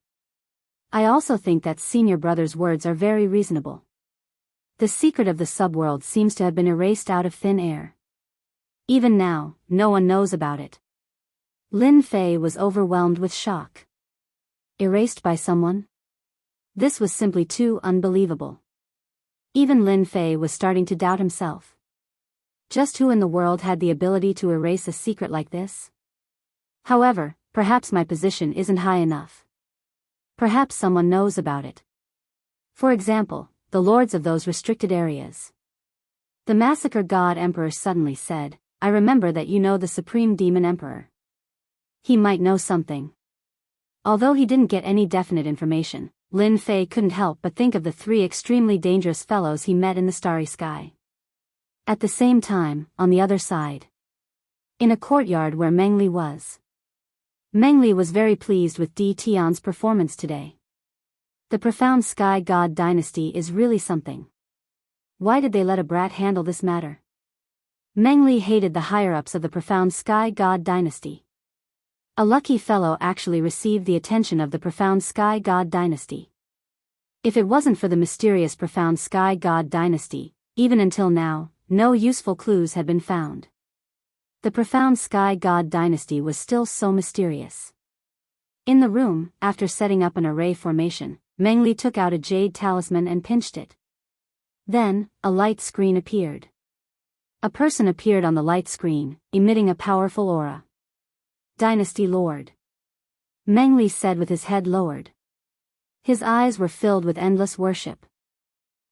Speaker 1: I also think that senior brother's words are very reasonable. The secret of the subworld seems to have been erased out of thin air. Even now, no one knows about it. Lin Fei was overwhelmed with shock. Erased by someone? This was simply too unbelievable. Even Lin Fei was starting to doubt himself. Just who in the world had the ability to erase a secret like this? However, perhaps my position isn't high enough. Perhaps someone knows about it. For example, the lords of those restricted areas. The Massacre God Emperor suddenly said, I remember that you know the Supreme Demon Emperor. He might know something. Although he didn't get any definite information, Lin Fei couldn't help but think of the 3 extremely dangerous fellows he met in the starry sky. At the same time, on the other side, in a courtyard where Meng Li was. Meng Li was very pleased with Di Tian's performance today. The profound Sky God dynasty is really something. Why did they let a brat handle this matter? Meng Li hated the higher-ups of the profound Sky God dynasty. A lucky fellow actually received the attention of the profound Sky God dynasty. If it wasn't for the mysterious profound Sky God dynasty, even until now, no useful clues had been found. The profound Sky God dynasty was still so mysterious. In the room, after setting up an array formation, Meng Li took out a jade talisman and pinched it. Then, a light screen appeared. A person appeared on the light screen, emitting a powerful aura. Dynasty Lord. Meng Li said with his head lowered. His eyes were filled with endless worship.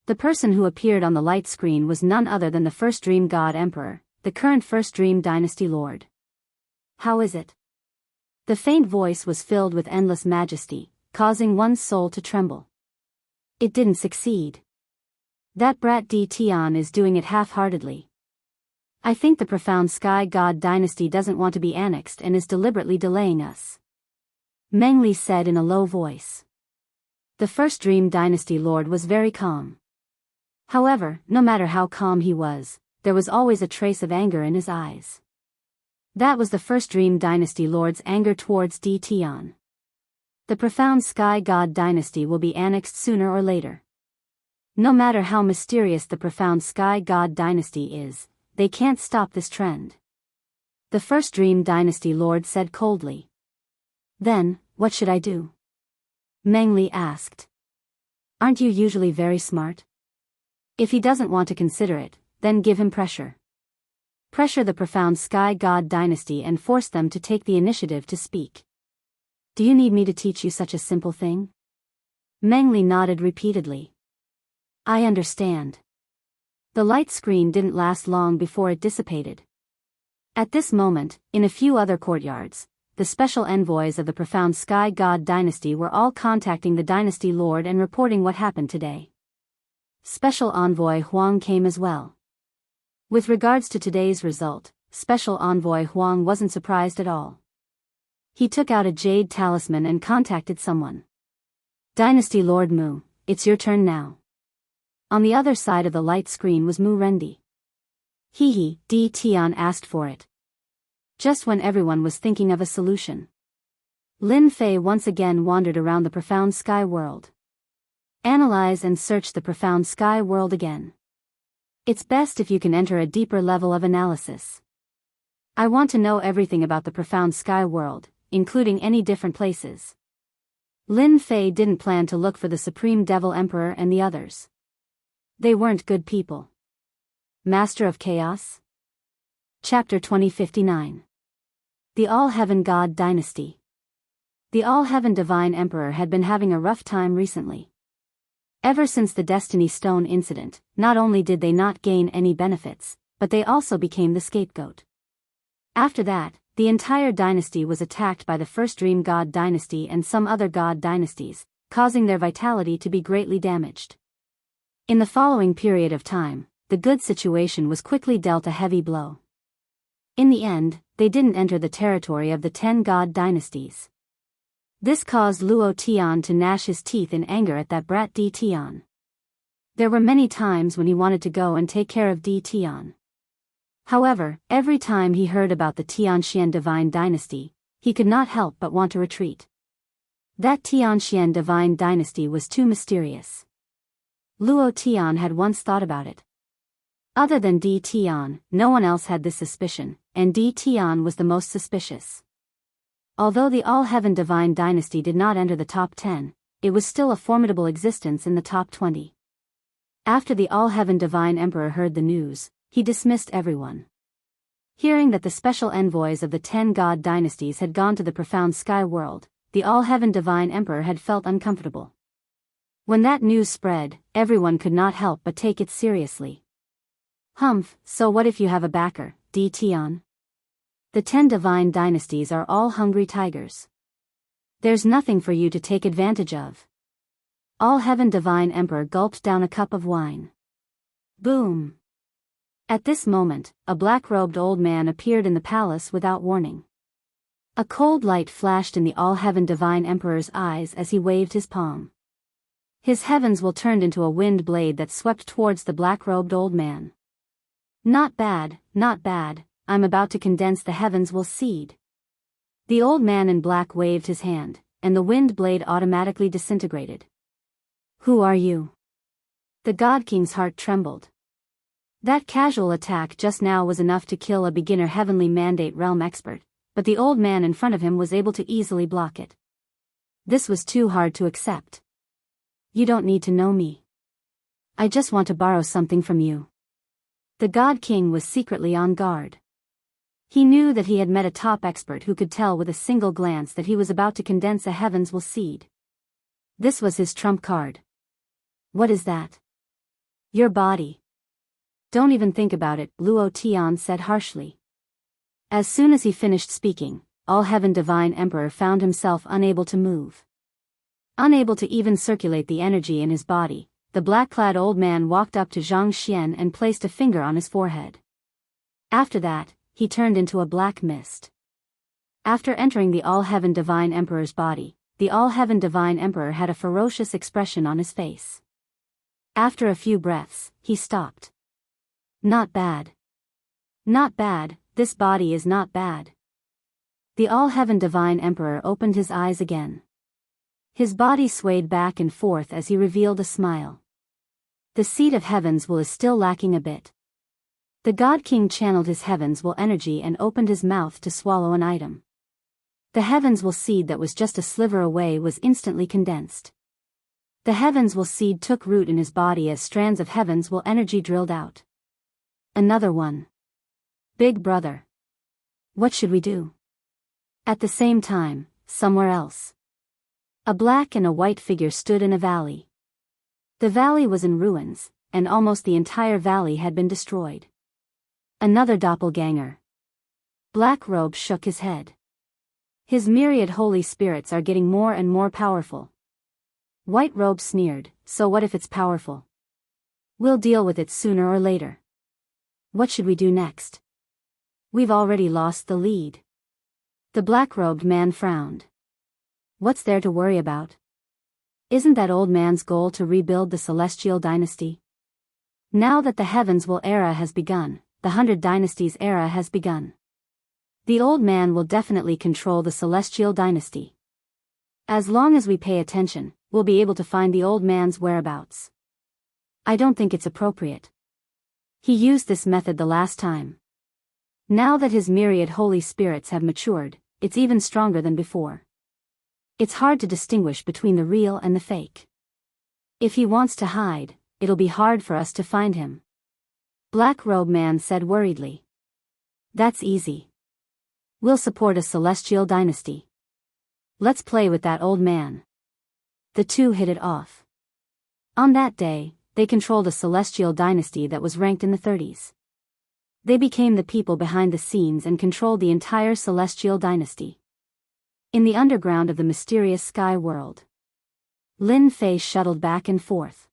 Speaker 1: The person who appeared on the light screen was none other than the first Dream God Emperor, the current first Dream Dynasty Lord. How is it? The faint voice was filled with endless majesty, causing one's soul to tremble. It didn't succeed. That brat Di Tian is doing it half-heartedly. I think the profound Sky God dynasty doesn't want to be annexed and is deliberately delaying us. Meng Li said in a low voice. The first Dream Dynasty Lord was very calm. However, no matter how calm he was, there was always a trace of anger in his eyes. That was the first Dream Dynasty Lord's anger towards Di Tian. The profound Sky God dynasty will be annexed sooner or later. No matter how mysterious the profound Sky God dynasty is, they can't stop this trend. The first Dream Dynasty Lord said coldly. Then, what should I do? Meng Li asked. Aren't you usually very smart? If he doesn't want to consider it, then give him pressure. Pressure the profound Sky God dynasty and force them to take the initiative to speak. Do you need me to teach you such a simple thing? Meng Li nodded repeatedly. I understand. The light screen didn't last long before it dissipated. At this moment, in a few other courtyards, the special envoys of the profound Sky God dynasty were all contacting the dynasty lord and reporting what happened today. Special envoy Huang came as well. With regards to today's result, Special envoy Huang wasn't surprised at all. He took out a jade talisman and contacted someone. Dynasty Lord Mu, it's your turn now. On the other side of the light screen was Mu Rendi. Di Tian asked for it. Just when everyone was thinking of a solution. Lin Fei once again wandered around the profound sky world. Analyze and search the profound sky world again. It's best if you can enter a deeper level of analysis. I want to know everything about the profound sky world, including any different places. Lin Fei didn't plan to look for the Supreme Devil Emperor and the others. They weren't good people. Master of Chaos? Chapter 2059. The All-Heaven God Dynasty. The All-Heaven Divine Emperor had been having a rough time recently. Ever since the Destiny Stone incident, not only did they not gain any benefits, but they also became the scapegoat. After that, the entire dynasty was attacked by the first Dream God dynasty and some other god dynasties, causing their vitality to be greatly damaged. In the following period of time, the good situation was quickly dealt a heavy blow. In the end, they didn't enter the territory of the 10 god dynasties. This caused Luo Tian to gnash his teeth in anger at that brat Di Tian. There were many times when he wanted to go and take care of Di Tian. However, every time he heard about the Tianxian Divine Dynasty, he could not help but want to retreat. That Tianxian Divine Dynasty was too mysterious. Luo Tian had once thought about it. Other than Di Tian, no one else had this suspicion, and Di Tian was the most suspicious. Although the All-Heaven Divine Dynasty did not enter the top 10, it was still a formidable existence in the top 20. After the All-Heaven Divine Emperor heard the news, he dismissed everyone. Hearing that the special envoys of the 10 god dynasties had gone to the profound sky world, the All-Heaven Divine Emperor had felt uncomfortable. When that news spread, everyone could not help but take it seriously. Humph, so what if you have a backer, Di Tian? The 10 divine dynasties are all hungry tigers. There's nothing for you to take advantage of. All Heaven Divine Emperor gulped down a cup of wine. Boom! At this moment, a black-robed old man appeared in the palace without warning. A cold light flashed in the All Heaven Divine Emperor's eyes as he waved his palm. His heavens will turned into a wind blade that swept towards the black-robed old man. Not bad, not bad, I'm about to condense the heavens will seed. The old man in black waved his hand, and the wind blade automatically disintegrated. Who are you? The God King's heart trembled. That casual attack just now was enough to kill a beginner heavenly mandate realm expert, but the old man in front of him was able to easily block it. This was too hard to accept. You don't need to know me. I just want to borrow something from you. The God King was secretly on guard. He knew that he had met a top expert who could tell with a single glance that he was about to condense a heavens will seed. This was his trump card. What is that? Your body. Don't even think about it, Luo Tian said harshly. As soon as he finished speaking, All Heaven Divine Emperor found himself unable to move. Unable to even circulate the energy in his body, the black-clad old man walked up to Zhang Xian and placed a finger on his forehead. After that, he turned into a black mist. After entering the All Heaven Divine Emperor's body, the All Heaven Divine Emperor had a ferocious expression on his face. After a few breaths, he stopped. Not bad. Not bad, this body is not bad. The All Heaven Divine Emperor opened his eyes again. His body swayed back and forth as he revealed a smile. The seed of heavens will is still lacking a bit. The God King channeled his heavens will energy and opened his mouth to swallow an item. The heavens will seed that was just a sliver away was instantly condensed. The heavens will seed took root in his body as strands of heavens will energy drilled out. Another one. Big brother. What should we do? At the same time, somewhere else. A black and a white figure stood in a valley. The valley was in ruins, and almost the entire valley had been destroyed. Another doppelganger. Black Robe shook his head. His myriad holy spirits are getting more and more powerful. White Robe sneered, so what if it's powerful? We'll deal with it sooner or later. What should we do next? We've already lost the lead. The black-robed man frowned. What's there to worry about? Isn't that old man's goal to rebuild the celestial dynasty? Now that the heavens will era has begun, the 100 Dynasties era has begun. The old man will definitely control the celestial dynasty. As long as we pay attention, we'll be able to find the old man's whereabouts. I don't think it's appropriate. He used this method the last time. Now that his myriad holy spirits have matured, it's even stronger than before. It's hard to distinguish between the real and the fake. If he wants to hide, it'll be hard for us to find him. Black Robe Man said worriedly. That's easy. We'll support a celestial dynasty. Let's play with that old man. The two hit it off. On that day, they controlled a celestial dynasty that was ranked in the 30s. They became the people behind the scenes and controlled the entire celestial dynasty. In the underground of the mysterious sky world, Lin Fei shuttled back and forth.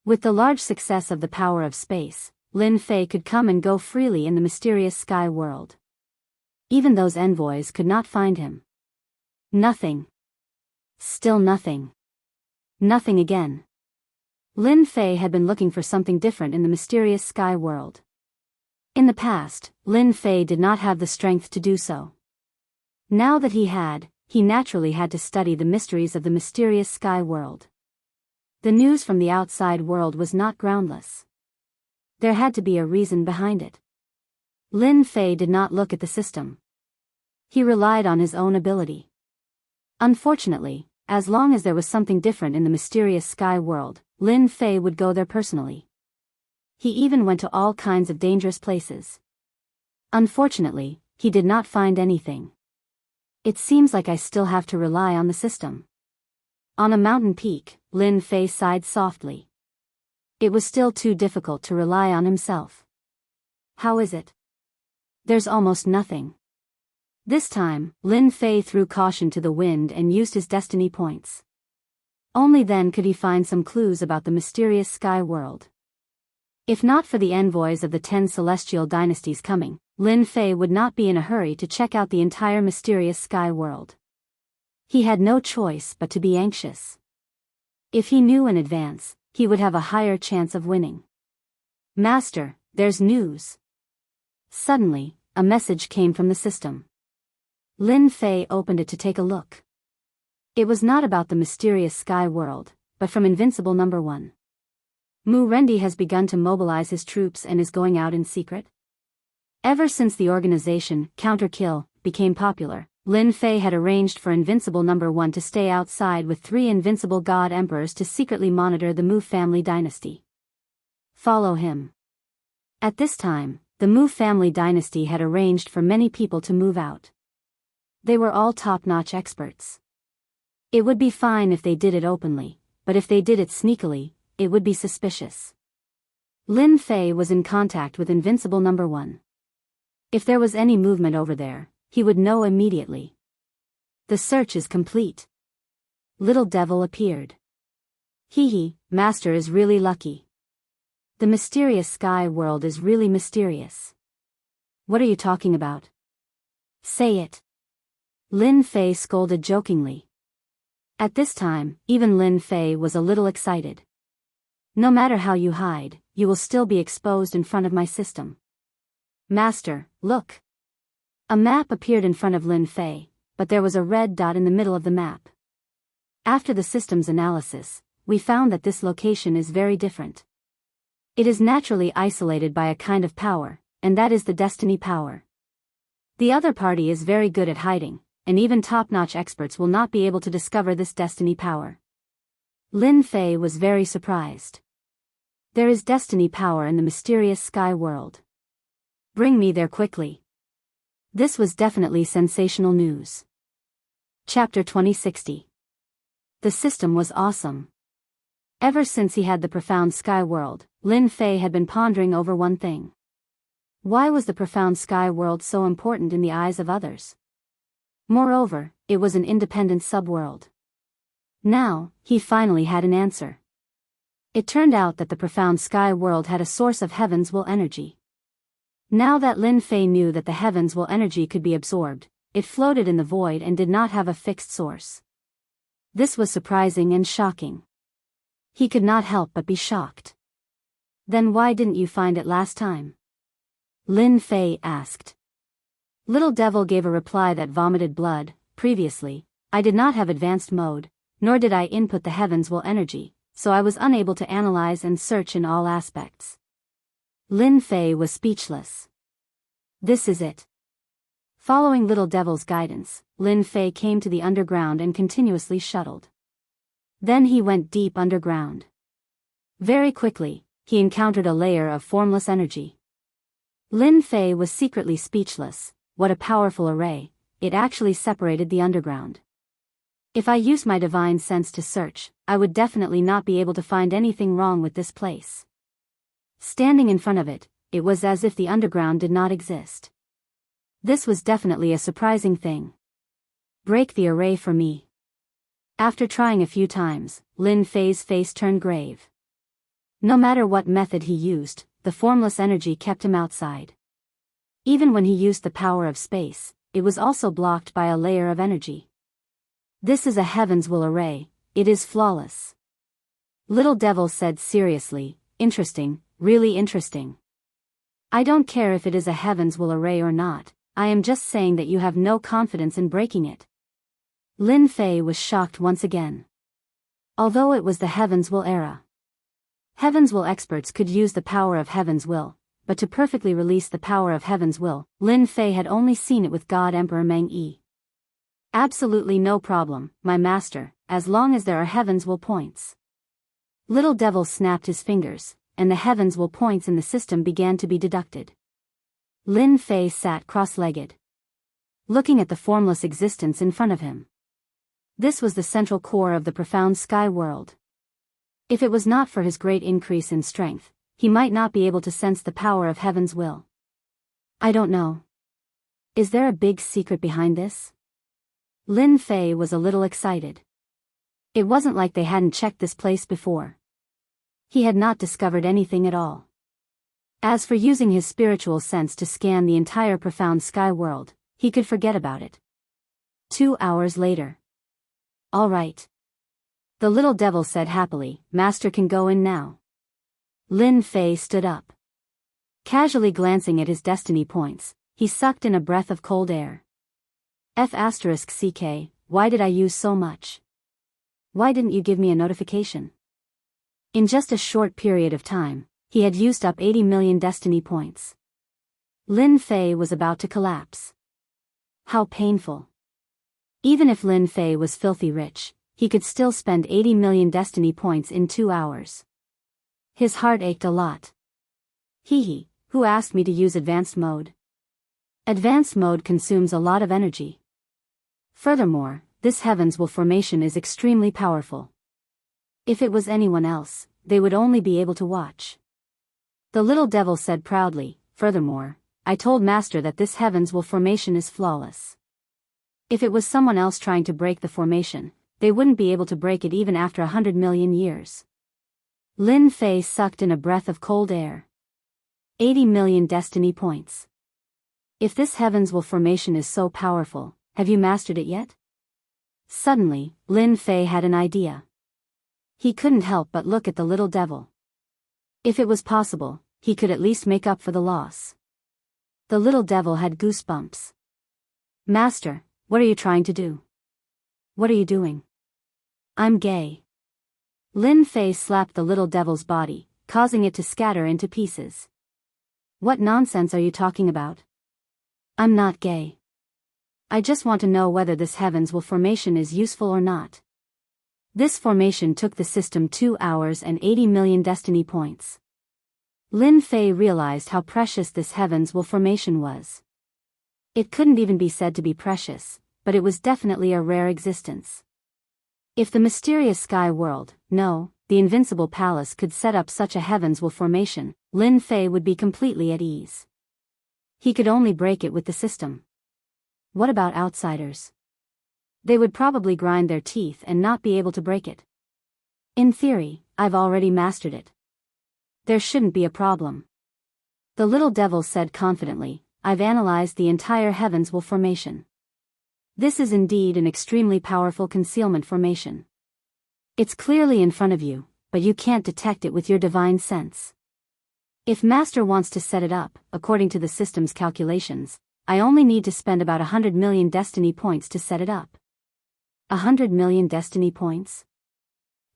Speaker 1: With the large success of the power of space, Lin Fei could come and go freely in the mysterious sky world. Even those envoys could not find him. Nothing. Still nothing. Nothing again. Lin Fei had been looking for something different in the mysterious sky world. In the past, Lin Fei did not have the strength to do so. Now that he naturally had to study the mysteries of the mysterious sky world. The news from the outside world was not groundless. There had to be a reason behind it. Lin Fei did not look at the system. He relied on his own ability. Unfortunately, as long as there was something different in the mysterious sky world, Lin Fei would go there personally. He even went to all kinds of dangerous places. Unfortunately, he did not find anything. It seems like I still have to rely on the system. On a mountain peak, Lin Fei sighed softly. It was still too difficult to rely on himself. How is it? There's almost nothing. This time, Lin Fei threw caution to the wind and used his destiny points. Only then could he find some clues about the mysterious sky world. If not for the envoys of the 10 celestial dynasties coming, Lin Fei would not be in a hurry to check out the entire mysterious sky world. He had no choice but to be anxious. If he knew in advance, he would have a higher chance of winning. Master, there's news. Suddenly, a message came from the system. Lin Fei opened it to take a look. It was not about the mysterious sky world, but from Invincible No. 1. Mu Rendi has begun to mobilize his troops and is going out in secret. Ever since the organization, Counterkill, became popular, Lin Fei had arranged for Invincible No. 1 to stay outside with 3 invincible god emperors to secretly monitor the Mu family dynasty. Follow him. At this time, the Mu family dynasty had arranged for many people to move out. They were all top-notch experts. It would be fine if they did it openly, but if they did it sneakily, it would be suspicious. Lin Fei was in contact with Invincible No. 1. If there was any movement over there, he would know immediately. The search is complete. Little Devil appeared. Hee, Master is really lucky. The mysterious sky world is really mysterious. What are you talking about? Say it. Lin Fei scolded jokingly. At this time, even Lin Fei was a little excited. No matter how you hide, you will still be exposed in front of my system. Master, look. A map appeared in front of Lin Fei, but there was a red dot in the middle of the map. After the system's analysis, we found that this location is very different. It is naturally isolated by a kind of power, and that is the destiny power. The other party is very good at hiding, and even top-notch experts will not be able to discover this destiny power. Lin Fei was very surprised. There is destiny power in the mysterious sky world. Bring me there quickly. This was definitely sensational news. Chapter 2060. The system was awesome. Ever since he had the profound sky world, Lin Fei had been pondering over one thing. Why was the profound sky world so important in the eyes of others? Moreover, it was an independent subworld. Now, he finally had an answer. It turned out that the profound sky world had a source of heaven's will energy. Now that Lin Fei knew that the heaven's will energy could be absorbed, it floated in the void and did not have a fixed source. This was surprising and shocking. He could not help but be shocked. Then why didn't you find it last time? Lin Fei asked. Little Devil gave a reply that vomited blood. Previously, I did not have advanced mode, nor did I input the heaven's will energy, so I was unable to analyze and search in all aspects. Lin Fei was speechless. This is it. Following Little Devil's guidance, Lin Fei came to the underground and continuously shuttled. Then he went deep underground. Very quickly, he encountered a layer of formless energy. Lin Fei was secretly speechless. What a powerful array, it actually separated the underground. If I used my divine sense to search, I would definitely not be able to find anything wrong with this place. Standing in front of it, it was as if the underground did not exist. This was definitely a surprising thing. Break the array for me. After trying a few times, Lin Fei's face turned grave. No matter what method he used, the formless energy kept him outside. Even when he used the power of space, it was also blocked by a layer of energy. This is a heaven's will array, it is flawless. Little Devil said seriously, interesting, really interesting. I don't care if it is a heaven's will array or not, I am just saying that you have no confidence in breaking it. Lin Fei was shocked once again. Although it was the heaven's will era. Heaven's will experts could use the power of heaven's will. But to perfectly release the power of heaven's will, Lin Fei had only seen it with God Emperor Meng Yi. Absolutely no problem, my master, as long as there are heaven's will points. Little Devil snapped his fingers, and the heaven's will points in the system began to be deducted. Lin Fei sat cross-legged, looking at the formless existence in front of him. This was the central core of the profound sky world. If it was not for his great increase in strength, he might not be able to sense the power of heaven's will. I don't know. Is there a big secret behind this? Lin Fei was a little excited. It wasn't like they hadn't checked this place before. He had not discovered anything at all. As for using his spiritual sense to scan the entire profound sky world, he could forget about it. 2 hours later. All right. The little devil said happily, Master can go in now. Lin Fei stood up. Casually glancing at his destiny points, he sucked in a breath of cold air. F***ck, why did I use so much? Why didn't you give me a notification? In just a short period of time, he had used up 80 million destiny points. Lin Fei was about to collapse. How painful. Even if Lin Fei was filthy rich, he could still spend 80 million destiny points in 2 hours. His heart ached a lot. Hee, who asked me to use advanced mode? Advanced mode consumes a lot of energy. Furthermore, this Heaven's Will formation is extremely powerful. If it was anyone else, they would only be able to watch. The little devil said proudly, furthermore, I told Master that this Heaven's Will formation is flawless. If it was someone else trying to break the formation, they wouldn't be able to break it even after 100 million years. Lin Fei sucked in a breath of cold air. 80 million destiny points. If this Heaven's Will formation is so powerful, have you mastered it yet? Suddenly, Lin Fei had an idea. He couldn't help but look at the little devil. If it was possible, he could at least make up for the loss. The little devil had goosebumps. Master, what are you trying to do? What are you doing? I'm gay. Lin Fei slapped the little devil's body, causing it to scatter into pieces. What nonsense are you talking about? I'm not gay. I just want to know whether this Heaven's Will formation is useful or not. This formation took the system 2 hours and 80 million destiny points. Lin Fei realized how precious this Heaven's Will formation was. It couldn't even be said to be precious, but it was definitely a rare existence. If the mysterious sky world, no, the invincible palace could set up such a Heaven's Will formation, Lin Fei would be completely at ease. He could only break it with the system. What about outsiders? They would probably grind their teeth and not be able to break it. In theory, I've already mastered it. There shouldn't be a problem. The little devil said confidently, I've analyzed the entire Heaven's Will formation. This is indeed an extremely powerful concealment formation. It's clearly in front of you, but you can't detect it with your divine sense. If Master wants to set it up, according to the system's calculations, I only need to spend about 100 million destiny points to set it up. 100 million destiny points?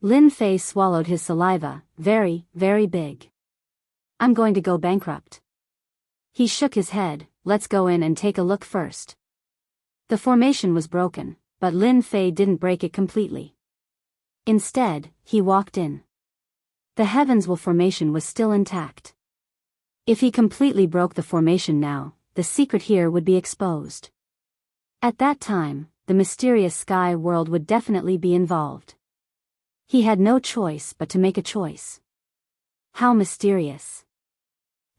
Speaker 1: Lin Fei swallowed his saliva, very, very big. I'm going to go bankrupt. He shook his head, let's go in and take a look first. The formation was broken, but Lin Fei didn't break it completely. Instead, he walked in. The Heaven's Will formation was still intact. If he completely broke the formation now, the secret here would be exposed. At that time, the mysterious sky world would definitely be involved. He had no choice but to make a choice. How mysterious.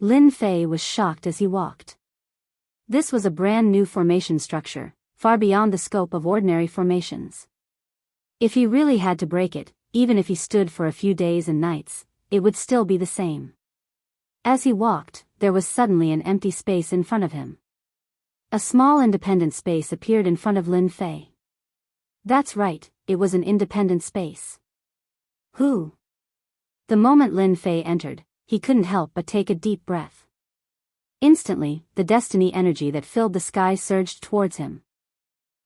Speaker 1: Lin Fei was shocked as he walked. This was a brand new formation structure, far beyond the scope of ordinary formations. If he really had to break it, even if he stood for a few days and nights, it would still be the same. As he walked, there was suddenly an empty space in front of him. A small independent space appeared in front of Lin Fei. That's right, it was an independent space. Who? The moment Lin Fei entered, he couldn't help but take a deep breath. Instantly, the destiny energy that filled the sky surged towards him.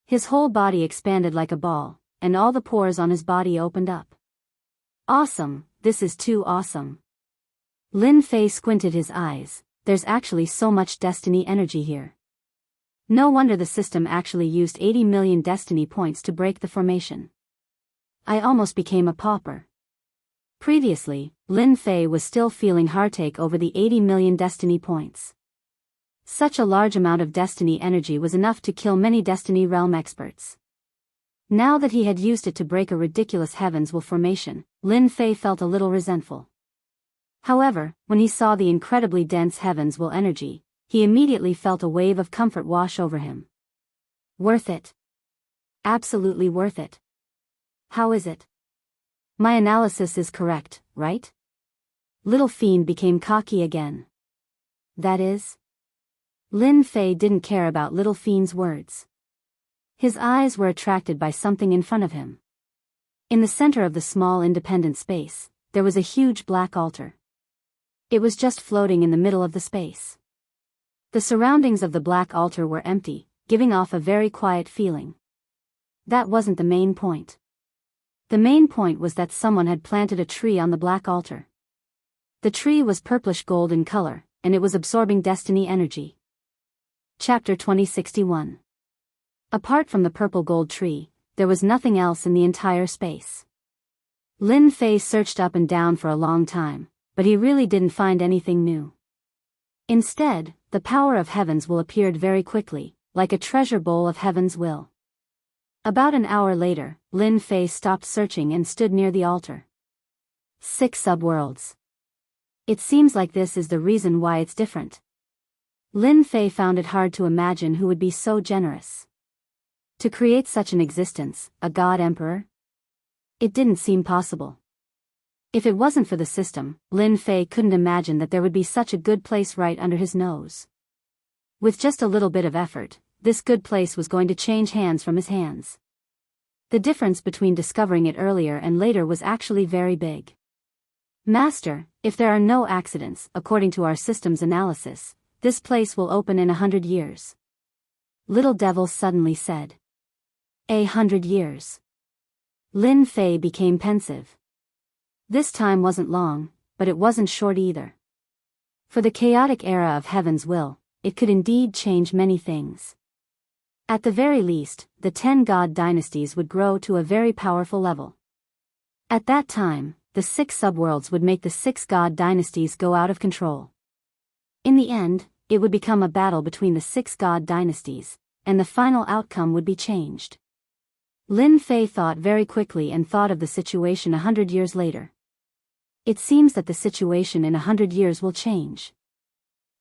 Speaker 1: His whole body expanded like a ball, and all the pores on his body opened up. Awesome, this is too awesome. Lin Fei squinted his eyes, there's actually so much destiny energy here. No wonder the system actually used 80 million destiny points to break the formation. I almost became a pauper. Previously, Lin Fei was still feeling heartache over the 80 million destiny points. Such a large amount of destiny energy was enough to kill many Destiny Realm experts. Now that he had used it to break a ridiculous Heaven's Will formation, Lin Fei felt a little resentful. However, when he saw the incredibly dense Heaven's Will energy, he immediately felt a wave of comfort wash over him. Worth it. Absolutely worth it. How is it? My analysis is correct, right? Little Fiend became cocky again. That is? Lin Fei didn't care about Little Fiend's words. His eyes were attracted by something in front of him. In the center of the small independent space, there was a huge black altar. It was just floating in the middle of the space. The surroundings of the black altar were empty, giving off a very quiet feeling. That wasn't the main point. The main point was that someone had planted a tree on the black altar. The tree was purplish gold in color, and it was absorbing destiny energy. Chapter 2061. Apart from the purple gold tree, there was nothing else in the entire space. Lin Fei searched up and down for a long time, but he really didn't find anything new. Instead, the power of Heaven's Will appeared very quickly, like a treasure bowl of Heaven's Will. About an hour later, Lin Fei stopped searching and stood near the altar. 6 subworlds. It seems like this is the reason why it's different. Lin Fei found it hard to imagine who would be so generous to create such an existence, a god emperor? It didn't seem possible. If it wasn't for the system, Lin Fei couldn't imagine that there would be such a good place right under his nose. With just a little bit of effort, this good place was going to change hands from his hands. The difference between discovering it earlier and later was actually very big. Master, if there are no accidents, according to our system's analysis, this place will open in 100 years. Little Devil suddenly said. 100 years. Lin Fei became pensive. This time wasn't long, but it wasn't short either. For the chaotic era of Heaven's Will, it could indeed change many things. At the very least, the 10 god dynasties would grow to a very powerful level. At that time, the 6 subworlds would make the 6 god dynasties go out of control. In the end, it would become a battle between the 6 god dynasties, and the final outcome would be changed. Lin Fei thought very quickly and thought of the situation 100 years later. It seems that the situation in 100 years will change.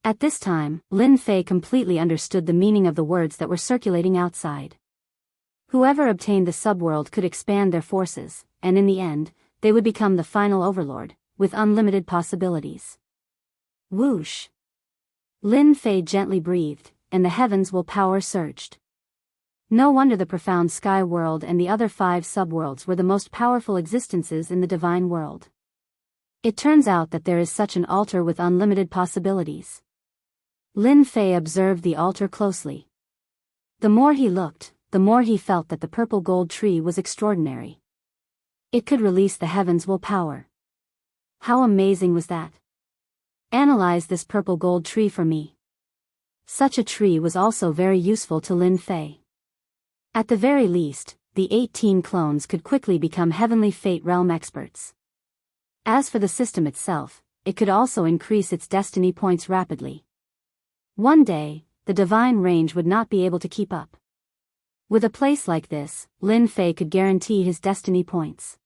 Speaker 1: At this time, Lin Fei completely understood the meaning of the words that were circulating outside. Whoever obtained the subworld could expand their forces, and in the end, they would become the final overlord, with unlimited possibilities. Whoosh! Lin Fei gently breathed, and the Heaven's Will power surged. No wonder the profound sky world and the other 5 subworlds were the most powerful existences in the divine world. It turns out that there is such an altar with unlimited possibilities. Lin Fei observed the altar closely. The more he looked, the more he felt that the purple gold tree was extraordinary. It could release the Heaven's Will power. How amazing was that? Analyze this purple gold tree for me. Such a tree was also very useful to Lin Fei. At the very least, the 18 clones could quickly become Heavenly Fate Realm experts. As for the system itself, it could also increase its destiny points rapidly. One day, the divine range would not be able to keep up. With a place like this, Lin Fei could guarantee his destiny points.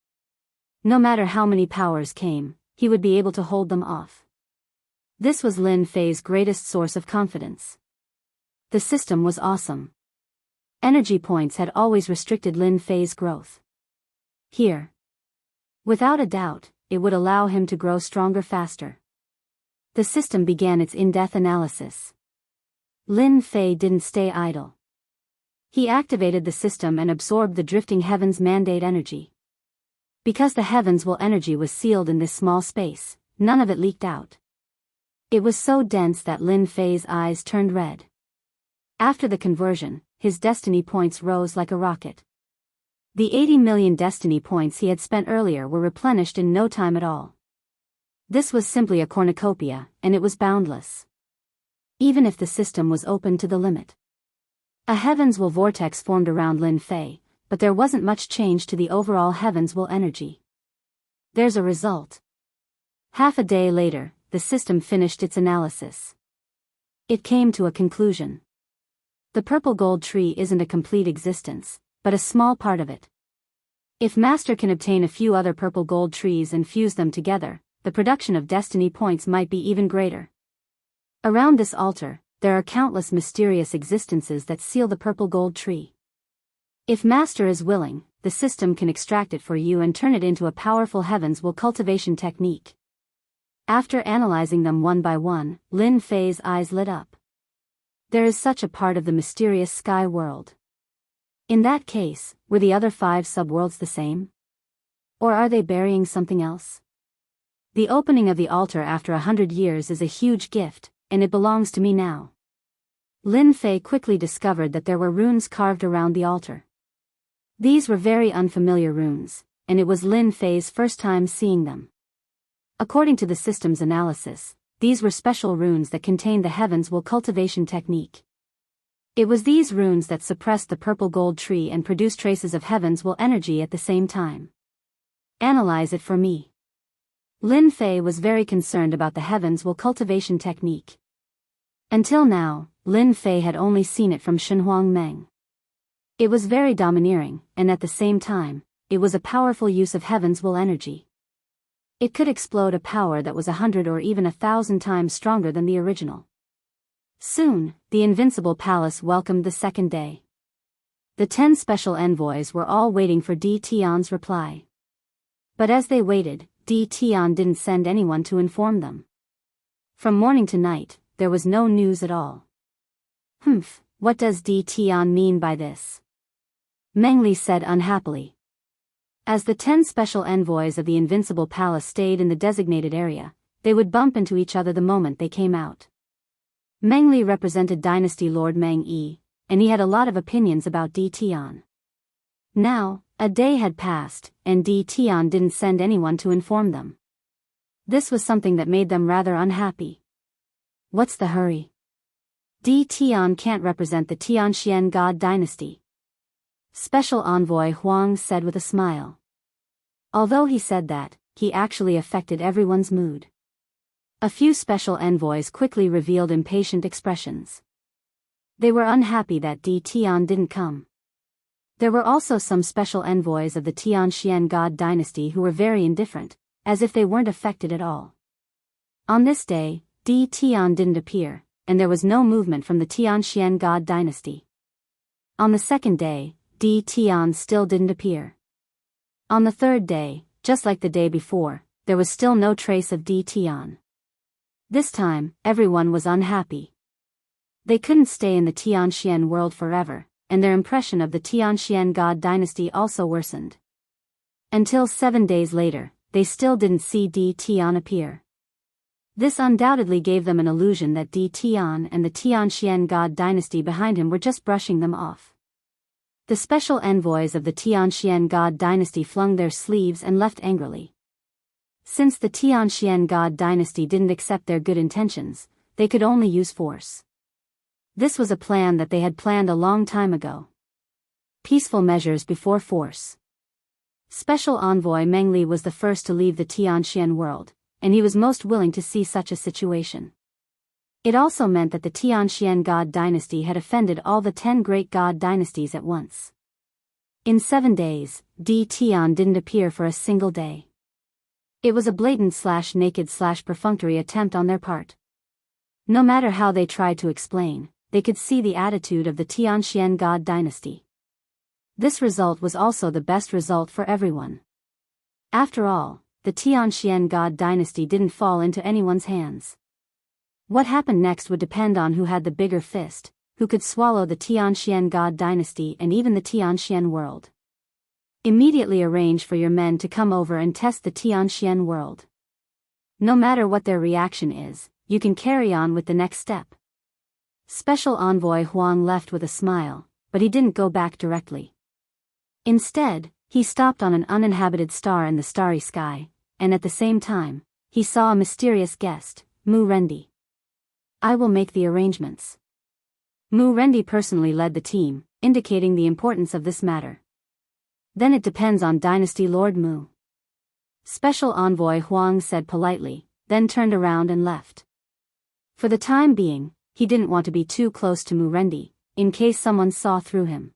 Speaker 1: No matter how many powers came, he would be able to hold them off. This was Lin Fei's greatest source of confidence. The system was awesome. Energy points had always restricted Lin Fei's growth. Here, without a doubt, it would allow him to grow stronger faster. The system began its in-depth analysis. Lin Fei didn't stay idle. He activated the system and absorbed the drifting heavens mandate energy. Because the Heaven's Will energy was sealed in this small space, none of it leaked out. It was so dense that Lin Fei's eyes turned red. After the conversion, his destiny points rose like a rocket. The 80 million destiny points he had spent earlier were replenished in no time at all. This was simply a cornucopia, and it was boundless. Even if the system was open to the limit. A Heaven's Will vortex formed around Lin Fei, but there wasn't much change to the overall Heaven's Will energy. There's a result. Half a day later, the system finished its analysis. It came to a conclusion. The purple gold tree isn't a complete existence, but a small part of it. If Master can obtain a few other purple gold trees and fuse them together, the production of destiny points might be even greater. Around this altar, there are countless mysterious existences that seal the purple gold tree. If Master is willing, the system can extract it for you and turn it into a powerful heaven's will cultivation technique. After analyzing them one by one, Lin Fei's eyes lit up. There is such a part of the mysterious sky world. In that case, were the other 5 subworlds the same? Or are they burying something else? The opening of the altar after 100 years is a huge gift, and it belongs to me now. Lin Fei quickly discovered that there were runes carved around the altar. These were very unfamiliar runes, and it was Lin Fei's first time seeing them. According to the system's analysis, these were special runes that contained the heaven's will cultivation technique. It was these runes that suppressed the purple gold tree and produced traces of heaven's will energy at the same time. Analyze it for me. Lin Fei was very concerned about the heaven's will cultivation technique. Until now, Lin Fei had only seen it from Shenhuang Meng. It was very domineering, and at the same time, it was a powerful use of heaven's will energy. It could explode a power that was 100 or even 1,000 times stronger than the original. Soon, the Invincible Palace welcomed the second day. The 10 special envoys were all waiting for Di Tian's reply. But as they waited, Di Tian didn't send anyone to inform them. From morning to night, there was no news at all. What does Di Tian mean by this? Meng Li said unhappily. As the 10 special envoys of the Invincible Palace stayed in the designated area, they would bump into each other the moment they came out. Meng Li represented Dynasty Lord Meng Yi, and he had a lot of opinions about Di Tian. Now, a day had passed, and Di Tian didn't send anyone to inform them. This was something that made them rather unhappy. What's the hurry? Di Tian can't represent the Tianxian God dynasty. Special Envoy Huang said with a smile. Although he said that, he actually affected everyone's mood. A few special envoys quickly revealed impatient expressions. They were unhappy that Di Tian didn't come. There were also some special envoys of the Tianxian God dynasty who were very indifferent, as if they weren't affected at all. On this day, Di Tian didn't appear, and there was no movement from the Tianxian God dynasty. On the second day, Di Tian still didn't appear. On the third day, just like the day before, there was still no trace of Di Tian. This time, everyone was unhappy. They couldn't stay in the Tianxian world forever, and their impression of the Tianxian God dynasty also worsened. Until 7 days later, they still didn't see Di Tian appear. This undoubtedly gave them an illusion that Di Tian and the Tianxian God dynasty behind him were just brushing them off. The special envoys of the Tianxian God dynasty flung their sleeves and left angrily. Since the Tianxian God dynasty didn't accept their good intentions, they could only use force. This was a plan that they had planned a long time ago. Peaceful measures before force. Special Envoy Meng Li was the first to leave the Tianxian world, and he was most willing to see such a situation. It also meant that the Tianxian God dynasty had offended all the 10 great God dynasties at once. In 7 days, Di Tian didn't appear for a single day. It was a blatant/naked/perfunctory attempt on their part. No matter how they tried to explain, they could see the attitude of the Tianxian God dynasty. This result was also the best result for everyone. After all, the Tianxian God dynasty didn't fall into anyone's hands. What happened next would depend on who had the bigger fist, who could swallow the Tianxian God dynasty and even the Tianxian world. Immediately arrange for your men to come over and test the Tianxian world. No matter what their reaction is, you can carry on with the next step. Special Envoy Huang left with a smile, but he didn't go back directly. Instead, he stopped on an uninhabited star in the starry sky, and at the same time, he saw a mysterious guest, Mu Rendi. I will make the arrangements. Mu Rendi personally led the team, indicating the importance of this matter. Then it depends on Dynasty Lord Mu. Special Envoy Huang said politely, then turned around and left. For the time being, he didn't want to be too close to Mu Rendi, in case someone saw through him.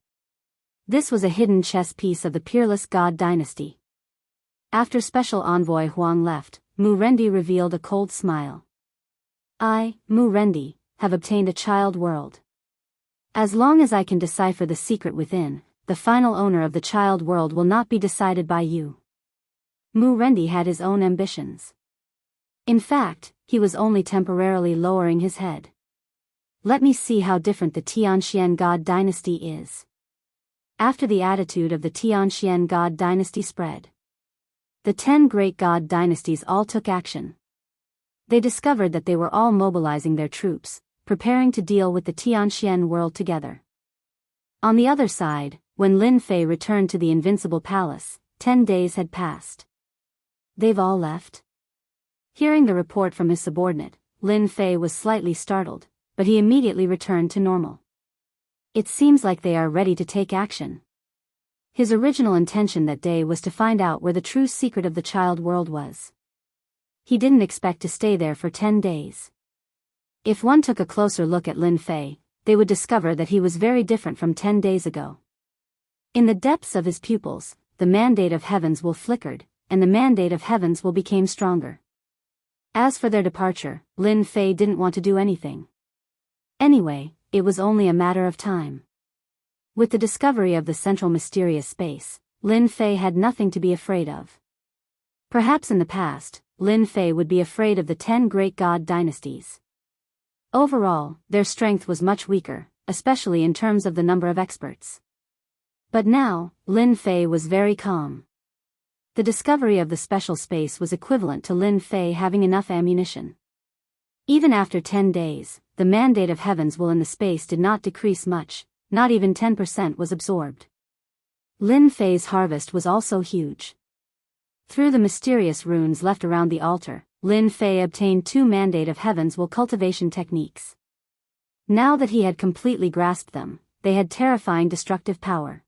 Speaker 1: This was a hidden chess piece of the peerless God dynasty. After Special Envoy Huang left, Mu Rendi revealed a cold smile. I, Mu Rendi, have obtained a child world. As long as I can decipher the secret within, the final owner of the child world will not be decided by you. Mu Rendi had his own ambitions. In fact, he was only temporarily lowering his head. Let me see how different the Tianxian God dynasty is. After the attitude of the Tianxian God dynasty spread, the 10 great God dynasties all took action. They discovered that they were all mobilizing their troops, preparing to deal with the Tianxian world together. On the other side, when Lin Fei returned to the Invincible Palace, 10 days had passed. They've all left? Hearing the report from his subordinate, Lin Fei was slightly startled, but he immediately returned to normal. It seems like they are ready to take action. His original intention that day was to find out where the true secret of the child world was. He didn't expect to stay there for 10 days. If one took a closer look at Lin Fei, they would discover that he was very different from 10 days ago. In the depths of his pupils, the mandate of heavens will flickered, and the mandate of heavens will become stronger. As for their departure, Lin Fei didn't want to do anything. Anyway, it was only a matter of time. With the discovery of the central mysterious space, Lin Fei had nothing to be afraid of. Perhaps in the past, Lin Fei would be afraid of the 10 great God dynasties. Overall, their strength was much weaker, especially in terms of the number of experts. But now, Lin Fei was very calm. The discovery of the special space was equivalent to Lin Fei having enough ammunition. Even after 10 days, the mandate of heavens will in the space did not decrease much, not even 10% was absorbed. Lin Fei's harvest was also huge. Through the mysterious runes left around the altar, Lin Fei obtained 2 mandate of heavens will cultivation techniques. Now that he had completely grasped them, they had terrifying destructive power.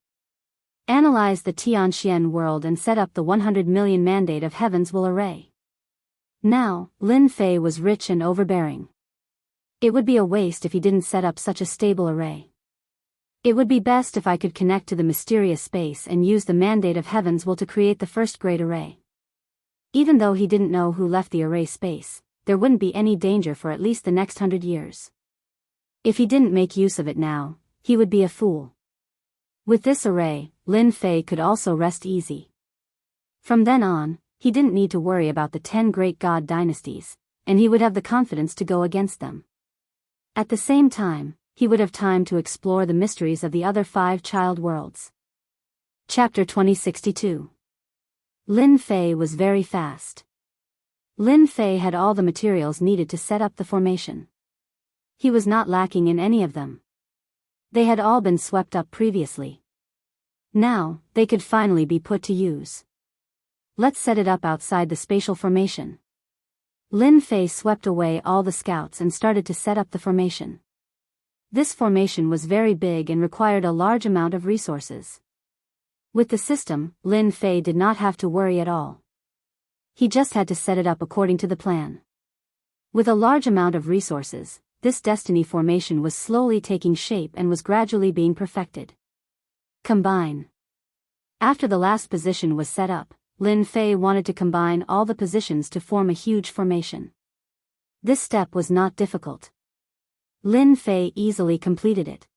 Speaker 1: Analyze the Tianxian world and set up the 100 million mandate of heavens will array. Now, Lin Fei was rich and overbearing. It would be a waste if he didn't set up such a stable array. It would be best if I could connect to the mysterious space and use the mandate of heavens will to create the first great array. Even though he didn't know who left the array space, there wouldn't be any danger for at least the next 100 years. If he didn't make use of it now, he would be a fool. With this array, Lin Fei could also rest easy. From then on, he didn't need to worry about the 10 great God dynasties, and he would have the confidence to go against them. At the same time, he would have time to explore the mysteries of the other 5 child worlds. Chapter 2062. Lin Fei was very fast. Lin Fei had all the materials needed to set up the formation. He was not lacking in any of them. They had all been swept up previously. Now, they could finally be put to use. Let's set it up outside the spatial formation. Lin Fei swept away all the scouts and started to set up the formation. This formation was very big and required a large amount of resources. With the system, Lin Fei did not have to worry at all. He just had to set it up according to the plan. With a large amount of resources, this destiny formation was slowly taking shape and was gradually being perfected. Combine. After the last position was set up, Lin Fei wanted to combine all the positions to form a huge formation. This step was not difficult. Lin Fei easily completed it.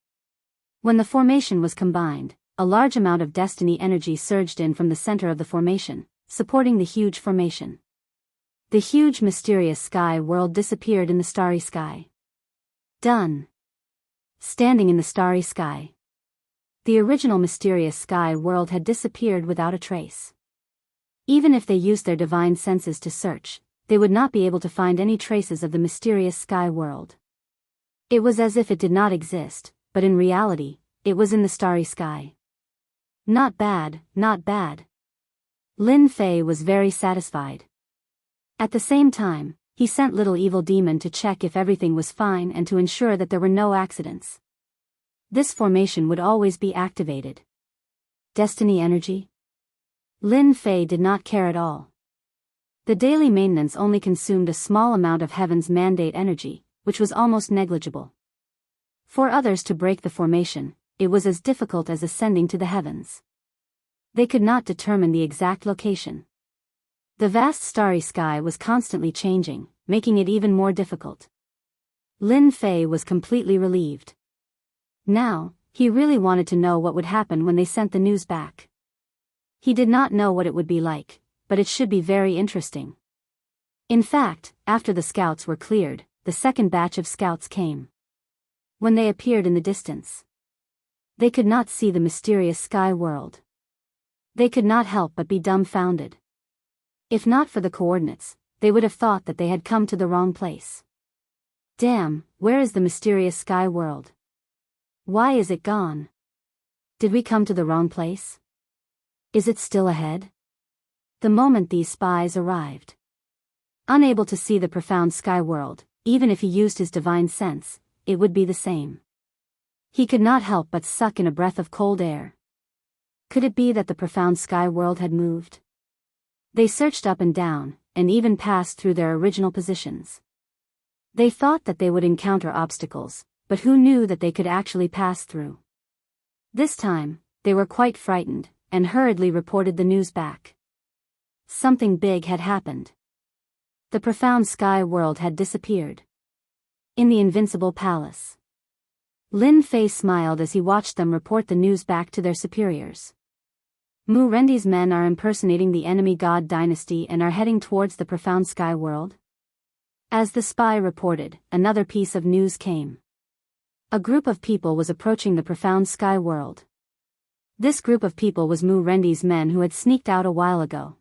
Speaker 1: When the formation was combined, a large amount of destiny energy surged in from the center of the formation, supporting the huge formation. The huge mysterious sky world disappeared in the starry sky. Done. Standing in the starry sky. The original mysterious sky world had disappeared without a trace. Even if they used their divine senses to search, they would not be able to find any traces of the mysterious sky world. It was as if it did not exist, but in reality, it was in the starry sky. Not bad, not bad. Lin Fei was very satisfied. At the same time, he sent little evil demon to check if everything was fine and to ensure that there were no accidents. This formation would always be activated. Destiny energy? Lin Fei did not care at all. The daily maintenance only consumed a small amount of heaven's mandate energy, which was almost negligible. For others to break the formation, it was as difficult as ascending to the heavens. They could not determine the exact location. The vast starry sky was constantly changing, making it even more difficult. Lin Fei was completely relieved. Now, he really wanted to know what would happen when they sent the news back. He did not know what it would be like, but it should be very interesting. In fact, after the scouts were cleared, the second batch of scouts came. When they appeared in the distance, they could not see the mysterious sky world. They could not help but be dumbfounded. If not for the coordinates, they would have thought that they had come to the wrong place. Damn, where is the mysterious sky world? Why is it gone? Did we come to the wrong place? Is it still ahead? The moment these spies arrived, unable to see the profound sky world, even if he used his divine sense, it would be the same. He could not help but suck in a breath of cold air. Could it be that the profound sky world had moved? They searched up and down, and even passed through their original positions. They thought that they would encounter obstacles, but who knew that they could actually pass through? This time, they were quite frightened, and hurriedly reported the news back. Something big had happened. The profound sky world had disappeared. In the invincible palace, Lin Fei smiled as he watched them report the news back to their superiors. Mu Rendi's men are impersonating the enemy god dynasty and are heading towards the profound sky world. As the spy reported, another piece of news came. A group of people was approaching the profound sky world. This group of people was Mu Rendi's men who had sneaked out a while ago.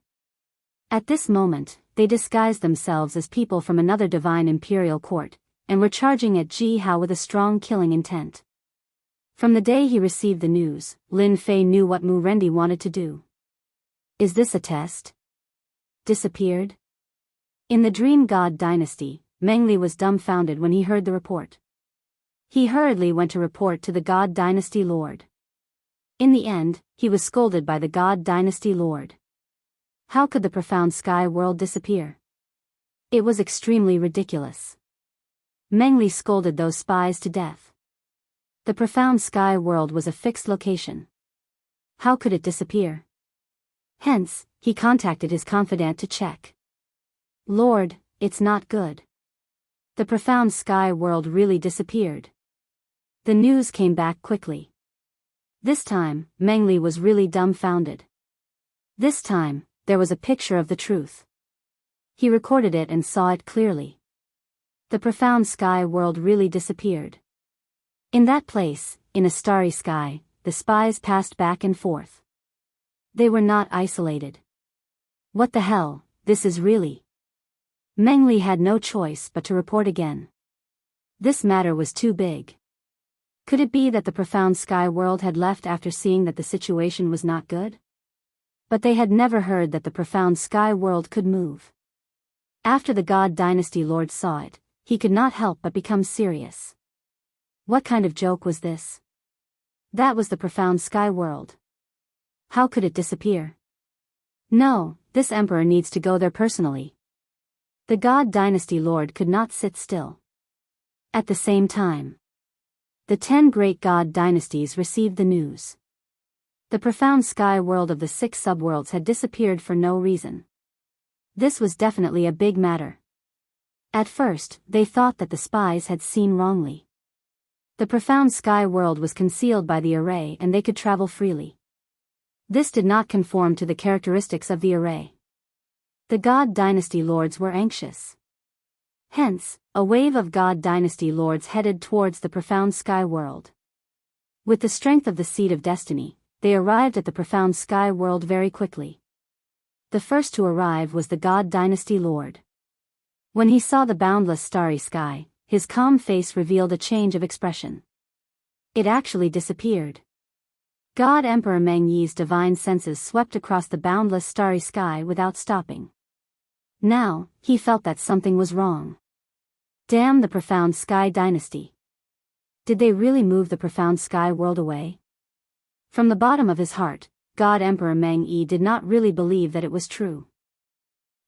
Speaker 1: At this moment, they disguised themselves as people from another divine imperial court, and were charging at Ji Hao with a strong killing intent. From the day he received the news, Lin Fei knew what Mu Rendi wanted to do. Is this a test? Disappeared? In the Dream God dynasty, Meng Li was dumbfounded when he heard the report. He hurriedly went to report to the God dynasty lord. In the end, he was scolded by the God dynasty lord. How could the profound sky world disappear? It was extremely ridiculous. Meng Li scolded those spies to death. The profound sky world was a fixed location. How could it disappear? Hence, he contacted his confidant to check. Lord, it's not good. The profound sky world really disappeared. The news came back quickly. This time, Meng Li was really dumbfounded. This time, there was a picture of the truth. He recorded it and saw it clearly. The profound sky world really disappeared. In that place, in a starry sky, the spies passed back and forth. They were not isolated. What the hell, this is really... Meng Li had no choice but to report again. This matter was too big. Could it be that the profound sky world had left after seeing that the situation was not good? But they had never heard that the profound sky world could move. After the God dynasty lord saw it, he could not help but become serious. What kind of joke was this? That was the profound sky world. How could it disappear? No, this emperor needs to go there personally. The God dynasty lord could not sit still. At the same time, the 10 great god dynasties received the news. The profound sky world of the 6 subworlds had disappeared for no reason. This was definitely a big matter. At first, they thought that the spies had seen wrongly. The profound sky world was concealed by the array and they could travel freely. This did not conform to the characteristics of the array. The God dynasty lords were anxious. Hence, a wave of God dynasty lords headed towards the profound sky world. With the strength of the seed of destiny, they arrived at the profound sky world very quickly. The first to arrive was the God dynasty lord. When he saw the boundless starry sky, his calm face revealed a change of expression. It actually disappeared. God Emperor Meng Yi's divine senses swept across the boundless starry sky without stopping. Now, he felt that something was wrong. Damn the profound sky dynasty. Did they really move the profound sky world away? From the bottom of his heart, God Emperor Meng Yi did not really believe that it was true.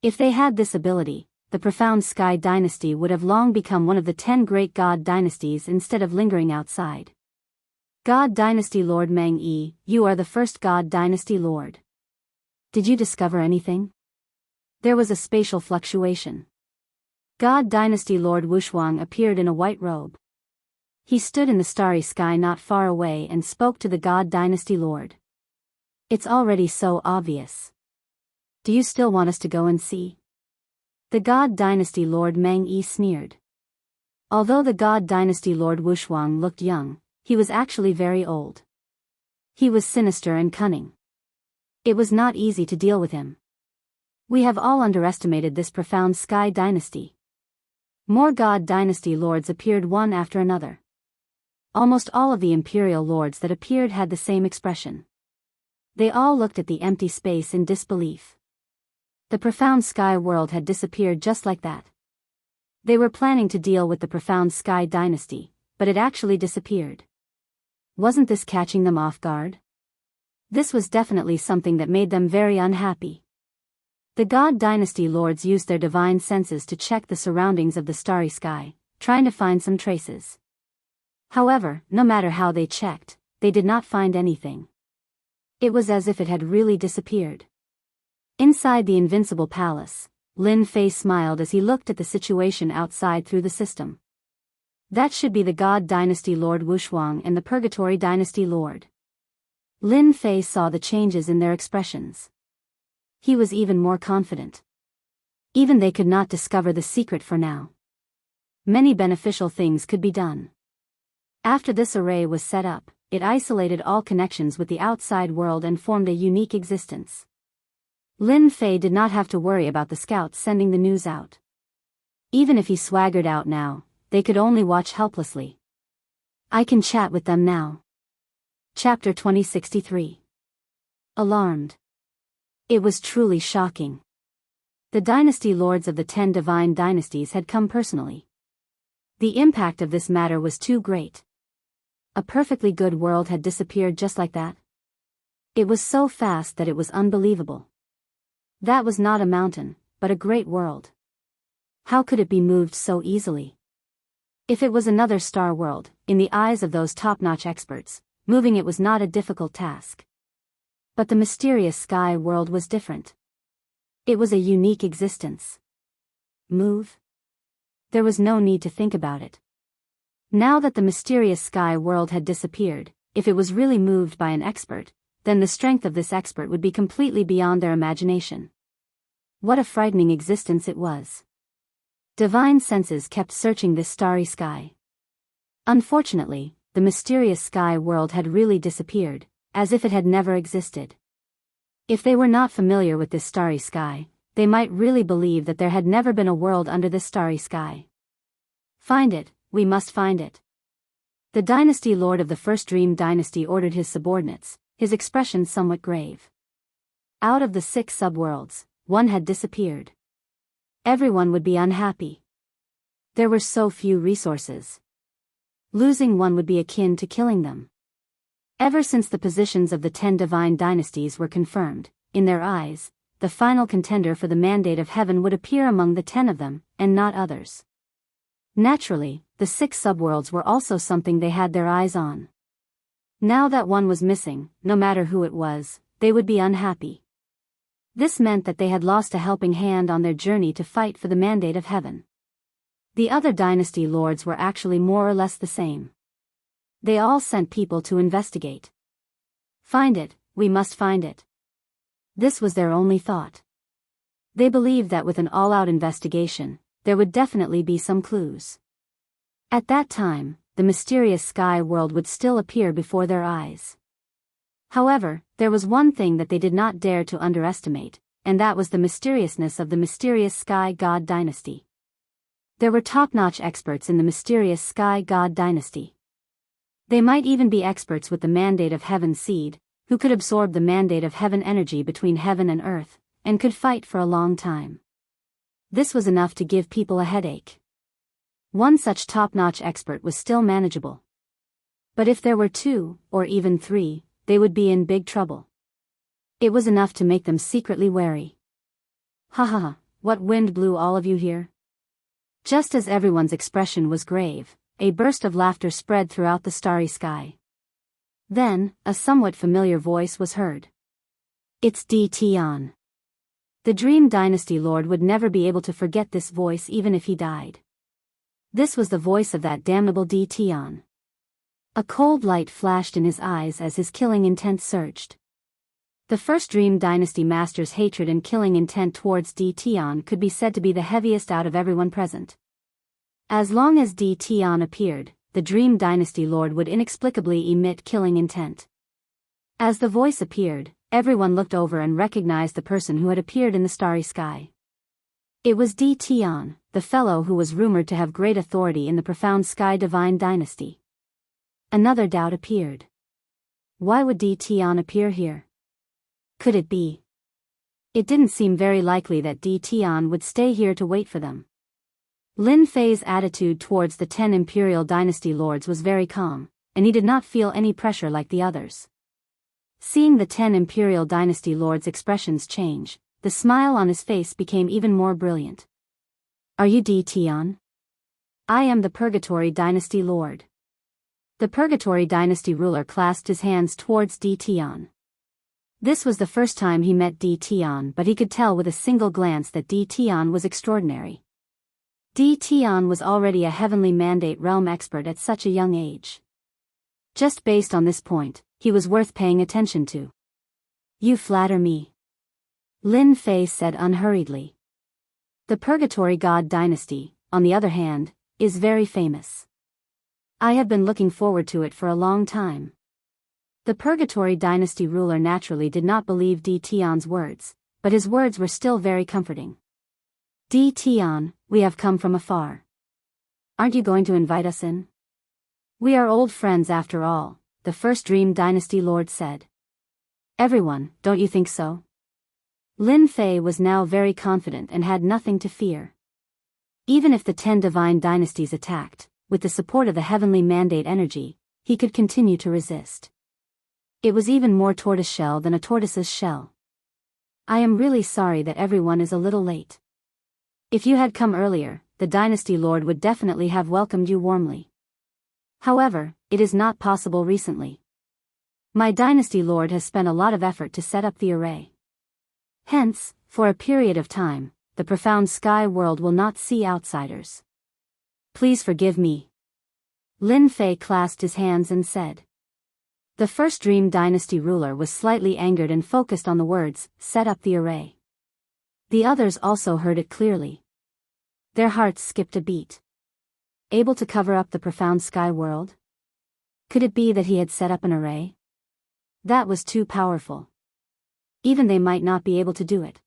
Speaker 1: If they had this ability, the profound sky dynasty would have long become one of the 10 great god dynasties instead of lingering outside. God dynasty lord Meng Yi, you are the first god dynasty lord. Did you discover anything? There was a spatial fluctuation. God Dynasty Lord Wushuang appeared in a white robe. He stood in the starry sky not far away and spoke to the God Dynasty Lord. It's already so obvious. Do you still want us to go and see? The God Dynasty Lord Meng Yi sneered. Although the God Dynasty Lord Wushuang looked young, he was actually very old. He was sinister and cunning. It was not easy to deal with him. We have all underestimated this profound Sky Dynasty. More God Dynasty lords appeared one after another. Almost all of the imperial lords that appeared had the same expression. They all looked at the empty space in disbelief. The profound sky world had disappeared just like that. They were planning to deal with the profound Sky Dynasty, but it actually disappeared. Wasn't this catching them off guard? This was definitely something that made them very unhappy. The God Dynasty lords used their divine senses to check the surroundings of the starry sky, trying to find some traces. However, no matter how they checked, they did not find anything. It was as if it had really disappeared. Inside the invincible palace, Lin Fei smiled as he looked at the situation outside through the system. That should be the God Dynasty Lord Wushuang and the Purgatory Dynasty Lord. Lin Fei saw the changes in their expressions. He was even more confident. Even they could not discover the secret for now. Many beneficial things could be done. After this array was set up, it isolated all connections with the outside world and formed a unique existence. Lin Fei did not have to worry about the scouts sending the news out. Even if he swaggered out now, they could only watch helplessly. I can chat with them now. Chapter 2063. Alarmed. It was truly shocking. The dynasty lords of the 10 divine dynasties had come personally. The impact of this matter was too great. A perfectly good world had disappeared just like that. It was so fast that it was unbelievable. That was not a mountain, but a great world. How could it be moved so easily? If it was another star world, in the eyes of those top-notch experts, moving it was not a difficult task. But the mysterious sky world was different. It was a unique existence. Move? There was no need to think about it. Now that the mysterious sky world had disappeared, if it was really moved by an expert, then the strength of this expert would be completely beyond their imagination. What a frightening existence it was. Divine senses kept searching this starry sky. Unfortunately, the mysterious sky world had really disappeared, as if it had never existed. If they were not familiar with this starry sky, they might really believe that there had never been a world under this starry sky. Find it, we must find it. The dynasty lord of the first Dream Dynasty ordered his subordinates, his expression somewhat grave. Out of the 6 subworlds, 1 had disappeared. Everyone would be unhappy. There were so few resources. Losing 1 would be akin to killing them. Ever since the positions of the 10 divine dynasties were confirmed, in their eyes, the final contender for the mandate of heaven would appear among the 10 of them, and not others. Naturally, the 6 subworlds were also something they had their eyes on. Now that 1 was missing, no matter who it was, they would be unhappy. This meant that they had lost a helping hand on their journey to fight for the mandate of heaven. The other dynasty lords were actually more or less the same. They all sent people to investigate. Find it, we must find it. This was their only thought. They believed that with an all-out investigation, there would definitely be some clues. At that time, the mysterious sky world would still appear before their eyes. However, there was one thing that they did not dare to underestimate, and that was the mysteriousness of the mysterious Sky God Dynasty. There were top-notch experts in the mysterious Sky God Dynasty. They might even be experts with the mandate of heaven seed, who could absorb the mandate of heaven energy between heaven and earth, and could fight for a long time. This was enough to give people a headache. One such top-notch expert was still manageable. But if there were 2, or even 3, they would be in big trouble. It was enough to make them secretly wary. Ha ha ha, what wind blew all of you here? Just as everyone's expression was grave, a burst of laughter spread throughout the starry sky. Then, a somewhat familiar voice was heard. It's D. Tian. The Dream Dynasty Lord would never be able to forget this voice even if he died. This was the voice of that damnable Tion. A cold light flashed in his eyes as his killing intent surged. The first Dream Dynasty Master's hatred and killing intent towards Tion could be said to be the heaviest out of everyone present. As long as Tion appeared, the Dream Dynasty Lord would inexplicably emit killing intent. As the voice appeared, everyone looked over and recognized the person who had appeared in the starry sky. It was Tion, the fellow who was rumored to have great authority in the profound sky divine dynasty. Another doubt appeared. Why would Tion appear here? Could it be? It didn't seem very likely that Tion would stay here to wait for them. Lin Fei's attitude towards the 10 Imperial Dynasty Lords was very calm, and he did not feel any pressure like the others. Seeing the 10 Imperial Dynasty Lords' expressions change, the smile on his face became even more brilliant. Are you Tion? I am the Purgatory Dynasty Lord. The Purgatory Dynasty ruler clasped his hands towards Tion. This was the first time he met Tion, but he could tell with a single glance that Tion was extraordinary. Tion was already a heavenly mandate realm expert at such a young age. Just based on this point, he was worth paying attention to. You flatter me. Lin Fei said unhurriedly. The Purgatory God Dynasty, on the other hand, is very famous. I have been looking forward to it for a long time. The Purgatory Dynasty ruler naturally did not believe Tion's words, but his words were still very comforting. Tion, we have come from afar. Aren't you going to invite us in? We are old friends after all, the first Dream Dynasty Lord said. Everyone, don't you think so? Lin Fei was now very confident and had nothing to fear. Even if the 10 divine dynasties attacked, with the support of the heavenly mandate energy, he could continue to resist. It was even more tortoiseshell than a tortoise's shell. I am really sorry that everyone is a little late. If you had come earlier, the Dynasty Lord would definitely have welcomed you warmly. However, it is not possible recently. My Dynasty Lord has spent a lot of effort to set up the array. Hence, for a period of time, the profound sky world will not see outsiders. Please forgive me. Lin Fei clasped his hands and said. The first Dream Dynasty ruler was slightly angered and focused on the words, set up the array. The others also heard it clearly. Their hearts skipped a beat. Able to cover up the profound sky world? Could it be that he had set up an array? That was too powerful. Even they might not be able to do it.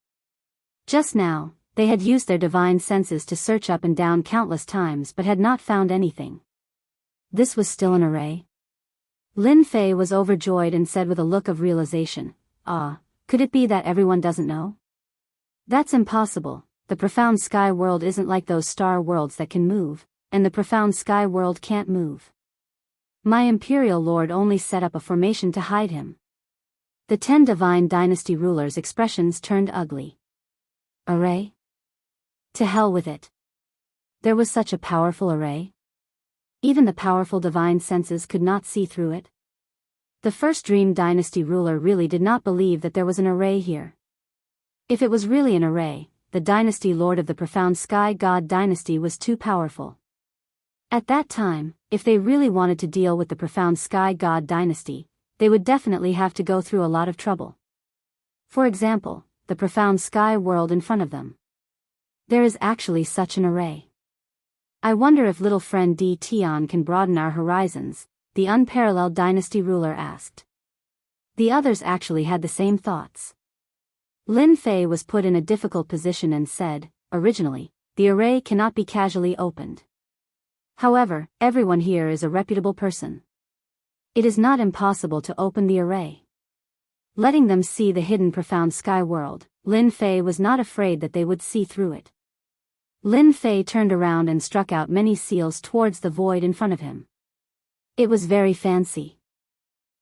Speaker 1: Just now, they had used their divine senses to search up and down countless times but had not found anything. This was still an array? Lin Fei was overjoyed and said with a look of realization, could it be that everyone doesn't know? That's impossible. The profound sky world isn't like those star worlds that can move, and the profound sky world can't move. My Imperial Lord only set up a formation to hide him. The 10 divine dynasty rulers' expressions turned ugly. Array? To hell with it. There was such a powerful array? Even the powerful divine senses could not see through it. The first Dream Dynasty ruler really did not believe that there was an array here. If it was really an array, the Dynasty Lord of the Profound Sky God Dynasty was too powerful. At that time, if they really wanted to deal with the Profound Sky God Dynasty, they would definitely have to go through a lot of trouble. For example, the Profound Sky world in front of them. There is actually such an array. I wonder if little friend Tion can broaden our horizons, the unparalleled dynasty ruler asked. The others actually had the same thoughts. Lin Fei was put in a difficult position and said, originally, the array cannot be casually opened. However, everyone here is a reputable person. It is not impossible to open the array. Letting them see the hidden profound sky world, Lin Fei was not afraid that they would see through it. Lin Fei turned around and struck out many seals towards the void in front of him. It was very fancy.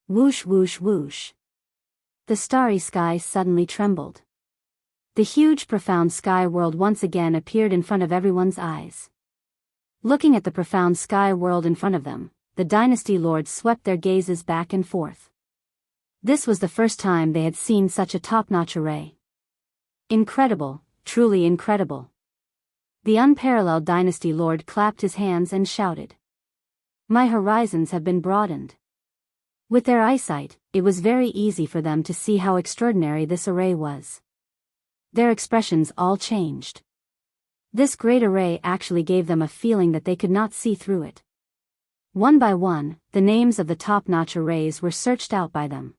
Speaker 1: Whoosh whoosh whoosh. The starry sky suddenly trembled. The huge profound sky world once again appeared in front of everyone's eyes. Looking at the profound sky world in front of them, the dynasty lords swept their gazes back and forth. This was the first time they had seen such a top-notch array. Incredible, truly incredible. The unparalleled Dynasty Lord clapped his hands and shouted. My horizons have been broadened. With their eyesight, it was very easy for them to see how extraordinary this array was. Their expressions all changed. This great array actually gave them a feeling that they could not see through it. One by one, the names of the top-notch arrays were searched out by them.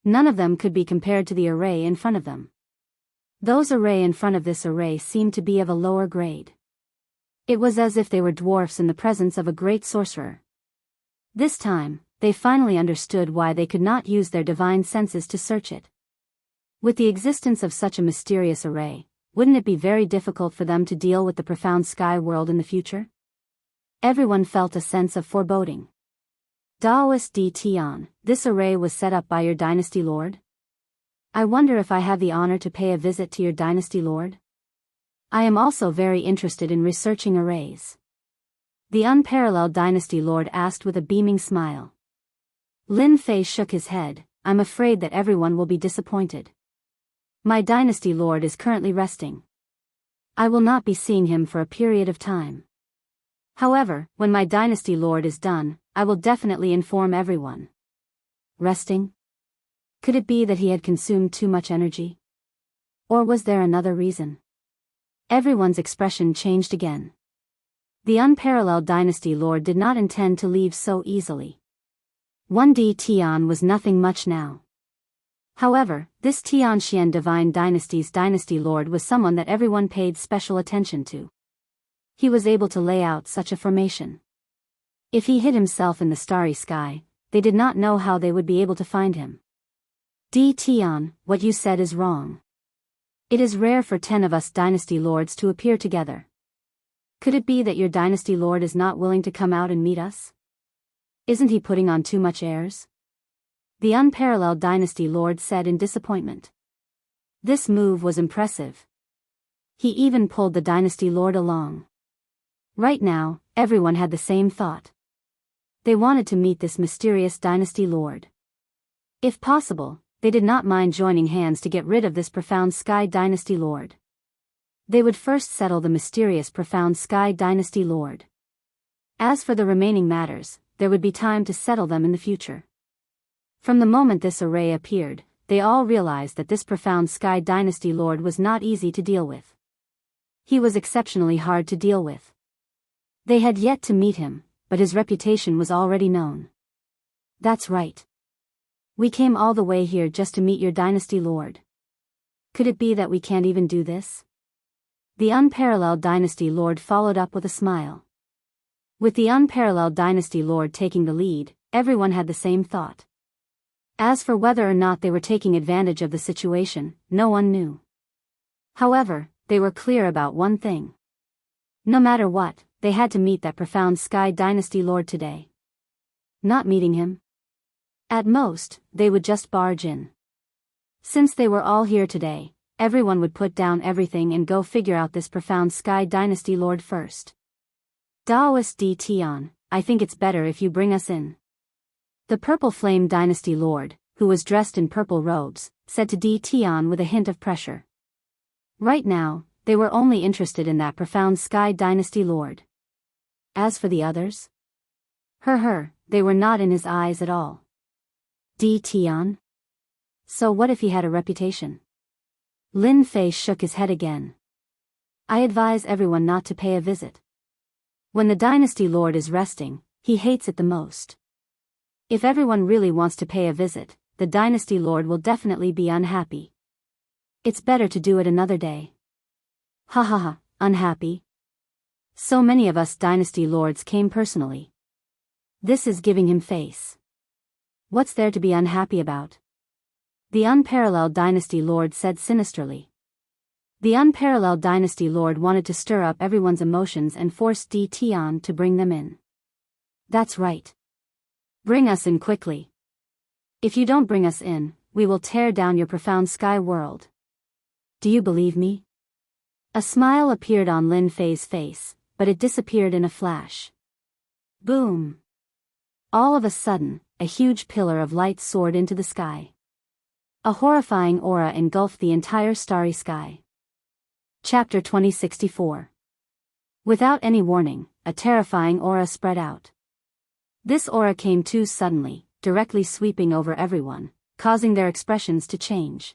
Speaker 1: None of them could be compared to the array in front of them. Those array in front of this array seemed to be of a lower grade. It was as if they were dwarfs in the presence of a great sorcerer. This time, they finally understood why they could not use their divine senses to search it. With the existence of such a mysterious array, wouldn't it be very difficult for them to deal with the profound sky world in the future? Everyone felt a sense of foreboding. Daoist D. Tian, this array was set up by your Dynasty Lord? I wonder if I have the honor to pay a visit to your Dynasty Lord? I am also very interested in researching arrays. The unparalleled Dynasty Lord asked with a beaming smile. Lin Fei shook his head. I'm afraid that everyone will be disappointed. My Dynasty Lord is currently resting. I will not be seeing him for a period of time. However, when my Dynasty Lord is done, I will definitely inform everyone. Resting? Could it be that he had consumed too much energy? Or was there another reason? Everyone's expression changed again. The unparalleled Dynasty Lord did not intend to leave so easily. 1D Tian was nothing much now. However, this Tianxian Divine Dynasty's Dynasty Lord was someone that everyone paid special attention to. He was able to lay out such a formation. If he hid himself in the starry sky, they did not know how they would be able to find him. D. Tian, what you said is wrong. It is rare for 10 of us Dynasty Lords to appear together. Could it be that your Dynasty Lord is not willing to come out and meet us? Isn't he putting on too much airs? The unparalleled Dynasty Lord said in disappointment. This move was impressive. He even pulled the Dynasty Lord along. Right now, everyone had the same thought. They wanted to meet this mysterious Dynasty Lord. If possible, they did not mind joining hands to get rid of this profound Sky Dynasty Lord. They would first settle the mysterious profound Sky Dynasty Lord. As for the remaining matters, there would be time to settle them in the future. From the moment this array appeared, they all realized that this profound Sky Dynasty Lord was not easy to deal with. He was exceptionally hard to deal with. They had yet to meet him, but his reputation was already known. That's right. We came all the way here just to meet your Dynasty Lord. Could it be that we can't even do this? The unparalleled Dynasty Lord followed up with a smile. With the unparalleled Dynasty Lord taking the lead, everyone had the same thought. As for whether or not they were taking advantage of the situation, no one knew. However, they were clear about one thing. No matter what, they had to meet that profound Sky Dynasty Lord today. Not meeting him? At most, they would just barge in. Since they were all here today, everyone would put down everything and go figure out this profound Sky Dynasty Lord first. Daoist D. Tian, I think it's better if you bring us in. The Purple Flame Dynasty Lord, who was dressed in purple robes, said to D. Tian with a hint of pressure. Right now, they were only interested in that profound Sky Dynasty Lord. As for the others? They were not in his eyes at all. D. Tian? So what if he had a reputation? Lin Fei shook his head again. I advise everyone not to pay a visit. When the Dynasty Lord is resting, he hates it the most. If everyone really wants to pay a visit, the Dynasty Lord will definitely be unhappy. It's better to do it another day. Ha ha ha, unhappy? So many of us Dynasty Lords came personally. This is giving him face. What's there to be unhappy about? The unparalleled Dynasty Lord said sinisterly. The unparalleled Dynasty Lord wanted to stir up everyone's emotions and forced D. Tian to bring them in. That's right. Bring us in quickly. If you don't bring us in, we will tear down your profound sky world. Do you believe me? A smile appeared on Lin Fei's face, but it disappeared in a flash. Boom! All of a sudden, a huge pillar of light soared into the sky. A horrifying aura engulfed the entire starry sky. Chapter 2064. Without any warning, a terrifying aura spread out. This aura came too suddenly, directly sweeping over everyone, causing their expressions to change.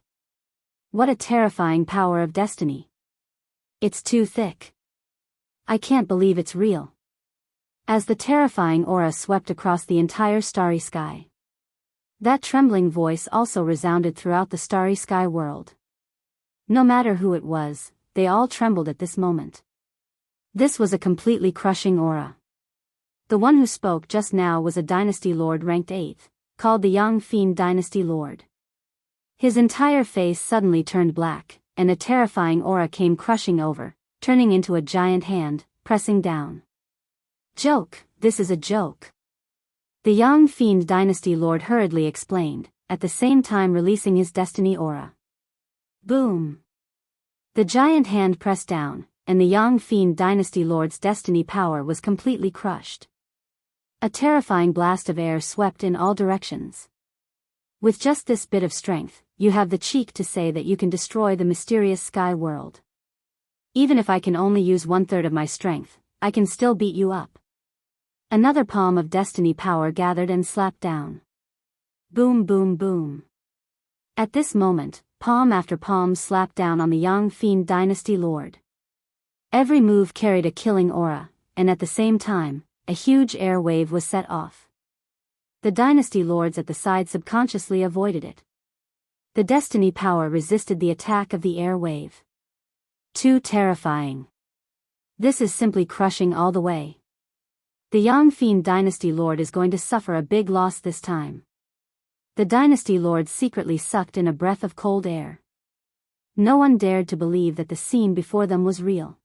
Speaker 1: What a terrifying power of destiny. It's too thick. I can't believe it's real. As the terrifying aura swept across the entire starry sky. That trembling voice also resounded throughout the starry sky world. No matter who it was, they all trembled at this moment. This was a completely crushing aura. The one who spoke just now was a dynasty lord ranked 8th, called the Young Fiend Dynasty Lord. His entire face suddenly turned black, and a terrifying aura came crushing over, turning into a giant hand, pressing down. Joke, this is a joke. The Young Fiend Dynasty Lord hurriedly explained, at the same time releasing his destiny aura. Boom! The giant hand pressed down, and the Young Fiend Dynasty Lord's destiny power was completely crushed. A terrifying blast of air swept in all directions. With just this bit of strength, you have the cheek to say that you can destroy the mysterious sky world. Even if I can only use 1/3 of my strength, I can still beat you up. Another palm of destiny power gathered and slapped down. Boom, boom, boom. At this moment, palm after palm slapped down on the Young Fiend Dynasty Lord. Every move carried a killing aura, and at the same time, a huge air wave was set off. The dynasty lords at the side subconsciously avoided it. The destiny power resisted the attack of the air wave. Too terrifying. This is simply crushing all the way. The Young Fiend Dynasty Lord is going to suffer a big loss this time. The dynasty lords secretly sucked in a breath of cold air. No one dared to believe that the scene before them was real.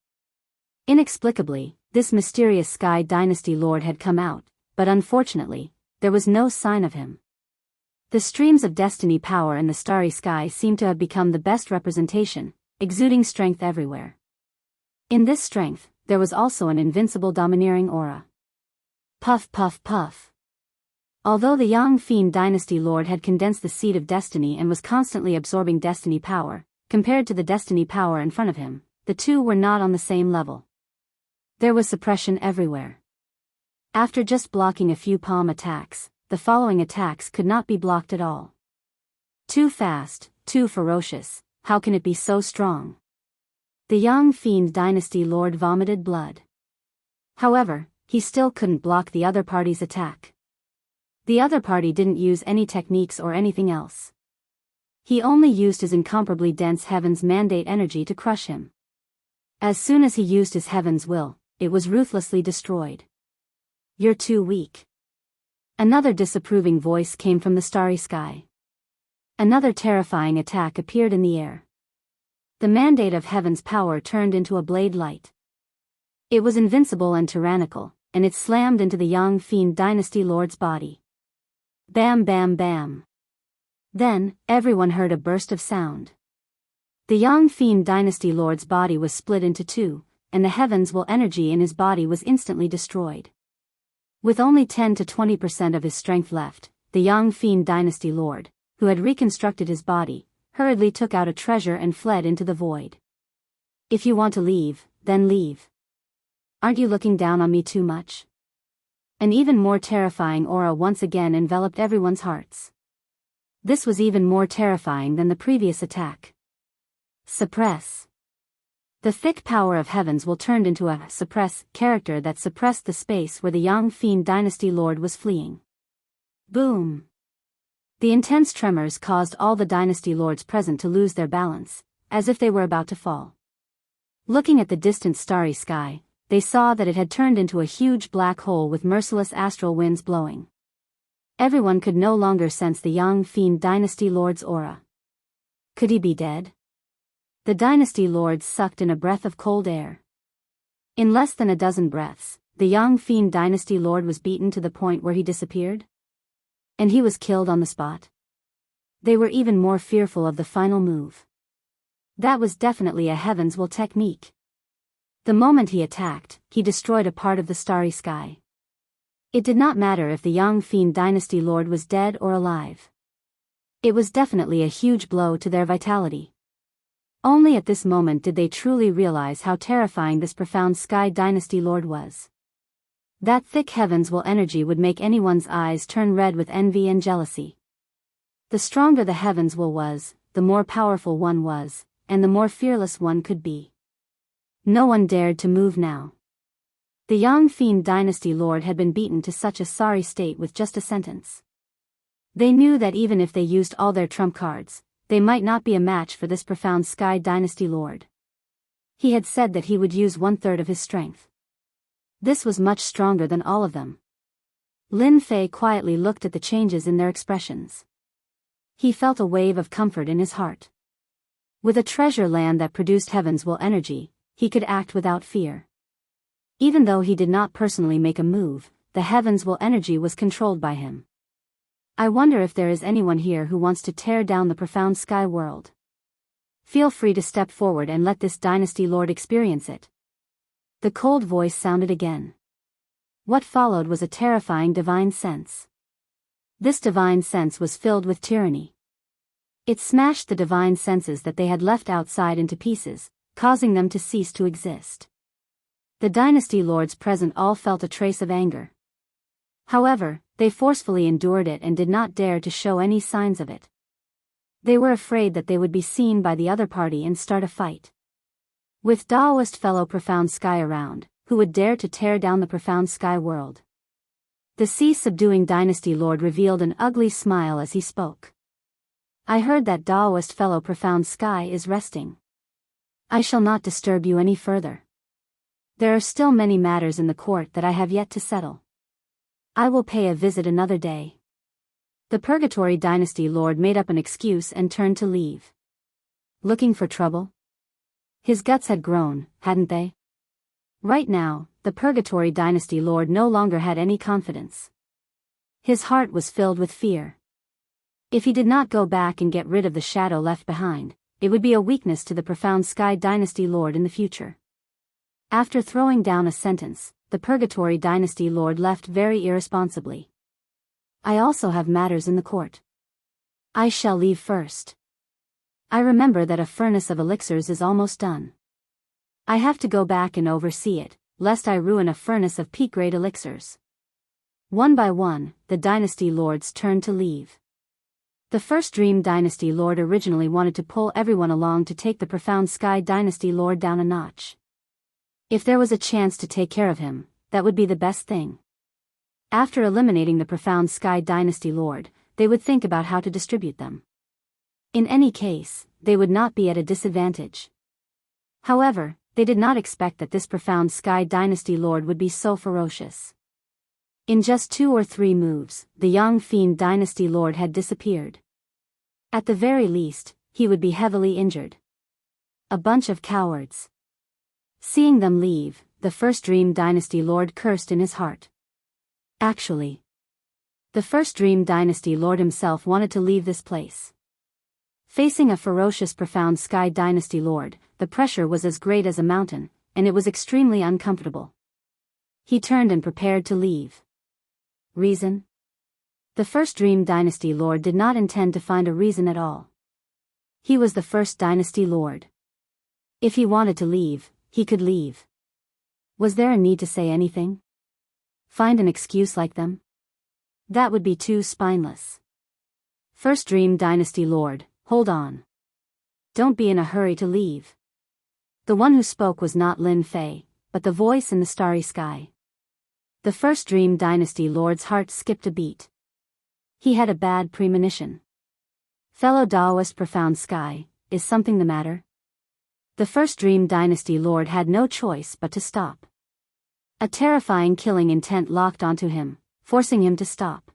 Speaker 1: Inexplicably, this mysterious Sky Dynasty Lord had come out, but unfortunately, there was no sign of him. The streams of destiny power in the starry sky seemed to have become the best representation, exuding strength everywhere. In this strength, there was also an invincible domineering aura. Puff, puff, puff. Although the Young Fiend Dynasty Lord had condensed the seed of destiny and was constantly absorbing destiny power, compared to the destiny power in front of him, the two were not on the same level. There was suppression everywhere. After just blocking a few palm attacks, the following attacks could not be blocked at all. Too fast, too ferocious, how can it be so strong? The Young Fiend Dynasty Lord vomited blood. However, he still couldn't block the other party's attack. The other party didn't use any techniques or anything else. He only used his incomparably dense Heaven's Mandate energy to crush him. As soon as he used his Heaven's will, it was ruthlessly destroyed. You're too weak. Another disapproving voice came from the starry sky. Another terrifying attack appeared in the air. The mandate of Heaven's power turned into a blade light. It was invincible and tyrannical, and it slammed into the Young Fiend Dynasty Lord's body. Bam, bam, bam. Then, everyone heard a burst of sound. The Young Fiend Dynasty Lord's body was split into two, and the Heaven's will energy in his body was instantly destroyed. With only 10 to 20% of his strength left, the Young Fiend Dynasty Lord, who had reconstructed his body, hurriedly took out a treasure and fled into the void. If you want to leave, then leave. Aren't you looking down on me too much? An even more terrifying aura once again enveloped everyone's hearts. This was even more terrifying than the previous attack. Suppress. The thick power of Heavens will turned into a suppress character that suppressed the space where the Young Fiend Dynasty Lord was fleeing. Boom. The intense tremors caused all the dynasty lords present to lose their balance, as if they were about to fall. Looking at the distant starry sky, they saw that it had turned into a huge black hole with merciless astral winds blowing. Everyone could no longer sense the Young Fiend Dynasty Lord's aura. Could he be dead? The dynasty lords sucked in a breath of cold air. In less than a dozen breaths, the Young Fiend Dynasty Lord was beaten to the point where he disappeared. And he was killed on the spot. They were even more fearful of the final move. That was definitely a Heaven's will technique. The moment he attacked, he destroyed a part of the starry sky. It did not matter if the Young Fiend Dynasty Lord was dead or alive. It was definitely a huge blow to their vitality. Only at this moment did they truly realize how terrifying this profound Sky Dynasty Lord was. That thick heavens will energy would make anyone's eyes turn red with envy and jealousy. The stronger the heavens will was, the more powerful one was, and the more fearless one could be. No one dared to move now. The young Fiend Dynasty Lord had been beaten to such a sorry state with just a sentence. They knew that even if they used all their trump cards, they might not be a match for this profound Sky Dynasty Lord. He had said that he would use 1/3 of his strength. This was much stronger than all of them. Lin Fei quietly looked at the changes in their expressions. He felt a wave of comfort in his heart. With a treasure land that produced heavens will energy, he could act without fear. Even though he did not personally make a move, the heavens will energy was controlled by him. I wonder if there is anyone here who wants to tear down the profound sky world. Feel free to step forward and let this Dynasty Lord experience it. The cold voice sounded again. What followed was a terrifying divine sense. This divine sense was filled with tyranny. It smashed the divine senses that they had left outside into pieces, causing them to cease to exist. The Dynasty Lords present all felt a trace of anger. However, they forcefully endured it and did not dare to show any signs of it. They were afraid that they would be seen by the other party and start a fight. With Taoist fellow Profound Sky around, who would dare to tear down the Profound Sky world? The sea-subduing Dynasty Lord revealed an ugly smile as he spoke. I heard that Taoist fellow Profound Sky is resting. I shall not disturb you any further. There are still many matters in the court that I have yet to settle. I will pay a visit another day. The Purgatory Dynasty Lord made up an excuse and turned to leave. Looking for trouble? His guts had grown, hadn't they? Right now, the Purgatory Dynasty Lord no longer had any confidence. His heart was filled with fear. If he did not go back and get rid of the shadow left behind, it would be a weakness to the Profound Sky Dynasty Lord in the future. After throwing down a sentence, the Purgatory Dynasty Lord left very irresponsibly. I also have matters in the court. I shall leave first. I remember that a furnace of elixirs is almost done. I have to go back and oversee it, lest I ruin a furnace of peak-grade elixirs. One by one, the Dynasty Lords turned to leave. The first Dream Dynasty Lord originally wanted to pull everyone along to take the Profound Sky Dynasty Lord down a notch. If there was a chance to take care of him, that would be the best thing. After eliminating the Profound Sky Dynasty Lord, they would think about how to distribute them. In any case, they would not be at a disadvantage. However, they did not expect that this Profound Sky Dynasty Lord would be so ferocious. In just 2 or 3 moves, the young Fiend Dynasty Lord had disappeared. At the very least, he would be heavily injured. A bunch of cowards. Seeing them leave, the first Dream Dynasty Lord cursed in his heart. Actually, the first Dream Dynasty Lord himself wanted to leave this place. Facing a ferocious Profound Sky Dynasty Lord, the pressure was as great as a mountain, and it was extremely uncomfortable. He turned and prepared to leave. Reason? The first Dream Dynasty Lord did not intend to find a reason at all. He was the first Dynasty Lord. If he wanted to leave, he could leave. Was there a need to say anything? Find an excuse like them? That would be too spineless. First Dream Dynasty Lord, hold on. Don't be in a hurry to leave. The one who spoke was not Lin Fei, but the voice in the starry sky. The first Dream Dynasty Lord's heart skipped a beat. He had a bad premonition. Fellow Taoist Profound Sky, is something the matter? The first Dream Dynasty Lord had no choice but to stop. A terrifying killing intent locked onto him, forcing him to stop.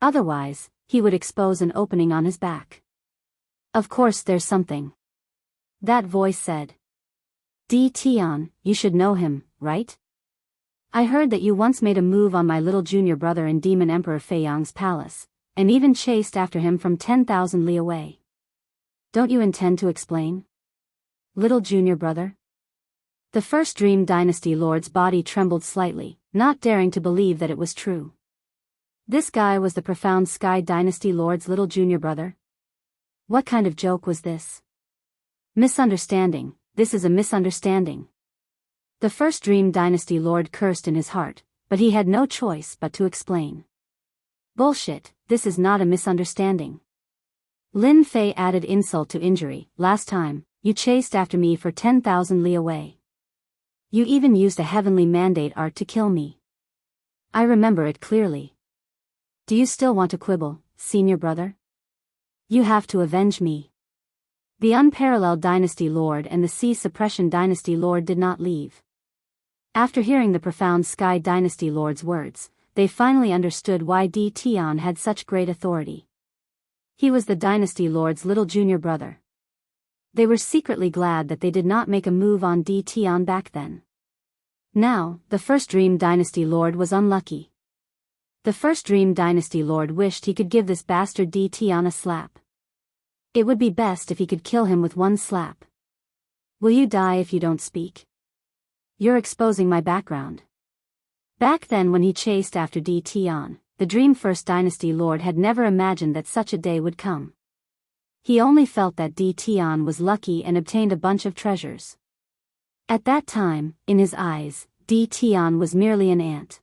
Speaker 1: Otherwise, he would expose an opening on his back. Of course there's something. That voice said. D. Tian, you should know him, right? I heard that you once made a move on my little junior brother in Demon Emperor Fei Yang's palace, and even chased after him from 10,000 li away. Don't you intend to explain? Little junior brother? The first Dream Dynasty Lord's body trembled slightly, not daring to believe that it was true. This guy was the profound Sky Dynasty Lord's little junior brother? What kind of joke was this? Misunderstanding, this is a misunderstanding. The first Dream Dynasty Lord cursed in his heart, but he had no choice but to explain. Bullshit, this is not a misunderstanding. Lin Fei added insult to injury. Last time, you chased after me for 10,000 li away. You even used a heavenly mandate art to kill me. I remember it clearly. Do you still want to quibble, senior brother? You have to avenge me. The Unparalleled Dynasty Lord and the Sea Suppression Dynasty Lord did not leave. After hearing the profound Sky Dynasty Lord's words, they finally understood why Di Tian had such great authority. He was the Dynasty Lord's little junior brother. They were secretly glad that they did not make a move on Di Tian back then. Now, the first Dream Dynasty Lord was unlucky. The first Dream Dynasty Lord wished he could give this bastard Di Tian a slap. It would be best if he could kill him with one slap. Will you die if you don't speak? You're exposing my background. Back then when he chased after Di Tian, the Dream First Dynasty Lord had never imagined that such a day would come. He only felt that Di Tian was lucky and obtained a bunch of treasures. At that time, in his eyes, Di Tian was merely an ant.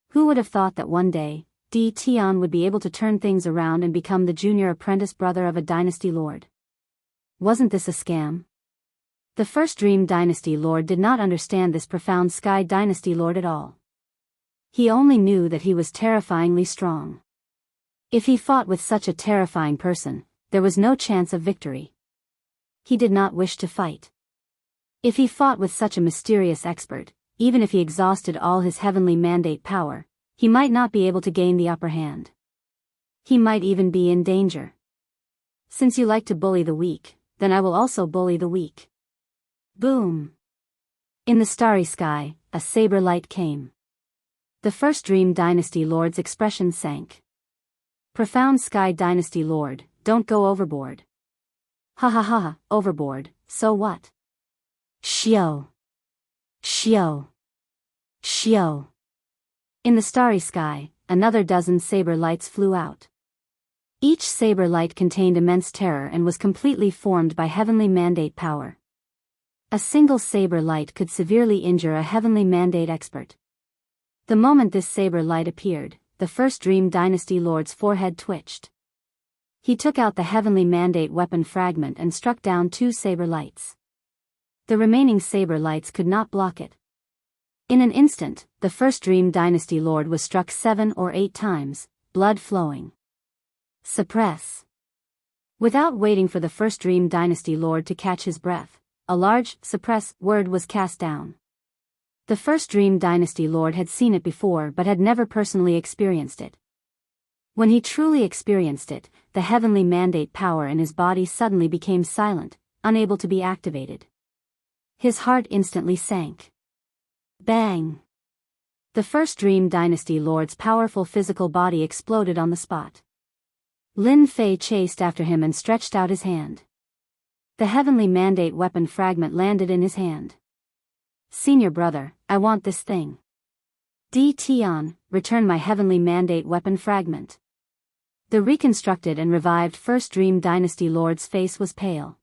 Speaker 1: Who would have thought that one day, Di Tian would be able to turn things around and become the junior apprentice brother of a dynasty lord? Wasn't this a scam? The first Dream Dynasty Lord did not understand this profound Sky Dynasty Lord at all. He only knew that he was terrifyingly strong. If he fought with such a terrifying person, there was no chance of victory. He did not wish to fight. If he fought with such a mysterious expert, even if he exhausted all his heavenly mandate power, he might not be able to gain the upper hand. He might even be in danger. Since you like to bully the weak, then I will also bully the weak. Boom! In the starry sky, a saber light came. The first Dream Dynasty Lord's expression sank. Profound Sky Dynasty Lord, don't go overboard. Ha ha ha, overboard, so what? Xiao! Xiao! Xiao! In the starry sky, another dozen saber lights flew out. Each saber light contained immense terror and was completely formed by heavenly mandate power. A single saber light could severely injure a heavenly mandate expert. The moment this saber light appeared, the first Dream Dynasty Lord's forehead twitched. He took out the heavenly mandate weapon fragment and struck down 2 saber lights. The remaining saber lights could not block it. In an instant, the first Dream Dynasty Lord was struck 7 or 8 times, blood flowing. Suppress. Without waiting for the first Dream Dynasty Lord to catch his breath, a large suppress word was cast down. The first Dream Dynasty Lord had seen it before but had never personally experienced it. When he truly experienced it, the heavenly mandate power in his body suddenly became silent, unable to be activated. His heart instantly sank. Bang! The first Dream Dynasty Lord's powerful physical body exploded on the spot. Lin Fei chased after him and stretched out his hand. The heavenly mandate weapon fragment landed in his hand. Senior brother, I want this thing. Di Tian, return my heavenly mandate weapon fragment. The reconstructed and revived first Dream Dynasty Lord's face was pale.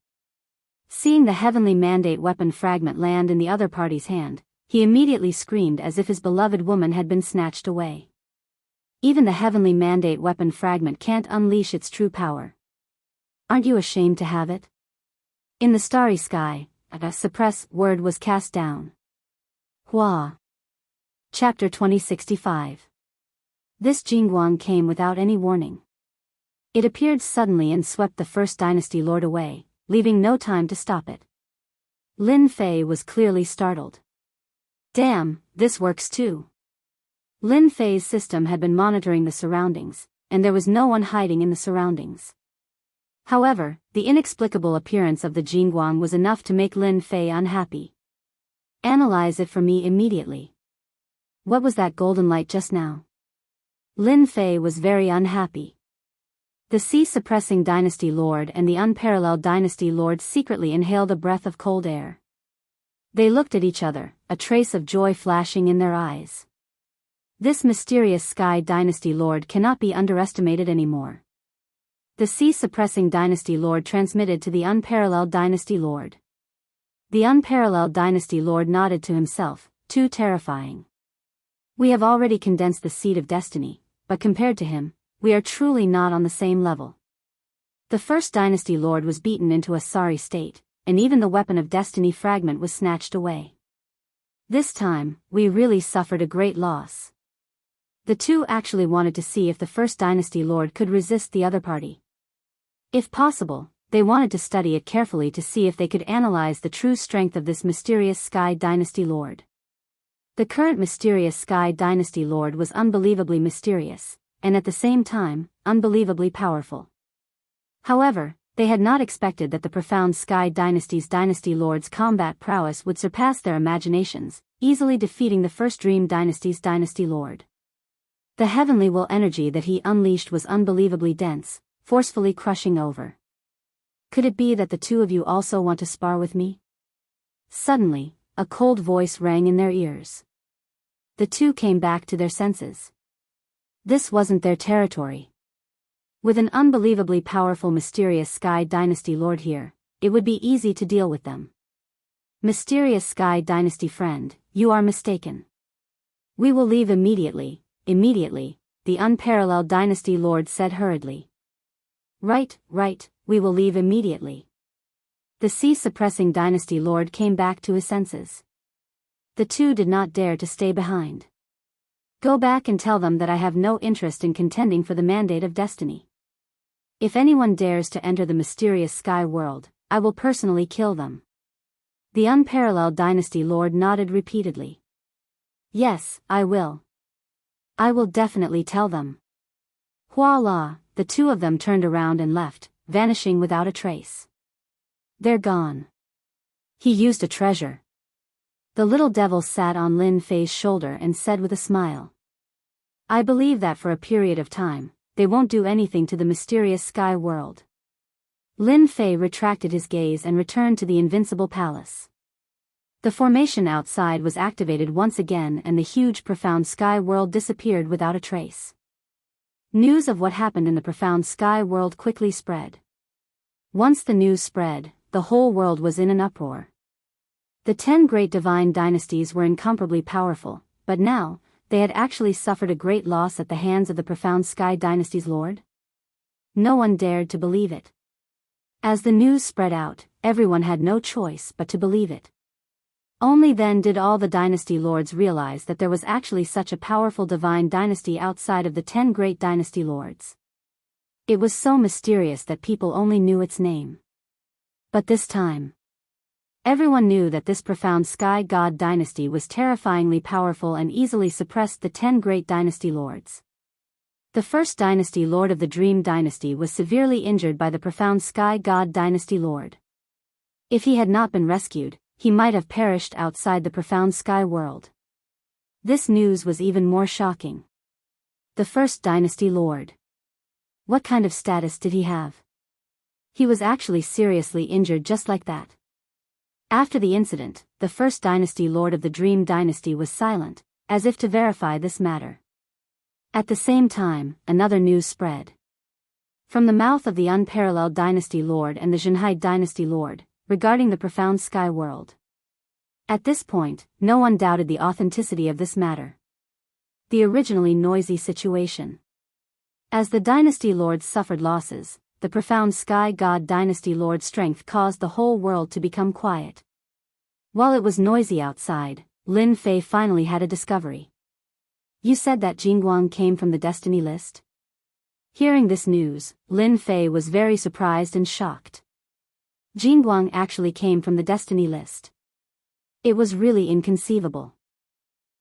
Speaker 1: Seeing the heavenly mandate weapon fragment land in the other party's hand, he immediately screamed as if his beloved woman had been snatched away. Even the heavenly mandate weapon fragment can't unleash its true power. Aren't you ashamed to have it? In the starry sky, a suppress word was cast down. Hua. Chapter 2065. This Jingguang came without any warning. It appeared suddenly and swept the first Dynasty Lord away, leaving no time to stop it. Lin Fei was clearly startled. Damn, this works too. Lin Fei's system had been monitoring the surroundings, and there was no one hiding in the surroundings. However, the inexplicable appearance of the Jingguang was enough to make Lin Fei unhappy. Analyze it for me immediately. What was that golden light just now? Lin Fei was very unhappy. The sea-suppressing Dynasty Lord and the Unparalleled Dynasty Lord secretly inhaled a breath of cold air. They looked at each other, a trace of joy flashing in their eyes. This mysterious Sky Dynasty Lord cannot be underestimated anymore. The Sea-suppressing Dynasty Lord transmitted to the Unparalleled Dynasty Lord. The Unparalleled Dynasty Lord nodded to himself, too terrifying. We have already condensed the seed of destiny, but compared to him, we are truly not on the same level. The first Dynasty Lord was beaten into a sorry state, and even the weapon of destiny fragment was snatched away. This time, we really suffered a great loss. The two actually wanted to see if the first Dynasty Lord could resist the other party. If possible, they wanted to study it carefully to see if they could analyze the true strength of this mysterious Sky Dynasty Lord. The current mysterious Sky Dynasty Lord was unbelievably mysterious, and at the same time, unbelievably powerful. However, they had not expected that the profound Sky Dynasty's Dynasty Lord's combat prowess would surpass their imaginations, easily defeating the first Dream Dynasty's Dynasty Lord. The heavenly will energy that he unleashed was unbelievably dense, forcefully crushing over. Could it be that the two of you also want to spar with me? Suddenly, a cold voice rang in their ears. The two came back to their senses. This wasn't their territory. With an unbelievably powerful mysterious Sky Dynasty Lord here, it would be easy to deal with them. Mysterious Sky Dynasty friend, you are mistaken. We will leave immediately, the Unparalleled Dynasty Lord said hurriedly. Right, we will leave immediately. The Sea-suppressing Dynasty Lord came back to his senses. The two did not dare to stay behind. Go back and tell them that I have no interest in contending for the mandate of destiny. If anyone dares to enter the mysterious sky world, I will personally kill them. The Unparalleled Dynasty Lord nodded repeatedly. Yes, I will. I will definitely tell them. Voila, the two of them turned around and left, vanishing without a trace. They're gone. He used a treasure. The little devil sat on Lin Fei's shoulder and said with a smile. I believe that for a period of time, they won't do anything to the mysterious sky world. Lin Fei retracted his gaze and returned to the invincible palace. The formation outside was activated once again and the huge profound sky world disappeared without a trace. News of what happened in the profound sky world quickly spread. Once the news spread, the whole world was in an uproar. The 10 great divine dynasties were incomparably powerful, but now, they had actually suffered a great loss at the hands of the profound Sky Dynasty's lord? No one dared to believe it. As the news spread out, everyone had no choice but to believe it. Only then did all the dynasty lords realize that there was actually such a powerful divine dynasty outside of the 10 great dynasty lords. It was so mysterious that people only knew its name. But this time, everyone knew that this profound sky god dynasty was terrifyingly powerful and easily suppressed the 10 great dynasty lords. The first dynasty lord of the Dream Dynasty was severely injured by the profound sky god dynasty lord. If he had not been rescued, he might have perished outside the profound sky world. This news was even more shocking. The first dynasty lord. What kind of status did he have? He was actually seriously injured just like that. After the incident, the first dynasty lord of the Dream Dynasty was silent, as if to verify this matter. At the same time, another news spread. From the mouth of the Unparalleled Dynasty Lord and the Zhenhai Dynasty Lord, regarding the profound sky world. At this point, no one doubted the authenticity of this matter. The originally noisy situation. As the dynasty lords suffered losses, the profound sky god dynasty lord's strength caused the whole world to become quiet. While it was noisy outside, Lin Fei finally had a discovery. You said that Jingguang came from the destiny list? Hearing this news, Lin Fei was very surprised and shocked. Jingguang actually came from the destiny list. It was really inconceivable.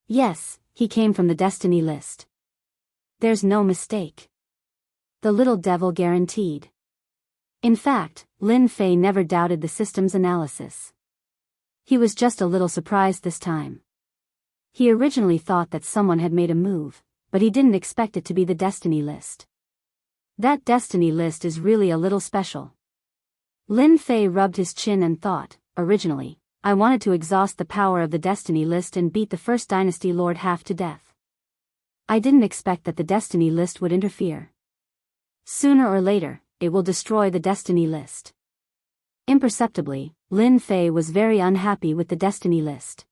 Speaker 1: Yes, he came from the destiny list. There's no mistake. The little devil guaranteed. In fact, Lin Fei never doubted the system's analysis. He was just a little surprised this time. He originally thought that someone had made a move, but he didn't expect it to be the destiny list. That destiny list is really a little special. Lin Fei rubbed his chin and thought, originally, I wanted to exhaust the power of the destiny list and beat the first dynasty lord half to death. I didn't expect that the destiny list would interfere. Sooner or later, it will destroy the destiny list. Imperceptibly, Lin Fei was very unhappy with the destiny list.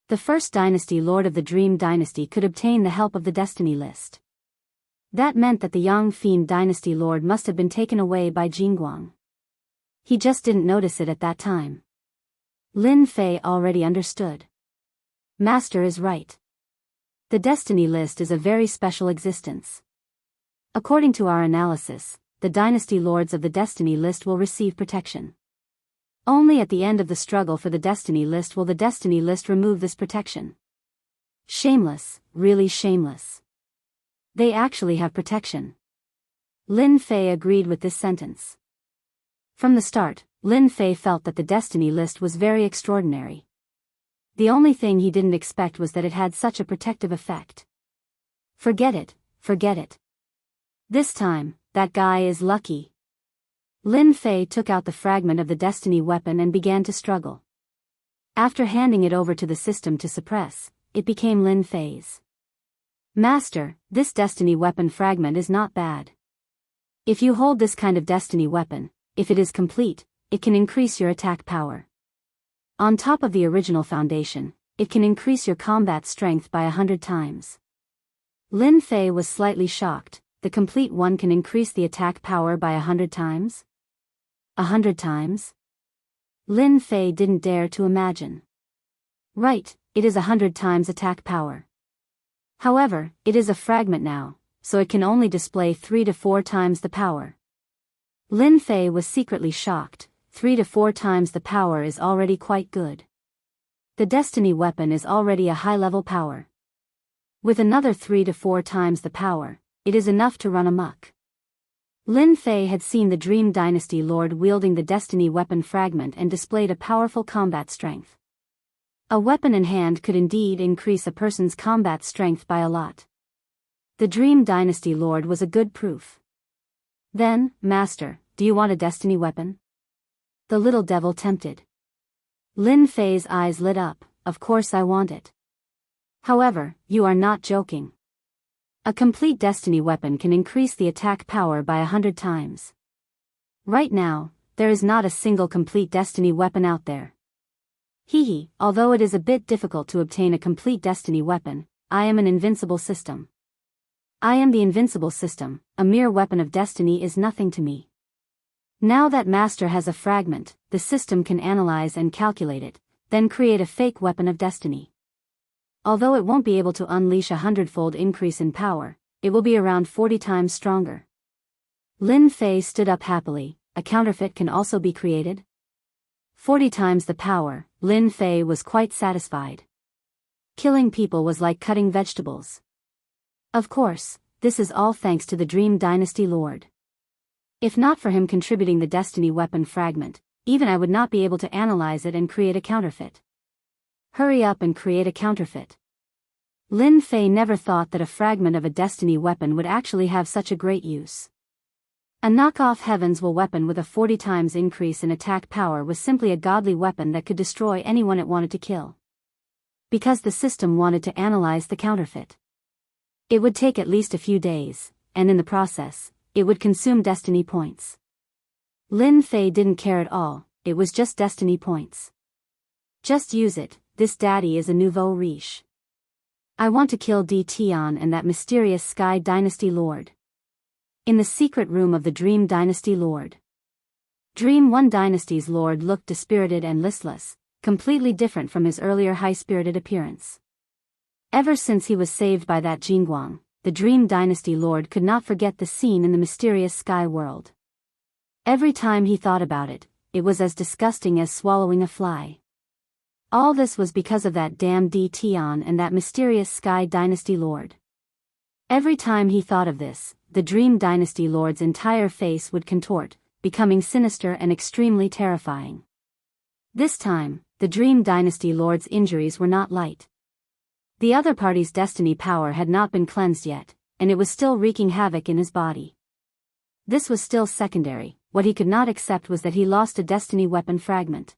Speaker 1: The first dynasty lord of the Dream Dynasty could obtain the help of the destiny list. That meant that the Yang Fiend Dynasty Lord must have been taken away by Jingguang. He just didn't notice it at that time. Lin Fei already understood. Master is right. The destiny list is a very special existence. According to our analysis, the dynasty lords of the destiny list will receive protection. Only at the end of the struggle for the destiny list will the destiny list remove this protection. Shameless, really shameless. They actually have protection. Lin Fei agreed with this sentence. From the start, Lin Fei felt that the destiny list was very extraordinary. The only thing he didn't expect was that it had such a protective effect. Forget it, forget it. This time, that guy is lucky. Lin Fei took out the fragment of the destiny weapon and began to struggle. After handing it over to the system to suppress, it became Lin Fei's. Master, this destiny weapon fragment is not bad. If you hold this kind of destiny weapon, if it is complete, it can increase your attack power. On top of the original foundation, it can increase your combat strength by 100 times. Lin Fei was slightly shocked. The complete one can increase the attack power by 100 times? 100 times? Lin Fei didn't dare to imagine. Right, it is 100 times attack power. However, it is a fragment now, so it can only display 3 to 4 times the power. Lin Fei was secretly shocked. 3 to 4 times the power is already quite good. The destiny weapon is already a high-level power. With another 3 to 4 times the power, it is enough to run amok. Lin Fei had seen the Dream Dynasty Lord wielding the destiny weapon fragment and displayed a powerful combat strength. A weapon in hand could indeed increase a person's combat strength by a lot. The Dream Dynasty Lord was a good proof. Then, Master, do you want a destiny weapon? The little devil tempted. Lin Fei's eyes lit up. Of course I want it. However, you are not joking. A complete destiny weapon can increase the attack power by 100 times. Right now, there is not a single complete destiny weapon out there. Hehe, although it is a bit difficult to obtain a complete destiny weapon, I am an invincible system. I am the invincible system, a mere weapon of destiny is nothing to me. Now that Master has a fragment, the system can analyze and calculate it, then create a fake weapon of destiny. Although it won't be able to unleash a 100-fold increase in power, it will be around 40 times stronger. Lin Fei stood up happily. A counterfeit can also be created? 40 times the power. Lin Fei was quite satisfied. Killing people was like cutting vegetables. Of course, this is all thanks to the Dream Dynasty Lord. If not for him contributing the destiny weapon fragment, even I would not be able to analyze it and create a counterfeit. Hurry up and create a counterfeit. Lin Fei never thought that a fragment of a destiny weapon would actually have such a great use. A knockoff Heaven's Will weapon with a 40 times increase in attack power was simply a godly weapon that could destroy anyone it wanted to kill. Because the system wanted to analyze the counterfeit. It would take at least a few days, and in the process, it would consume destiny points. Lin Fei didn't care at all, it was just destiny points. Just use it. This daddy is a nouveau riche. I want to kill Di Tian and that mysterious Sky Dynasty Lord. In the secret room of the Dream Dynasty Lord. Dream One Dynasty's Lord looked dispirited and listless, completely different from his earlier high-spirited appearance. Ever since he was saved by that Jingguang, the Dream Dynasty Lord could not forget the scene in the mysterious sky world. Every time he thought about it, it was as disgusting as swallowing a fly. All this was because of that damn Di Tian and that mysterious Sky Dynasty Lord. Every time he thought of this, the Dream Dynasty Lord's entire face would contort, becoming sinister and extremely terrifying. This time, the Dream Dynasty Lord's injuries were not light. The other party's destiny power had not been cleansed yet, and it was still wreaking havoc in his body. This was still secondary. What he could not accept was that he lost a destiny weapon fragment.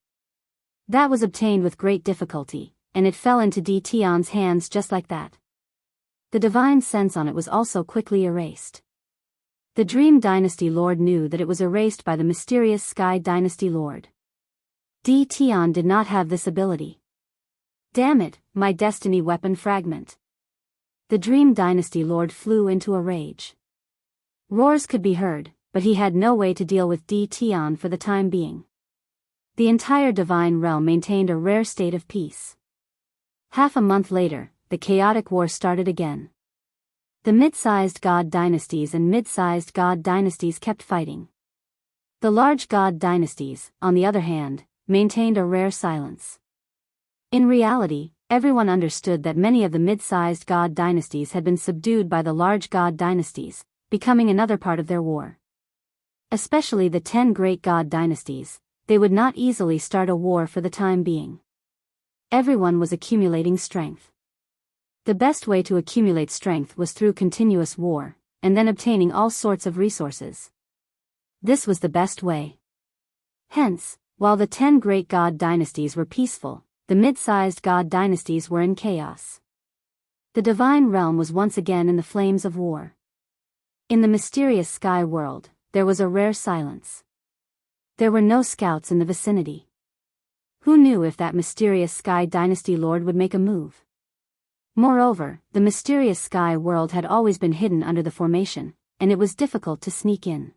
Speaker 1: That was obtained with great difficulty, and it fell into Di Tian's hands just like that. The divine sense on it was also quickly erased. The Dream Dynasty Lord knew that it was erased by the mysterious Sky Dynasty Lord. Tion did not have this ability. Damn it, my destiny weapon fragment. The Dream Dynasty Lord flew into a rage. Roars could be heard, but he had no way to deal with Tion for the time being. The entire divine realm maintained a rare state of peace. Half a month later, the chaotic war started again. The mid-sized god dynasties and mid-sized god dynasties kept fighting. The large god dynasties, on the other hand, maintained a rare silence. In reality, everyone understood that many of the mid-sized god dynasties had been subdued by the large god dynasties, becoming another part of their war. Especially the 10 great god dynasties, they would not easily start a war for the time being. Everyone was accumulating strength. The best way to accumulate strength was through continuous war, and then obtaining all sorts of resources. This was the best way. Hence, while the 10 great god dynasties were peaceful, the mid-sized god dynasties were in chaos. The divine realm was once again in the flames of war. In the mysterious sky world, there was a rare silence. There were no scouts in the vicinity. Who knew if that mysterious Sky Dynasty Lord would make a move? Moreover, the mysterious sky world had always been hidden under the formation, and it was difficult to sneak in.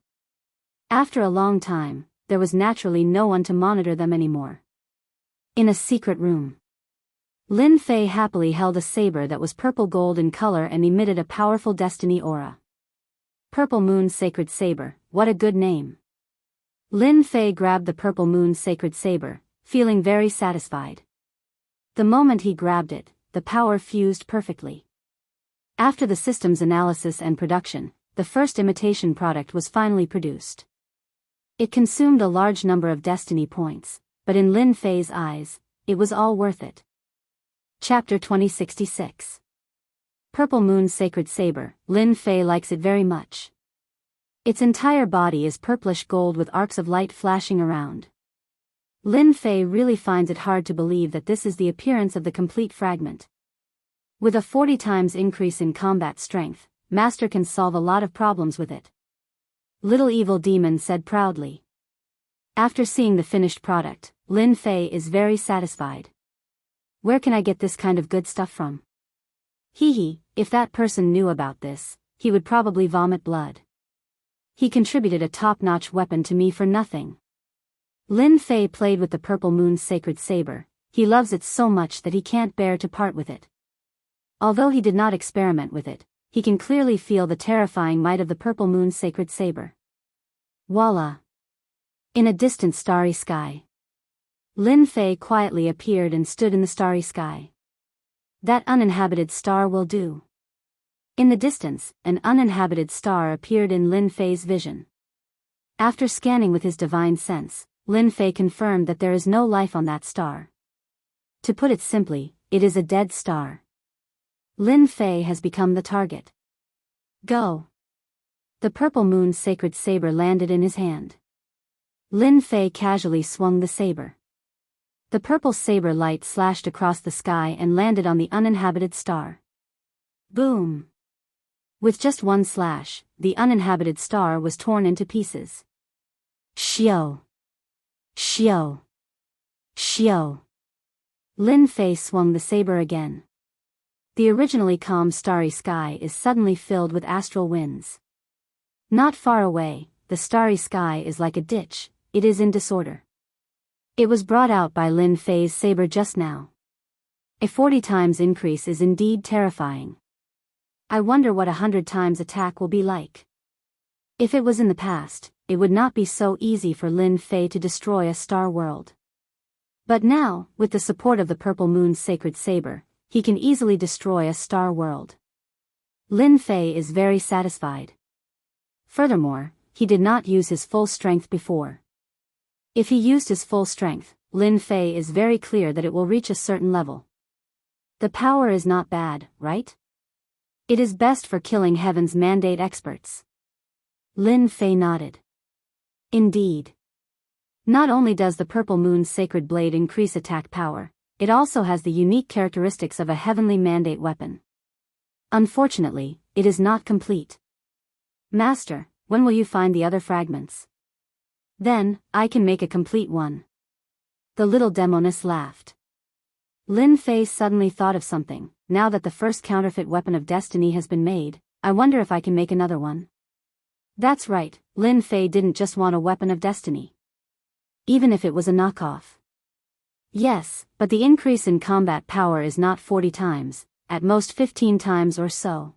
Speaker 1: After a long time, there was naturally no one to monitor them anymore. In a secret room, Lin Fei happily held a saber that was purple gold in color and emitted a powerful destiny aura. Purple Moon Sacred Saber, what a good name. Lin Fei grabbed the Purple Moon Sacred Saber, feeling very satisfied. The moment he grabbed it, the power fused perfectly. After the system's analysis and production, the first imitation product was finally produced. It consumed a large number of destiny points, but in Lin Fei's eyes, it was all worth it. Chapter 2066. Purple Moon Sacred Saber, Lin Fei likes it very much. Its entire body is purplish gold with arcs of light flashing around. Lin Fei really finds it hard to believe that this is the appearance of the complete fragment. With a 40 times increase in combat strength, Master can solve a lot of problems with it. Little Evil Demon said proudly. After seeing the finished product, Lin Fei is very satisfied. Where can I get this kind of good stuff from? Hee, if that person knew about this, he would probably vomit blood. He contributed a top-notch weapon to me for nothing. Lin Fei played with the Purple Moon Sacred Saber. He loves it so much that he can't bear to part with it. Although he did not experiment with it, he can clearly feel the terrifying might of the Purple Moon Sacred Saber. Voila! In a distant starry sky, Lin Fei quietly appeared and stood in the starry sky. That uninhabited star will do. In the distance, an uninhabited star appeared in Lin Fei's vision. After scanning with his divine sense, Lin Fei confirmed that there is no life on that star. To put it simply, it is a dead star. Lin Fei has become the target. Go! The Purple Moon Sacred Saber landed in his hand. Lin Fei casually swung the saber. The purple saber light slashed across the sky and landed on the uninhabited star. Boom! With just one slash, the uninhabited star was torn into pieces. Xiao! Xiao! Xiao! Lin Fei swung the saber again. The originally calm starry sky is suddenly filled with astral winds. Not far away, the starry sky is like a ditch, it is in disorder. It was brought out by Lin Fei's saber just now. A 40 times increase is indeed terrifying. I wonder what 100 times attack will be like. If it was in the past, it would not be so easy for Lin Fei to destroy a star world. But now, with the support of the Purple Moon's Sacred Saber, he can easily destroy a star world. Lin Fei is very satisfied. Furthermore, he did not use his full strength before. If he used his full strength, Lin Fei is very clear that it will reach a certain level. The power is not bad, right? It is best for killing Heaven's Mandate experts. Lin Fei nodded. Indeed. Not only does the Purple Moon's Sacred Blade increase attack power, it also has the unique characteristics of a Heavenly Mandate weapon. Unfortunately, it is not complete. Master, when will you find the other fragments? Then, I can make a complete one. The little demoness laughed. Lin Fei suddenly thought of something. Now that the first counterfeit weapon of destiny has been made, I wonder if I can make another one. That's right, Lin Fei didn't just want a weapon of destiny. Even if it was a knockoff. Yes, but the increase in combat power is not 40 times, at most 15 times or so.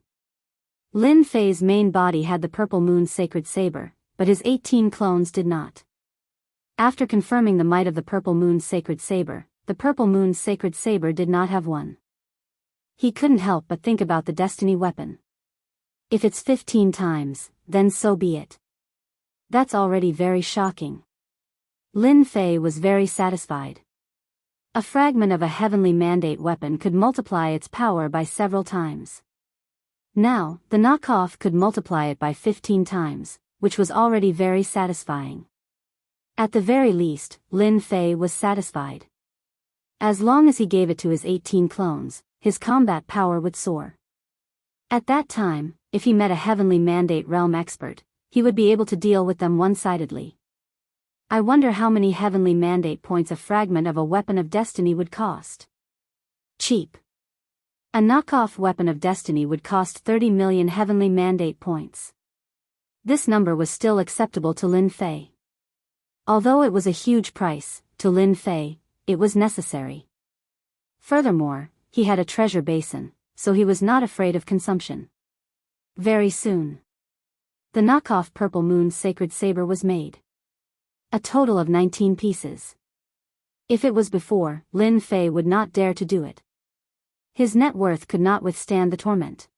Speaker 1: Lin Fei's main body had the Purple Moon's sacred saber, but his 18 clones did not. After confirming the might of the Purple Moon's sacred saber, the Purple Moon's sacred saber did not have one. He couldn't help but think about the destiny weapon. If it's 15 times, then so be it. That's already very shocking. Lin Fei was very satisfied. A fragment of a heavenly mandate weapon could multiply its power by several times. Now, the knockoff could multiply it by 15 times, which was already very satisfying. At the very least, Lin Fei was satisfied. As long as he gave it to his 18 clones, his combat power would soar. At that time, if he met a heavenly mandate realm expert, he would be able to deal with them one-sidedly. I wonder how many heavenly mandate points a fragment of a weapon of destiny would cost. Cheap. A knockoff weapon of destiny would cost 30 million heavenly mandate points. This number was still acceptable to Lin Fei. Although it was a huge price, to Lin Fei, it was necessary. Furthermore, he had a treasure basin, so he was not afraid of consumption. Very soon. The knockoff Purple Moon's sacred saber was made. A total of 19 pieces. If it was before, Lin Fei would not dare to do it. His net worth could not withstand the torment.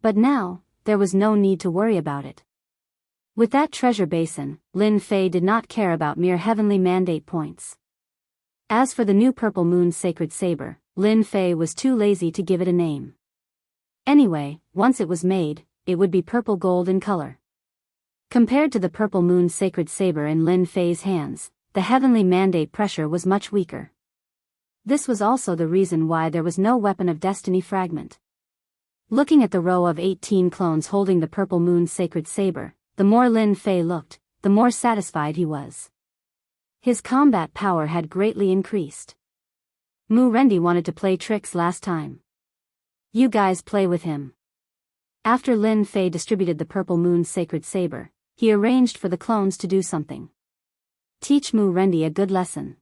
Speaker 1: But now, there was no need to worry about it. With that treasure basin, Lin Fei did not care about mere heavenly mandate points. As for the new Purple Moon's sacred saber, Lin Fei was too lazy to give it a name. Anyway, once it was made, it would be purple gold in color. Compared to the Purple Moon's sacred saber in Lin Fei's hands, the heavenly mandate pressure was much weaker. This was also the reason why there was no weapon of destiny fragment. Looking at the row of 18 clones holding the Purple Moon's sacred saber, the more Lin Fei looked, the more satisfied he was. His combat power had greatly increased. Mu Rendi wanted to play tricks last time. You guys play with him. After Lin Fei distributed the Purple Moon's sacred saber, he arranged for the clones to do something. Teach Mu Rendi a good lesson.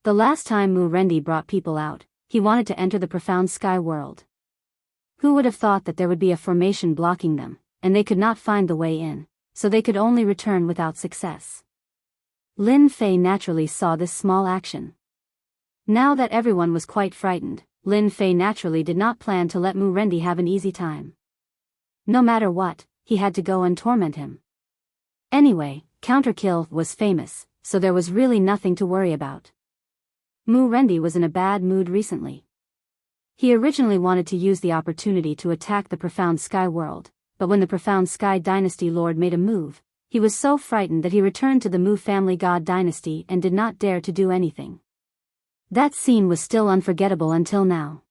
Speaker 1: The last time Mu Rendi brought people out, he wanted to enter the profound sky world. Who would have thought that there would be a formation blocking them, and they could not find the way in, so they could only return without success. Lin Fei naturally saw this small action. Now that everyone was quite frightened, Lin Fei naturally did not plan to let Mu Rendi have an easy time. No matter what, he had to go and torment him. Anyway, Counterkill was famous, so there was really nothing to worry about. Mu Rendi was in a bad mood recently. He originally wanted to use the opportunity to attack the Profound Sky world, but when the Profound Sky Dynasty Lord made a move, he was so frightened that he returned to the Mu family god dynasty and did not dare to do anything. That scene was still unforgettable until now.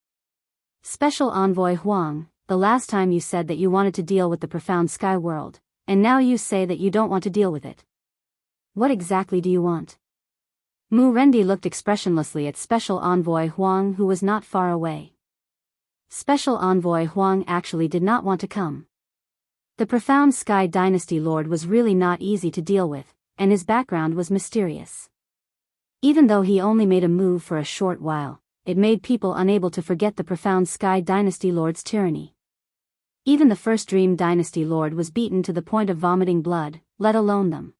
Speaker 1: Special Envoy Huang, the last time you said that you wanted to deal with the Profound Sky world, and now you say that you don't want to deal with it. What exactly do you want? Mu Rendi looked expressionlessly at Special Envoy Huang, who was not far away. Special Envoy Huang actually did not want to come. The Profound Sky Dynasty Lord was really not easy to deal with, and his background was mysterious. Even though he only made a move for a short while, it made people unable to forget the Profound Sky Dynasty Lord's tyranny. Even the first Dream Dynasty Lord was beaten to the point of vomiting blood, let alone them.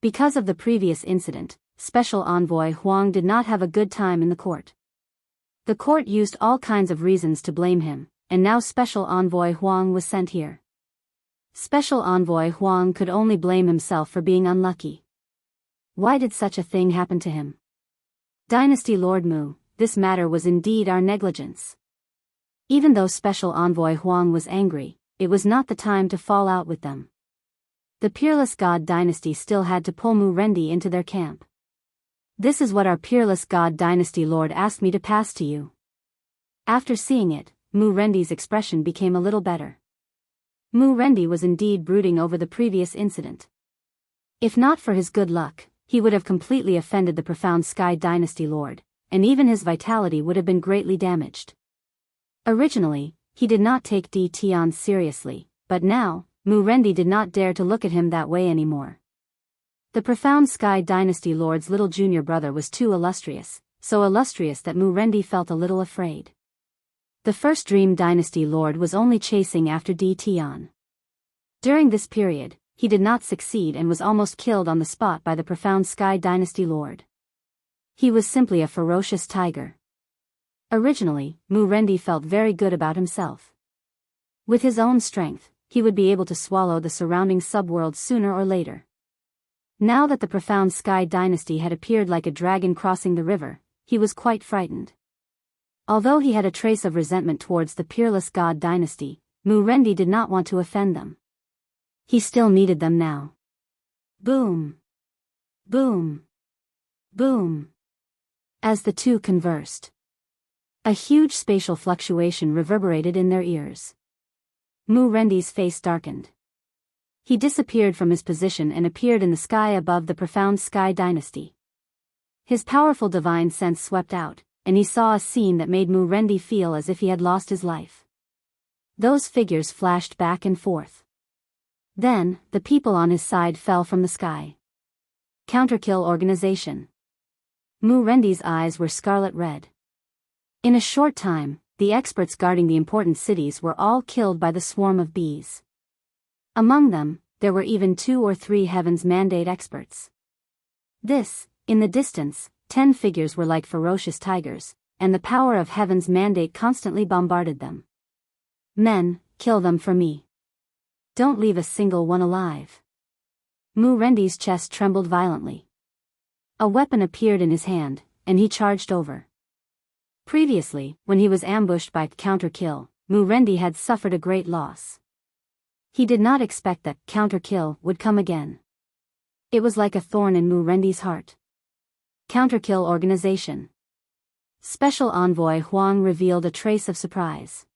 Speaker 1: Because of the previous incident, Special Envoy Huang did not have a good time in the court. The court used all kinds of reasons to blame him, and now Special Envoy Huang was sent here. Special Envoy Huang could only blame himself for being unlucky. Why did such a thing happen to him? Dynasty Lord Mu, this matter was indeed our negligence. Even though Special Envoy Huang was angry, it was not the time to fall out with them. The Peerless God Dynasty still had to pull Mu Rendi into their camp. This is what our Peerless God Dynasty Lord asked me to pass to you. After seeing it, Mu Rendi's expression became a little better. Mu Rendi was indeed brooding over the previous incident. If not for his good luck, he would have completely offended the profound Sky Dynasty Lord, and even his vitality would have been greatly damaged. Originally, he did not take Di Tian seriously, but now, Mu Rendi did not dare to look at him that way anymore. The profound Sky Dynasty Lord's little junior brother was too illustrious, so illustrious that Mu Rendi felt a little afraid. The first Dream Dynasty Lord was only chasing after Di Tian. During this period, he did not succeed and was almost killed on the spot by the profound Sky Dynasty Lord. He was simply a ferocious tiger. Originally, Mu Rendi felt very good about himself. With his own strength, he would be able to swallow the surrounding subworld sooner or later. Now that the profound Sky Dynasty had appeared like a dragon crossing the river, he was quite frightened. Although he had a trace of resentment towards the peerless God Dynasty, Mu Rendi did not want to offend them. He still needed them now. Boom! Boom! Boom! As the two conversed, a huge spatial fluctuation reverberated in their ears. Mu Rendi's face darkened. He disappeared from his position and appeared in the sky above the profound Sky Dynasty. His powerful divine sense swept out, and he saw a scene that made Mu Rendi feel as if he had lost his life. Those figures flashed back and forth. Then, the people on his side fell from the sky. Counterkill organization. Mu Rendi's eyes were scarlet red. In a short time, the experts guarding the important cities were all killed by the swarm of bees. Among them, there were even 2 or 3 Heaven's Mandate experts. In the distance, 10 figures were like ferocious tigers, and the power of Heaven's Mandate constantly bombarded them. Men, kill them for me. Don't leave a single one alive. Mu Rendi's chest trembled violently. A weapon appeared in his hand, and he charged over. Previously, when he was ambushed by Counterkill, Mu Rendi had suffered a great loss. He did not expect that Counterkill would come again. It was like a thorn in Mu Rendi's heart. Counterkill organization. Special Envoy Huang revealed a trace of surprise.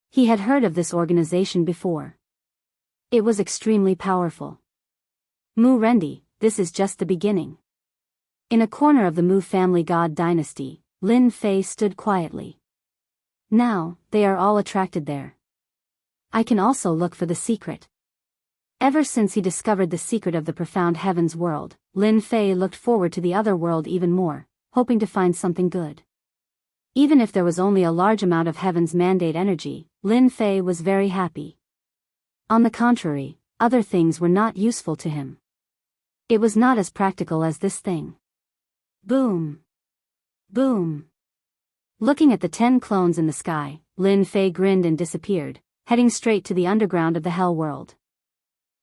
Speaker 1: He had heard of this organization before. It was extremely powerful. Mu Rendi, this is just the beginning. In a corner of the Mu family god dynasty, Lin Fei stood quietly. Now, they are all attracted there. I can also look for the secret. Ever since he discovered the secret of the profound heavens world, Lin Fei looked forward to the other world even more, hoping to find something good. Even if there was only a large amount of Heaven's Mandate energy, Lin Fei was very happy. On the contrary, other things were not useful to him. It was not as practical as this thing. Boom! Boom! Looking at the 10 clones in the sky, Lin Fei grinned and disappeared, heading straight to the underground of the Hell World.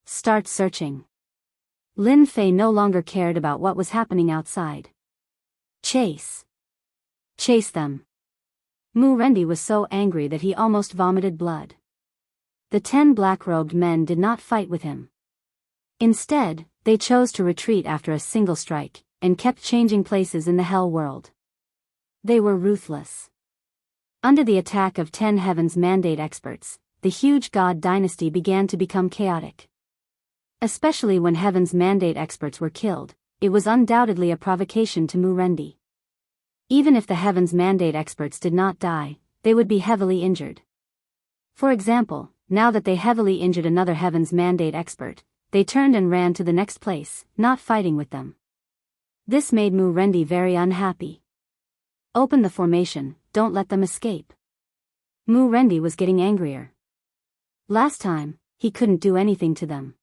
Speaker 1: Start searching. Lin Fei no longer cared about what was happening outside. Chase! Chase them! Mu Rendi was so angry that he almost vomited blood. The 10 black-robed men did not fight with him. Instead, they chose to retreat after a single strike, and kept changing places in the Hell World. They were ruthless. Under the attack of 10 Heaven's Mandate experts, the huge god dynasty began to become chaotic. Especially when Heaven's Mandate experts were killed, it was undoubtedly a provocation to Mu Rendi. Even if the Heaven's Mandate experts did not die, they would be heavily injured. For example, now that they heavily injured another Heaven's Mandate expert, they turned and ran to the next place, not fighting with them. This made Mu Rendi very unhappy. Open the formation, don't let them escape. Mu Rendi was getting angrier. Last time, he couldn't do anything to them.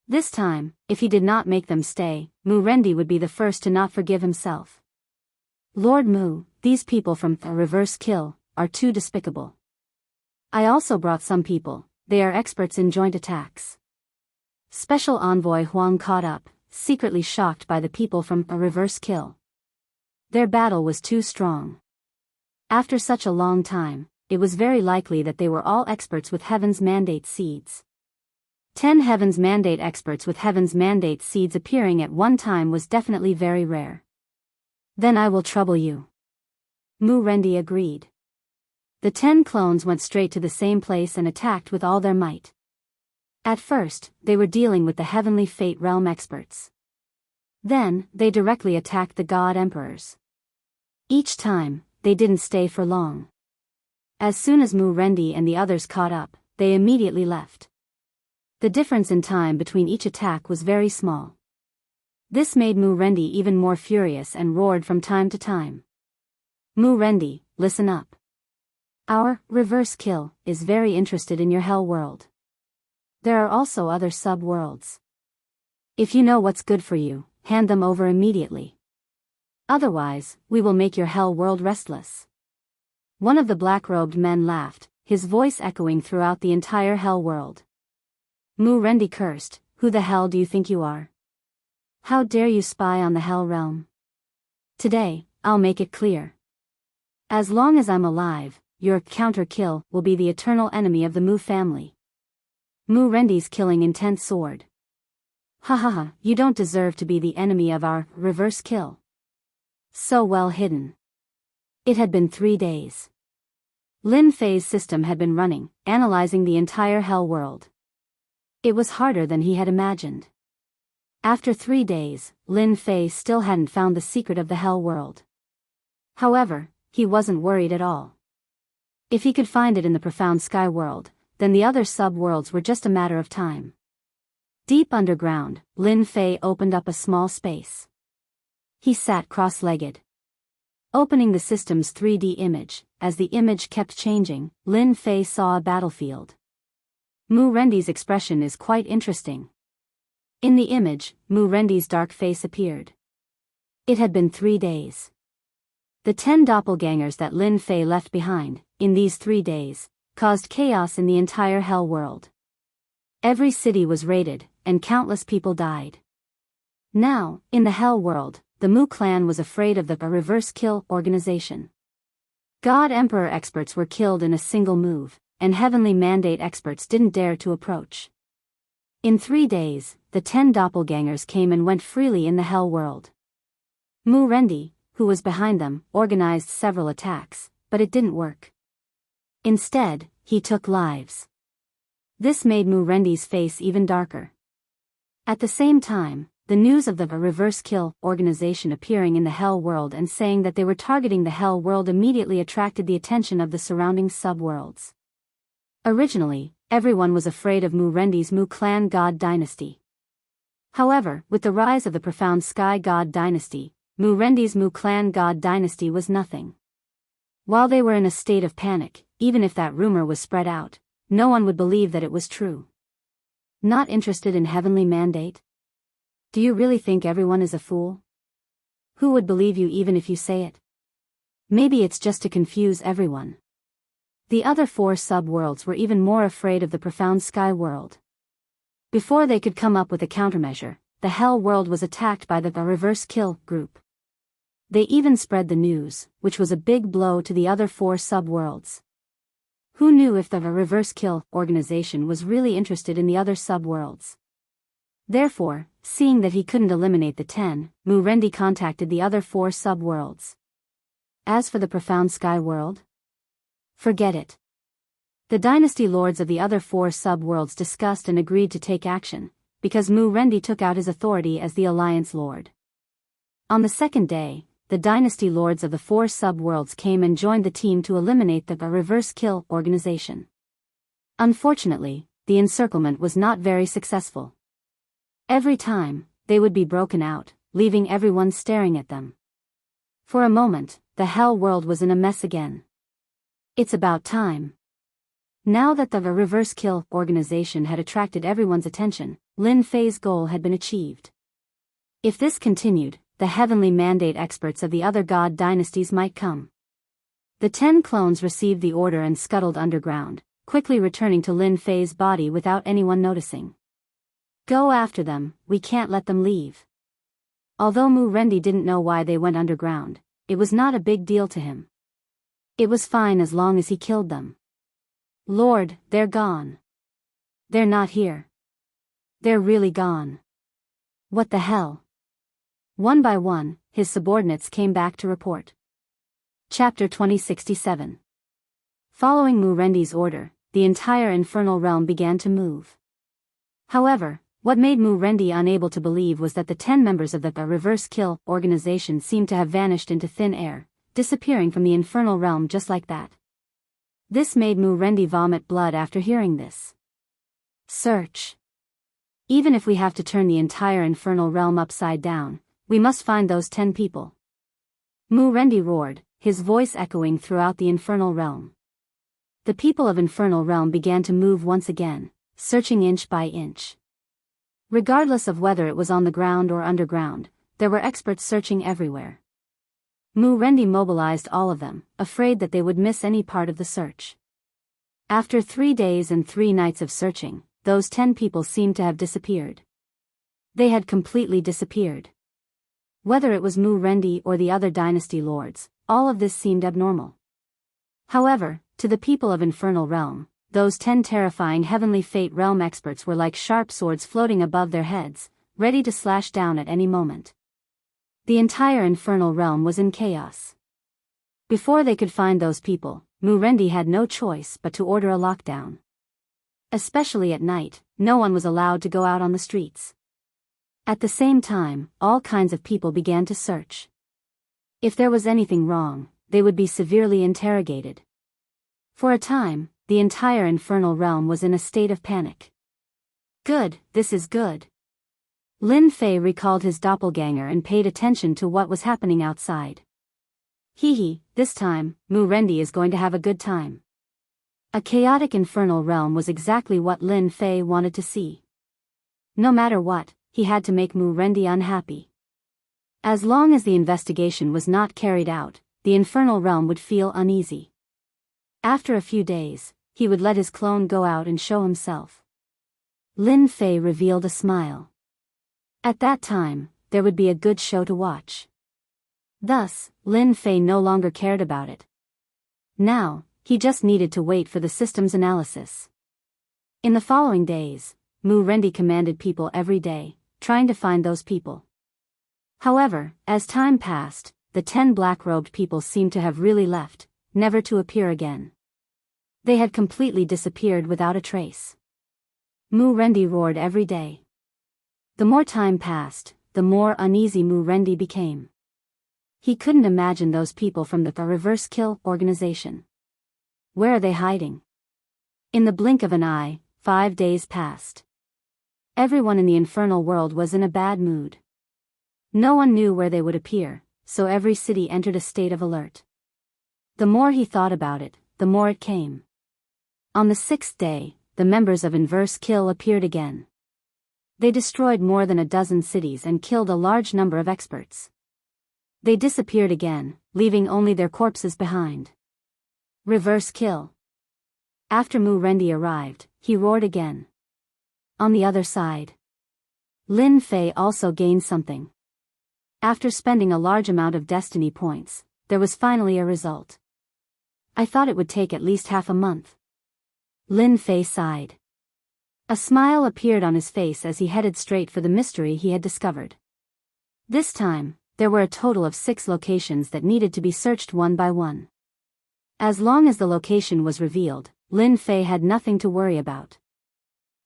Speaker 1: This time, if he did not make them stay, Mu Rendi would be the first to not forgive himself. Lord Mu, these people from the Reverse Kill are too despicable. I also brought some people, they are experts in joint attacks. Special Envoy Huang caught up, secretly shocked by the people from the Reverse Kill. Their battle was too strong. After such a long time, it was very likely that they were all experts with Heaven's Mandate seeds. 10 Heaven's Mandate experts with Heaven's Mandate seeds appearing at one time was definitely very rare. Then I will trouble you. Mu Rendi agreed. The 10 clones went straight to the same place and attacked with all their might. At first, they were dealing with the heavenly fate realm experts. Then, they directly attacked the god emperors. Each time, they didn't stay for long. As soon as Mu-Rendi and the others caught up, they immediately left. The difference in time between each attack was very small. This made Mu-Rendi even more furious and roared from time to time. Mu-Rendi, listen up. Our reverse kill is very interested in your hell world. There are also other sub-worlds. If you know what's good for you, hand them over immediately. Otherwise, we will make your hell world restless. One of the black-robed men laughed, his voice echoing throughout the entire hell world. Mu-Rendi cursed, "Who the hell do you think you are? How dare you spy on the hell realm? Today, I'll make it clear. As long as I'm alive, your counter-kill will be the eternal enemy of the Mu family." Mu-Rendi's killing intent soared. "Ha ha ha, you don't deserve to be the enemy of our reverse kill. So well hidden." It had been 3 days. Lin Fei's system had been running, analyzing the entire hell world. It was harder than he had imagined. After 3 days, Lin Fei still hadn't found the secret of the hell world. However, he wasn't worried at all. If he could find it in the profound sky world, then the other sub-worlds were just a matter of time. Deep underground, Lin Fei opened up a small space. He sat cross-legged. Opening the system's 3D image, as the image kept changing, Lin Fei saw a battlefield. Mu-Rendi's expression is quite interesting. In the image, Mu-Rendi's dark face appeared. It had been 3 days. The 10 doppelgangers that Lin Fei left behind, in these 3 days, caused chaos in the entire hell world. Every city was raided, and countless people died. Now, in the hell world, the Mu clan was afraid of the reverse kill organization. God Emperor experts were killed in a single move, and Heavenly Mandate experts didn't dare to approach. In 3 days, the 10 doppelgangers came and went freely in the hell world. Mu-Rendi, who was behind them, organized several attacks, but it didn't work. Instead, he took lives. This made Mu-Rendi's face even darker. At the same time, the news of the reverse kill organization appearing in the hell world and saying that they were targeting the hell world immediately attracted the attention of the surrounding sub-worlds. Originally, everyone was afraid of Mu-Rendi's Mu clan god dynasty. However, with the rise of the profound sky god dynasty, Mu-Rendi's Mu clan god dynasty was nothing. While they were in a state of panic, even if that rumor was spread out, no one would believe that it was true. Not interested in Heavenly Mandate? Do you really think everyone is a fool? Who would believe you even if you say it? Maybe it's just to confuse everyone. The other 4 sub-worlds were even more afraid of the profound sky world. Before they could come up with a countermeasure, the hell world was attacked by the reverse kill group. They even spread the news, which was a big blow to the other 4 sub-worlds. Who knew if the reverse kill organization was really interested in the other sub-worlds? Therefore, seeing that he couldn't eliminate the 10, Mu-Rendi contacted the other 4 sub-worlds. As for the profound sky world? Forget it. The dynasty lords of the other 4 sub-worlds discussed and agreed to take action, because Mu-Rendi took out his authority as the Alliance Lord. On the second day, the dynasty lords of the 4 sub-worlds came and joined the team to eliminate the reverse kill organization. Unfortunately, the encirclement was not very successful. Every time, they would be broken out, leaving everyone staring at them. For a moment, the hell world was in a mess again. It's about time. Now that the reverse kill organization had attracted everyone's attention, Lin Fei's goal had been achieved. If this continued, the Heavenly Mandate experts of the other god dynasties might come. The 10 clones received the order and scuttled underground, quickly returning to Lin Fei's body without anyone noticing. Go after them, we can't let them leave. Although Mu-Rendi didn't know why they went underground, it was not a big deal to him. It was fine as long as he killed them. Lord, they're gone. They're not here. They're really gone. What the hell? One by one, his subordinates came back to report. Chapter 2067. Following Mu Rendi's order, the entire infernal realm began to move. However, what made Mu Rendi unable to believe was that the 10 members of the Reverse Kill organization seemed to have vanished into thin air, disappearing from the infernal realm just like that. This made Mu Rendi vomit blood after hearing this. Search. Even if we have to turn the entire infernal realm upside down, we must find those 10 people. Mu Rendi roared, his voice echoing throughout the infernal realm. The people of infernal realm began to move once again, searching inch by inch. Regardless of whether it was on the ground or underground, there were experts searching everywhere. Mu Rendi mobilized all of them, afraid that they would miss any part of the search. After 3 days and 3 nights of searching, those 10 people seemed to have disappeared. They had completely disappeared. Whether it was Mu Rendi or the other dynasty lords, all of this seemed abnormal. However, to the people of Infernal Realm, those 10 terrifying Heavenly Fate Realm experts were like sharp swords floating above their heads, ready to slash down at any moment. The entire Infernal Realm was in chaos. Before they could find those people, Mu Rendi had no choice but to order a lockdown. Especially at night, no one was allowed to go out on the streets. At the same time, all kinds of people began to search. If there was anything wrong, they would be severely interrogated. For a time, the entire infernal realm was in a state of panic. Good, this is good. Lin Fei recalled his doppelganger and paid attention to what was happening outside. Hee, this time, Mu Rendi is going to have a good time. A chaotic infernal realm was exactly what Lin Fei wanted to see. No matter what, he had to make Mu Rendi unhappy. As long as the investigation was not carried out, the infernal realm would feel uneasy. After a few days, he would let his clone go out and show himself. Lin Fei revealed a smile. At that time, there would be a good show to watch. Thus, Lin Fei no longer cared about it. Now, he just needed to wait for the system's analysis. In the following days, Mu Rendi commanded people every day, trying to find those people. However, as time passed, the 10 black-robed people seemed to have really left, never to appear again. They had completely disappeared without a trace. Mu Rendi roared every day. The more time passed, the more uneasy Mu Rendi became. He couldn't imagine those people from the Reverse Kill organization. Where are they hiding? In the blink of an eye, 5 days passed. Everyone in the infernal world was in a bad mood. No one knew where they would appear, so every city entered a state of alert. The more he thought about it, the more it came. On the 6th day, the members of Inverse Kill appeared again. They destroyed more than a dozen cities and killed a large number of experts. They disappeared again, leaving only their corpses behind. Reverse Kill. After Mu Rendi arrived, he roared again. On the other side, Lin Fei also gained something. After spending a large amount of destiny points, there was finally a result. I thought it would take at least half a month. Lin Fei sighed. A smile appeared on his face as he headed straight for the mystery he had discovered. This time, there were a total of 6 locations that needed to be searched one by one. As long as the location was revealed, Lin Fei had nothing to worry about.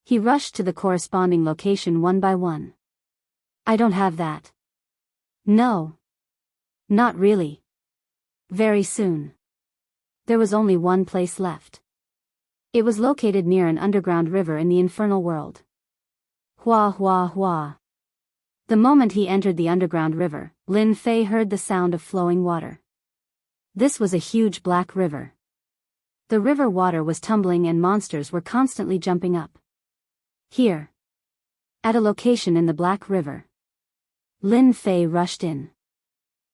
Speaker 1: He rushed to the corresponding location one by one. I don't have that. No. Not really. Very soon. There was only one place left. It was located near an underground river in the infernal world. Hua hua hua. The moment he entered the underground river, Lin Fei heard the sound of flowing water. This was a huge black river. The river water was tumbling and monsters were constantly jumping up. Here. At a location in the Black River. Lin Fei rushed in.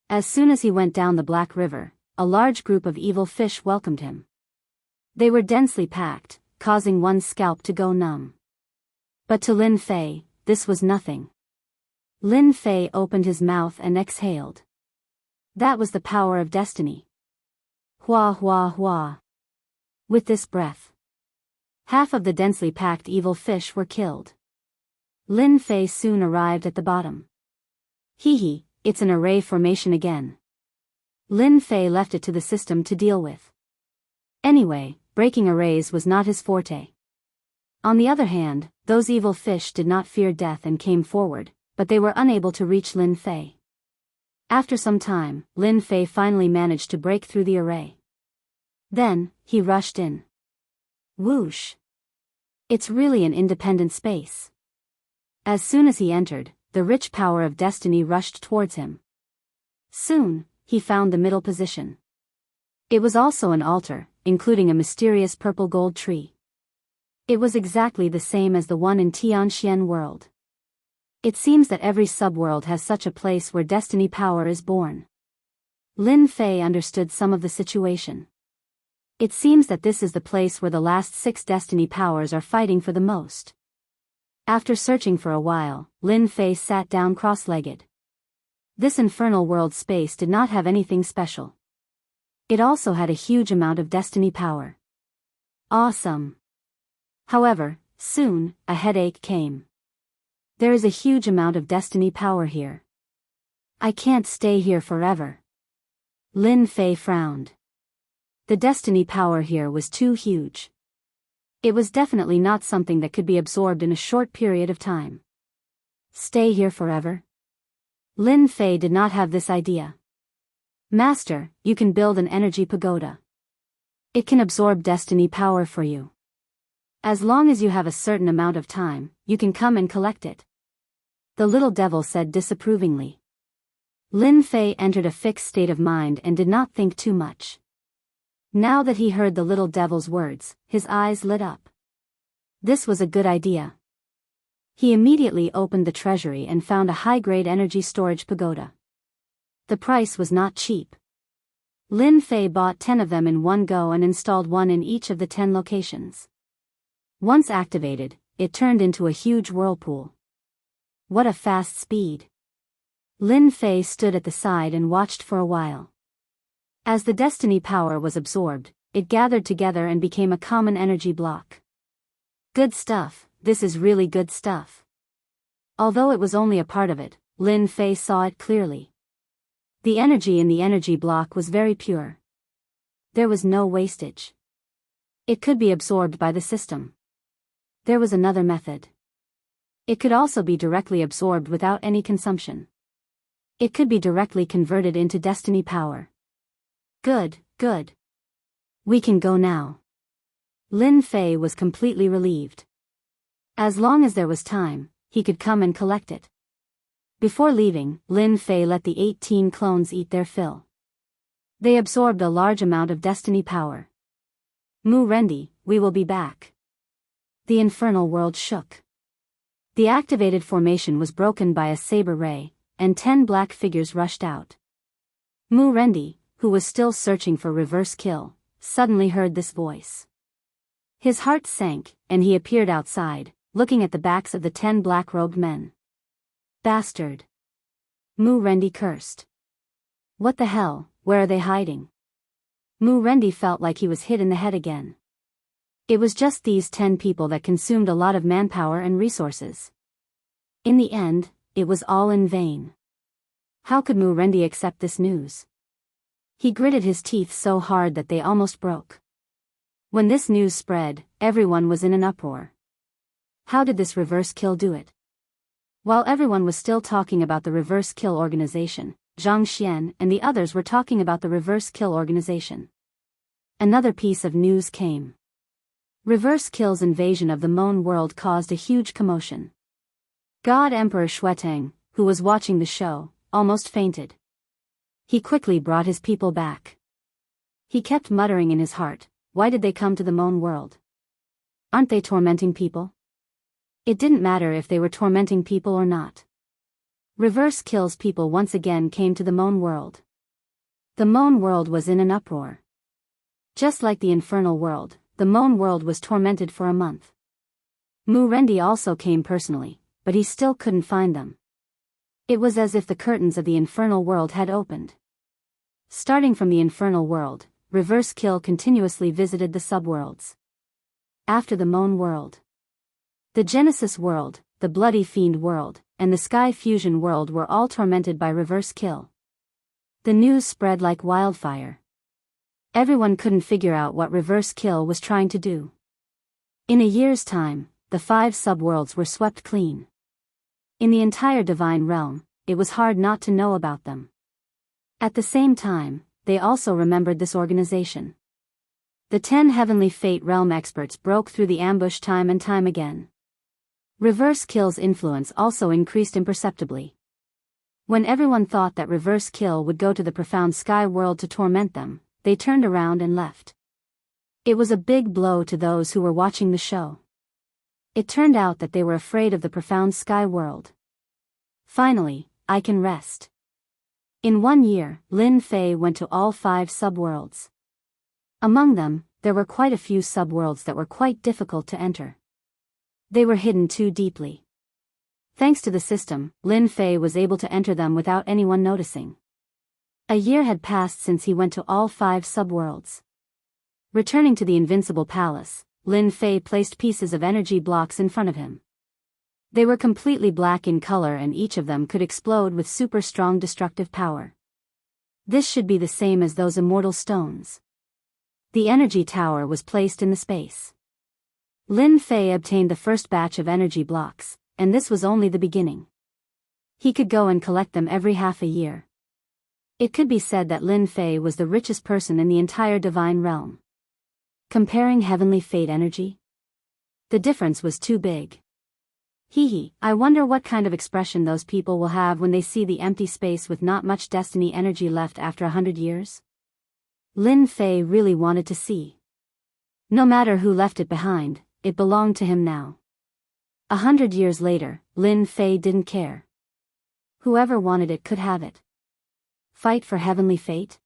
Speaker 1: As soon as he went down the Black River, a large group of evil fish welcomed him. They were densely packed, causing one's scalp to go numb. But to Lin Fei, this was nothing. Lin Fei opened his mouth and exhaled. That was the power of destiny. Hua hua hua. With this breath, half of the densely packed evil fish were killed. Lin Fei soon arrived at the bottom. Hee, it's an array formation again. Lin Fei left it to the system to deal with. Anyway, breaking arrays was not his forte. On the other hand, those evil fish did not fear death and came forward, but they were unable to reach Lin Fei. After some time, Lin Fei finally managed to break through the array. Then, he rushed in. Whoosh! It's really an independent space. As soon as he entered, the rich power of destiny rushed towards him. Soon, he found the middle position. It was also an altar, including a mysterious purple gold tree. It was exactly the same as the one in Tianxian world. It seems that every subworld has such a place where destiny power is born. Lin Fei understood some of the situation. It seems that this is the place where the last 6 destiny powers are fighting for the most. After searching for a while, Lin Fei sat down cross-legged. This infernal world space did not have anything special. It also had a huge amount of destiny power. Awesome! However, soon, a headache came. There is a huge amount of destiny power here. I can't stay here forever. Lin Fei frowned. The destiny power here was too huge. It was definitely not something that could be absorbed in a short period of time. Stay here forever? Lin Fei did not have this idea. Master, you can build an energy pagoda. It can absorb destiny power for you. As long as you have a certain amount of time, you can come and collect it. The little devil said disapprovingly. Lin Fei entered a fixed state of mind and did not think too much. Now that he heard the little devil's words, his eyes lit up. This was a good idea. He immediately opened the treasury and found a high-grade energy storage pagoda. The price was not cheap. Lin Fei bought 10 of them in one go and installed one in each of the 10 locations. Once activated, it turned into a huge whirlpool. What a fast speed! Lin Fei stood at the side and watched for a while. As the destiny power was absorbed, it gathered together and became a common energy block. Good stuff, this is really good stuff. Although it was only a part of it, Lin Fei saw it clearly. The energy in the energy block was very pure. There was no wastage. It could be absorbed by the system. There was another method. It could also be directly absorbed without any consumption. It could be directly converted into destiny power. Good, good. We can go now. Lin Fei was completely relieved. As long as there was time, he could come and collect it. Before leaving, Lin Fei let the 18 clones eat their fill. They absorbed a large amount of destiny power. Mu Rendi, we will be back. The infernal world shook. The activated formation was broken by a saber ray, and 10 black figures rushed out. Mu Rendi, who was still searching for reverse kill, suddenly heard this voice. His heart sank, and he appeared outside, looking at the backs of the 10 black-robed men. Bastard! Mu Rendi cursed. What the hell, where are they hiding? Mu Rendi felt like he was hit in the head again. It was just these 10 people that consumed a lot of manpower and resources. In the end, it was all in vain. How could Mu Rendi accept this news? He gritted his teeth so hard that they almost broke. When this news spread, everyone was in an uproar. How did this reverse kill do it? While everyone was still talking about the reverse kill organization, Zhang Xian and the others were talking about the reverse kill organization. Another piece of news came. Reverse kill's invasion of the Moan world caused a huge commotion. God Emperor Xueteng, who was watching the show, almost fainted. He quickly brought his people back. He kept muttering in his heart, why did they come to the Moan world? Aren't they tormenting people? It didn't matter if they were tormenting people or not. Reverse kill's people once again came to the Moan world. The Moan world was in an uproar. Just like the infernal world, the Moan world was tormented for a month. Mu Rendi also came personally, but he still couldn't find them. It was as if the curtains of the infernal world had opened. Starting from the infernal world, reverse kill continuously visited the subworlds. After the Moan world, the Genesis world, the Bloody Fiend world, and the Sky Fusion world were all tormented by reverse kill. The news spread like wildfire. Everyone couldn't figure out what Reverse Kill was trying to do. In a year's time, the 5 subworlds were swept clean. In the entire divine realm, it was hard not to know about them. At the same time, they also remembered this organization. The 10 Heavenly Fate realm experts broke through the ambush time and time again. Reverse Kill's influence also increased imperceptibly. When everyone thought that Reverse Kill would go to the profound sky world to torment them, they turned around and left. It was a big blow to those who were watching the show. It turned out that they were afraid of the profound sky world. Finally, I can rest. In 1 year, Lin Fei went to all 5 subworlds. Among them, there were quite a few subworlds that were quite difficult to enter. They were hidden too deeply. Thanks to the system, Lin Fei was able to enter them without anyone noticing. A year had passed since he went to all 5 subworlds. Returning to the Invincible Palace, Lin Fei placed pieces of energy blocks in front of him. They were completely black in color and each of them could explode with super strong destructive power. This should be the same as those immortal stones. The energy tower was placed in the space. Lin Fei obtained the first batch of energy blocks, and this was only the beginning. He could go and collect them every half a year. It could be said that Lin Fei was the richest person in the entire divine realm. Comparing Heavenly Fate energy? The difference was too big. I wonder what kind of expression those people will have when they see the empty space with not much destiny energy left after 100 years? Lin Fei really wanted to see. No matter who left it behind, it belonged to him now. 100 years later, Lin Fei didn't care. Whoever wanted it could have it. Fight for Heavenly Fate?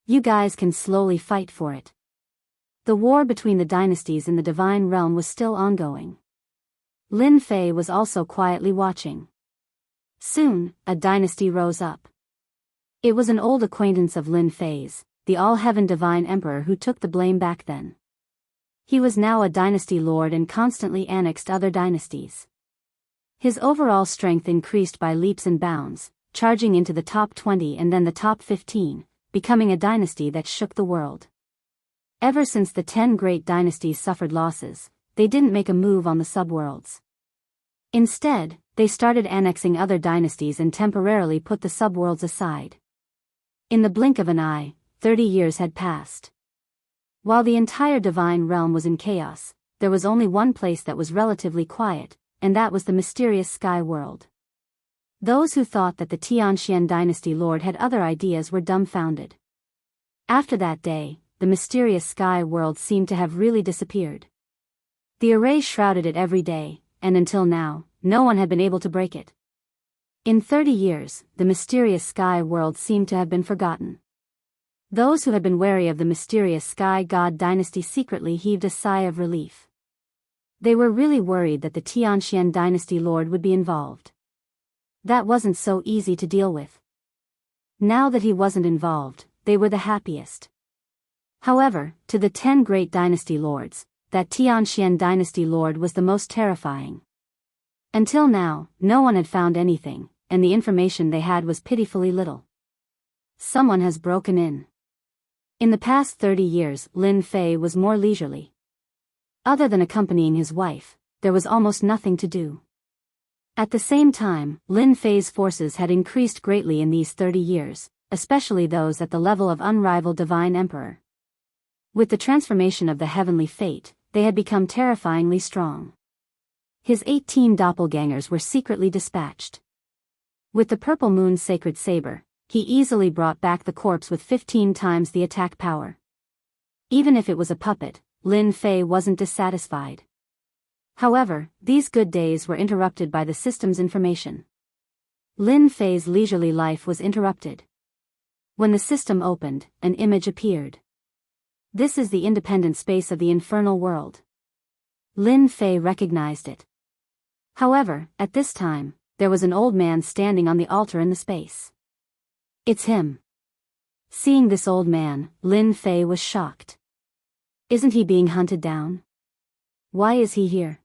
Speaker 1: You guys can slowly fight for it. The war between the dynasties in the divine realm was still ongoing. Lin Fei was also quietly watching. Soon, a dynasty rose up. It was an old acquaintance of Lin Fei's, the All-Heaven Divine Emperor who took the blame back then. He was now a dynasty lord and constantly annexed other dynasties. His overall strength increased by leaps and bounds, charging into the top 20 and then the top 15, becoming a dynasty that shook the world. Ever since the 10 great dynasties suffered losses, they didn't make a move on the subworlds. Instead, they started annexing other dynasties and temporarily put the subworlds aside. In the blink of an eye, 30 years had passed. While the entire divine realm was in chaos, there was only one place that was relatively quiet, and that was the mysterious sky world. Those who thought that the Tianxian dynasty lord had other ideas were dumbfounded. After that day, the mysterious sky world seemed to have really disappeared. The array shrouded it every day, and until now, no one had been able to break it. In 30 years, the mysterious sky world seemed to have been forgotten. Those who had been wary of the mysterious sky god dynasty secretly heaved a sigh of relief. They were really worried that the Tianxian dynasty lord would be involved. That wasn't so easy to deal with. Now that he wasn't involved, they were the happiest. However, to the 10 great dynasty lords, that Tianxian dynasty lord was the most terrifying. Until now, no one had found anything, and the information they had was pitifully little. Someone has broken in. In the past 30 years, Lin Fei was more leisurely. Other than accompanying his wife, there was almost nothing to do. At the same time, Lin Fei's forces had increased greatly in these 30 years, especially those at the level of unrivaled divine emperor. With the transformation of the Heavenly Fate, they had become terrifyingly strong. His 18 doppelgangers were secretly dispatched. With the Purple Moon's sacred saber, he easily brought back the corpse with 15 times the attack power. Even if it was a puppet, Lin Fei wasn't dissatisfied. However, these good days were interrupted by the system's information. Lin Fei's leisurely life was interrupted. When the system opened, an image appeared. This is the independent space of the infernal world. Lin Fei recognized it. However, at this time, there was an old man standing on the altar in the space. It's him. Seeing this old man, Lin Fei was shocked. Isn't he being hunted down? Why is he here?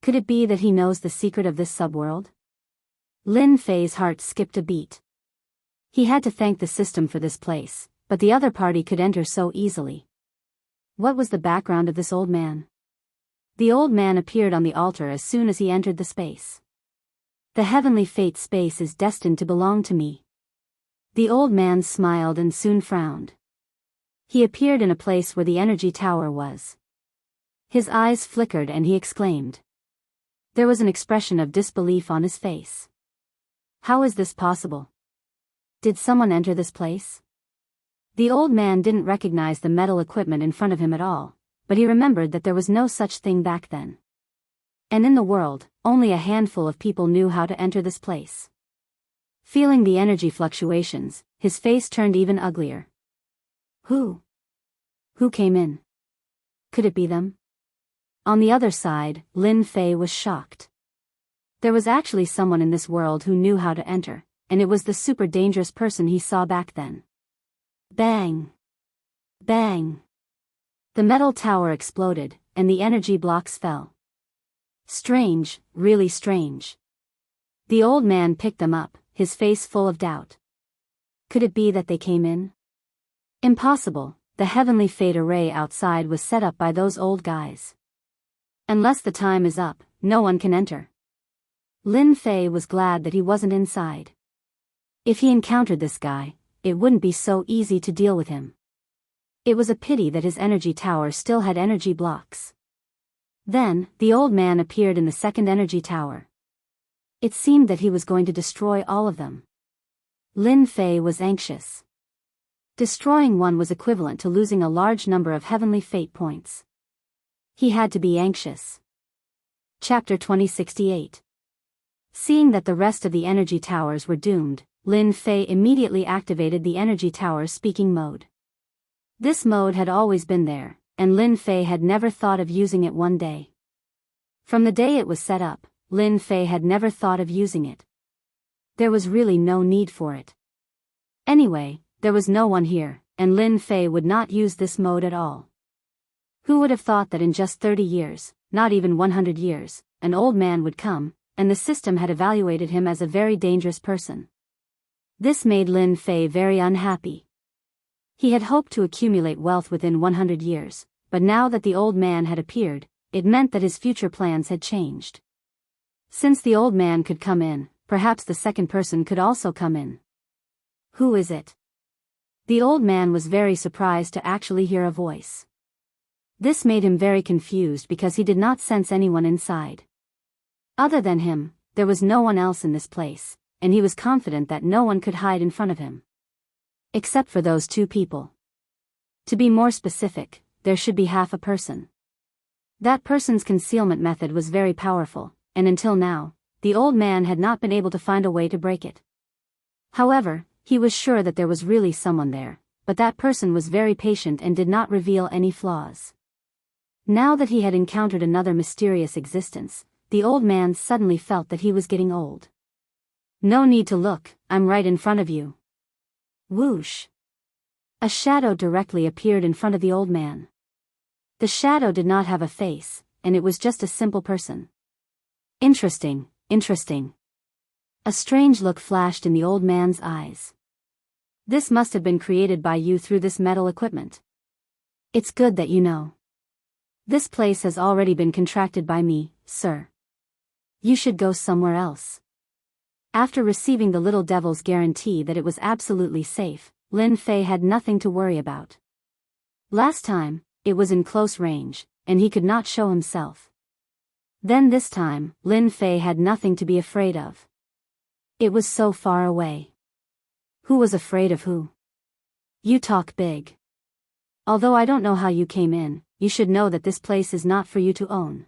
Speaker 1: Could it be that he knows the secret of this subworld? Lin Fei's heart skipped a beat. He had to thank the system for this place, but the other party could enter so easily. What was the background of this old man? The old man appeared on the altar as soon as he entered the space. The heavenly fate space is destined to belong to me. The old man smiled and soon frowned. He appeared in a place where the energy tower was. His eyes flickered and he exclaimed. There was an expression of disbelief on his face. How is this possible? Did someone enter this place? The old man didn't recognize the metal equipment in front of him at all, but he remembered that there was no such thing back then. And in the world, only a handful of people knew how to enter this place. Feeling the energy fluctuations, his face turned even uglier. Who came in? Could it be them? On the other side, Lin Fei was shocked. There was actually someone in this world who knew how to enter, and it was the super dangerous person he saw back then. Bang! Bang! The metal tower exploded, and the energy blocks fell. Strange, really strange. The old man picked them up, his face full of doubt. Could it be that they came in? Impossible, the heavenly fate array outside was set up by those old guys. Unless the time is up, no one can enter. Lin Fei was glad that he wasn't inside. If he encountered this guy, it wouldn't be so easy to deal with him. It was a pity that his energy tower still had energy blocks. Then, the old man appeared in the second energy tower. It seemed that he was going to destroy all of them. Lin Fei was anxious. Destroying one was equivalent to losing a large number of heavenly fate points. He had to be anxious. Chapter 2068. Seeing that the rest of the energy towers were doomed, Lin Fei immediately activated the energy tower's speaking mode. This mode had always been there, and Lin Fei had never thought of using it one day. From the day it was set up, Lin Fei had never thought of using it. There was really no need for it. Anyway, there was no one here, and Lin Fei would not use this mode at all. Who would have thought that in just 30 years, not even 100 years, an old man would come, and the system had evaluated him as a very dangerous person. This made Lin Fei very unhappy. He had hoped to accumulate wealth within 100 years, but now that the old man had appeared, it meant that his future plans had changed. Since the old man could come in, perhaps the second person could also come in. Who is it? The old man was very surprised to actually hear a voice. This made him very confused because he did not sense anyone inside. Other than him, there was no one else in this place, and he was confident that no one could hide in front of him. Except for those two people. To be more specific, there should be half a person. That person's concealment method was very powerful, and until now, the old man had not been able to find a way to break it. However, he was sure that there was really someone there, but that person was very patient and did not reveal any flaws. Now that he had encountered another mysterious existence, the old man suddenly felt that he was getting old. No need to look, I'm right in front of you. Whoosh! A shadow directly appeared in front of the old man. The shadow did not have a face, and it was just a simple person. Interesting, interesting. A strange look flashed in the old man's eyes. This must have been created by you through this metal equipment. It's good that you know. This place has already been contracted by me, sir. You should go somewhere else. After receiving the little devil's guarantee that it was absolutely safe, Lin Fei had nothing to worry about. Last time, it was in close range, and he could not show himself. Then this time, Lin Fei had nothing to be afraid of. It was so far away. Who was afraid of who? You talk big. Although I don't know how you came in, you should know that this place is not for you to own.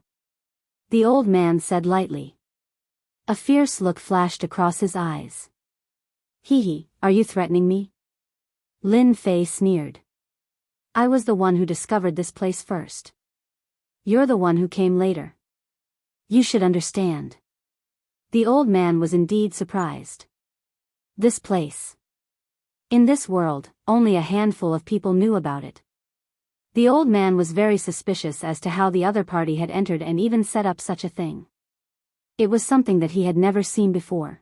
Speaker 1: The old man said lightly. A fierce look flashed across his eyes. Hee, are you threatening me? Lin Fei sneered. I was the one who discovered this place first. You're the one who came later. You should understand. The old man was indeed surprised. This place. In this world, only a handful of people knew about it. The old man was very suspicious as to how the other party had entered and even set up such a thing. It was something that he had never seen before.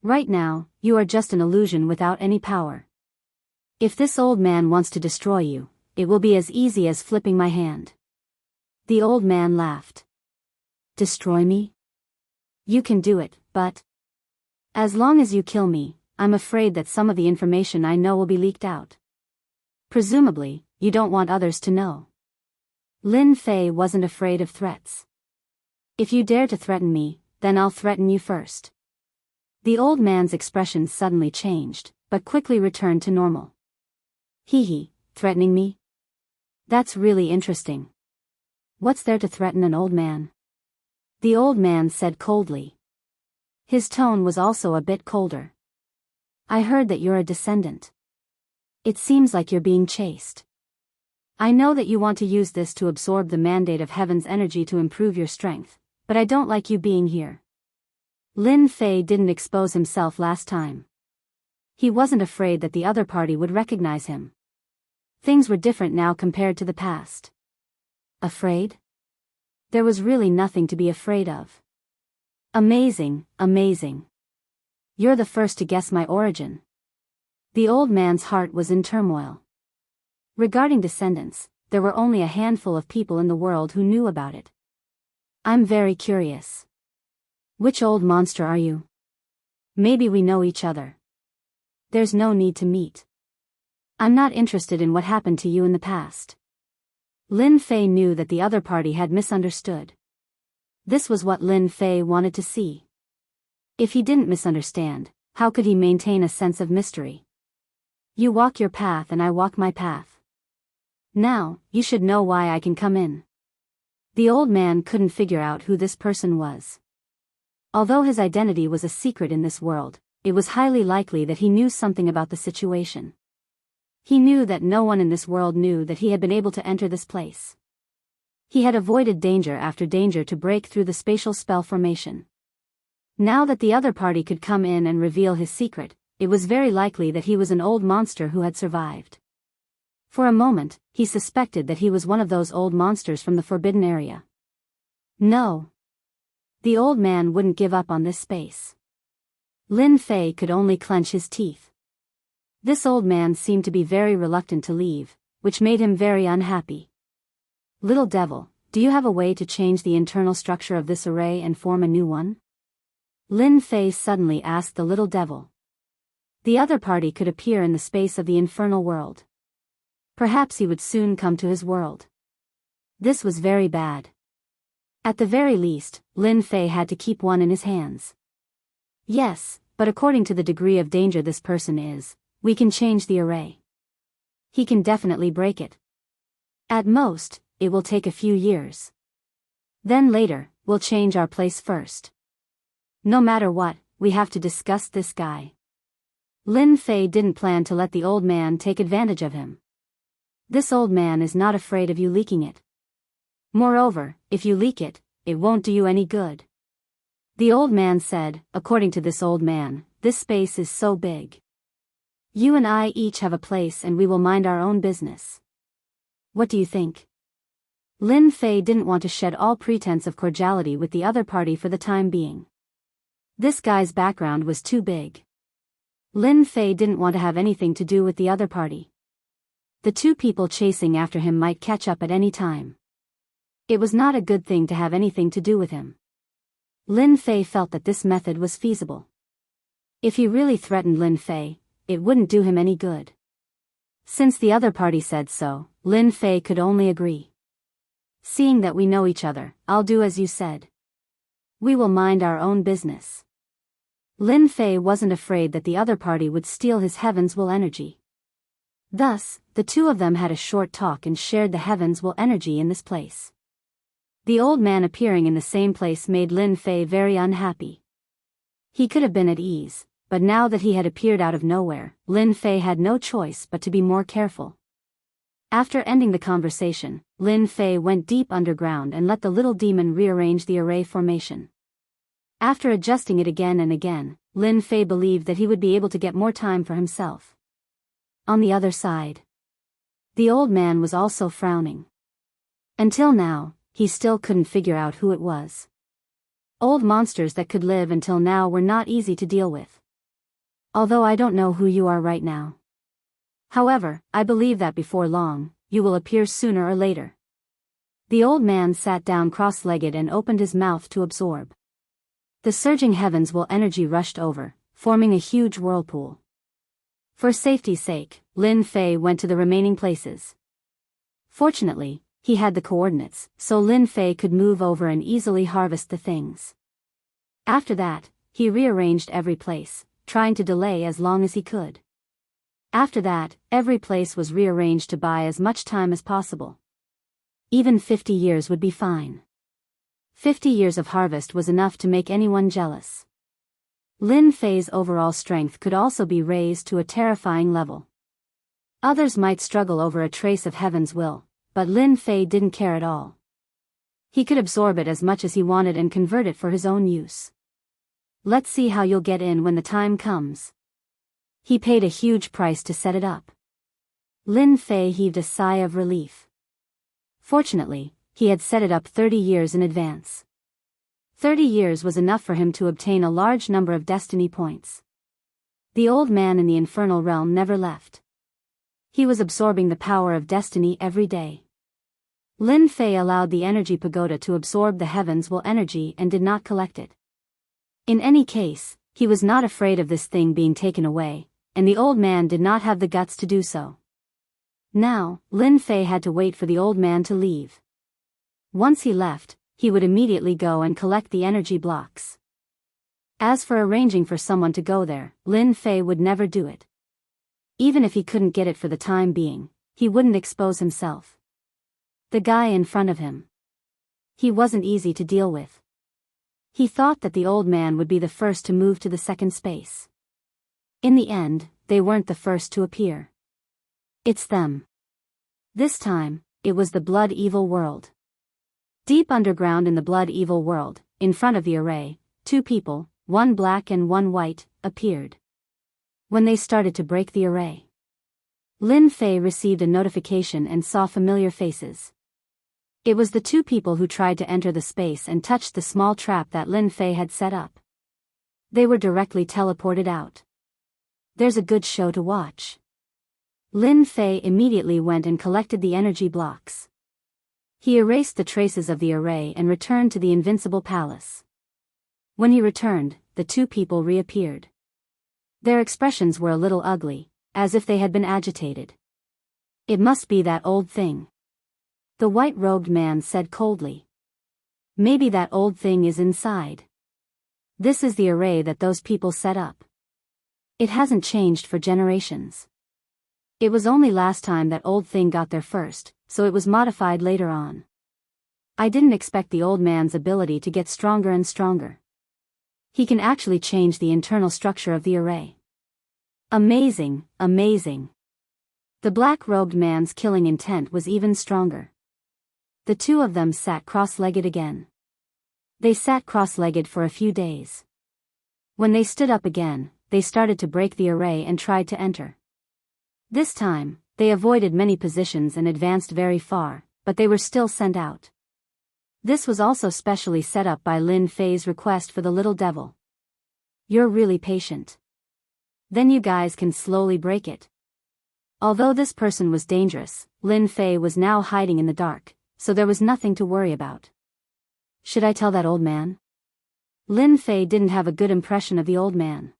Speaker 1: Right now, you are just an illusion without any power. If this old man wants to destroy you, it will be as easy as flipping my hand. The old man laughed. Destroy me? You can do it, but as long as you kill me, I'm afraid that some of the information I know will be leaked out. Presumably, you don't want others to know. Lin Fei wasn't afraid of threats. If you dare to threaten me, then I'll threaten you first. The old man's expression suddenly changed, but quickly returned to normal. Hee, threatening me? That's really interesting. What's there to threaten an old man? The old man said coldly. His tone was also a bit colder. I heard that you're a descendant. It seems like you're being chased. I know that you want to use this to absorb the mandate of heaven's energy to improve your strength, but I don't like you being here. Lin Fei didn't expose himself last time. He wasn't afraid that the other party would recognize him. Things were different now compared to the past. Afraid? There was really nothing to be afraid of. Amazing, amazing. You're the first to guess my origin. The old man's heart was in turmoil. Regarding descendants, there were only a handful of people in the world who knew about it. I'm very curious. Which old monster are you? Maybe we know each other. There's no need to meet. I'm not interested in what happened to you in the past. Lin Fei knew that the other party had misunderstood. This was what Lin Fei wanted to see. If he didn't misunderstand, how could he maintain a sense of mystery? You walk your path and I walk my path. Now, you should know why I can come in. The old man couldn't figure out who this person was. Although his identity was a secret in this world, it was highly likely that he knew something about the situation. He knew that no one in this world knew that he had been able to enter this place. He had avoided danger after danger to break through the spatial spell formation. Now that the other party could come in and reveal his secret, it was very likely that he was an old monster who had survived. For a moment, he suspected that he was one of those old monsters from the forbidden area. No. The old man wouldn't give up on this space. Lin Fei could only clench his teeth. This old man seemed to be very reluctant to leave, which made him very unhappy. Little devil, do you have a way to change the internal structure of this array and form a new one? Lin Fei suddenly asked the little devil. The other party could appear in the space of the infernal world. Perhaps he would soon come to his world. This was very bad. At the very least, Lin Fei had to keep one in his hands. Yes, but according to the degree of danger this person is, we can change the array. He can definitely break it. At most, it will take a few years. Then later, we'll change our place first. No matter what, we have to discuss this guy. Lin Fei didn't plan to let the old man take advantage of him. This old man is not afraid of you leaking it. Moreover, if you leak it, it won't do you any good. The old man said, according to this old man, this space is so big. You and I each have a place and we will mind our own business. What do you think? Lin Fei didn't want to shed all pretense of cordiality with the other party for the time being. This guy's background was too big. Lin Fei didn't want to have anything to do with the other party. The two people chasing after him might catch up at any time. It was not a good thing to have anything to do with him. Lin Fei felt that this method was feasible. If he really threatened Lin Fei, it wouldn't do him any good. Since the other party said so, Lin Fei could only agree. Seeing that we know each other, I'll do as you said. We will mind our own business. Lin Fei wasn't afraid that the other party would steal his heaven's will energy. Thus, the two of them had a short talk and shared the heaven's will energy in this place. The old man appearing in the same place made Lin Fei very unhappy. He could have been at ease, but now that he had appeared out of nowhere, Lin Fei had no choice but to be more careful. After ending the conversation, Lin Fei went deep underground and let the little demon rearrange the array formation. After adjusting it again and again, Lin Fei believed that he would be able to get more time for himself. On the other side, the old man was also frowning. Until now, he still couldn't figure out who it was. Old monsters that could live until now were not easy to deal with. Although I don't know who you are right now. However, I believe that before long, you will appear sooner or later. The old man sat down cross-legged and opened his mouth to absorb. The surging heavens will energy rushed over, forming a huge whirlpool. For safety's sake, Lin Fei went to the remaining places. Fortunately, he had the coordinates, so Lin Fei could move over and easily harvest the things. After that, he rearranged every place, trying to delay as long as he could. After that, every place was rearranged to buy as much time as possible. Even 50 years would be fine. 50 years of harvest was enough to make anyone jealous. Lin Fei's overall strength could also be raised to a terrifying level. Others might struggle over a trace of heaven's will, but Lin Fei didn't care at all. He could absorb it as much as he wanted and convert it for his own use. Let's see how you'll get in when the time comes. He paid a huge price to set it up. Lin Fei heaved a sigh of relief. Fortunately, he had set it up 30 years in advance. 30 years was enough for him to obtain a large number of destiny points. The old man in the infernal realm never left. He was absorbing the power of destiny every day. Lin Fei allowed the energy pagoda to absorb the heavens' will energy and did not collect it. In any case, he was not afraid of this thing being taken away, and the old man did not have the guts to do so. Now, Lin Fei had to wait for the old man to leave. Once he left, he would immediately go and collect the energy blocks. As for arranging for someone to go there, Lin Fei would never do it. Even if he couldn't get it for the time being, he wouldn't expose himself. The guy in front of him. He wasn't easy to deal with. He thought that the old man would be the first to move to the second space. In the end, they weren't the first to appear. It's them. This time, it was the blood evil world. Deep underground in the blood evil world, in front of the array, two people, one black and one white, appeared. When they started to break the array, Lin Fei received a notification and saw familiar faces. It was the two people who tried to enter the space and touched the small trap that Lin Fei had set up. They were directly teleported out. There's a good show to watch. Lin Fei immediately went and collected the energy blocks. He erased the traces of the array and returned to the invincible palace. When he returned, the two people reappeared. Their expressions were a little ugly, as if they had been agitated. It must be that old thing. The white-robed man said coldly. Maybe that old thing is inside. This is the array that those people set up. It hasn't changed for generations. It was only last time that old thing got there first, so it was modified later on. I didn't expect the old man's ability to get stronger and stronger. He can actually change the internal structure of the array. Amazing, amazing. The black-robed man's killing intent was even stronger. The two of them sat cross-legged again. They sat cross-legged for a few days. When they stood up again, they started to break the array and tried to enter. This time, they avoided many positions and advanced very far, but they were still sent out. This was also specially set up by Lin Fei's request for the little devil. You're really patient. Then you guys can slowly break it. Although this person was dangerous, Lin Fei was now hiding in the dark, so there was nothing to worry about. Should I tell that old man? Lin Fei didn't have a good impression of the old man.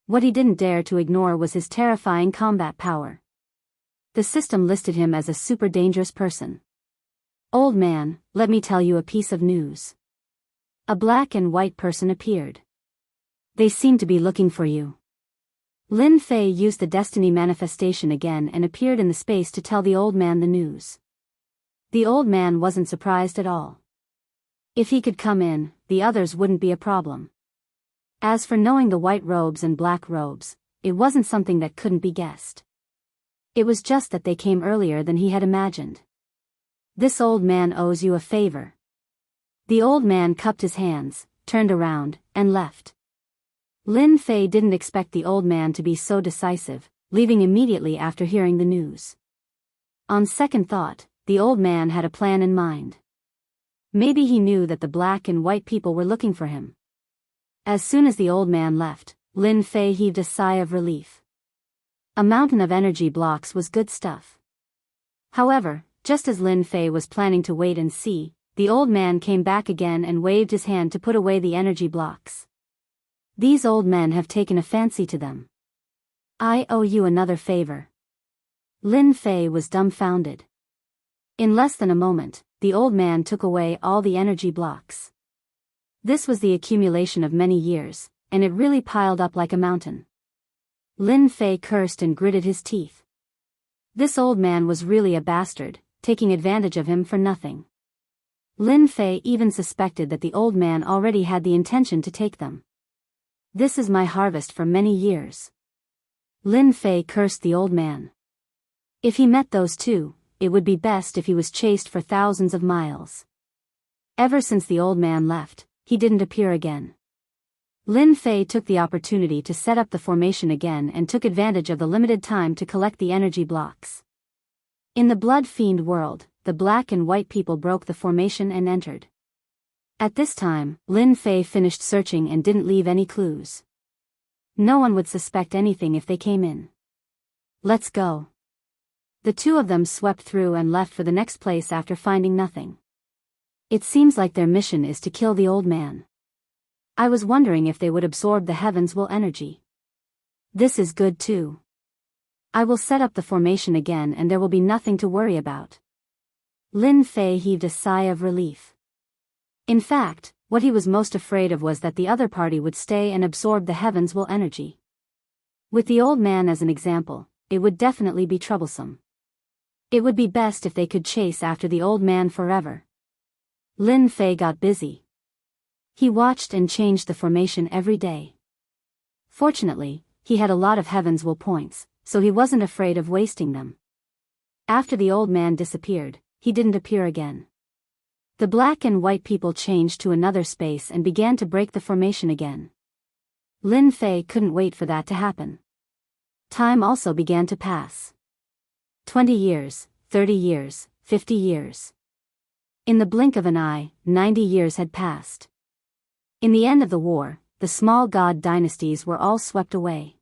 Speaker 1: What he didn't dare to ignore was his terrifying combat power. The system listed him as a super dangerous person. Old man, let me tell you a piece of news. A black and white person appeared. They seem to be looking for you. Lin Fei used the destiny manifestation again and appeared in the space to tell the old man the news. The old man wasn't surprised at all. If he could come in, the others wouldn't be a problem. As for knowing the white robes and black robes, it wasn't something that couldn't be guessed. It was just that they came earlier than he had imagined. This old man owes you a favor. The old man cupped his hands, turned around, and left. Lin Fei didn't expect the old man to be so decisive, leaving immediately after hearing the news. On second thought, the old man had a plan in mind. Maybe he knew that the black and white people were looking for him. As soon as the old man left, Lin Fei heaved a sigh of relief. A mountain of energy blocks was good stuff. However, just as Lin Fei was planning to wait and see, the old man came back again and waved his hand to put away the energy blocks. These old men have taken a fancy to them. I owe you another favor. Lin Fei was dumbfounded. In less than a moment, the old man took away all the energy blocks. This was the accumulation of many years, and it really piled up like a mountain. Lin Fei cursed and gritted his teeth. This old man was really a bastard, taking advantage of him for nothing. Lin Fei even suspected that the old man already had the intention to take them. This is my harvest for many years. Lin Fei cursed the old man. If he met those two, it would be best if he was chased for thousands of miles. Ever since the old man left, he didn't appear again. Lin Fei took the opportunity to set up the formation again and took advantage of the limited time to collect the energy blocks. In the Blood Fiend world, the black and white people broke the formation and entered. At this time, Lin Fei finished searching and didn't leave any clues. No one would suspect anything if they came in. Let's go. The two of them swept through and left for the next place after finding nothing. It seems like their mission is to kill the old man. I was wondering if they would absorb the heavens' will energy. This is good too. I will set up the formation again and there will be nothing to worry about. Lin Fei heaved a sigh of relief. In fact, what he was most afraid of was that the other party would stay and absorb the heavens' will energy. With the old man as an example, it would definitely be troublesome. It would be best if they could chase after the old man forever. Lin Fei got busy. He watched and changed the formation every day. Fortunately, he had a lot of heaven's will points, so he wasn't afraid of wasting them. After the old man disappeared, he didn't appear again. The black and white people changed to another space and began to break the formation again. Lin Fei couldn't wait for that to happen. Time also began to pass. 20 years, 30 years, 50 years. In the blink of an eye, 90 years had passed. In the end of the war, the small god dynasties were all swept away.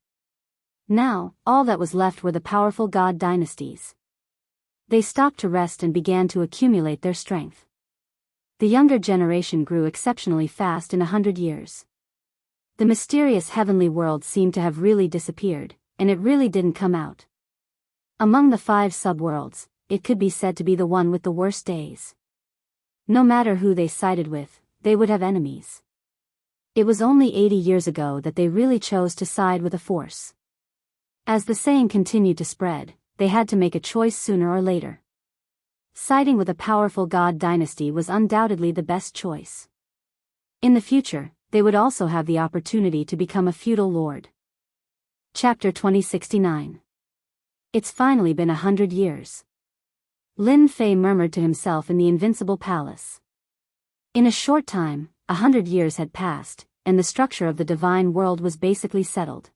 Speaker 1: Now, all that was left were the powerful god dynasties. They stopped to rest and began to accumulate their strength. The younger generation grew exceptionally fast in 100 years. The mysterious heavenly world seemed to have really disappeared, and it really didn't come out. Among the 5 subworlds, it could be said to be the one with the worst days. No matter who they sided with, they would have enemies. It was only 80 years ago that they really chose to side with a force. As the saying continued to spread, they had to make a choice sooner or later. Siding with a powerful god dynasty was undoubtedly the best choice. In the future, they would also have the opportunity to become a feudal lord. Chapter 2069. It's finally been 100 years. Lin Fei murmured to himself in the invincible palace. In a short time, 100 years had passed, and the structure of the divine world was basically settled.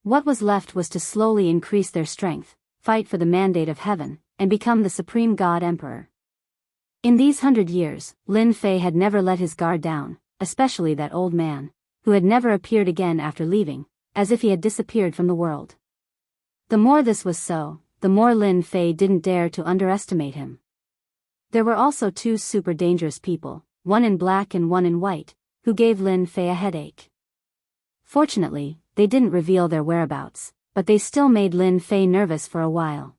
Speaker 1: What was left was to slowly increase their strength, fight for the mandate of heaven, and become the supreme god emperor. In these 100 years, Lin Fei had never let his guard down, especially that old man, who had never appeared again after leaving, as if he had disappeared from the world. The more this was so, the more Lin Fei didn't dare to underestimate him. There were also 2 super dangerous people, one in black and one in white, who gave Lin Fei a headache. Fortunately, they didn't reveal their whereabouts, but they still made Lin Fei nervous for a while.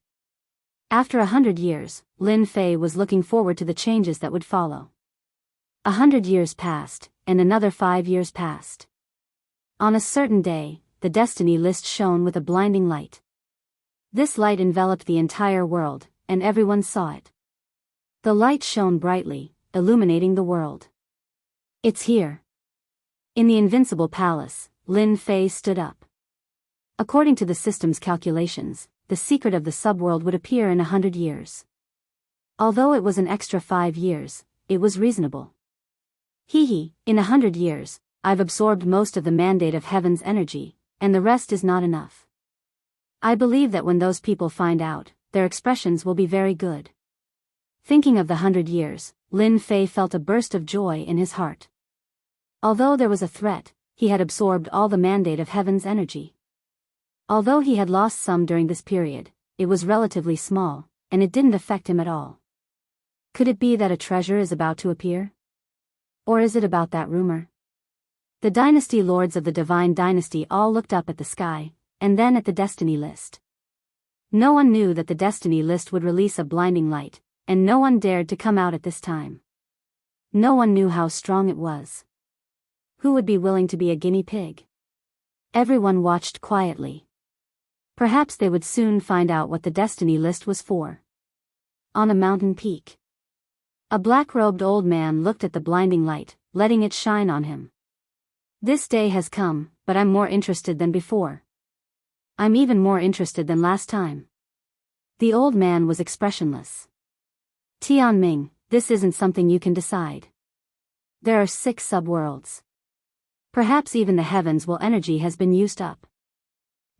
Speaker 1: After 100 years, Lin Fei was looking forward to the changes that would follow. 100 years passed, and another 5 years passed. On a certain day, the destiny list shone with a blinding light. This light enveloped the entire world, and everyone saw it. The light shone brightly, illuminating the world. It's here. In the invincible palace, Lin Fei stood up. According to the system's calculations, the secret of the subworld would appear in 100 years. Although it was an extra 5 years, it was reasonable. In 100 years, I've absorbed most of the mandate of heaven's energy, and the rest is not enough. I believe that when those people find out, their expressions will be very good. Thinking of the 100 years, Lin Fei felt a burst of joy in his heart. Although there was a threat, he had absorbed all the mandate of heaven's energy. Although he had lost some during this period, it was relatively small, and it didn't affect him at all. Could it be that a treasure is about to appear? Or is it about that rumor? The dynasty lords of the divine dynasty all looked up at the sky, and then at the destiny list. No one knew that the destiny list would release a blinding light, and no one dared to come out at this time. No one knew how strong it was. Who would be willing to be a guinea pig? Everyone watched quietly. Perhaps they would soon find out what the destiny list was for. On a mountain peak, a black-robed old man looked at the blinding light, letting it shine on him. This day has come, but I'm more interested than before. I'm even more interested than last time. The old man was expressionless. Tianming, this isn't something you can decide. There are 6 subworlds. Perhaps even the heavens' energy has been used up.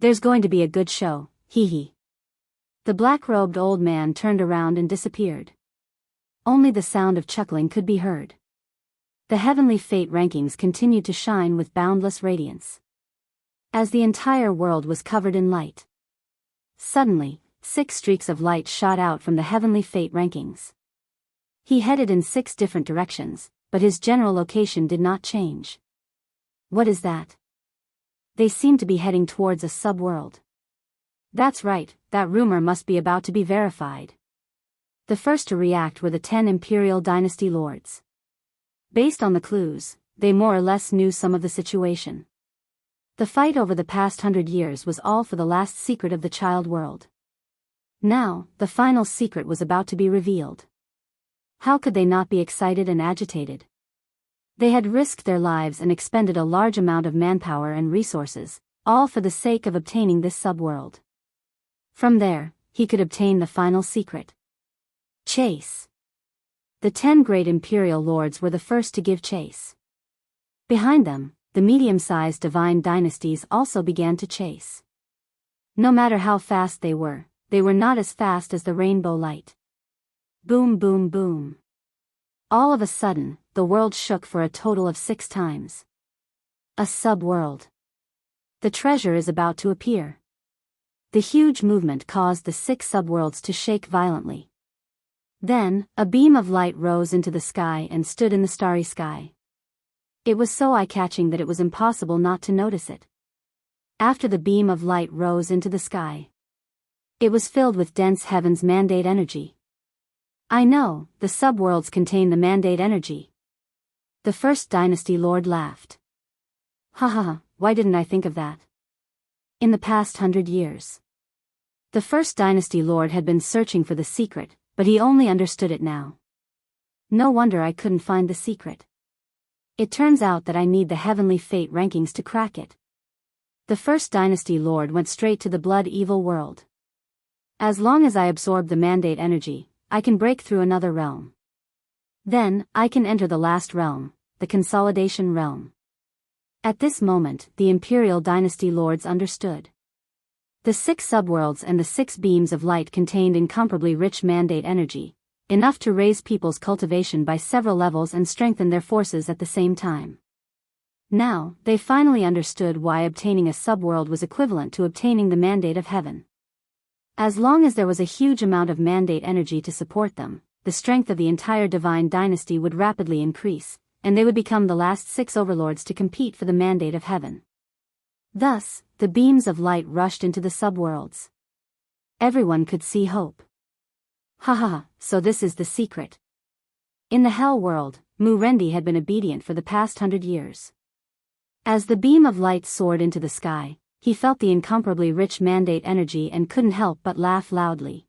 Speaker 1: There's going to be a good show, hee hee. The black-robed old man turned around and disappeared. Only the sound of chuckling could be heard. The heavenly fate rankings continued to shine with boundless radiance. As the entire world was covered in light. Suddenly, 6 streaks of light shot out from the heavenly fate rankings. He headed in 6 different directions, but his general location did not change. What is that? They seem to be heading towards a subworld. That's right, that rumor must be about to be verified. The first to react were the 10 Imperial Dynasty lords. Based on the clues, they more or less knew some of the situation. The fight over the past 100 years was all for the last secret of the child world. Now, the final secret was about to be revealed. How could they not be excited and agitated? They had risked their lives and expended a large amount of manpower and resources, all for the sake of obtaining this subworld. From there, he could obtain the final secret. Chase. The 10 great imperial lords were the first to give chase. Behind them, the medium-sized divine dynasties also began to chase. No matter how fast they were not as fast as the rainbow light. Boom, boom, boom. All of a sudden, the world shook for a total of 6 times. A sub-world. The treasure is about to appear. The huge movement caused the 6 subworlds to shake violently. Then, a beam of light rose into the sky and stood in the starry sky. It was so eye-catching that it was impossible not to notice it. After the beam of light rose into the sky, it was filled with dense heaven's mandate energy. I know, the subworlds contain the mandate energy. The first dynasty lord laughed. Ha ha ha, why didn't I think of that? In the past 100 years. The first dynasty lord had been searching for the secret, but he only understood it now. No wonder I couldn't find the secret. It turns out that I need the heavenly fate rankings to crack it. The first dynasty lord went straight to the blood evil world. As long as I absorb the mandate energy, I can break through another realm. Then, I can enter the last realm, the consolidation realm. At this moment, the imperial dynasty lords understood. The 6 subworlds and the 6 beams of light contained incomparably rich mandate energy, enough to raise people's cultivation by several levels and strengthen their forces at the same time. Now, they finally understood why obtaining a subworld was equivalent to obtaining the mandate of heaven. As long as there was a huge amount of mandate energy to support them, the strength of the entire divine dynasty would rapidly increase, and they would become the last 6 overlords to compete for the mandate of heaven. Thus, the beams of light rushed into the subworlds. Everyone could see hope. Ha ha ha, so this is the secret. In the hell world, Mu Rendi had been obedient for the past 100 years. As the beam of light soared into the sky, he felt the incomparably rich mandate energy and couldn't help but laugh loudly.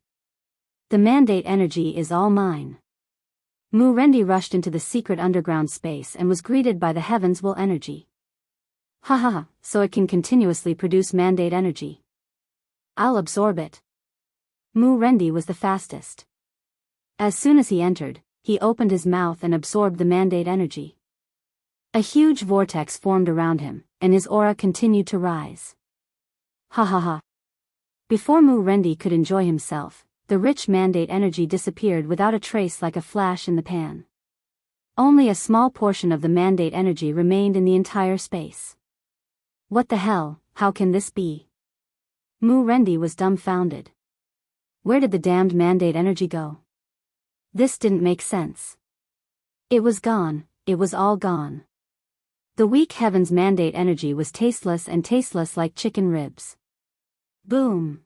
Speaker 1: The mandate energy is all mine. Mu Rendi rushed into the secret underground space and was greeted by the heavens' will energy. Ha ha ha, so it can continuously produce mandate energy. I'll absorb it. Mu Rendi was the fastest. As soon as he entered, he opened his mouth and absorbed the mandate energy. A huge vortex formed around him, and his aura continued to rise. Ha ha ha. Before Mu Rendi could enjoy himself, the rich mandate energy disappeared without a trace like a flash in the pan. Only a small portion of the mandate energy remained in the entire space. What the hell, how can this be? Rendi was dumbfounded. Where did the damned mandate energy go? This didn't make sense. It was gone, it was all gone. The weak heaven's mandate energy was tasteless like chicken ribs. Boom!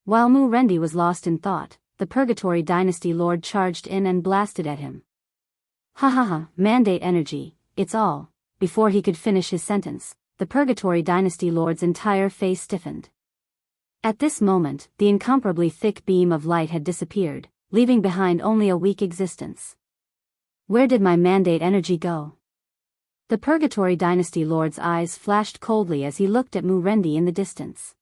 Speaker 1: While Rendi was lost in thought, the Purgatory Dynasty Lord charged in and blasted at him. Ha ha ha, mandate energy, it's all. Before he could finish his sentence, the Purgatory Dynasty Lord's entire face stiffened. At this moment, the incomparably thick beam of light had disappeared, leaving behind only a weak existence. Where did my mandate energy go? The Purgatory Dynasty Lord's eyes flashed coldly as he looked at Rendi in the distance.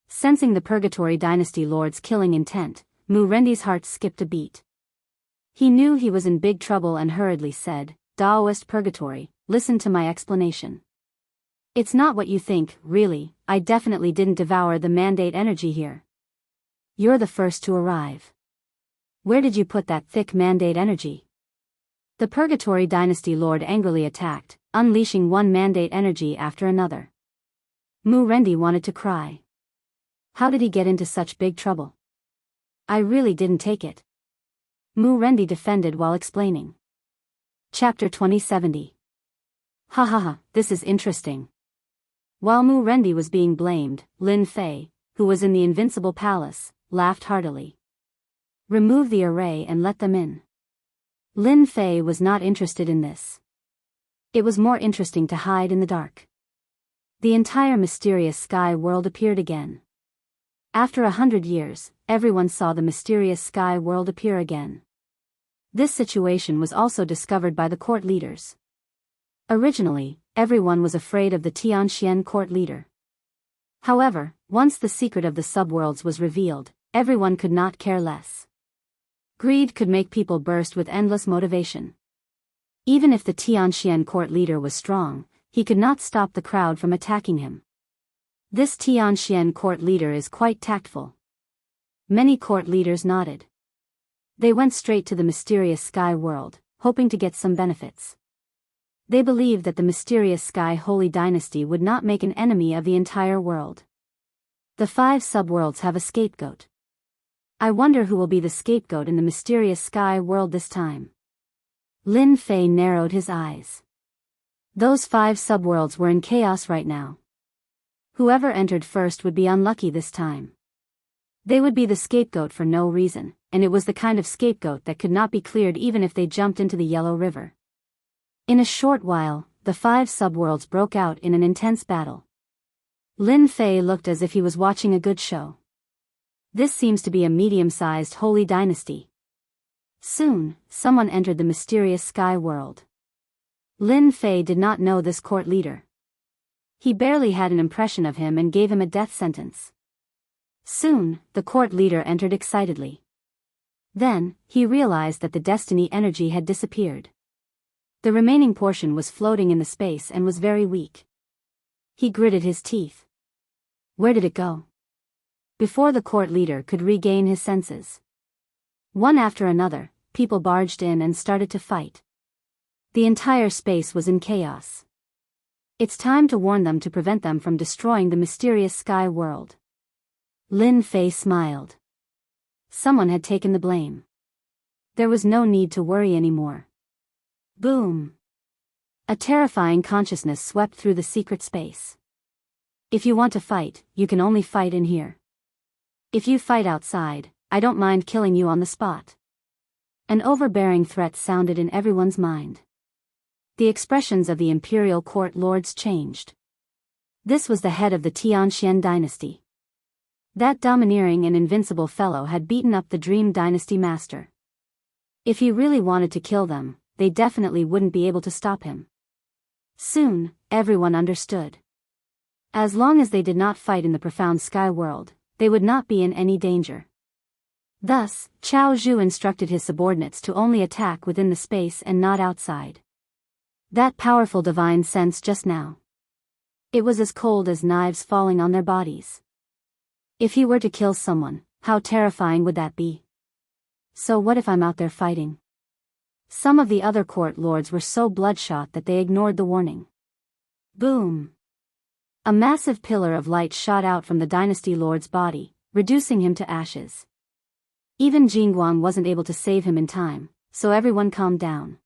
Speaker 1: Sensing the Purgatory Dynasty Lord's killing intent, Rendi's heart skipped a beat. He knew he was in big trouble and hurriedly said, Taoist Purgatory, listen to my explanation. It's not what you think, really, I definitely didn't devour the mandate energy here. You're the first to arrive. Where did you put that thick mandate energy? The Purgatory Dynasty Lord angrily attacked, unleashing one mandate energy after another. Rendi wanted to cry. How did he get into such big trouble? I really didn't take it. Rendi defended while explaining. Chapter 2070. Ha ha ha, this is interesting. While Rendi was being blamed, Lin Fei, who was in the Invincible Palace, laughed heartily. Remove the array and let them in. Lin Fei was not interested in this. It was more interesting to hide in the dark. The entire mysterious sky world appeared again. After 100 years, everyone saw the mysterious sky world appear again. This situation was also discovered by the court leaders. Originally, everyone was afraid of the Tianxian court leader. However, once the secret of the subworlds was revealed, everyone could not care less. Greed could make people burst with endless motivation. Even if the Tianxian court leader was strong, he could not stop the crowd from attacking him. This Tianxian court leader is quite tactful. Many court leaders nodded. They went straight to the mysterious sky world, hoping to get some benefits. They believed that the mysterious Sky Holy Dynasty would not make an enemy of the entire world. The 5 subworlds have a scapegoat. I wonder who will be the scapegoat in the mysterious sky world this time. Lin Fei narrowed his eyes. Those 5 subworlds were in chaos right now. Whoever entered first would be unlucky this time. They would be the scapegoat for no reason, and it was the kind of scapegoat that could not be cleared even if they jumped into the Yellow River. In a short while, the 5 subworlds broke out in an intense battle. Lin Fei looked as if he was watching a good show. This seems to be a medium-sized holy dynasty. Soon, someone entered the mysterious sky world. Lin Fei did not know this court leader. He barely had an impression of him and gave him a death sentence. Soon, the court leader entered excitedly. Then, he realized that the destiny energy had disappeared. The remaining portion was floating in the space and was very weak. He gritted his teeth. Where did it go? Before the court leader could regain his senses, one after another, people barged in and started to fight. The entire space was in chaos. It's time to warn them to prevent them from destroying the mysterious sky world. Lin Fei smiled. Someone had taken the blame. There was no need to worry anymore. Boom! A terrifying consciousness swept through the secret space. If you want to fight, you can only fight in here. If you fight outside, I don't mind killing you on the spot. An overbearing threat sounded in everyone's mind. The expressions of the imperial court lords changed. This was the head of the Tianxian dynasty. That domineering and invincible fellow had beaten up the Dream Dynasty master. If he really wanted to kill them, they definitely wouldn't be able to stop him. Soon, everyone understood. As long as they did not fight in the profound sky world, they would not be in any danger. Thus, Chao Zhu instructed his subordinates to only attack within the space and not outside. That powerful divine sense just now. It was as cold as knives falling on their bodies. If he were to kill someone, how terrifying would that be? So what if I'm out there fighting? Some of the other court lords were so bloodshot that they ignored the warning. Boom! A massive pillar of light shot out from the Dynasty Lord's body, reducing him to ashes. Even Jingguang wasn't able to save him in time, so everyone calmed down.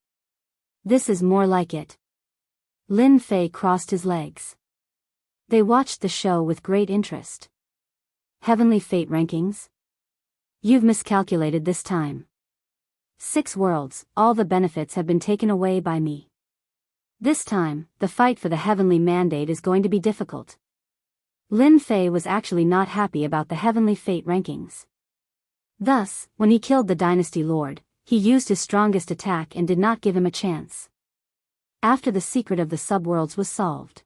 Speaker 1: This is more like it. Lin Fei crossed his legs. They watched the show with great interest. Heavenly Fate rankings? You've miscalculated this time. 6 worlds, all the benefits have been taken away by me. This time, the fight for the heavenly mandate is going to be difficult. Lin Fei was actually not happy about the Heavenly Fate rankings. Thus, when he killed the Dynasty Lord, he used his strongest attack and did not give him a chance. After the secret of the subworlds was solved.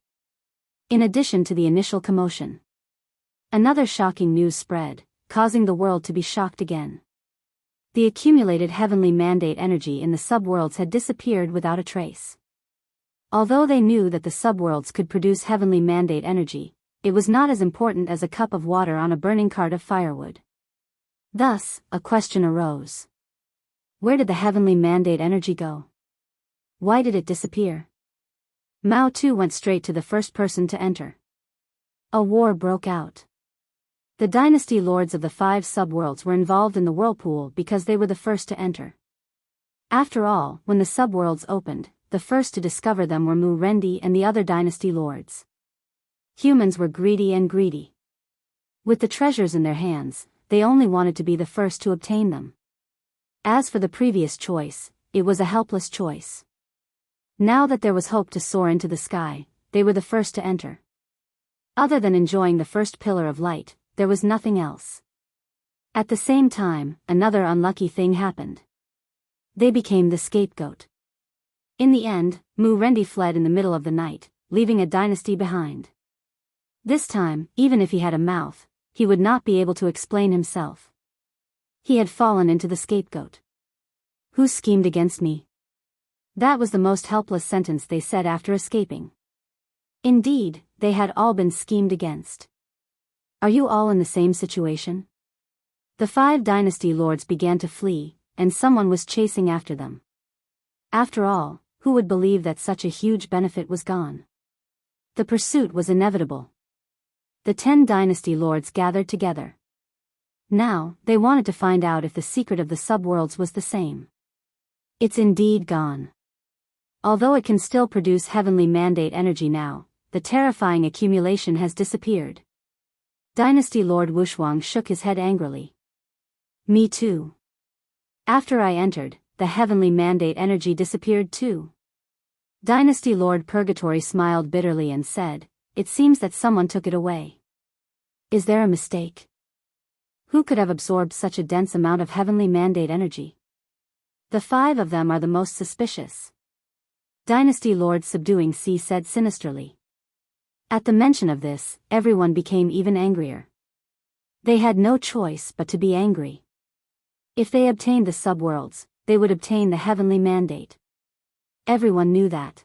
Speaker 1: In addition to the initial commotion, another shocking news spread, causing the world to be shocked again. The accumulated heavenly mandate energy in the subworlds had disappeared without a trace. Although they knew that the subworlds could produce heavenly mandate energy, it was not as important as a cup of water on a burning cart of firewood. Thus, a question arose. Where did the heavenly mandate energy go? Why did it disappear? Mao Tu went straight to the first person to enter. A war broke out. The dynasty lords of the 5 subworlds were involved in the whirlpool because they were the first to enter. After all, when the subworlds opened, the first to discover them were Mu Rendi and the other dynasty lords. Humans were greedy and greedy. With the treasures in their hands, they only wanted to be the first to obtain them. As for the previous choice, it was a helpless choice. Now that there was hope to soar into the sky, they were the first to enter. Other than enjoying the first pillar of light, there was nothing else. At the same time, another unlucky thing happened. They became the scapegoat. In the end, Mu Rendi fled in the middle of the night, leaving a dynasty behind. This time, even if he had a mouth, he would not be able to explain himself. He had fallen into the scapegoat. Who schemed against me? That was the most helpless sentence they said after escaping. Indeed, they had all been schemed against. Are you all in the same situation? The 5 dynasty lords began to flee, and someone was chasing after them. After all, who would believe that such a huge benefit was gone? The pursuit was inevitable. The 10 dynasty lords gathered together. Now, they wanted to find out if the secret of the subworlds was the same. It's indeed gone. Although it can still produce heavenly mandate energy now, the terrifying accumulation has disappeared. Dynasty Lord Wushuang shook his head angrily. Me too. After I entered, the heavenly mandate energy disappeared too. Dynasty Lord Purgatory smiled bitterly and said, it seems that someone took it away. Is there a mistake? Who could have absorbed such a dense amount of heavenly mandate energy? The 5 of them are the most suspicious. Dynasty Lord Subduing Sea said sinisterly. At the mention of this, everyone became even angrier. They had no choice but to be angry. If they obtained the subworlds, they would obtain the heavenly mandate. Everyone knew that.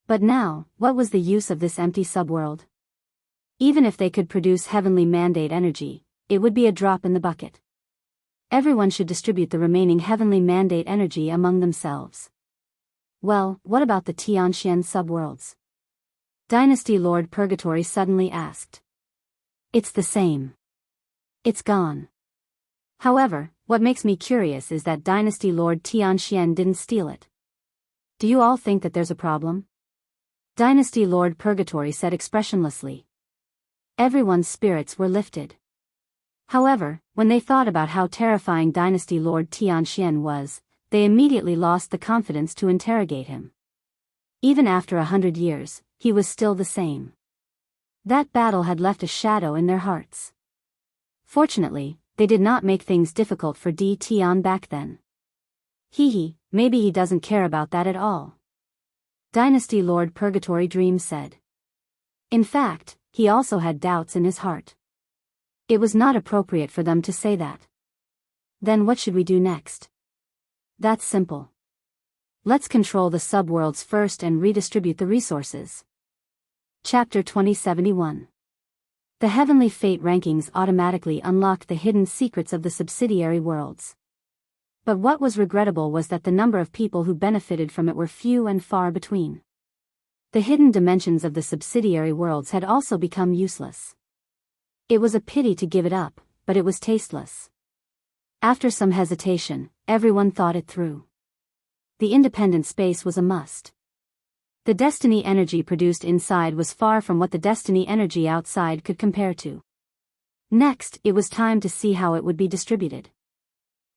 Speaker 1: But now, what was the use of this empty subworld? Even if they could produce heavenly mandate energy, it would be a drop in the bucket. Everyone should distribute the remaining heavenly mandate energy among themselves. Well, what about the Tianxian subworlds? Dynasty Lord Purgatory suddenly asked. It's the same. It's gone. However, what makes me curious is that Dynasty Lord Tianxian didn't steal it. Do you all think that there's a problem? Dynasty Lord Purgatory said expressionlessly. Everyone's spirits were lifted. However, when they thought about how terrifying Dynasty Lord Tianxian was, they immediately lost the confidence to interrogate him. Even after 100 years, he was still the same. That battle had left a shadow in their hearts. Fortunately, they did not make things difficult for Di Tian back then. Maybe he doesn't care about that at all. Dynasty Lord Purgatory Dream said. In fact, he also had doubts in his heart. It was not appropriate for them to say that. Then what should we do next? That's simple. Let's control the subworlds first and redistribute the resources. Chapter 2071. The Heavenly Fate rankings automatically unlocked the hidden secrets of the subsidiary worlds. But what was regrettable was that the number of people who benefited from it were few and far between. The hidden dimensions of the subsidiary worlds had also become useless. It was a pity to give it up, but it was tasteless. After some hesitation, everyone thought it through. The independent space was a must. The destiny energy produced inside was far from what the destiny energy outside could compare to. Next, it was time to see how it would be distributed.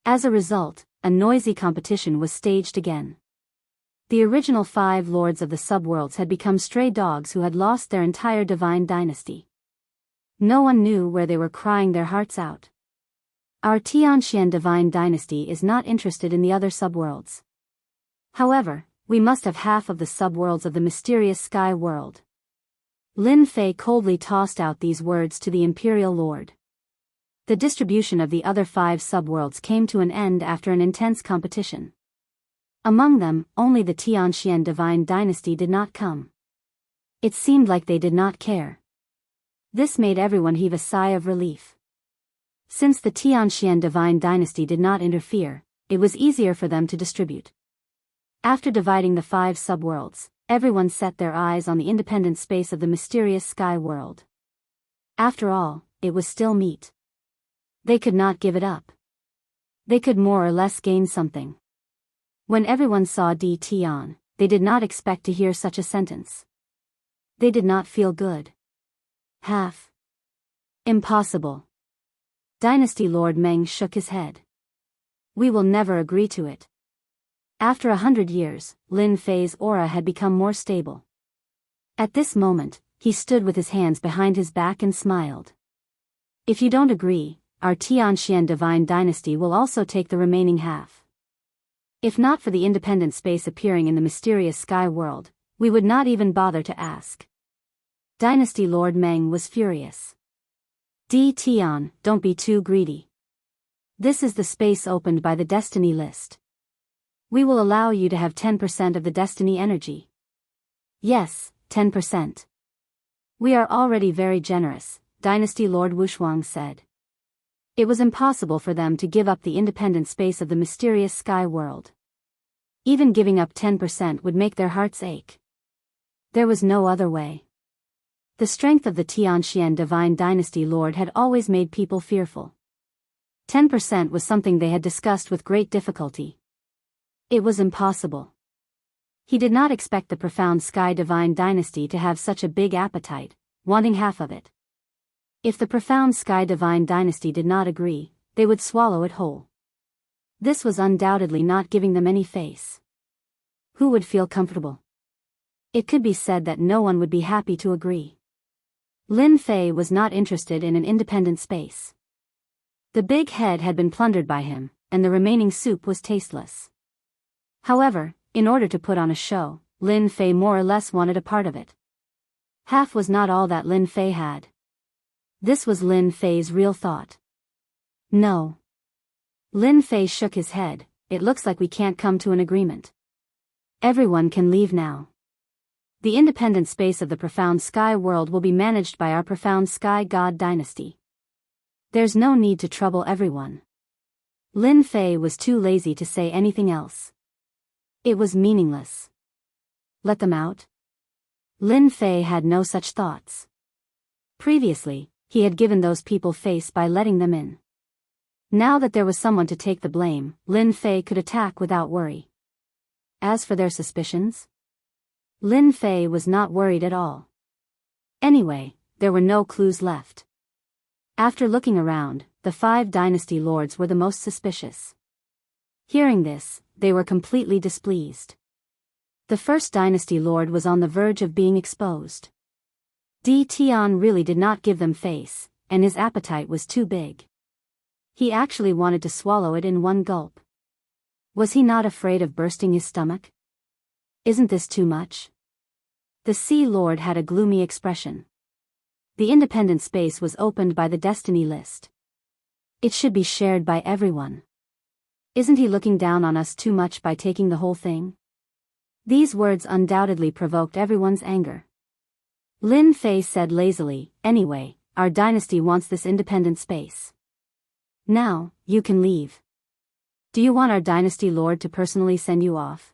Speaker 1: As a result, a noisy competition was staged again. The original 5 lords of the subworlds had become stray dogs who had lost their entire divine dynasty. No one knew where they were crying their hearts out. Our Tianxian divine dynasty is not interested in the other subworlds. However, we must have half of the subworlds of the mysterious sky world. Lin Fei coldly tossed out these words to the imperial lord. The distribution of the other 5 subworlds came to an end after an intense competition. Among them, only the Tianxian divine dynasty did not come. It seemed like they did not care. This made everyone heave a sigh of relief. Since the Tianxian divine dynasty did not interfere, it was easier for them to distribute. After dividing the 5 subworlds, everyone set their eyes on the independent space of the mysterious sky world. After all, it was still meat. They could not give it up. They could more or less gain something. When everyone saw Di Tian, they did not expect to hear such a sentence. They did not feel good. Half. Impossible. Dynasty Lord Meng shook his head. We will never agree to it. After 100 years, Lin Fei's aura had become more stable. At this moment, he stood with his hands behind his back and smiled. If you don't agree, our Tianxian divine dynasty will also take the remaining half. If not for the independent space appearing in the mysterious sky world, we would not even bother to ask. Dynasty Lord Meng was furious. Di Tian, don't be too greedy. This is the space opened by the destiny list. We will allow you to have 10% of the destiny energy. Yes, 10%. We are already very generous, Dynasty Lord Wushuang said. It was impossible for them to give up the independent space of the mysterious sky world. Even giving up 10% would make their hearts ache. There was no other way. The strength of the Tianxian divine dynasty lord had always made people fearful. 10% was something they had discussed with great difficulty. It was impossible. He did not expect the profound sky divine dynasty to have such a big appetite, wanting half of it. If the profound sky divine dynasty did not agree, they would swallow it whole. This was undoubtedly not giving them any face. Who would feel comfortable? It could be said that no one would be happy to agree. Lin Fei was not interested in an independent space. The big head had been plundered by him, and the remaining soup was tasteless. However, in order to put on a show, Lin Fei more or less wanted a part of it. Half was not all that Lin Fei had. This was Lin Fei's real thought. No. Lin Fei shook his head. It looks like we can't come to an agreement. Everyone can leave now. The independent space of the profound sky world will be managed by our profound sky god dynasty. There's no need to trouble everyone. Lin Fei was too lazy to say anything else. It was meaningless. Let them out? Lin Fei had no such thoughts. Previously, he had given those people face by letting them in. Now that there was someone to take the blame, Lin Fei could attack without worry. As for their suspicions? Lin Fei was not worried at all. Anyway, there were no clues left. After looking around, the 5 dynasty lords were the most suspicious. Hearing this, they were completely displeased. The first dynasty lord was on the verge of being exposed. Di Tian really did not give them face, and his appetite was too big. He actually wanted to swallow it in one gulp. Was he not afraid of bursting his stomach? Isn't this too much? The Sea Lord had a gloomy expression. The independent space was opened by the destiny list. It should be shared by everyone. Isn't he looking down on us too much by taking the whole thing? These words undoubtedly provoked everyone's anger. Lin Fei said lazily, anyway, our dynasty wants this independent space. Now, you can leave. Do you want our dynasty lord to personally send you off?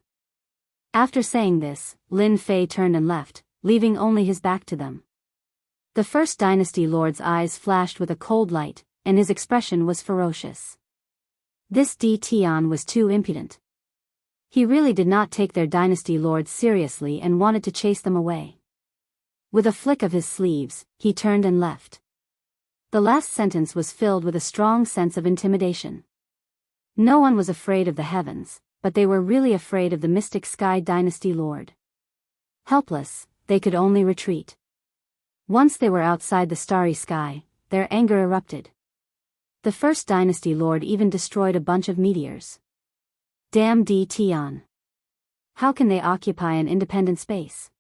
Speaker 1: After saying this, Lin Fei turned and left, leaving only his back to them. The First Dynasty Lord's eyes flashed with a cold light, and his expression was ferocious. This Di Tian was too impudent. He really did not take their dynasty lords seriously and wanted to chase them away. With a flick of his sleeves, he turned and left. The last sentence was filled with a strong sense of intimidation. No one was afraid of the heavens, but they were really afraid of the mystic Sky Dynasty Lord. Helpless, they could only retreat. Once they were outside the starry sky, their anger erupted. The First Dynasty Lord even destroyed a bunch of meteors. Damn Di Tian. How can they occupy an independent space?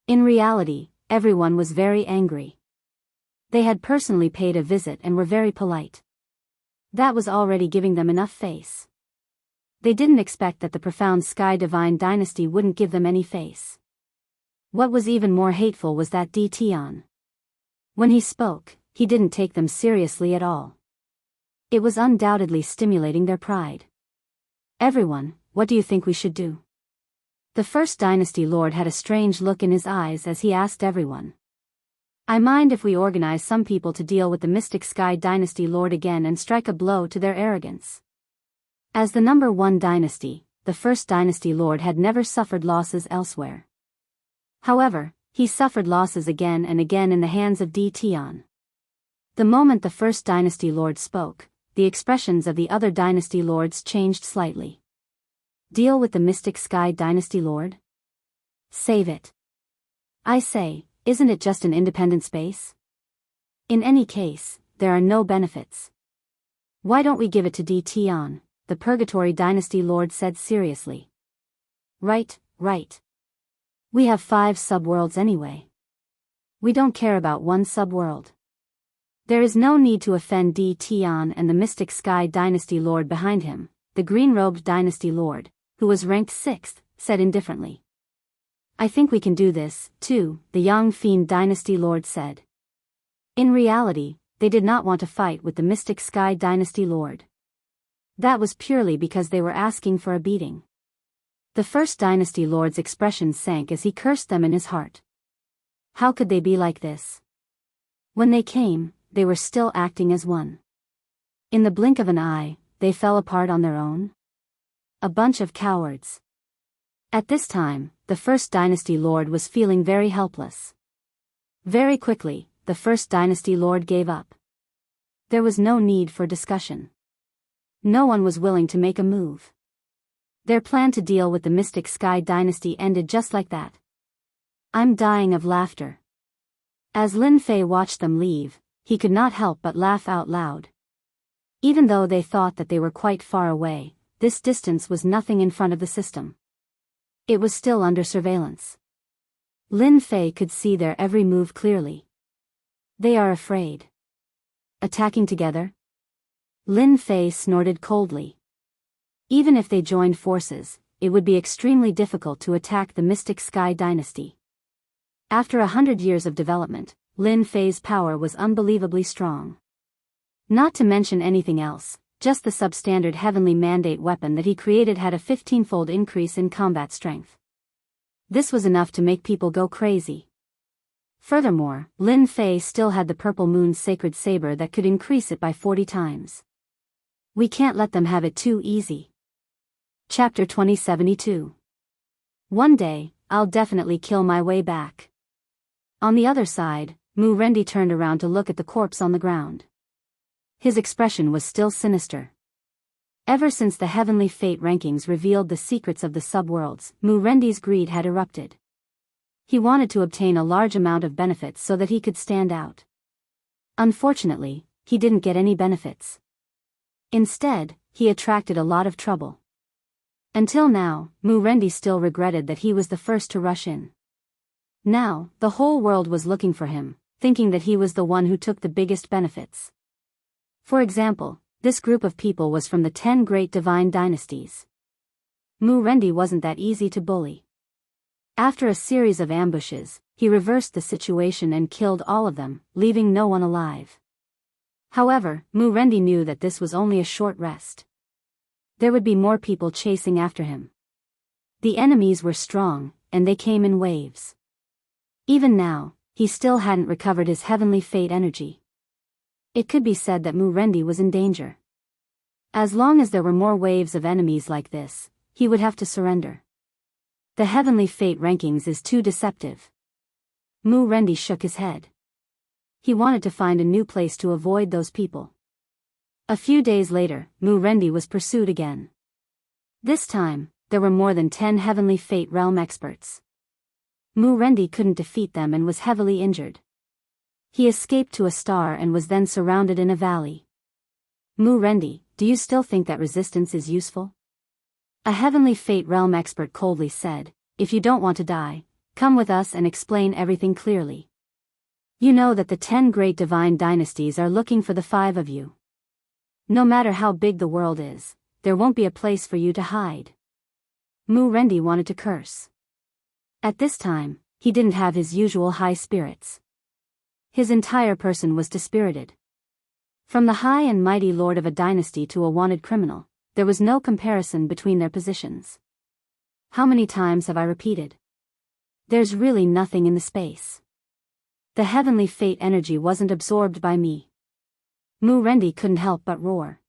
Speaker 1: In reality, everyone was very angry. They had personally paid a visit and were very polite. That was already giving them enough face. They didn't expect that the profound Sky Divine Dynasty wouldn't give them any face. What was even more hateful was that Di Tian. When he spoke, he didn't take them seriously at all. It was undoubtedly stimulating their pride. Everyone, what do you think we should do? The First Dynasty Lord had a strange look in his eyes as he asked everyone. I mind if we organize some people to deal with the Mystic Sky Dynasty Lord again and strike a blow to their arrogance. As the number one dynasty, the First Dynasty Lord had never suffered losses elsewhere. However, he suffered losses again and again in the hands of Di Tian. The moment the First Dynasty Lord spoke, the expressions of the other dynasty lords changed slightly. Deal with the Mystic Sky Dynasty Lord? Save it. I say, isn't it just an independent space? In any case, there are no benefits. Why don't we give it to Di Tian? The Purgatory Dynasty Lord said seriously. Right. We have 5 subworlds anyway. We don't care about one subworld. There is no need to offend Di Tian and the Mystic Sky Dynasty Lord behind him, the green-robed Dynasty Lord, who was ranked 6th, said indifferently. I think we can do this, too, the Young Fiend Dynasty Lord said. In reality, they did not want to fight with the Mystic Sky Dynasty Lord. That was purely because they were asking for a beating. The First Dynasty Lord's expression sank as he cursed them in his heart. How could they be like this? When they came, they were still acting as one. In the blink of an eye, they fell apart on their own. A bunch of cowards. At this time, the First Dynasty Lord was feeling very helpless. Very quickly, the First Dynasty Lord gave up. There was no need for discussion. No one was willing to make a move. Their plan to deal with the Mystic Sky Dynasty ended just like that. I'm dying of laughter. As Lin Fei watched them leave, he could not help but laugh out loud. Even though they thought that they were quite far away, this distance was nothing in front of the system. It was still under surveillance. Lin Fei could see their every move clearly. They are afraid. Attacking together? Lin Fei snorted coldly. Even if they joined forces, it would be extremely difficult to attack the Mystic Sky Dynasty. After 100 years of development, Lin Fei's power was unbelievably strong. Not to mention anything else, just the substandard heavenly mandate weapon that he created had a 15-fold increase in combat strength. This was enough to make people go crazy. Furthermore, Lin Fei still had the Purple Moon's sacred saber that could increase it by 40 times. We can't let them have it too easy. Chapter 2072. One day, I'll definitely kill my way back. On the other side, Mu Rendi turned around to look at the corpse on the ground. His expression was still sinister. Ever since the Heavenly Fate rankings revealed the secrets of the subworlds, Mu Rendi's greed had erupted. He wanted to obtain a large amount of benefits so that he could stand out. Unfortunately, he didn't get any benefits. Instead, he attracted a lot of trouble. Until now, Mu Rendi still regretted that he was the first to rush in. Now, the whole world was looking for him, thinking that he was the one who took the biggest benefits. For example, this group of people was from the 10 great divine dynasties. Mu Rendi wasn't that easy to bully. After a series of ambushes, he reversed the situation and killed all of them, leaving no one alive. However, Mu Rendi knew that this was only a short rest. There would be more people chasing after him. The enemies were strong, and they came in waves. Even now, he still hadn't recovered his heavenly fate energy. It could be said that Mu-Rendi was in danger. As long as there were more waves of enemies like this, he would have to surrender. The heavenly fate rankings is too deceptive. Mu-Rendi shook his head. He wanted to find a new place to avoid those people. A few days later, Mu-Rendi was pursued again. This time, there were more than 10 heavenly fate realm experts. Mu-Rendi couldn't defeat them and was heavily injured. He escaped to a star and was then surrounded in a valley. Mu-Rendi, do you still think that resistance is useful? A heavenly fate realm expert coldly said, if you don't want to die, come with us and explain everything clearly. You know that the 10 great divine dynasties are looking for the 5 of you. No matter how big the world is, there won't be a place for you to hide. Mu-Rendi wanted to curse. At this time, he didn't have his usual high spirits. His entire person was dispirited. From the high and mighty lord of a dynasty to a wanted criminal, there was no comparison between their positions. How many times have I repeated? There's really nothing in the space. The heavenly fate energy wasn't absorbed by me. Mu-Rendi couldn't help but roar.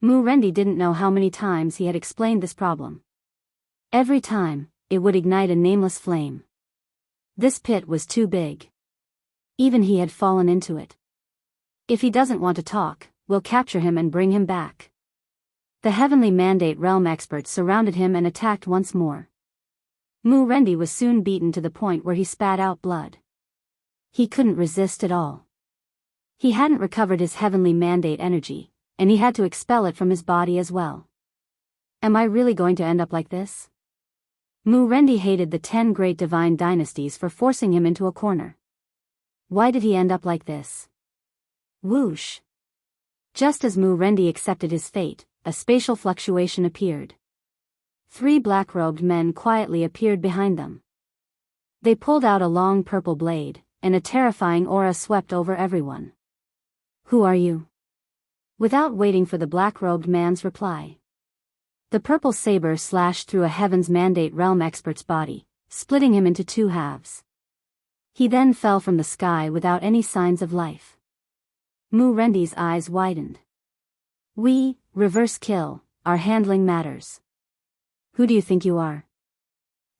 Speaker 1: Mu-Rendi didn't know how many times he had explained this problem. Every time, it would ignite a nameless flame. This pit was too big. Even he had fallen into it. If he doesn't want to talk, we'll capture him and bring him back. The heavenly mandate realm experts surrounded him and attacked once more. Mu-Rendi was soon beaten to the point where he spat out blood. He couldn't resist at all. He hadn't recovered his heavenly mandate energy, and he had to expel it from his body as well. Am I really going to end up like this? Mu-Rendi hated the 10 great divine dynasties for forcing him into a corner. Why did he end up like this? Whoosh! Just as Mu-Rendi accepted his fate, a spatial fluctuation appeared. 3 black-robed men quietly appeared behind them. They pulled out a long purple blade, and a terrifying aura swept over everyone. Who are you? Without waiting for the black-robed man's reply, the purple saber slashed through a heaven's mandate realm expert's body, splitting him into 2 halves. He then fell from the sky without any signs of life. Mu-Rendi's eyes widened. We, reverse kill, are handling matters. Who do you think you are?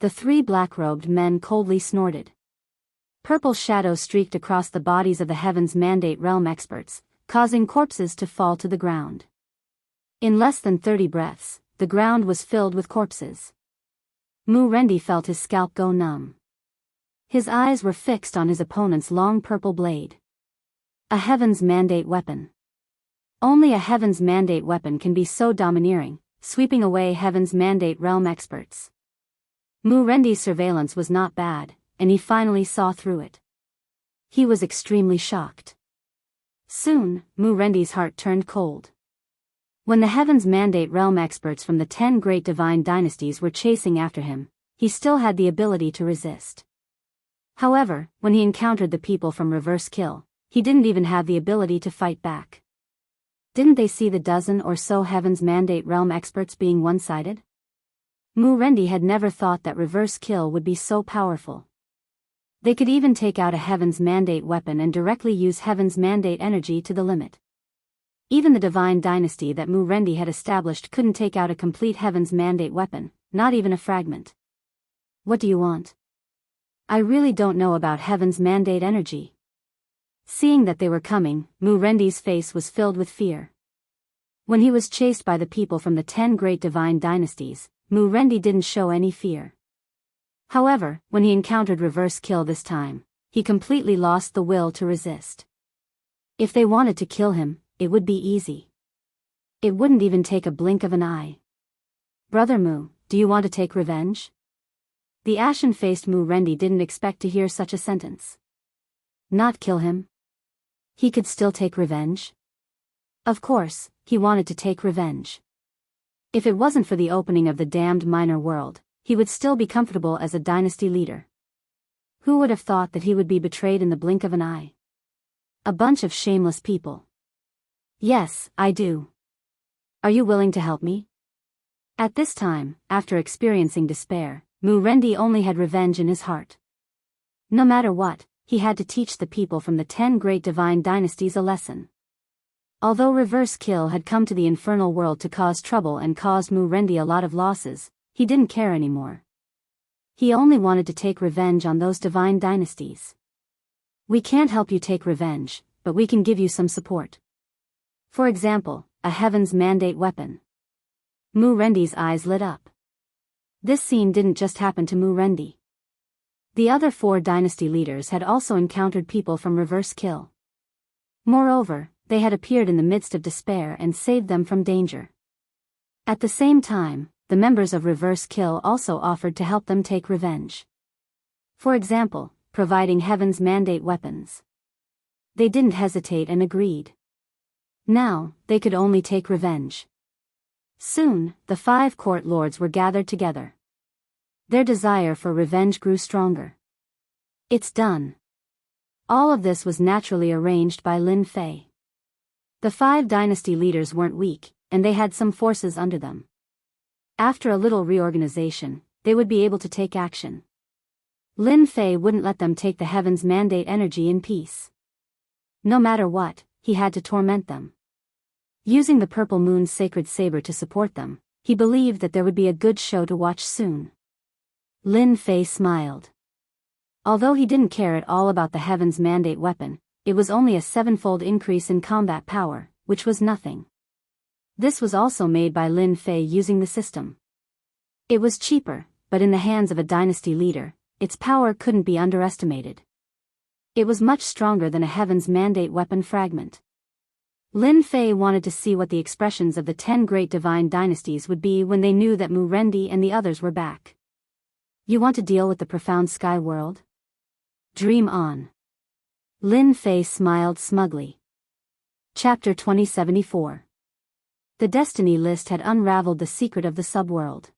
Speaker 1: The 3 black-robed men coldly snorted. Purple shadows streaked across the bodies of the heaven's mandate realm experts, causing corpses to fall to the ground. In less than 30 breaths, the ground was filled with corpses. Mu-Rendi felt his scalp go numb. His eyes were fixed on his opponent's long purple blade. A heaven's mandate weapon. Only a heaven's mandate weapon can be so domineering, sweeping away heaven's mandate realm experts. Mu-Rendi's surveillance was not bad, and he finally saw through it. He was extremely shocked. Soon, Mu-Rendi's heart turned cold. When the heaven's mandate realm experts from the 10 great divine dynasties were chasing after him, he still had the ability to resist. However, when he encountered the people from reverse kill, he didn't even have the ability to fight back. Didn't they see the dozen or so heaven's mandate realm experts being one-sided? Mu-Rendi had never thought that reverse kill would be so powerful. They could even take out a heaven's mandate weapon and directly use heaven's mandate energy to the limit. Even the divine dynasty that Mu-Rendi had established couldn't take out a complete heaven's mandate weapon, not even a fragment. What do you want? I really don't know about heaven's mandate energy. Seeing that they were coming, Mu-Rendi's face was filled with fear. When he was chased by the people from the 10 great divine dynasties, Mu-Rendi didn't show any fear. However, when he encountered reverse kill this time, he completely lost the will to resist. If they wanted to kill him, it would be easy. It wouldn't even take a blink of an eye. Brother Mu, do you want to take revenge? The ashen-faced Mu-Rendi didn't expect to hear such a sentence. Not kill him? He could still take revenge? Of course, he wanted to take revenge. If it wasn't for the opening of the damned minor world, he would still be comfortable as a dynasty leader. Who would have thought that he would be betrayed in the blink of an eye? A bunch of shameless people. Yes, I do. Are you willing to help me? At this time, after experiencing despair, Murendi only had revenge in his heart. No matter what, he had to teach the people from the 10 great divine dynasties a lesson. Although Reverse Kill had come to the infernal world to cause trouble and caused Murendi a lot of losses, he didn't care anymore. He only wanted to take revenge on those divine dynasties. We can't help you take revenge, but we can give you some support. For example, a Heaven's Mandate weapon. Murendi's eyes lit up. This scene didn't just happen to Murendi. The other 4 dynasty leaders had also encountered people from Reverse Kill. Moreover, they had appeared in the midst of despair and saved them from danger. At the same time, the members of Reverse Kill also offered to help them take revenge. For example, providing Heaven's Mandate weapons. They didn't hesitate and agreed. Now, they could only take revenge. Soon, the 5 court lords were gathered together. Their desire for revenge grew stronger. It's done. All of this was naturally arranged by Lin Fei. The 5 dynasty leaders weren't weak, and they had some forces under them. After a little reorganization, they would be able to take action. Lin Fei wouldn't let them take the Heaven's Mandate energy in peace. No matter what, he had to torment them. Using the Purple Moon's sacred saber to support them, he believed that there would be a good show to watch soon. Lin Fei smiled. Although he didn't care at all about the Heaven's Mandate weapon, it was only a 7-fold increase in combat power, which was nothing. This was also made by Lin Fei using the system. It was cheaper, but in the hands of a dynasty leader, its power couldn't be underestimated. It was much stronger than a Heaven's Mandate weapon fragment. Lin Fei wanted to see what the expressions of the 10 great divine dynasties would be when they knew that Murendi and the others were back. You want to deal with the profound sky world? Dream on. Lin Fei smiled smugly. Chapter 2074. The Destiny List had unraveled the secret of the subworld.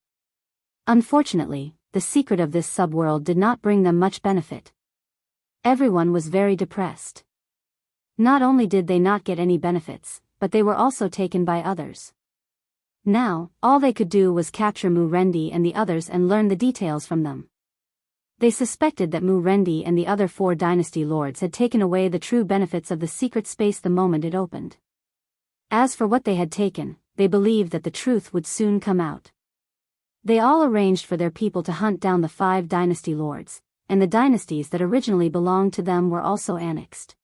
Speaker 1: Unfortunately, the secret of this subworld did not bring them much benefit. Everyone was very depressed. Not only did they not get any benefits, but they were also taken by others. Now, all they could do was capture Murendi and the others and learn the details from them. They suspected that Murendi and the other 4 dynasty lords had taken away the true benefits of the secret space the moment it opened. As for what they had taken, they believed that the truth would soon come out. They all arranged for their people to hunt down the 5 dynasty lords, and the dynasties that originally belonged to them were also annexed.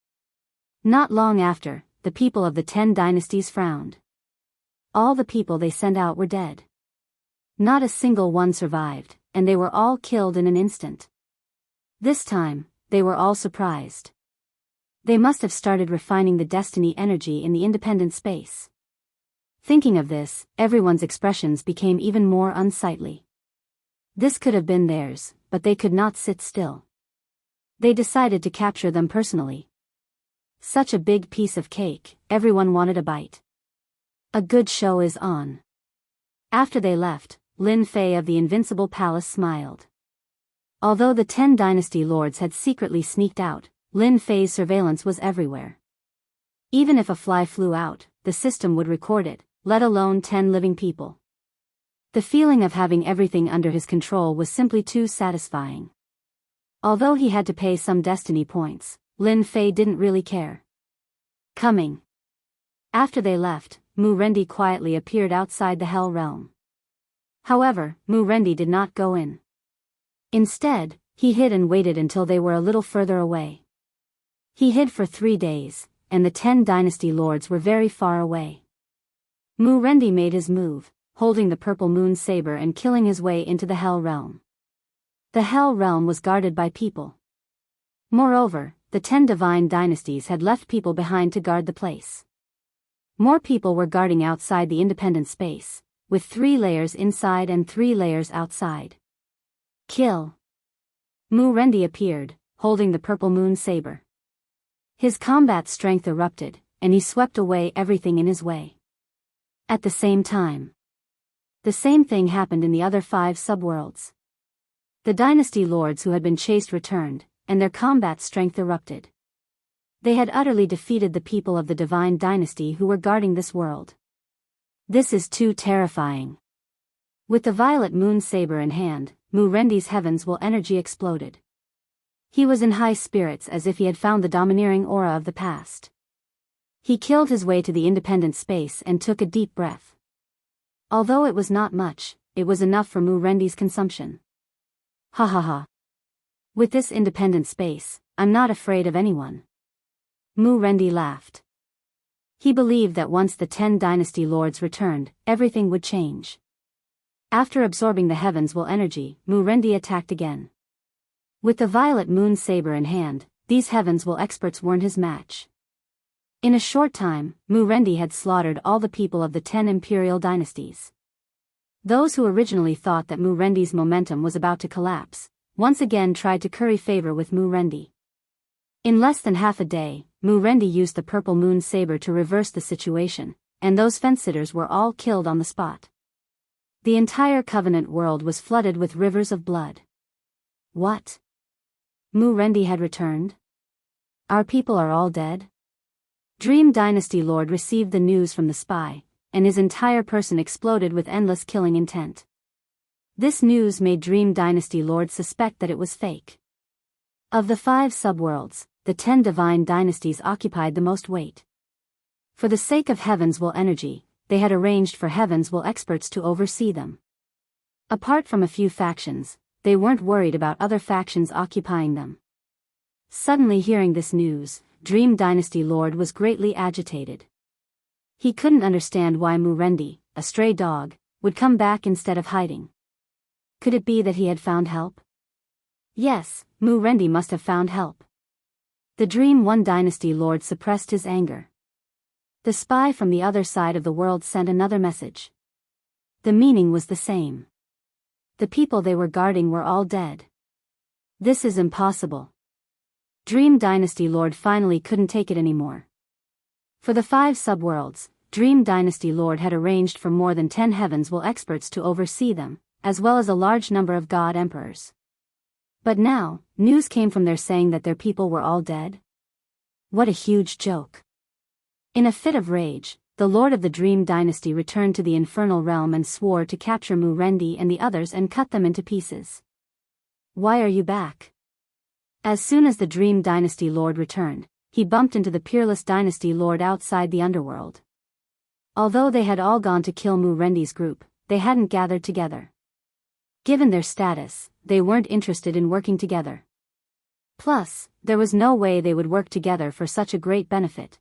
Speaker 1: Not long after, the people of the 10 dynasties frowned. All the people they sent out were dead. Not a single one survived, and they were all killed in an instant. This time, they were all surprised. They must have started refining the destiny energy in the independent space. Thinking of this, everyone's expressions became even more unsightly. This could have been theirs, but they could not sit still. They decided to capture them personally. Such a big piece of cake, everyone wanted a bite. A good show is on. After they left, Lin Fei of the Invincible Palace smiled. Although the 10 dynasty lords had secretly sneaked out, Lin Fei's surveillance was everywhere. Even if a fly flew out, the system would record it, let alone 10 living people. The feeling of having everything under his control was simply too satisfying. Although he had to pay some destiny points, Lin Fei didn't really care. Coming. After they left, Murendi quietly appeared outside the Hell Realm. However, Murendi did not go in. Instead, he hid and waited until they were a little further away. He hid for 3 days, and the 10 dynasty lords were very far away. Murendi made his move, holding the Purple Moon saber and killing his way into the Hell Realm. The Hell Realm was guarded by people. Moreover, the 10 divine dynasties had left people behind to guard the place. More people were guarding outside the independent space, with 3 layers inside and 3 layers outside. Kill. Murendi appeared, holding the Purple Moon saber. His combat strength erupted, and he swept away everything in his way. At the same time, the same thing happened in the other 5 subworlds. The dynasty lords who had been chased returned, and their combat strength erupted. They had utterly defeated the people of the divine dynasty who were guarding this world. This is too terrifying. With the violet moon saber in hand, Mu-Rendi's heavens will energy exploded. He was in high spirits as if he had found the domineering aura of the past. He killed his way to the independent space and took a deep breath. Although it was not much, it was enough for Mu-Rendi's consumption. Ha ha ha. With this independent space, I'm not afraid of anyone. Mu-Rendi laughed. He believed that once the 10 dynasty lords returned, everything would change. After absorbing the heavens will energy, Mu-Rendi attacked again. With the violet moon saber in hand, these heavens will experts weren't his match. In a short time, Mu-Rendi had slaughtered all the people of the 10 imperial dynasties. Those who originally thought that Mu-Rendi's momentum was about to collapse, once again tried to curry favor with Mu-Rendi. In less than half a day, Mu-Rendi used the purple moon saber to reverse the situation, and those fence-sitters were all killed on the spot. The entire Covenant world was flooded with rivers of blood. What? Mu-Rendi had returned? Our people are all dead? Dream Dynasty Lord received the news from the spy, and his entire person exploded with endless killing intent. This news made Dream Dynasty Lord suspect that it was fake. Of the 5 subworlds, the 10 divine dynasties occupied the most weight. For the sake of Heavens will energy, they had arranged for Heavens will experts to oversee them. Apart from a few factions, they weren't worried about other factions occupying them. Suddenly hearing this news, Dream Dynasty Lord was greatly agitated. He couldn't understand why Mu-Rendi, a stray dog, would come back instead of hiding. Could it be that he had found help? Yes, Mu-Rendi must have found help. The Dream One Dynasty Lord suppressed his anger. The spy from the other side of the world sent another message. The meaning was the same. The people they were guarding were all dead. This is impossible. Dream Dynasty Lord finally couldn't take it anymore. For the 5 subworlds, Dream Dynasty Lord had arranged for more than 10 heavens will experts to oversee them, as well as a large number of god emperors. But now, news came from there saying that their people were all dead? What a huge joke. In a fit of rage, the Lord of the Dream Dynasty returned to the infernal realm and swore to capture Mu-Rendi and the others and cut them into pieces. Why are you back? As soon as the Dream Dynasty Lord returned, he bumped into the Peerless Dynasty Lord outside the underworld. Although they had all gone to kill Mu-Rendi's group, they hadn't gathered together. Given their status, they weren't interested in working together. Plus, there was no way they would work together for such a great benefit.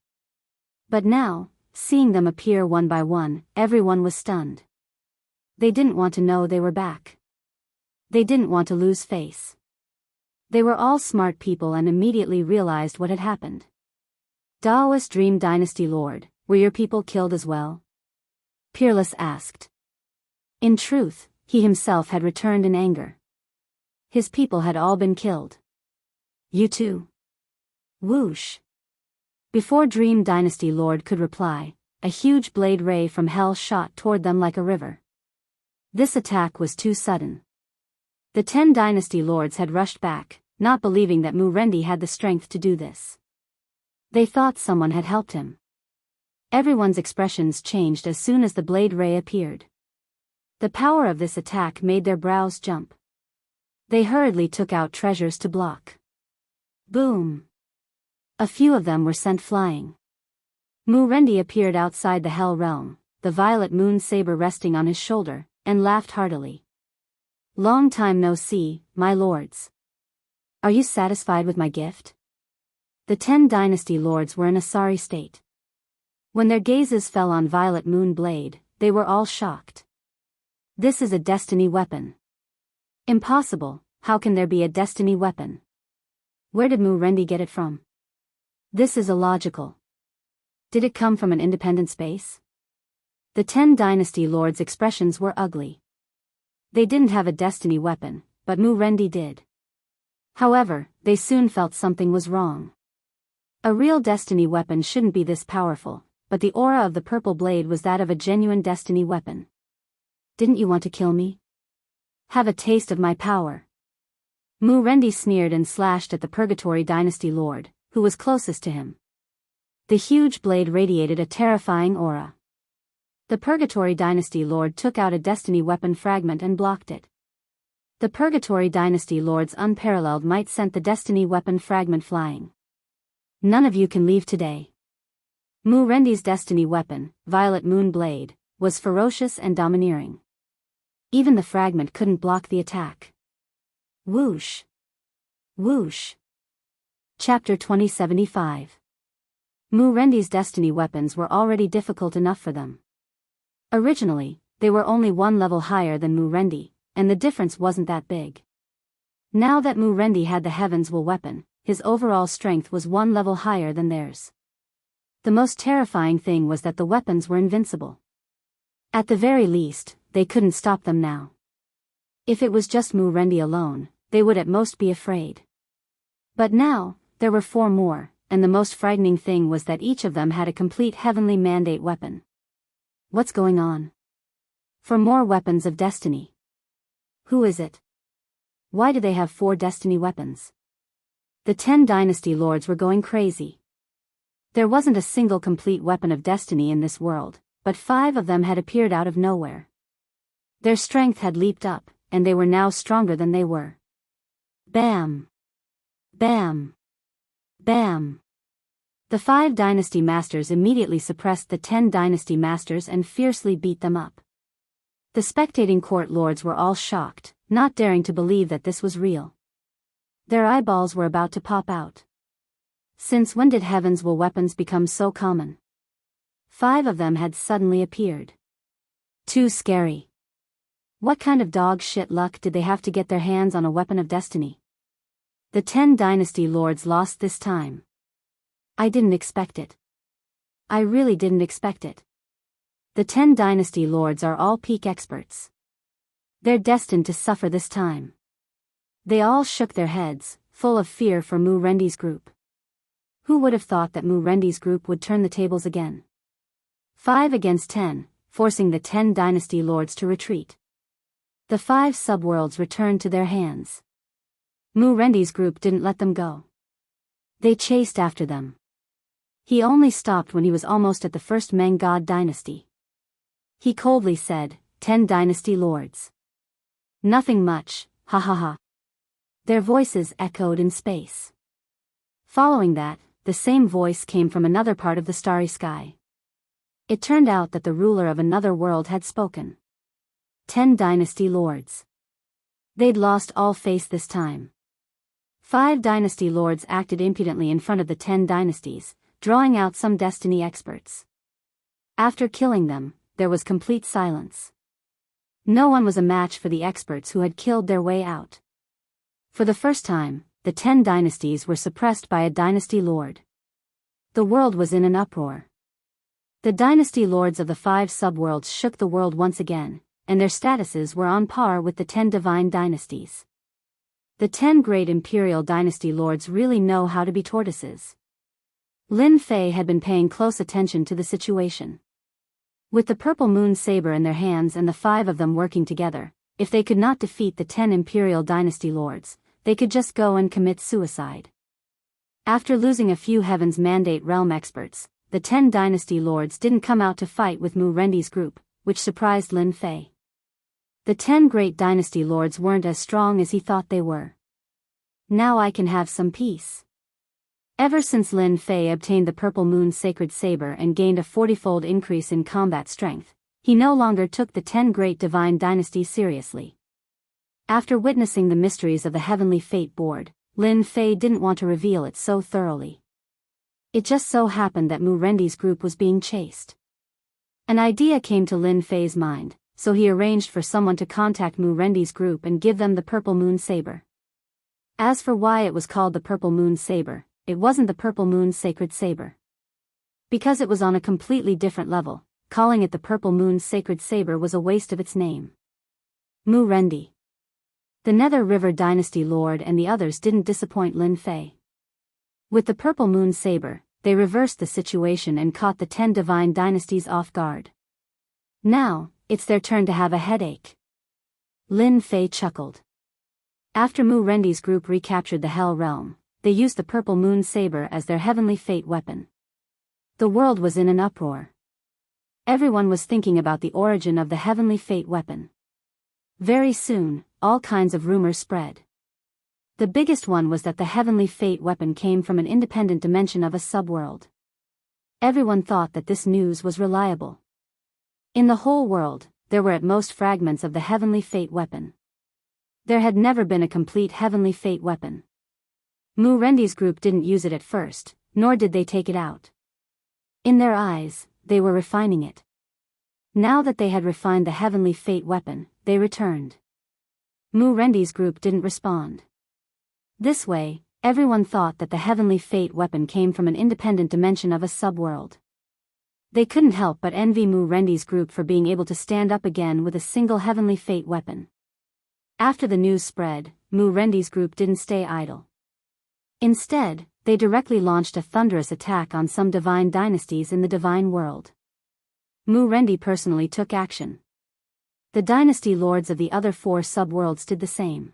Speaker 1: But now, seeing them appear one by one, everyone was stunned. They didn't want to know they were back. They didn't want to lose face. They were all smart people and immediately realized what had happened. Daoist Dream Dynasty Lord, were your people killed as well? Peerless asked. In truth, he himself had returned in anger. His people had all been killed. You too? Whoosh. Before Dream Dynasty Lord could reply, a huge blade ray from hell shot toward them like a river. This attack was too sudden. The 10 Dynasty Lords had rushed back, not believing that Mu-Rendi had the strength to do this. They thought someone had helped him. Everyone's expressions changed as soon as the blade ray appeared. The power of this attack made their brows jump. They hurriedly took out treasures to block. Boom! A few of them were sent flying. Mu-Rendi appeared outside the Hell Realm, the violet moon saber resting on his shoulder, and laughed heartily. Long time no see, my lords. Are you satisfied with my gift? The 10 Dynasty Lords were in a sorry state. When their gazes fell on Violet Moon Blade, they were all shocked. This is a destiny weapon. Impossible, how can there be a destiny weapon? Where did Mu-Rendi get it from? This is illogical. Did it come from an independent space? The 10 Dynasty Lords' expressions were ugly. They didn't have a destiny weapon, but Mu-Rendi did. However, they soon felt something was wrong. A real destiny weapon shouldn't be this powerful, but the aura of the purple blade was that of a genuine destiny weapon. Didn't you want to kill me? Have a taste of my power. Mu-Rendi sneered and slashed at the Purgatory Dynasty Lord, who was closest to him. The huge blade radiated a terrifying aura. The Purgatory Dynasty Lord took out a destiny weapon fragment and blocked it. The Purgatory Dynasty Lord's unparalleled might sent the destiny weapon fragment flying. None of you can leave today. Mu-Rendi's destiny weapon, Violet Moon Blade, was ferocious and domineering. Even the fragment couldn't block the attack. Whoosh! Whoosh! Chapter 2075. Mu-Rendi's destiny weapons were already difficult enough for them. Originally, they were only one level higher than Mu-Rendi, and the difference wasn't that big. Now that Mu-Rendi had the Heaven's Will weapon, his overall strength was one level higher than theirs. The most terrifying thing was that the weapons were invincible. At the very least, they couldn't stop them now. If it was just Mu-Rendi alone, they would at most be afraid. But now, there were 4 more, and the most frightening thing was that each of them had a complete heavenly mandate weapon. What's going on? For more weapons of destiny. Who is it? Why do they have 4 destiny weapons? The 10 dynasty lords were going crazy. There wasn't a single complete weapon of destiny in this world, but 5 of them had appeared out of nowhere. Their strength had leaped up, and they were now stronger than they were. Bam! Bam! Bam! The 5 dynasty masters immediately suppressed the 10 dynasty masters and fiercely beat them up. The spectating court lords were all shocked, not daring to believe that this was real. Their eyeballs were about to pop out. Since when did Heaven's Will weapons become so common? 5 of them had suddenly appeared. Too scary. What kind of dog shit luck did they have to get their hands on a weapon of destiny? The 10 dynasty lords lost this time. I didn't expect it. I really didn't expect it. The 10 dynasty lords are all peak experts. They're destined to suffer this time. They all shook their heads, full of fear for Mu-Rendi's group. Who would have thought that Mu-Rendi's group would turn the tables again? 5 against 10, forcing the 10 dynasty lords to retreat. The 5 subworlds returned to their hands. Mu-Rendi's group didn't let them go. They chased after them. He only stopped when he was almost at the first Meng God dynasty. He coldly said, 10 dynasty lords. Nothing much, ha ha ha. Their voices echoed in space. Following that, the same voice came from another part of the starry sky. It turned out that the ruler of another world had spoken. 10 dynasty lords. They'd lost all face this time. 5 dynasty lords acted impudently in front of the 10 dynasties, drawing out some destiny experts. After killing them, there was complete silence. No one was a match for the experts who had killed their way out. For the first time, the 10 dynasties were suppressed by a dynasty lord. The world was in an uproar. The dynasty lords of the 5 subworlds shook the world once again, and their statuses were on par with the 10 divine dynasties. The 10 great imperial dynasty lords really know how to be tortoises. Lin Fei had been paying close attention to the situation. With the purple moon saber in their hands and the 5 of them working together, if they could not defeat the 10 imperial dynasty lords, they could just go and commit suicide. After losing a few Heaven's Mandate realm experts, the 10 dynasty lords didn't come out to fight with Mu-Rendi's group, which surprised Lin Fei. The 10 great dynasty lords weren't as strong as he thought they were. Now I can have some peace. Ever since Lin Fei obtained the Purple Moon Sacred Saber and gained a 40-fold increase in combat strength, he no longer took the 10 great divine dynasties seriously. After witnessing the mysteries of the Heavenly Fate Board, Lin Fei didn't want to reveal it so thoroughly. It just so happened that Mu-Rendi's group was being chased. An idea came to Lin Fei's mind, so he arranged for someone to contact Mu-Rendi's group and give them the Purple Moon Saber. As for why it was called the Purple Moon Saber, it wasn't the Purple Moon Sacred Saber. Because it was on a completely different level, calling it the Purple Moon Sacred Saber was a waste of its name. Mu-Rendi, the Nether River Dynasty Lord, and the others didn't disappoint Lin Fei. With the Purple Moon Saber, they reversed the situation and caught the 10 divine dynasties off guard. Now, it's their turn to have a headache. Lin Fei chuckled. After Mu-Rendi's group recaptured the Hell Realm, they used the Purple Moon Saber as their heavenly fate weapon. The world was in an uproar. Everyone was thinking about the origin of the heavenly fate weapon. Very soon, all kinds of rumors spread. The biggest one was that the heavenly fate weapon came from an independent dimension of a subworld. Everyone thought that this news was reliable. In the whole world, there were at most fragments of the heavenly fate weapon. There had never been a complete heavenly fate weapon. Mu Rendi's group didn't use it at first, nor did they take it out. In their eyes, they were refining it. Now that they had refined the heavenly fate weapon, they returned. Mu Rendi's group didn't respond. This way, everyone thought that the heavenly fate weapon came from an independent dimension of a subworld. They couldn't help but envy Mu Rendi's group for being able to stand up again with a single heavenly fate weapon. After the news spread, Mu Rendi's group didn't stay idle. Instead, they directly launched a thunderous attack on some divine dynasties in the divine world. Mu Rendi personally took action. The dynasty lords of the other 4 subworlds did the same.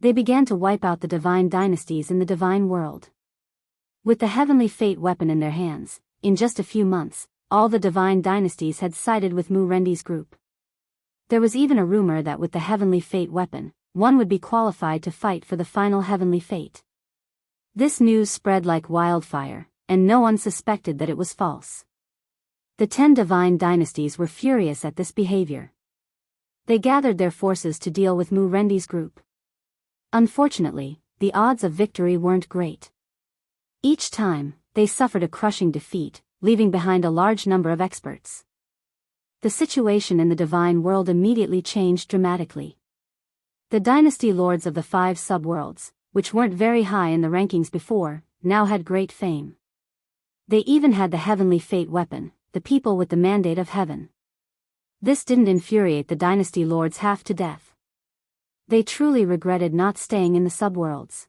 Speaker 1: They began to wipe out the divine dynasties in the divine world. With the heavenly fate weapon in their hands, in just a few months, all the divine dynasties had sided with Mu Rendi's group. There was even a rumor that with the heavenly fate weapon, one would be qualified to fight for the final heavenly fate. This news spread like wildfire, and no one suspected that it was false. The 10 divine dynasties were furious at this behavior. They gathered their forces to deal with Mu Rendi's group. Unfortunately, the odds of victory weren't great. Each time, they suffered a crushing defeat, leaving behind a large number of experts. The situation in the divine world immediately changed dramatically. The dynasty lords of the 5 subworlds, which weren't very high in the rankings before, now had great fame. They even had the heavenly fate weapon, the people with the mandate of heaven. This didn't infuriate the dynasty lords half to death. They truly regretted not staying in the subworlds.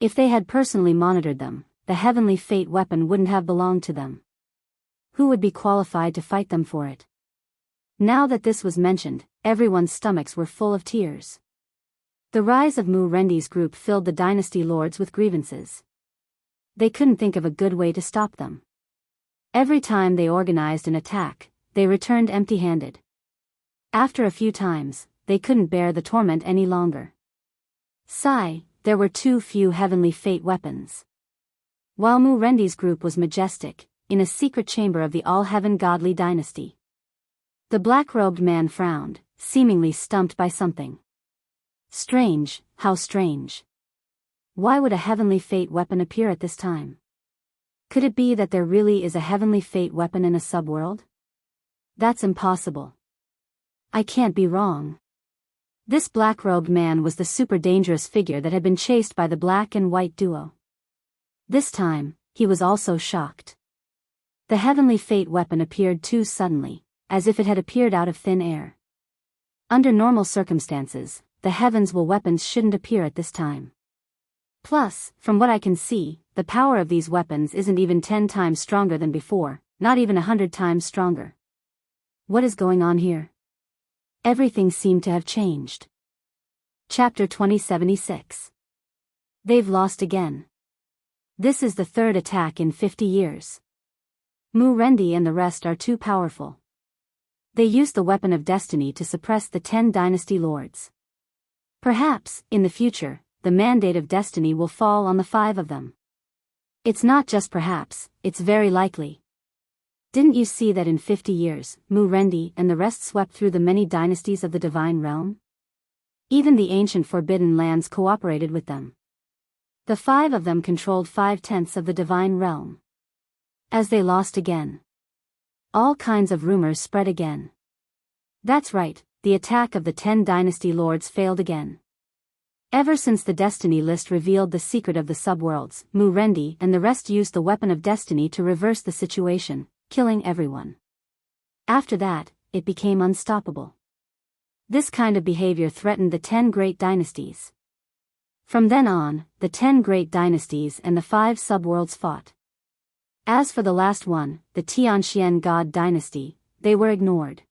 Speaker 1: If they had personally monitored them, the heavenly fate weapon wouldn't have belonged to them. Who would be qualified to fight them for it? Now that this was mentioned, everyone's stomachs were full of tears. The rise of Mu Rendi's group filled the dynasty lords with grievances. They couldn't think of a good way to stop them. Every time they organized an attack, they returned empty-handed. After a few times, they couldn't bear the torment any longer. Sigh, there were too few heavenly fate weapons. While Mu Rendi's group was majestic, in a secret chamber of the all-heaven godly dynasty. The black-robed man frowned, seemingly stumped by something. Strange, how strange. Why would a heavenly fate weapon appear at this time? Could it be that there really is a heavenly fate weapon in a subworld? That's impossible. I can't be wrong. This black-robed man was the super dangerous figure that had been chased by the black and white duo. This time, he was also shocked. The heavenly fate weapon appeared too suddenly, as if it had appeared out of thin air. Under normal circumstances, the heavens' weapons shouldn't appear at this time. Plus, from what I can see, the power of these weapons isn't even 10 times stronger than before, not even 100 times stronger. What is going on here? Everything seemed to have changed. Chapter 2076. They've lost again. This is the 3rd attack in 50 years. Mu Rendi and the rest are too powerful. They used the weapon of destiny to suppress the 10 dynasty lords. Perhaps, in the future, the mandate of destiny will fall on the 5 of them. It's not just perhaps, it's very likely. Didn't you see that in 50 years, Mu Rendi and the rest swept through the many dynasties of the divine realm? Even the ancient forbidden lands cooperated with them. The 5 of them controlled 5/10 of the divine realm. As they lost again, all kinds of rumors spread again. That's right, the attack of the 10 dynasty lords failed again. Ever since the destiny list revealed the secret of the subworlds, Mu Rendi and the rest used the weapon of destiny to reverse the situation, killing everyone. After that, it became unstoppable. This kind of behavior threatened the 10 great dynasties. From then on, the 10 great dynasties and the 5 subworlds fought. As for the last one, the Tianxian God dynasty, they were ignored.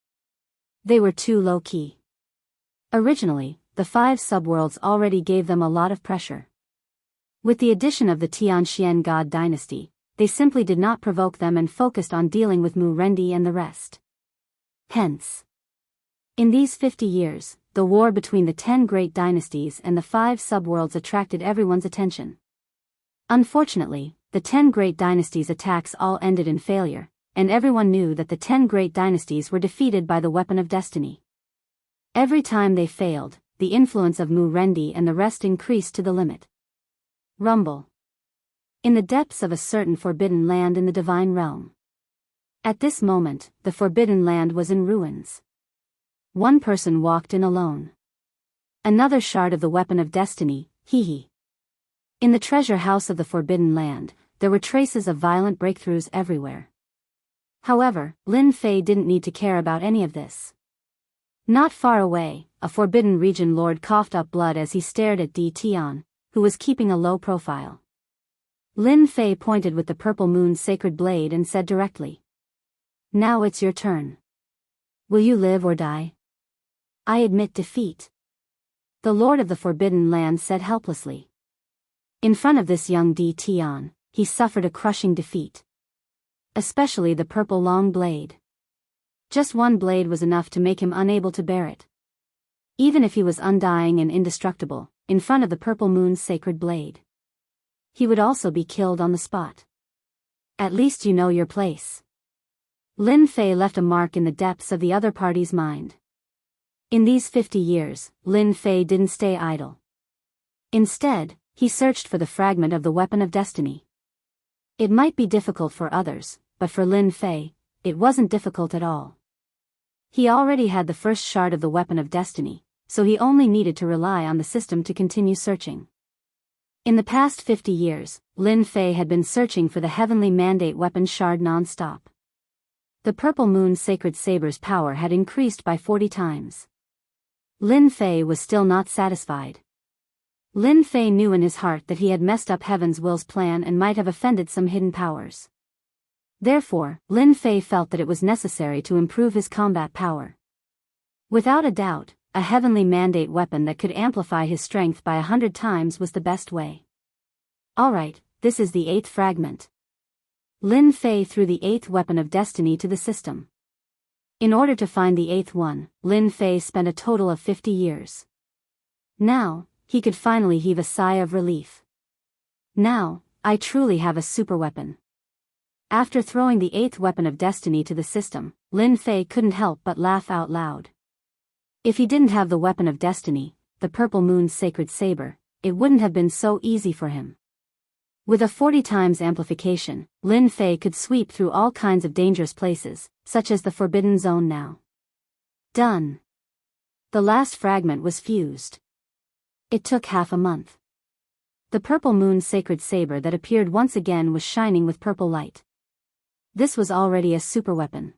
Speaker 1: They were too low-key. Originally, the 5 subworlds already gave them a lot of pressure. With the addition of the Tianxian God dynasty, they simply did not provoke them and focused on dealing with Mu Rendi and the rest. Hence, in these 50 years, the war between the 10 great dynasties and the 5 subworlds attracted everyone's attention. Unfortunately, the 10 great dynasties' attacks all ended in failure, and everyone knew that the 10 great dynasties were defeated by the weapon of destiny. Every time they failed, the influence of Mu Rendi and the rest increased to the limit. Rumble. In the depths of a certain forbidden land in the divine realm. At this moment, the forbidden land was in ruins. One person walked in alone. Another shard of the weapon of destiny, hee. In the treasure house of the forbidden land, there were traces of violent breakthroughs everywhere. However, Lin Fei didn't need to care about any of this. Not far away, a forbidden region lord coughed up blood as he stared at Di Tian, who was keeping a low profile. Lin Fei pointed with the purple moon's sacred blade and said directly, "Now it's your turn. Will you live or die?" "I admit defeat," the lord of the forbidden land said helplessly. In front of this young Di Tian, he suffered a crushing defeat. Especially the purple long blade. Just one blade was enough to make him unable to bear it. Even if he was undying and indestructible, in front of the purple moon's sacred blade, he would also be killed on the spot. At least you know your place. Lin Fei left a mark in the depths of the other party's mind. In these 50 years, Lin Fei didn't stay idle. Instead, he searched for the fragment of the weapon of destiny. It might be difficult for others, but for Lin Fei, it wasn't difficult at all. He already had the first shard of the weapon of destiny, so he only needed to rely on the system to continue searching. In the past 50 years, Lin Fei had been searching for the heavenly mandate weapon shard non-stop. The purple moon's sacred saber's power had increased by 40 times. Lin Fei was still not satisfied. Lin Fei knew in his heart that he had messed up Heaven's Will's plan and might have offended some hidden powers. Therefore, Lin Fei felt that it was necessary to improve his combat power. Without a doubt, a heavenly mandate weapon that could amplify his strength by 100 times was the best way. Alright, this is the 8th fragment. Lin Fei threw the 8th weapon of destiny to the system. In order to find the 8th one, Lin Fei spent a total of 50 years. Now, he could finally heave a sigh of relief. Now, I truly have a super weapon. After throwing the 8th weapon of destiny to the system, Lin Fei couldn't help but laugh out loud. If he didn't have the weapon of destiny, the purple moon's sacred saber, it wouldn't have been so easy for him. With a 40 times amplification, Lin Fei could sweep through all kinds of dangerous places, such as the Forbidden Zone now. Done. The last fragment was fused. It took half a month. The purple moon's sacred saber that appeared once again was shining with purple light. This was already a super weapon.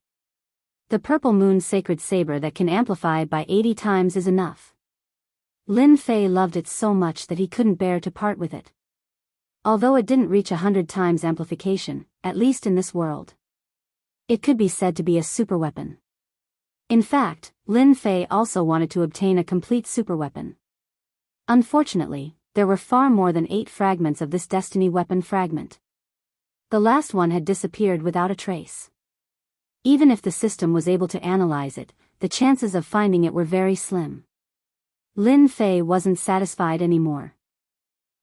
Speaker 1: The purple moon's sacred saber that can amplify by 80 times is enough. Lin Fei loved it so much that he couldn't bear to part with it. Although it didn't reach 100 times amplification, at least in this world, it could be said to be a super weapon. In fact, Lin Fei also wanted to obtain a complete super weapon. Unfortunately, there were far more than 8 fragments of this destiny weapon fragment. The last one had disappeared without a trace. Even if the system was able to analyze it, the chances of finding it were very slim. Lin Fei wasn't satisfied anymore.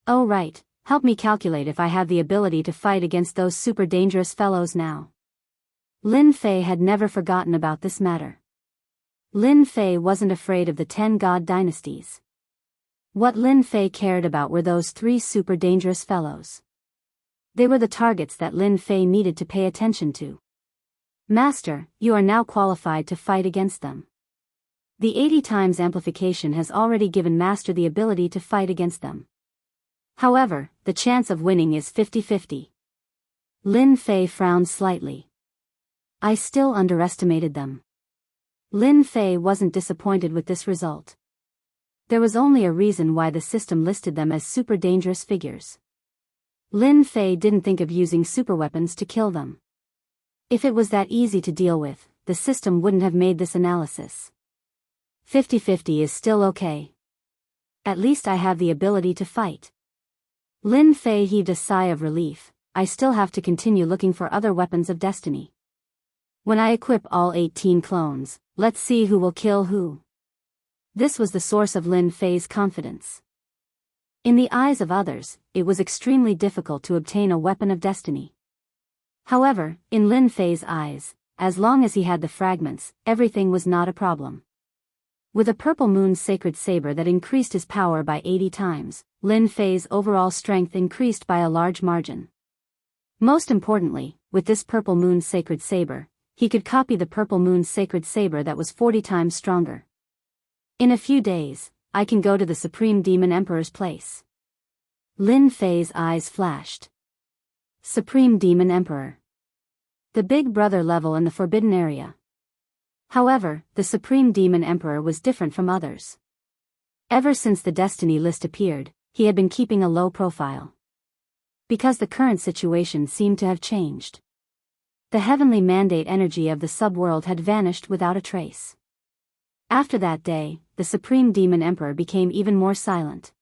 Speaker 1: Oh right, help me calculate if I have the ability to fight against those super dangerous fellows now. Lin Fei had never forgotten about this matter. Lin Fei wasn't afraid of the 10 god dynasties. What Lin Fei cared about were those 3 super dangerous fellows. They were the targets that Lin Fei needed to pay attention to. Master, you are now qualified to fight against them. The 80 times amplification has already given Master the ability to fight against them. However, the chance of winning is 50-50. Lin Fei frowned slightly. I still underestimated them. Lin Fei wasn't disappointed with this result. There was only a reason why the system listed them as super dangerous figures. Lin Fei didn't think of using superweapons to kill them. If it was that easy to deal with, the system wouldn't have made this analysis. 50-50 is still okay. At least I have the ability to fight. Lin Fei heaved a sigh of relief. I still have to continue looking for other weapons of destiny. When I equip all 18 clones, let's see who will kill who. This was the source of Lin Fei's confidence. In the eyes of others, it was extremely difficult to obtain a weapon of destiny. However, in Lin Fei's eyes, as long as he had the fragments, everything was not a problem. With a purple moon sacred saber that increased his power by 80 times, Lin Fei's overall strength increased by a large margin. Most importantly, with this purple moon sacred saber, he could copy the purple moon sacred saber that was 40 times stronger. In a few days, I can go to the Supreme Demon Emperor's place. Lin Fei's eyes flashed. Supreme Demon Emperor. The Big Brother level in the Forbidden Area. However, the Supreme Demon Emperor was different from others. Ever since the Destiny list appeared, he had been keeping a low profile. Because the current situation seemed to have changed. The heavenly mandate energy of the subworld had vanished without a trace. After that day, the Supreme Demon Emperor became even more silent.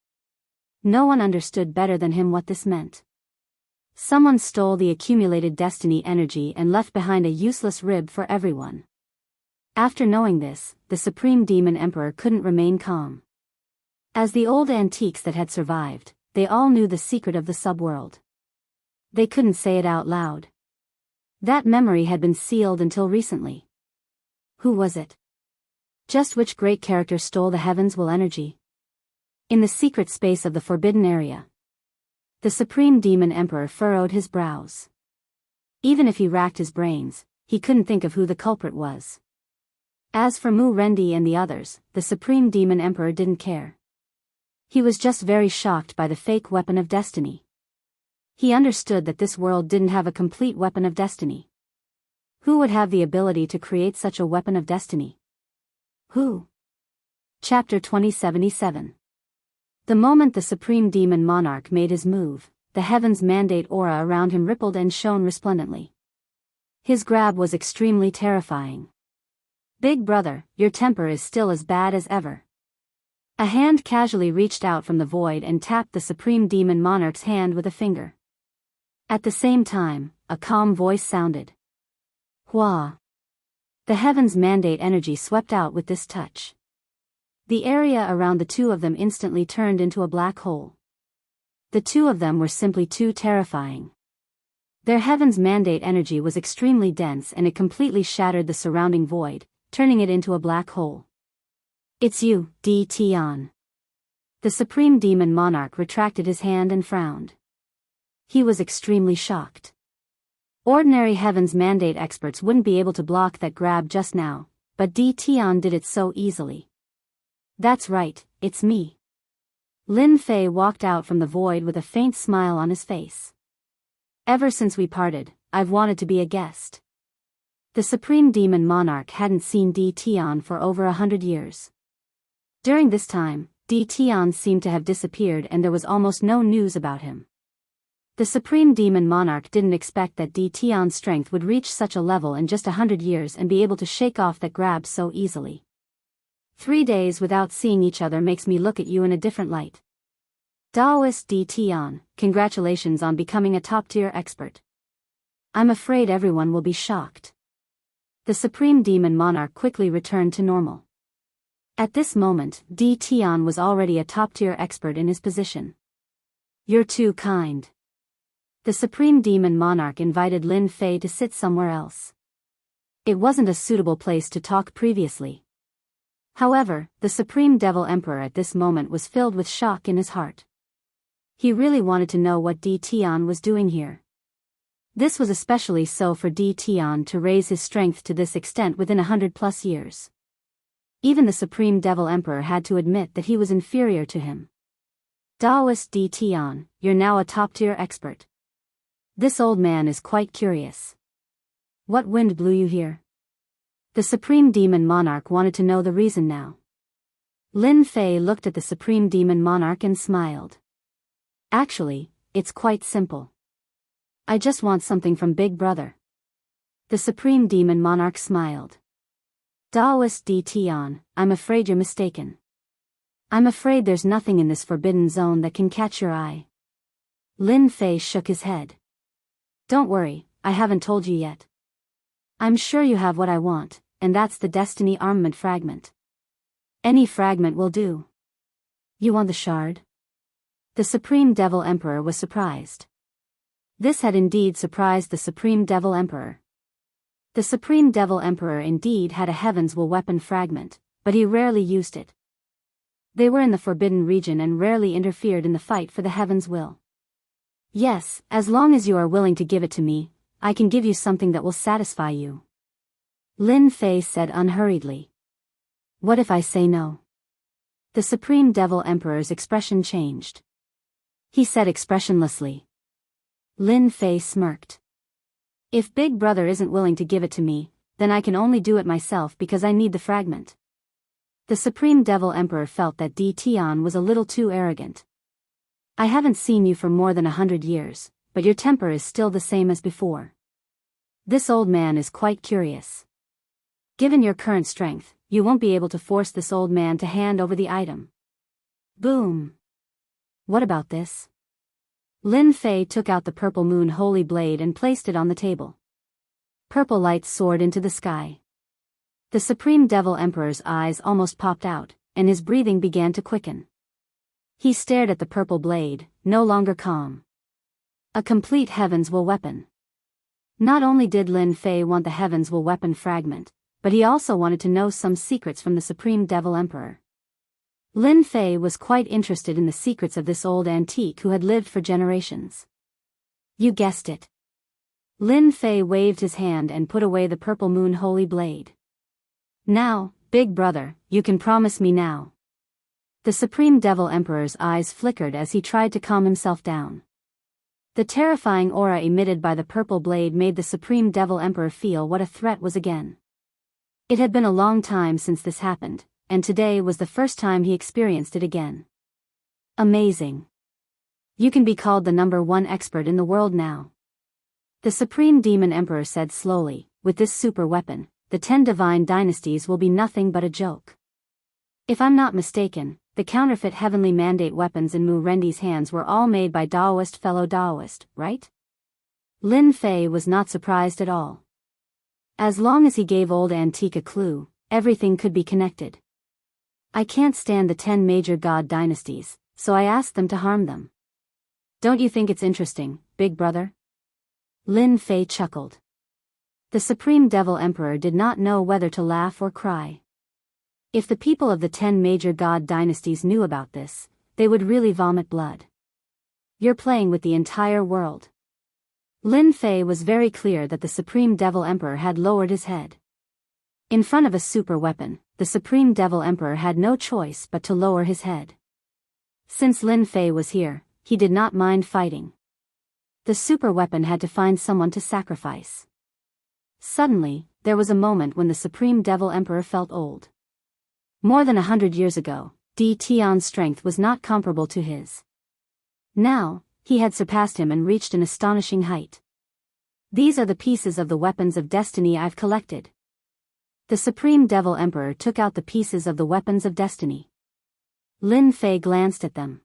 Speaker 1: No one understood better than him what this meant. Someone stole the accumulated destiny energy and left behind a useless rib for everyone. After knowing this, the Supreme Demon Emperor couldn't remain calm. As the old antiques that had survived, they all knew the secret of the subworld. They couldn't say it out loud. That memory had been sealed until recently. Who was it? Just which great character stole the heaven's will energy? In the secret space of the Forbidden Area. The Supreme Demon Emperor furrowed his brows. Even if he racked his brains, he couldn't think of who the culprit was. As for Mu Rendi and the others, the Supreme Demon Emperor didn't care. He was just very shocked by the fake weapon of destiny. He understood that this world didn't have a complete weapon of destiny. Who would have the ability to create such a weapon of destiny? Who? Chapter 2077. The moment the Supreme Demon Monarch made his move, the heaven's mandate aura around him rippled and shone resplendently. His grab was extremely terrifying. Big brother, your temper is still as bad as ever. A hand casually reached out from the void and tapped the Supreme Demon Monarch's hand with a finger. At the same time, a calm voice sounded. Hua. The heaven's mandate energy swept out with this touch. The area around the two of them instantly turned into a black hole. The two of them were simply too terrifying. Their heaven's mandate energy was extremely dense and it completely shattered the surrounding void, turning it into a black hole. It's you, D. Tian. The Supreme Demon Monarch retracted his hand and frowned. He was extremely shocked. Ordinary heaven's mandate experts wouldn't be able to block that grab just now, but D. Tian did it so easily. That's right, it's me. Lin Fei walked out from the void with a faint smile on his face. Ever since we parted, I've wanted to be a guest. The Supreme Demon Monarch hadn't seen D. Tian for over 100 years. During this time, D. Tian seemed to have disappeared and there was almost no news about him. The Supreme Demon Monarch didn't expect that D. Tian's strength would reach such a level in just 100 years and be able to shake off that grab so easily. 3 days without seeing each other makes me look at you in a different light. Daoist D. Tian, congratulations on becoming a top-tier expert. I'm afraid everyone will be shocked. The Supreme Demon Monarch quickly returned to normal. At this moment, D. Tian was already a top-tier expert in his position. You're too kind. The Supreme Demon Monarch invited Lin Fei to sit somewhere else. It wasn't a suitable place to talk previously. However, the Supreme Devil Emperor at this moment was filled with shock in his heart. He really wanted to know what D. Tian was doing here. This was especially so for D. Tian to raise his strength to this extent within 100+ years. Even the Supreme Devil Emperor had to admit that he was inferior to him. Daoist D. Tian, you're now a top-tier expert. This old man is quite curious. What wind blew you here? The Supreme Demon Monarch wanted to know the reason now. Lin Fei looked at the Supreme Demon Monarch and smiled. Actually, it's quite simple. I just want something from Big Brother. The Supreme Demon Monarch smiled. Daoist D. Tian, I'm afraid you're mistaken. I'm afraid there's nothing in this forbidden zone that can catch your eye. Lin Fei shook his head. Don't worry, I haven't told you yet. I'm sure you have what I want, and that's the Destiny armament fragment. Any fragment will do. You want the shard? The Supreme Devil Emperor was surprised. This had indeed surprised the Supreme Devil Emperor. The Supreme Devil Emperor indeed had a Heaven's Will weapon fragment, but he rarely used it. They were in the Forbidden Region and rarely interfered in the fight for the Heaven's Will. Yes, as long as you are willing to give it to me, I can give you something that will satisfy you. Lin Fei said unhurriedly. What if I say no? The Supreme Devil Emperor's expression changed. He said expressionlessly. Lin Fei smirked. If Big Brother isn't willing to give it to me, then I can only do it myself because I need the fragment. The Supreme Devil Emperor felt that Di Tian was a little too arrogant. I haven't seen you for more than 100 years, but your temper is still the same as before. This old man is quite curious. Given your current strength, you won't be able to force this old man to hand over the item. Boom. What about this? Lin Fei took out the Purple Moon Holy Blade and placed it on the table. Purple light soared into the sky. The Supreme Devil Emperor's eyes almost popped out, and his breathing began to quicken. He stared at the purple blade, no longer calm. A complete Heaven's Will weapon. Not only did Lin Fei want the Heaven's Will weapon fragment, but he also wanted to know some secrets from the Supreme Devil Emperor. Lin Fei was quite interested in the secrets of this old antique who had lived for generations. You guessed it. Lin Fei waved his hand and put away the Purple Moon Holy Blade. Now, Big Brother, you can promise me now. The Supreme Devil Emperor's eyes flickered as he tried to calm himself down. The terrifying aura emitted by the purple blade made the Supreme Devil Emperor feel what a threat was again. It had been a long time since this happened, and today was the first time he experienced it again. Amazing. You can be called the #1 expert in the world now. The Supreme Demon Emperor said slowly, with this super weapon, the 10 divine dynasties will be nothing but a joke. If I'm not mistaken, the counterfeit heavenly mandate weapons in Mu Rendi's hands were all made by fellow Daoist, right? Lin Fei was not surprised at all. As long as he gave old Antique a clue, everything could be connected. I can't stand the 10 major god dynasties, so I asked them to harm them. Don't you think it's interesting, Big Brother? Lin Fei chuckled. The Supreme Devil Emperor did not know whether to laugh or cry. If the people of the 10 major god dynasties knew about this, they would really vomit blood. You're playing with the entire world. Lin Fei was very clear that the Supreme Devil Emperor had lowered his head. In front of a super weapon, the Supreme Devil Emperor had no choice but to lower his head. Since Lin Fei was here, he did not mind fighting. The super weapon had to find someone to sacrifice. Suddenly, there was a moment when the Supreme Devil Emperor felt old. More than 100 years ago, Di Tian's strength was not comparable to his. Now, he had surpassed him and reached an astonishing height. These are the pieces of the weapons of destiny I've collected. The Supreme Devil Emperor took out the pieces of the weapons of destiny. Lin Fei glanced at them.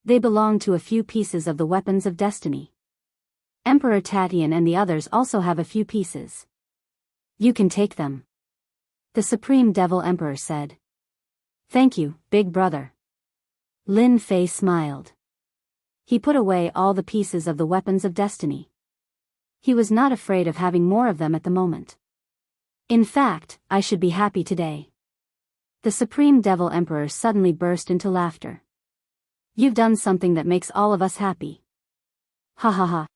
Speaker 1: They belonged to a few pieces of the weapons of destiny. Emperor Tatian and the others also have a few pieces. You can take them. The Supreme Devil Emperor said. Thank you, Big Brother. Lin Fei smiled. He put away all the pieces of the weapons of destiny. He was not afraid of having more of them at the moment. In fact, I should be happy today. The Supreme Devil Emperor suddenly burst into laughter. You've done something that makes all of us happy. Ha ha ha.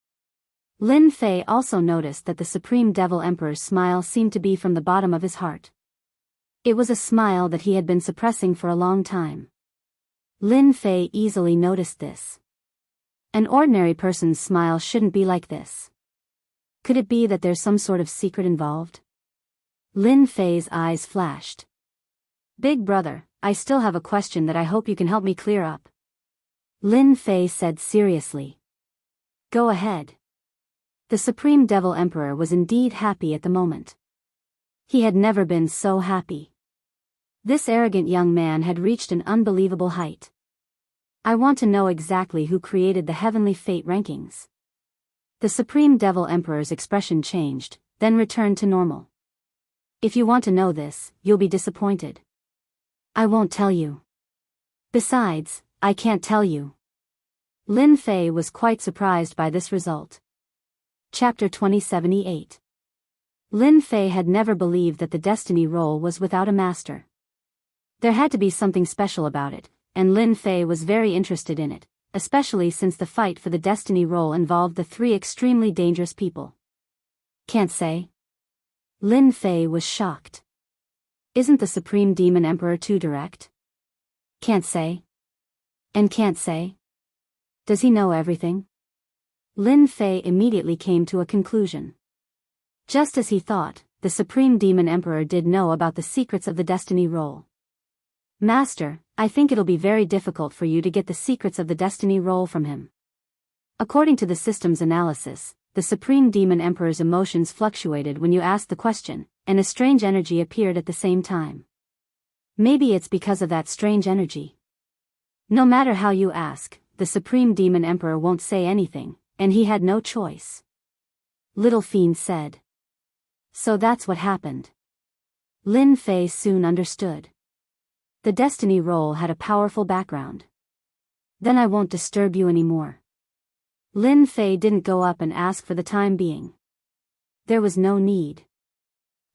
Speaker 1: Lin Fei also noticed that the Supreme Devil Emperor's smile seemed to be from the bottom of his heart. It was a smile that he had been suppressing for a long time. Lin Fei easily noticed this. An ordinary person's smile shouldn't be like this. Could it be that there's some sort of secret involved? Lin Fei's eyes flashed. Big Brother, I still have a question that I hope you can help me clear up. Lin Fei said seriously. Go ahead. The Supreme Devil Emperor was indeed happy at the moment. He had never been so happy. This arrogant young man had reached an unbelievable height. I want to know exactly who created the heavenly fate rankings. The Supreme Devil Emperor's expression changed, then returned to normal. If you want to know this, you'll be disappointed. I won't tell you. Besides, I can't tell you. Lin Fei was quite surprised by this result. Chapter 2078. Lin Fei had never believed that the destiny roll was without a master. There had to be something special about it, and Lin Fei was very interested in it, especially since the fight for the destiny roll involved the three extremely dangerous people. Can't say. Lin Fei was shocked. Isn't the Supreme Demon Emperor too direct? Can't say. And can't say? Does he know everything? Lin Fei immediately came to a conclusion. Just as he thought, the Supreme Demon Emperor did know about the secrets of the destiny roll. Master, I think it'll be very difficult for you to get the secrets of the destiny roll from him. According to the system's analysis, the Supreme Demon Emperor's emotions fluctuated when you asked the question, and a strange energy appeared at the same time. Maybe it's because of that strange energy. No matter how you ask, the Supreme Demon Emperor won't say anything, and he had no choice. Little Fiend said. So that's what happened. Lin Fei soon understood. The destiny roll had a powerful background. Then I won't disturb you anymore. Lin Fei didn't go up and ask for the time being. There was no need.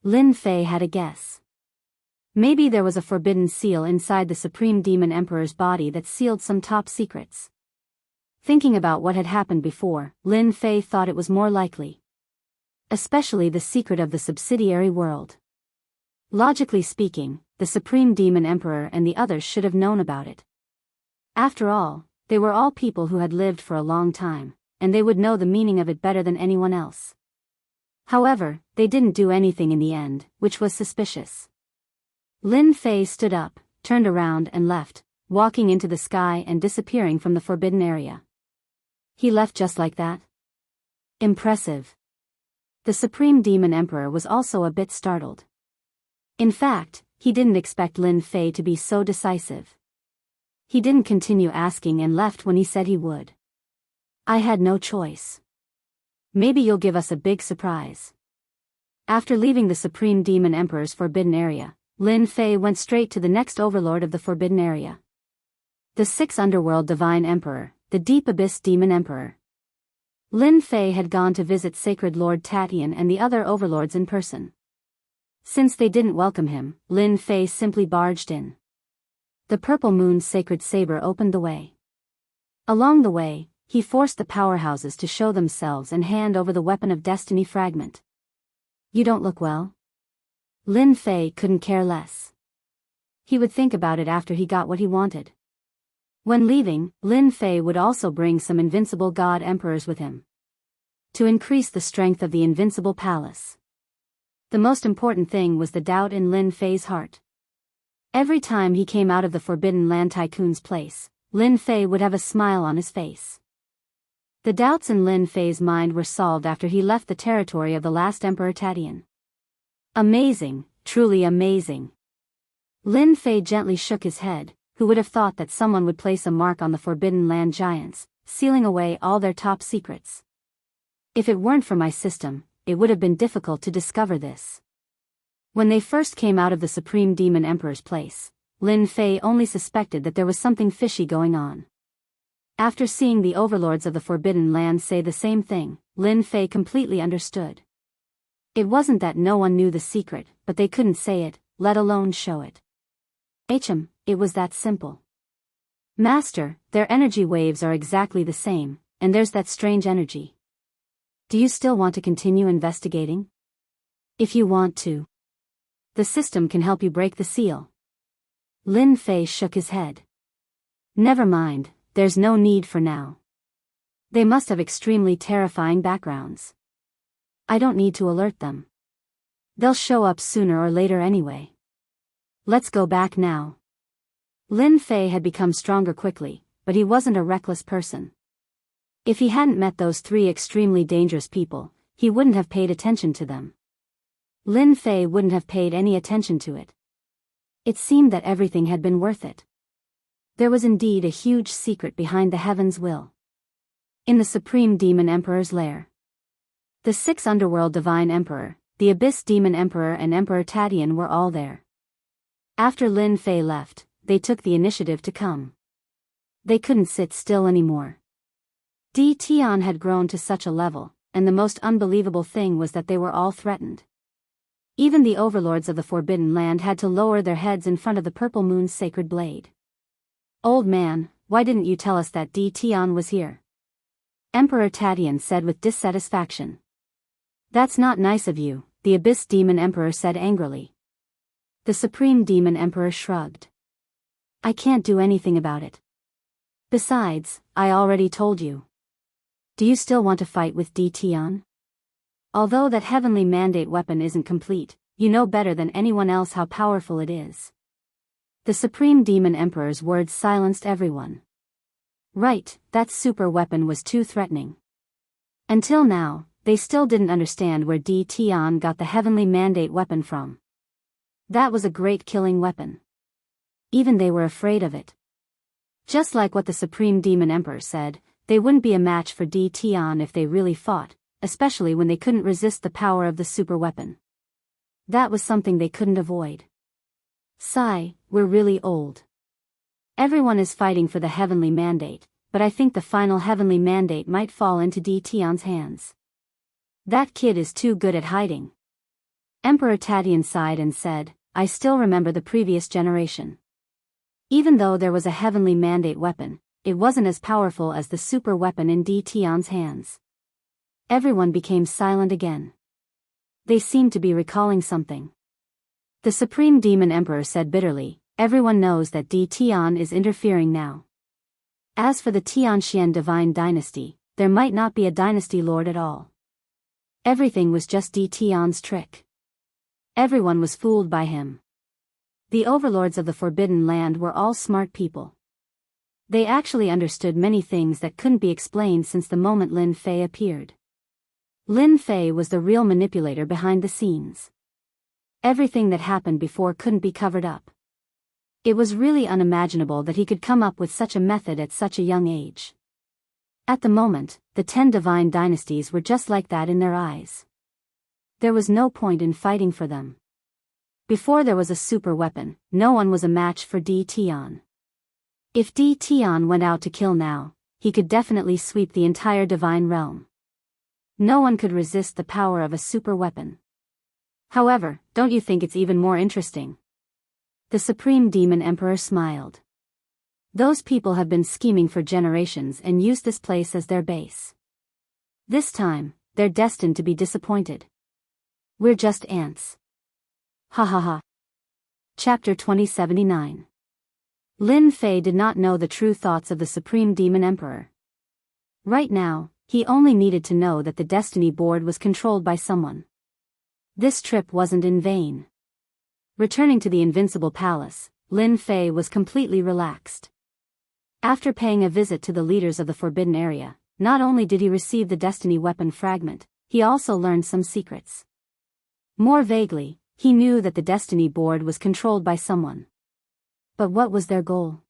Speaker 1: Lin Fei had a guess. Maybe there was a forbidden seal inside the Supreme Demon Emperor's body that sealed some top secrets. Thinking about what had happened before, Lin Fei thought it was more likely. Especially the secret of the subsidiary world. Logically speaking, the Supreme Demon Emperor and the others should have known about it. After all, they were all people who had lived for a long time, and they would know the meaning of it better than anyone else. However, they didn't do anything in the end, which was suspicious. Lin Fei stood up, turned around and left, walking into the sky and disappearing from the forbidden area. He left just like that? Impressive. The Supreme Demon Emperor was also a bit startled. In fact, he didn't expect Lin Fei to be so decisive. He didn't continue asking and left when he said he would. I had no choice. Maybe you'll give us a big surprise. After leaving the Supreme Demon Emperor's forbidden area, Lin Fei went straight to the next overlord of the forbidden area. The Sixth Underworld Divine Emperor, the Deep Abyss Demon Emperor. Lin Fei had gone to visit Sacred Lord Tatian and the other overlords in person. Since they didn't welcome him, Lin Fei simply barged in. The Purple Moon's sacred saber opened the way. Along the way, he forced the powerhouses to show themselves and hand over the weapon of destiny fragment. You don't look well? Lin Fei couldn't care less. He would think about it after he got what he wanted. When leaving, Lin Fei would also bring some invincible god emperors with him. To increase the strength of the invincible palace. The most important thing was the doubt in Lin Fei's heart. Every time he came out of the Forbidden Land Tycoon's place, Lin Fei would have a smile on his face. The doubts in Lin Fei's mind were solved after he left the territory of the last Emperor Tatian. Amazing, truly amazing. Lin Fei gently shook his head. Who would have thought that someone would place a mark on the Forbidden Land giants, sealing away all their top secrets? If it weren't for my system, it would have been difficult to discover this. When they first came out of the Supreme Demon Emperor's place, Lin Fei only suspected that there was something fishy going on. After seeing the overlords of the Forbidden Land say the same thing, Lin Fei completely understood. It wasn't that no one knew the secret, but they couldn't say it, let alone show it. It was that simple. Master, their energy waves are exactly the same, and there's that strange energy. Do you still want to continue investigating? If you want to. The system can help you break the seal. Lin Fei shook his head. Never mind, there's no need for now. They must have extremely terrifying backgrounds. I don't need to alert them. They'll show up sooner or later anyway. Let's go back now. Lin Fei had become stronger quickly, but he wasn't a reckless person. If he hadn't met those three extremely dangerous people, he wouldn't have paid attention to them. Lin Fei wouldn't have paid any attention to it. It seemed that everything had been worth it. There was indeed a huge secret behind the heaven's will. In the Supreme Demon Emperor's lair. The 6 Underworld Divine Emperor, the Abyss Demon Emperor and Emperor Tatian were all there. After Lin Fei left, they took the initiative to come. They couldn't sit still anymore. Tian had grown to such a level, and the most unbelievable thing was that they were all threatened. Even the overlords of the Forbidden Land had to lower their heads in front of the Purple Moon's sacred blade. "Old man, why didn't you tell us that Tian was here?" Emperor Tatian said with dissatisfaction. "That's not nice of you," the Abyss Demon Emperor said angrily. The Supreme Demon Emperor shrugged. "I can't do anything about it. Besides, I already told you. Do you still want to fight with Tian? Although that heavenly mandate weapon isn't complete, you know better than anyone else how powerful it is." The Supreme Demon Emperor's words silenced everyone. Right, that super weapon was too threatening. Until now, they still didn't understand where Tian got the heavenly mandate weapon from. That was a great killing weapon. Even they were afraid of it. Just like what the Supreme Demon Emperor said, they wouldn't be a match for Tian if they really fought, especially when they couldn't resist the power of the super weapon. That was something they couldn't avoid. Sigh, we're really old. Everyone is fighting for the heavenly mandate, but I think the final heavenly mandate might fall into Tian's hands. That kid is too good at hiding. Emperor Tatian sighed and said, "I still remember the previous generation. Even though there was a heavenly mandate weapon, it wasn't as powerful as the super weapon in Tian's hands." Everyone became silent again. They seemed to be recalling something. The Supreme Demon Emperor said bitterly, "Everyone knows that Tian is interfering now. As for the Tianxian Divine Dynasty, there might not be a dynasty lord at all. Everything was just Tian's trick. Everyone was fooled by him." The overlords of the Forbidden Land were all smart people. They actually understood many things that couldn't be explained since the moment Lin Fei appeared. Lin Fei was the real manipulator behind the scenes. Everything that happened before couldn't be covered up. It was really unimaginable that he could come up with such a method at such a young age. At the moment, the 10 divine dynasties were just like that in their eyes. There was no point in fighting for them. Before there was a super weapon, no one was a match for Tian. If Tian went out to kill now, he could definitely sweep the entire divine realm. No one could resist the power of a super weapon. However, don't you think it's even more interesting? The Supreme Demon Emperor smiled. Those people have been scheming for generations and used this place as their base. This time, they're destined to be disappointed. We're just ants. Ha ha ha. Chapter 2079. Lin Fei did not know the true thoughts of the Supreme Demon Emperor. Right now, he only needed to know that the Destiny Board was controlled by someone. This trip wasn't in vain. Returning to the Invincible Palace, Lin Fei was completely relaxed. After paying a visit to the leaders of the Forbidden Area, not only did he receive the Destiny Weapon fragment, he also learned some secrets. More vaguely, he knew that the Destiny Board was controlled by someone. But what was their goal?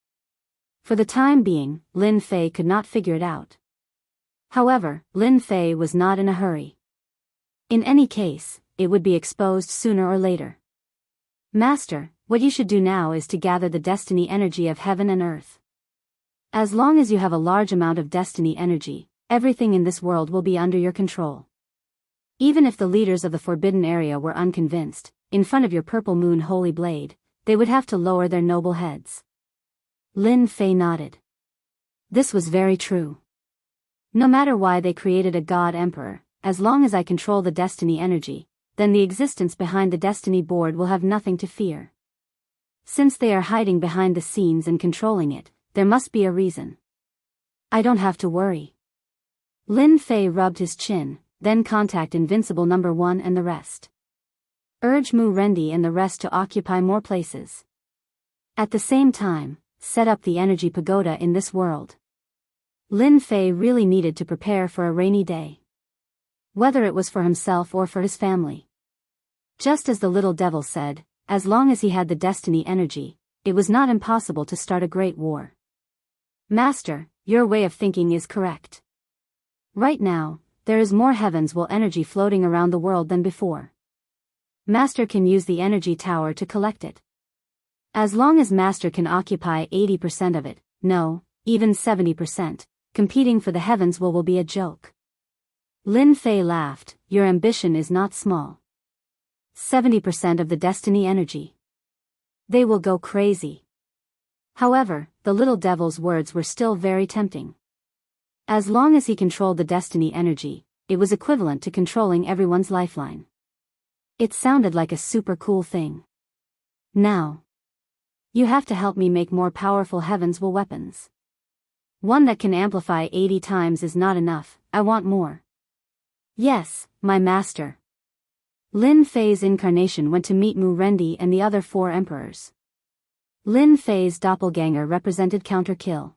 Speaker 1: For the time being, Lin Fei could not figure it out. However, Lin Fei was not in a hurry. In any case, it would be exposed sooner or later. "Master, what you should do now is to gather the destiny energy of heaven and earth. As long as you have a large amount of destiny energy, everything in this world will be under your control. Even if the leaders of the Forbidden Area were unconvinced, in front of your Purple Moon Holy Blade, they would have to lower their noble heads." Lin Fei nodded. This was very true. No matter why they created a God Emperor, as long as I control the destiny energy, then the existence behind the Destiny Board will have nothing to fear. Since they are hiding behind the scenes and controlling it, there must be a reason. I don't have to worry. Lin Fei rubbed his chin, then contact Invincible Number 1 and the rest. Urge Mu Rendi and the rest to occupy more places. At the same time, set up the energy pagoda in this world. Lin Fei really needed to prepare for a rainy day. Whether it was for himself or for his family. Just as the little devil said, as long as he had the destiny energy, it was not impossible to start a great war. Master, your way of thinking is correct. Right now, there is more heavens-will energy floating around the world than before. Master can use the energy tower to collect it. As long as Master can occupy 80% of it, no, even 70%, competing for the heavens will be a joke. Lin Fei laughed. Your ambition is not small. 70% of the destiny energy. They will go crazy. However, the little devil's words were still very tempting. As long as he controlled the destiny energy, it was equivalent to controlling everyone's lifeline. It sounded like a super cool thing. Now, you have to help me make more powerful heavens-will weapons. One that can amplify 80 times is not enough, I want more. Yes, my master. Lin Fei's incarnation went to meet Mu Rendi and the other 4 emperors. Lin Fei's doppelganger represented counter-kill.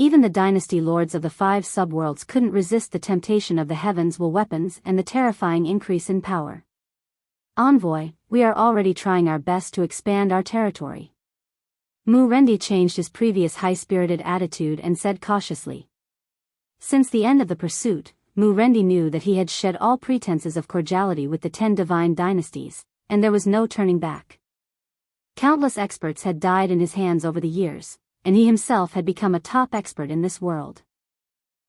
Speaker 1: Even the dynasty lords of the 5 subworlds couldn't resist the temptation of the heavens-will weapons and the terrifying increase in power. Envoy, we are already trying our best to expand our territory. Mu Rendi changed his previous high-spirited attitude and said cautiously. Since the end of the pursuit, Mu Rendi knew that he had shed all pretenses of cordiality with the 10 divine dynasties, and there was no turning back. Countless experts had died in his hands over the years, and he himself had become a top expert in this world.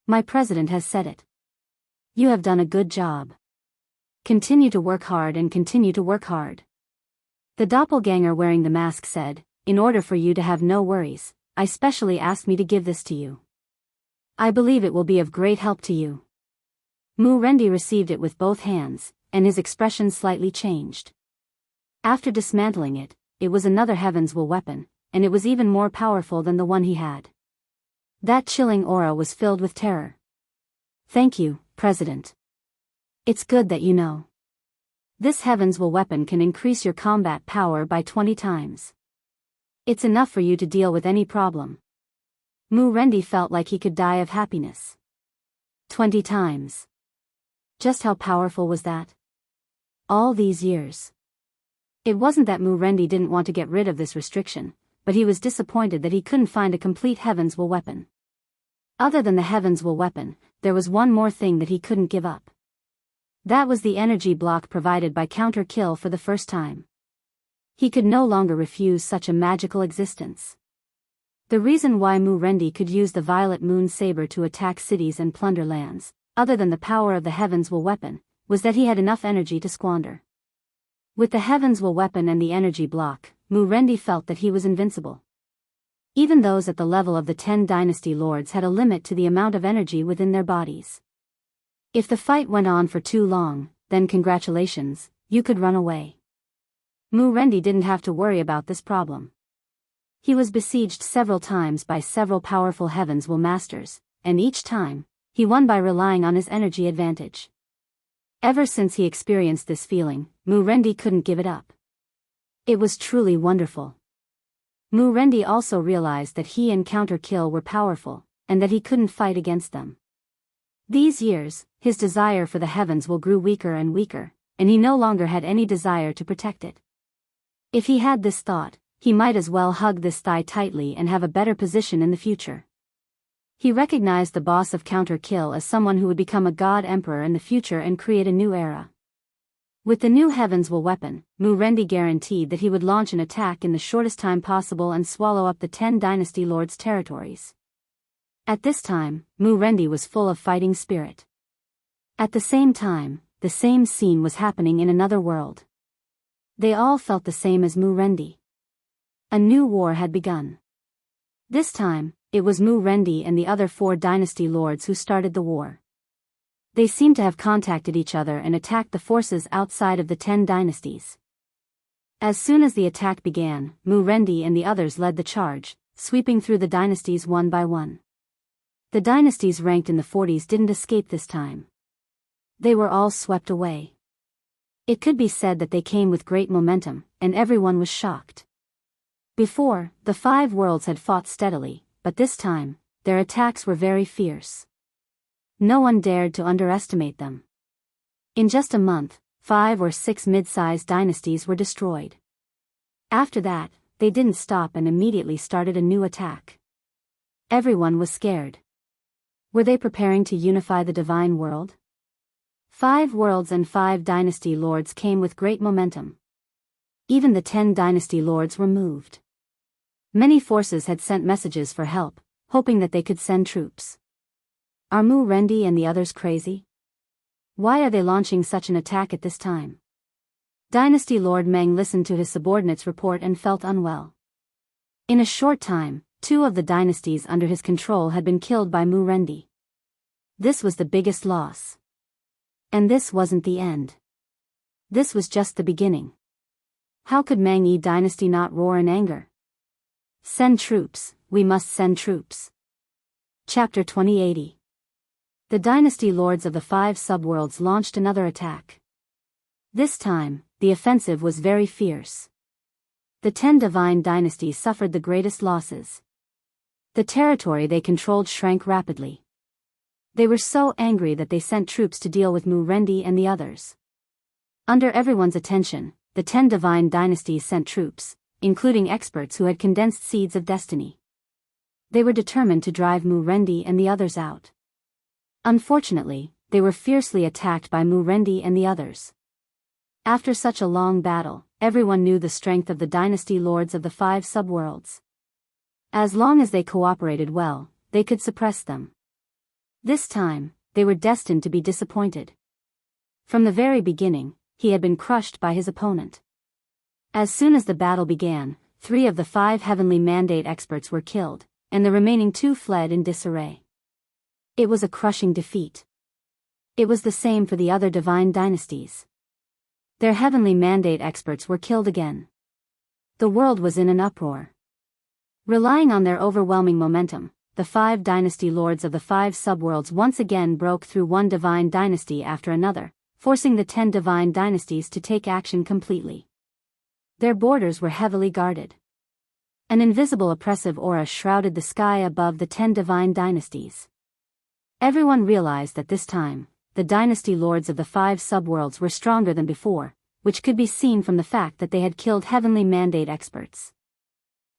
Speaker 1: My president has said it. You have done a good job. Continue to work hard and continue to work hard. The doppelganger wearing the mask said, in order for you to have no worries, I specially asked me to give this to you. I believe it will be of great help to you. Mu Rendi received it with both hands, and his expression slightly changed. After dismantling it, it was another heavens-will weapon, and it was even more powerful than the one he had. That chilling aura was filled with terror. Thank you, President. It's good that you know. This heavens-will weapon can increase your combat power by 20 times. It's enough for you to deal with any problem. Mu Rendi felt like he could die of happiness. 20 times. Just how powerful was that? All these years. It wasn't that Mu Rendi didn't want to get rid of this restriction, but he was disappointed that he couldn't find a complete heavens-will weapon. Other than the heavens-will weapon, there was one more thing that he couldn't give up. That was the energy block provided by counter-kill for the first time. He could no longer refuse such a magical existence. The reason why Mu Rendi could use the Violet Moon Saber to attack cities and plunder lands, other than the power of the heavens-will weapon, was that he had enough energy to squander. With the heavens-will weapon and the energy block, Mu Rendi felt that he was invincible. Even those at the level of the 10 dynasty lords had a limit to the amount of energy within their bodies. If the fight went on for too long, then congratulations, you could run away. Mu Rendi didn't have to worry about this problem. He was besieged several times by several powerful heavens-will masters, and each time, he won by relying on his energy advantage. Ever since he experienced this feeling, Mu Rendi couldn't give it up. It was truly wonderful. Mu Rendi also realized that he and counter-kill were powerful, and that he couldn't fight against them. These years, his desire for the heavens-will grew weaker and weaker, and he no longer had any desire to protect it. If he had this thought, he might as well hug this thigh tightly and have a better position in the future. He recognized the boss of counter-kill as someone who would become a god emperor in the future and create a new era. With the new heavens-will weapon, Mu Rendi guaranteed that he would launch an attack in the shortest time possible and swallow up the 10 dynasty lords' territories. At this time, Mu Rendi was full of fighting spirit. At the same time, the same scene was happening in another world. They all felt the same as Mu Rendi. A new war had begun. This time, it was Mu Rendi and the other 4 dynasty lords who started the war. They seemed to have contacted each other and attacked the forces outside of the 10 dynasties. As soon as the attack began, Mu Rendi and the others led the charge, sweeping through the dynasties one by one. The dynasties ranked in the 40s didn't escape this time. They were all swept away. It could be said that they came with great momentum, and everyone was shocked. Before, the 5 worlds had fought steadily, but this time, their attacks were very fierce. No one dared to underestimate them. In just a month, 5 or 6 mid-sized dynasties were destroyed. After that, they didn't stop and immediately started a new attack. Everyone was scared. Were they preparing to unify the divine world? 5 worlds and 5 dynasty lords came with great momentum. Even the 10 dynasty lords were moved. Many forces had sent messages for help, hoping that they could send troops. Are Mu Rendi and the others crazy? Why are they launching such an attack at this time? Dynasty Lord Meng listened to his subordinates' report and felt unwell. In a short time, 2 of the dynasties under his control had been killed by Mu Rendi. This was the biggest loss. And this wasn't the end. This was just the beginning. How could Meng Yi dynasty not roar in anger? Send troops, we must send troops. Chapter 2080. The dynasty lords of the 5 subworlds launched another attack. This time, the offensive was very fierce. The 10 divine dynasties suffered the greatest losses. The territory they controlled shrank rapidly. They were so angry that they sent troops to deal with Mu Rendi and the others. Under everyone's attention, the 10 divine dynasties sent troops, including experts who had condensed seeds of destiny. They were determined to drive Mu Rendi and the others out. Unfortunately, they were fiercely attacked by Mu Rendi and the others. After such a long battle, everyone knew the strength of the dynasty lords of the 5 subworlds. As long as they cooperated well, they could suppress them. This time, they were destined to be disappointed. From the very beginning, he had been crushed by his opponent. As soon as the battle began, 3 of the 5 heavenly mandate experts were killed, and the remaining 2 fled in disarray. It was a crushing defeat. It was the same for the other divine dynasties. Their heavenly mandate experts were killed again. The world was in an uproar. Relying on their overwhelming momentum, the 5 dynasty lords of the 5 subworlds once again broke through one divine dynasty after another, forcing the 10 divine dynasties to take action completely. Their borders were heavily guarded. An invisible oppressive aura shrouded the sky above the 10 divine dynasties. Everyone realized that this time, the dynasty lords of the 5 subworlds were stronger than before, which could be seen from the fact that they had killed heavenly mandate experts.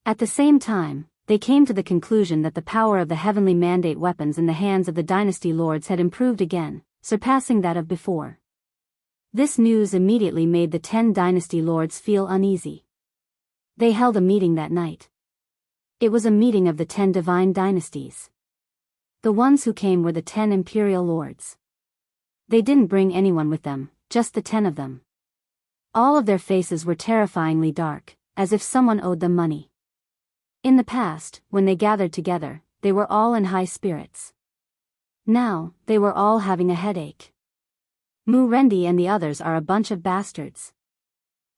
Speaker 1: At the same time, they came to the conclusion that the power of the heavenly mandate weapons in the hands of the dynasty lords had improved again, surpassing that of before. This news immediately made the 10 dynasty lords feel uneasy. They held a meeting that night. It was a meeting of the 10 divine dynasties. The ones who came were the 10 imperial lords. They didn't bring anyone with them, just the 10 of them. All of their faces were terrifyingly dark, as if someone owed them money. In the past, when they gathered together, they were all in high spirits. Now, they were all having a headache. Mu Rendi and the others are a bunch of bastards.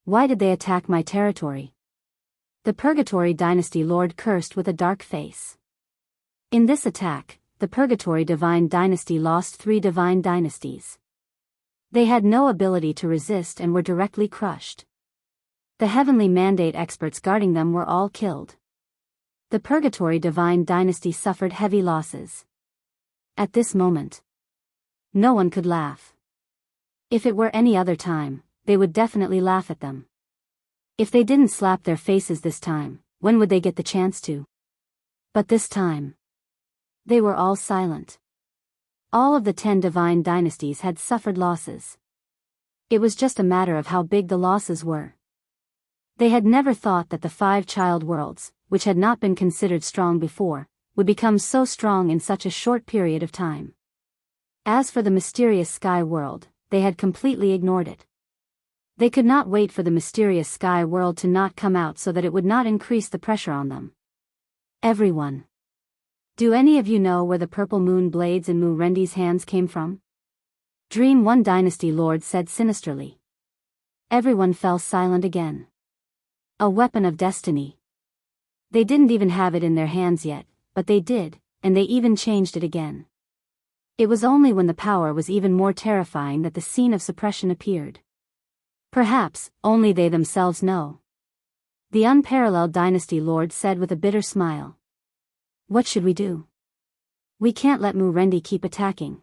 Speaker 1: Why did they attack my territory? The Purgatory Dynasty Lord cursed with a dark face. In this attack, the Purgatory Divine Dynasty lost 3 divine dynasties. They had no ability to resist and were directly crushed. The heavenly mandate experts guarding them were all killed. The Purgatory Divine Dynasty suffered heavy losses. At this moment, no one could laugh. If it were any other time, they would definitely laugh at them. If they didn't slap their faces this time, when would they get the chance to? But this time, they were all silent. All of the 10 divine dynasties had suffered losses. It was just a matter of how big the losses were. They had never thought that the 5 child worlds, which had not been considered strong before, would become so strong in such a short period of time. As for the mysterious sky world, they had completely ignored it. They could not wait for the mysterious sky world to not come out so that it would not increase the pressure on them. Everyone. Do any of you know where the purple moon blades in Mu Rendi's hands came from? Dream One Dynasty Lord said sinisterly. Everyone fell silent again. A weapon of destiny. They didn't even have it in their hands yet, but they did, and they even changed it again. It was only when the power was even more terrifying that the scene of suppression appeared. Perhaps, only they themselves know. The unparalleled Dynasty Lord said with a bitter smile. What should we do? We can't let Mu Rendi keep attacking.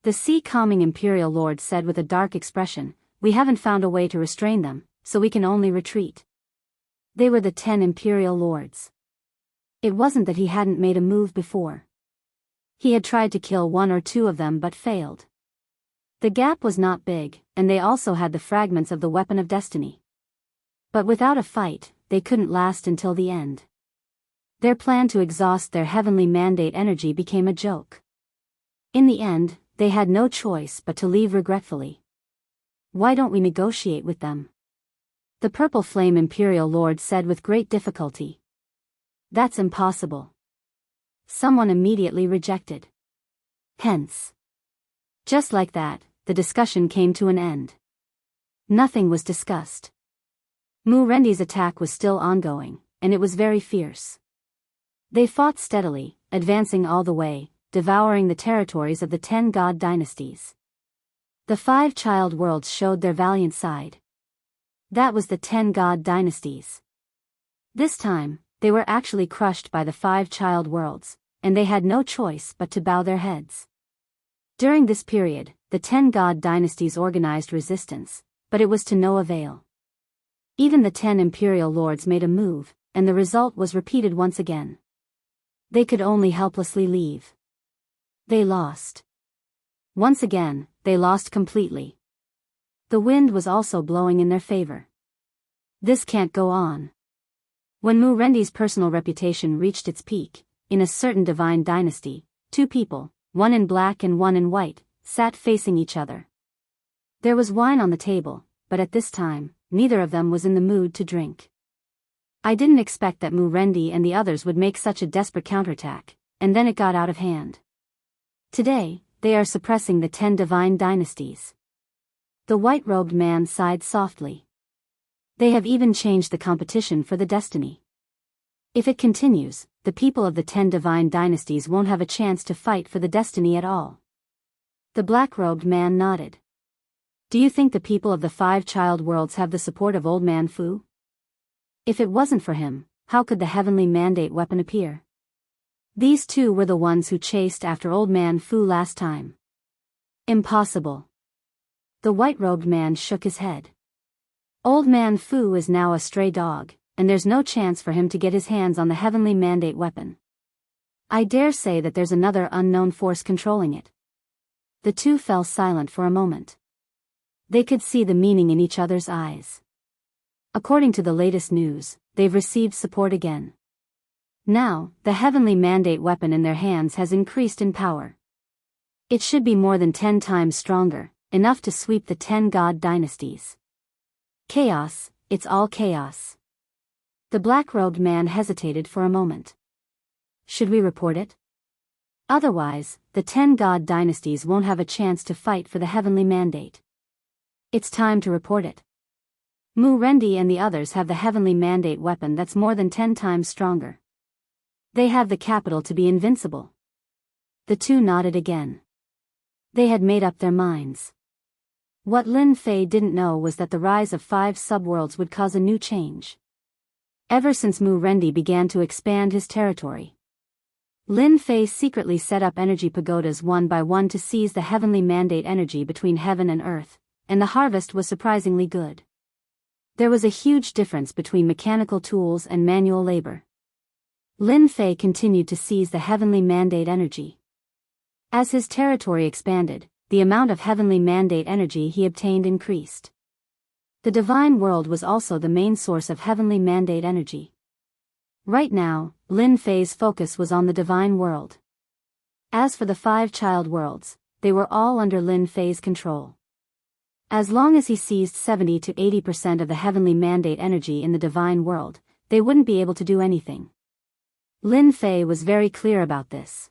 Speaker 1: The sea-calming Imperial Lord said with a dark expression, we haven't found a way to restrain them, so we can only retreat. They were the 10 Imperial Lords. It wasn't that he hadn't made a move before. He had tried to kill 1 or 2 of them but failed. The gap was not big, and they also had the fragments of the weapon of destiny. But without a fight, they couldn't last until the end. Their plan to exhaust their heavenly mandate energy became a joke. In the end, they had no choice but to leave regretfully. "Why don't we negotiate with them?" the Purple Flame Imperial Lord said with great difficulty. "That's impossible." Someone immediately rejected. Hence. Just like that, the discussion came to an end. Nothing was discussed. Mu-Rendi's attack was still ongoing, and it was very fierce. They fought steadily, advancing all the way, devouring the territories of the 10 god dynasties. The 5 child worlds showed their valiant side. That was the 10 god dynasties. This time, they were actually crushed by the 5 child worlds, and they had no choice but to bow their heads. During this period, the 10 god dynasties organized resistance, but it was to no avail. Even the 10 imperial lords made a move, and the result was repeated once again. They could only helplessly leave. They lost. Once again, they lost completely. The wind was also blowing in their favor. This can't go on. When Mu-Rendi's personal reputation reached its peak, in a certain divine dynasty, 2 people, one in black and one in white, sat facing each other. There was wine on the table, but at this time, neither of them was in the mood to drink. I didn't expect that Mu-Rendi and the others would make such a desperate counterattack, and then it got out of hand. Today, they are suppressing the 10 divine dynasties. The white-robed man sighed softly. They have even changed the competition for the destiny. If it continues, the people of the 10 divine dynasties won't have a chance to fight for the destiny at all. The black-robed man nodded. Do you think the people of the 5 child worlds have the support of Old Man Fu? If it wasn't for him, how could the heavenly mandate weapon appear? These 2 were the ones who chased after Old Man Fu last time. Impossible. The white-robed man shook his head. Old Man Fu is now a stray dog, and there's no chance for him to get his hands on the heavenly mandate weapon. I dare say that there's another unknown force controlling it. The 2 fell silent for a moment. They could see the meaning in each other's eyes. According to the latest news, they've received support again. Now, the heavenly mandate weapon in their hands has increased in power. It should be more than 10 times stronger, enough to sweep the 10 god dynasties. Chaos, it's all chaos. The black-robed man hesitated for a moment. Should we report it? Otherwise, the 10 god dynasties won't have a chance to fight for the heavenly mandate. It's time to report it. Mu-Rendi and the others have the heavenly mandate weapon that's more than 10 times stronger. They have the capital to be invincible. The 2 nodded again. They had made up their minds. What Lin Fei didn't know was that the rise of 5 subworlds would cause a new change. Ever since Mu-Rendi began to expand his territory, Lin Fei secretly set up energy pagodas one by one to seize the heavenly mandate energy between heaven and earth, and the harvest was surprisingly good. There was a huge difference between mechanical tools and manual labor. Lin Fei continued to seize the heavenly mandate energy. As his territory expanded, the amount of heavenly mandate energy he obtained increased. The divine world was also the main source of heavenly mandate energy. Right now, Lin Fei's focus was on the divine world. As for the 5 child worlds, they were all under Lin Fei's control. As long as he seized 70 to 80% of the heavenly mandate energy in the divine world, they wouldn't be able to do anything. Lin Fei was very clear about this.